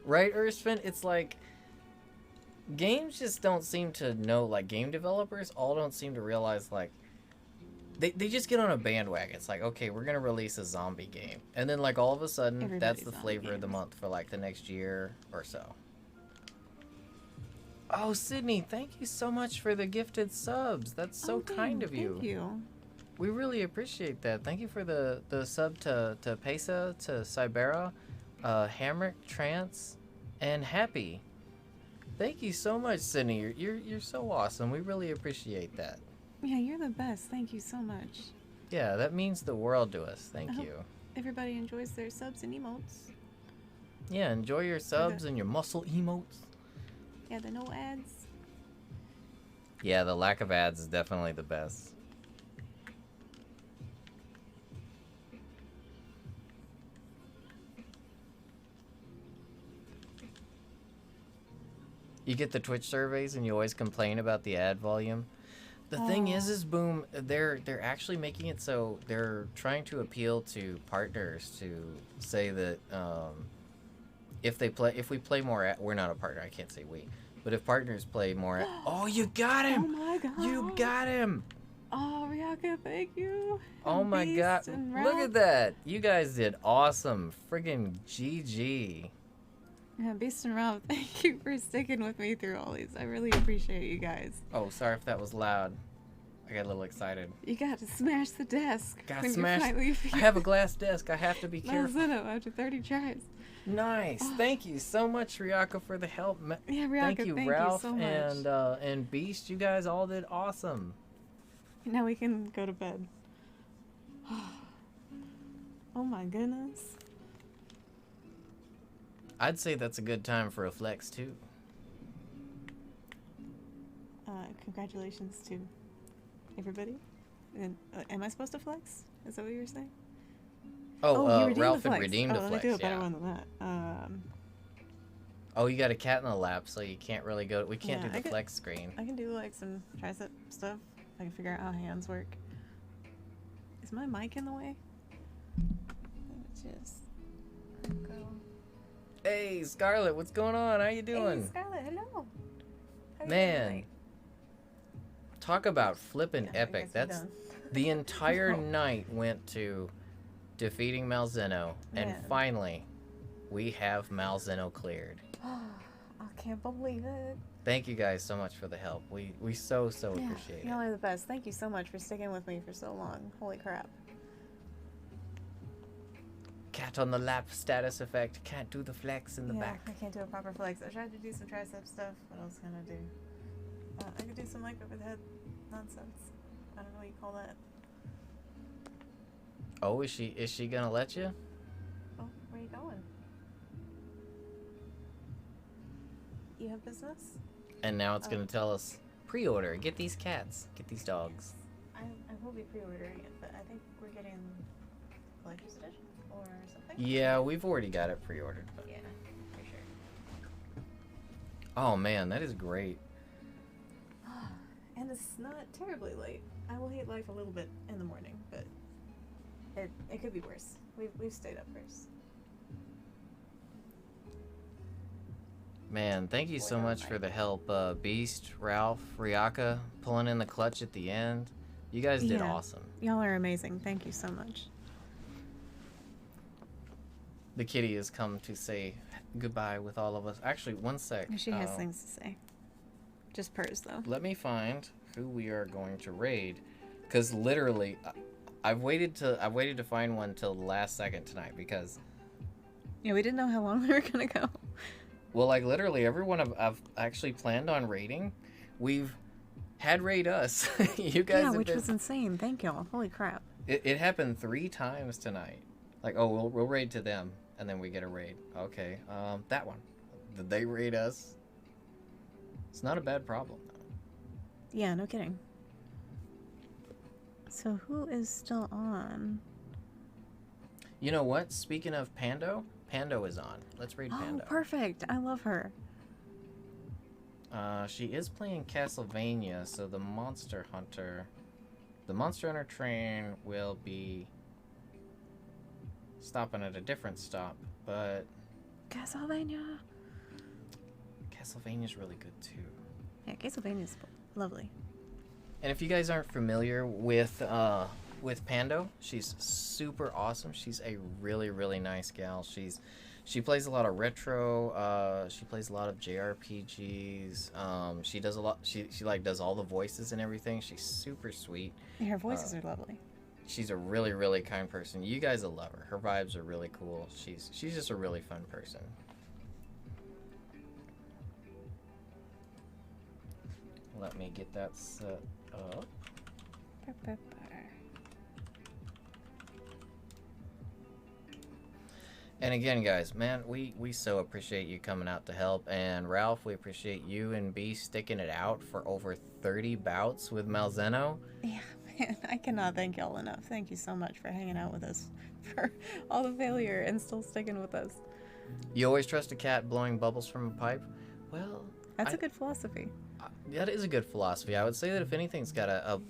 Right, Earthfin? It's like, games just don't seem to know, like, game developers all don't seem to realize, like, they just get on a bandwagon. It's like, okay, we're going to release a zombie game. And then, like, all of a sudden, that's the flavor of the month for, like, the next year or so. Oh, Sydney, thank you so much for the gifted subs. That's so kind of you. Thank you. We really appreciate that. Thank you for the sub to Pesa, to Cybera, Hamrick, Trance, and Happy. Thank you so much, Sydney. You're so awesome. We really appreciate that. Yeah, you're the best. Thank you so much. Yeah, that means the world to us. Thank you. Everybody enjoys their subs and emotes. Yeah, enjoy your subs and your muscle emotes. Yeah, the no ads. Yeah, the lack of ads is definitely the best. You get the Twitch surveys and you always complain about the ad volume. The thing is Boom, they're actually making it so they're trying to appeal to partners to say that if we play more, we're not a partner. I can't say we, but if partners play more, oh, you got him! Oh my god! You got him! Oh, Ryaka, thank you. Oh And my Beast god! and Look Ralph. at that! You guys did awesome! Friggin' GG! Yeah, Beast and Ralph, thank you for sticking with me through all these. I really appreciate you guys. Oh, sorry if that was loud. I got a little excited. You got to smash the desk. Got when smashed. I have a glass desk. I have to be careful. Malzeno after 30 tries. Nice. Oh. Thank you so much, Ryaka, for the help. Yeah, Ryaka, Thank you, thank Ralph you so much. and Beast. You guys all did awesome. Now we can go to bed. Oh my goodness. I'd say that's a good time for a flex too. Congratulations to everybody. And am I supposed to flex? Is that what you were saying? Oh, you Ralph redeemed had redeemed a let me flex. do a better Yeah. one than that. Oh, you got a cat in the lap, so you can't really go. We can't Yeah, do the flex screen. I can do like some tricep stuff. I can figure out how hands work. Is my mic in the way? Let me just go. Hey, Scarlett, what's going on? How you Hey, doing? Scarlett, hello. How you Man, doing? talk about flipping Yeah, I epic. guess we're That's done. the entire Oh. night went to defeating Malzeno, and Man. finally, we have Malzeno cleared. I can't believe it. Thank you guys so much for the help. We so appreciate Y'all it. are the best. Thank you so much for sticking with me for so long. Holy crap. Cat on the lap status effect. Can't do the flex in the yeah, back. I can't do a proper flex. I tried to do some tricep stuff. What else can I do? I could do some like over the head nonsense. I don't know what you call that. Oh, is she gonna let you? Oh, where are you going? You have business? And now it's Oh. gonna tell us pre-order. Get these cats. Get these dogs. I will be pre-ordering it, but I think we're getting collector's edition or something. Yeah, we've already got it pre-ordered. But... Yeah, for sure. Oh man, that is great. And it's not terribly late. I will hate life a little bit in the morning, but it could be worse. We've stayed up first. Man, thank you so Boy, much for the help, Beast, Ralph, Ryaka, pulling in the clutch at the end. You guys did Yeah. awesome. Y'all are amazing. Thank you so much. The kitty has come to say goodbye with all of us. Actually, one sec. She has things to say. Just purrs though. Let me find who we are going to raid, because literally, I've waited to find one till the last second tonight because. Yeah, we didn't know how long we were gonna go. Well, like literally everyone I've actually planned on raiding, we've had raid us. You guys Yeah, have which been, was insane. Thank y'all. Holy crap. it happened 3 times tonight. Like, oh, we'll raid to them, and then we get a raid. Okay, that one. Did they raid us? It's not a bad problem, though. Yeah, no kidding. So who is still on? You know what? Speaking of Pando, Pando is on. Let's raid Oh, Pando. perfect. I love her. She is playing Castlevania, so the Monster Hunter train will be stopping at a different stop, but Castlevania. Castlevania's really good too. Yeah, Castlevania's lovely. And if you guys aren't familiar with Pando, she's super awesome. She's a really nice gal. She plays a lot of retro. She plays a lot of JRPGs. She does a lot. She like does all the voices and everything. She's super sweet. Yeah, her voices are lovely. She's a really kind person. You guys will love her. Her vibes are really cool. She's just a really fun person. Let me get that set up. And again, guys, man, we so appreciate you coming out to help. And Ralph, we appreciate you and B sticking it out for over 30 bouts with Malzeno. Yeah, man, I cannot thank y'all enough. Thank you so much for hanging out with us, for all the failure and still sticking with us. You always trust a cat blowing bubbles from a pipe? Well, that's a good philosophy. That is a good philosophy. I would say that if anything's got a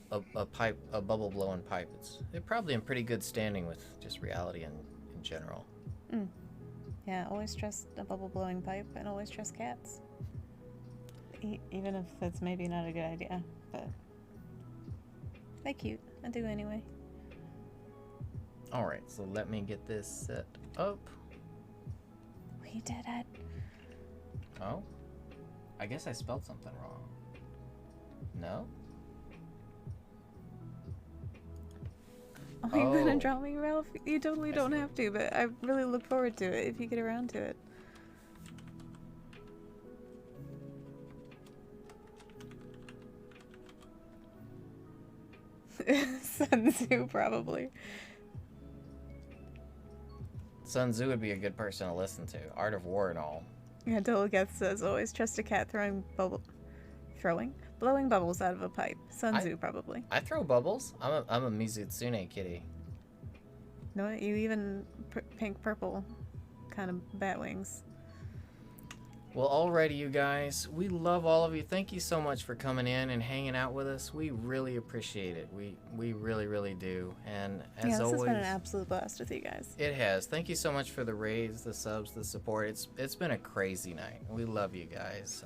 bubble blowing pipe, they're probably in pretty good standing with just reality in general. Yeah, always trust a bubble blowing pipe and always trust cats. Even if that's maybe not a good idea, but they're cute. I do anyway. Alright, so let me get this set up. We did it. Oh? I guess I spelled something wrong. No? Oh, you're gonna draw me, Ralph? You totally don't have to, but I really look forward to it if you get around to it. Sun Tzu, probably. Sun Tzu would be a good person to listen to. Art of War and all. Yeah, Dolageth says, always trust a cat blowing bubbles out of a pipe. Sun Tzu, probably. I throw bubbles. I'm a Mizutsune kitty. No, you even pink purple kind of bat wings. Well, alrighty, you guys. We love all of you. Thank you so much for coming in and hanging out with us. We really appreciate it. We really, really do. And as always, this has been an absolute blast with you guys. It has. Thank you so much for the raids, the subs, the support. It's been a crazy night. We love you guys.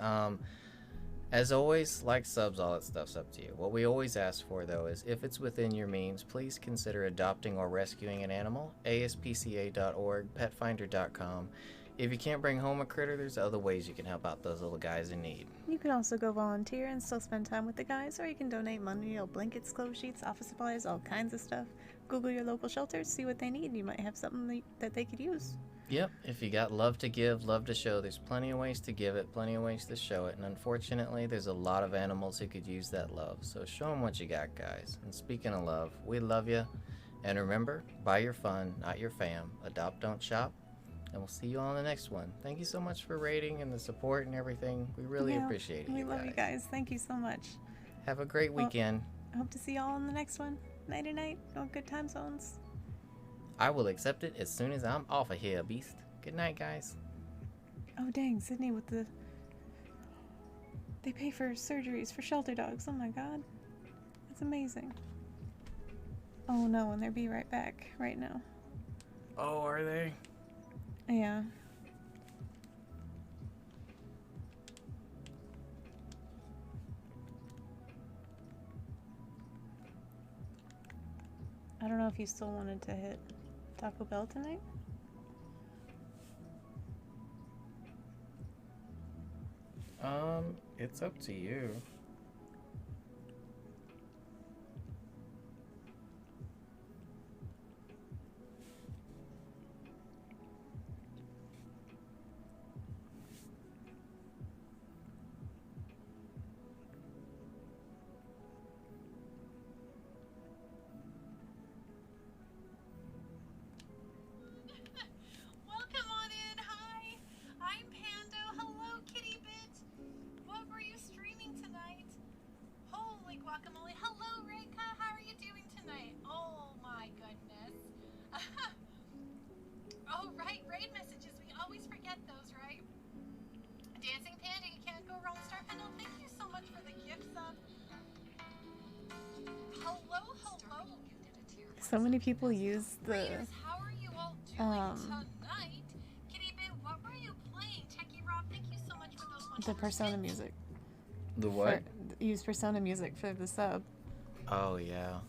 As always, like, subs, all that stuff's up to you. What we always ask for, though, is if it's within your means, please consider adopting or rescuing an animal. ASPCA.org, petfinder.com. If you can't bring home a critter, there's other ways you can help out those little guys in need. You can also go volunteer and still spend time with the guys, or you can donate money, blankets, clothes sheets, office supplies, all kinds of stuff. Google your local shelters, see what they need. You might have something that they could use. Yep, if you got love to give, love to show, there's plenty of ways to give it, plenty of ways to show it, and unfortunately, there's a lot of animals who could use that love, so show them what you got, guys. And speaking of love, we love you, and remember, buy your fun, not your fam. Adopt, don't shop, and we'll see you all in the next one. Thank you so much for rating and the support and everything. We really appreciate it, we love you guys. Thank you so much. Have a great weekend. I hope to see y'all in the next one. Nighty-night, no good time zones. I will accept it as soon as I'm off of here, beast. Good night, guys. Oh, dang, Sydney with the... They pay for surgeries for shelter dogs. Oh, my God. That's amazing. Oh, no, and they'll be right back right now. Oh, are they? Yeah. I don't know if you still wanted to hit Taco Bell tonight. It's up to you. So many people use the how are you all doing tonight? KittyBit, what were you playing? Techie Rob, thank you so much for those the Persona music. The what? Use Persona music for the sub. Oh yeah.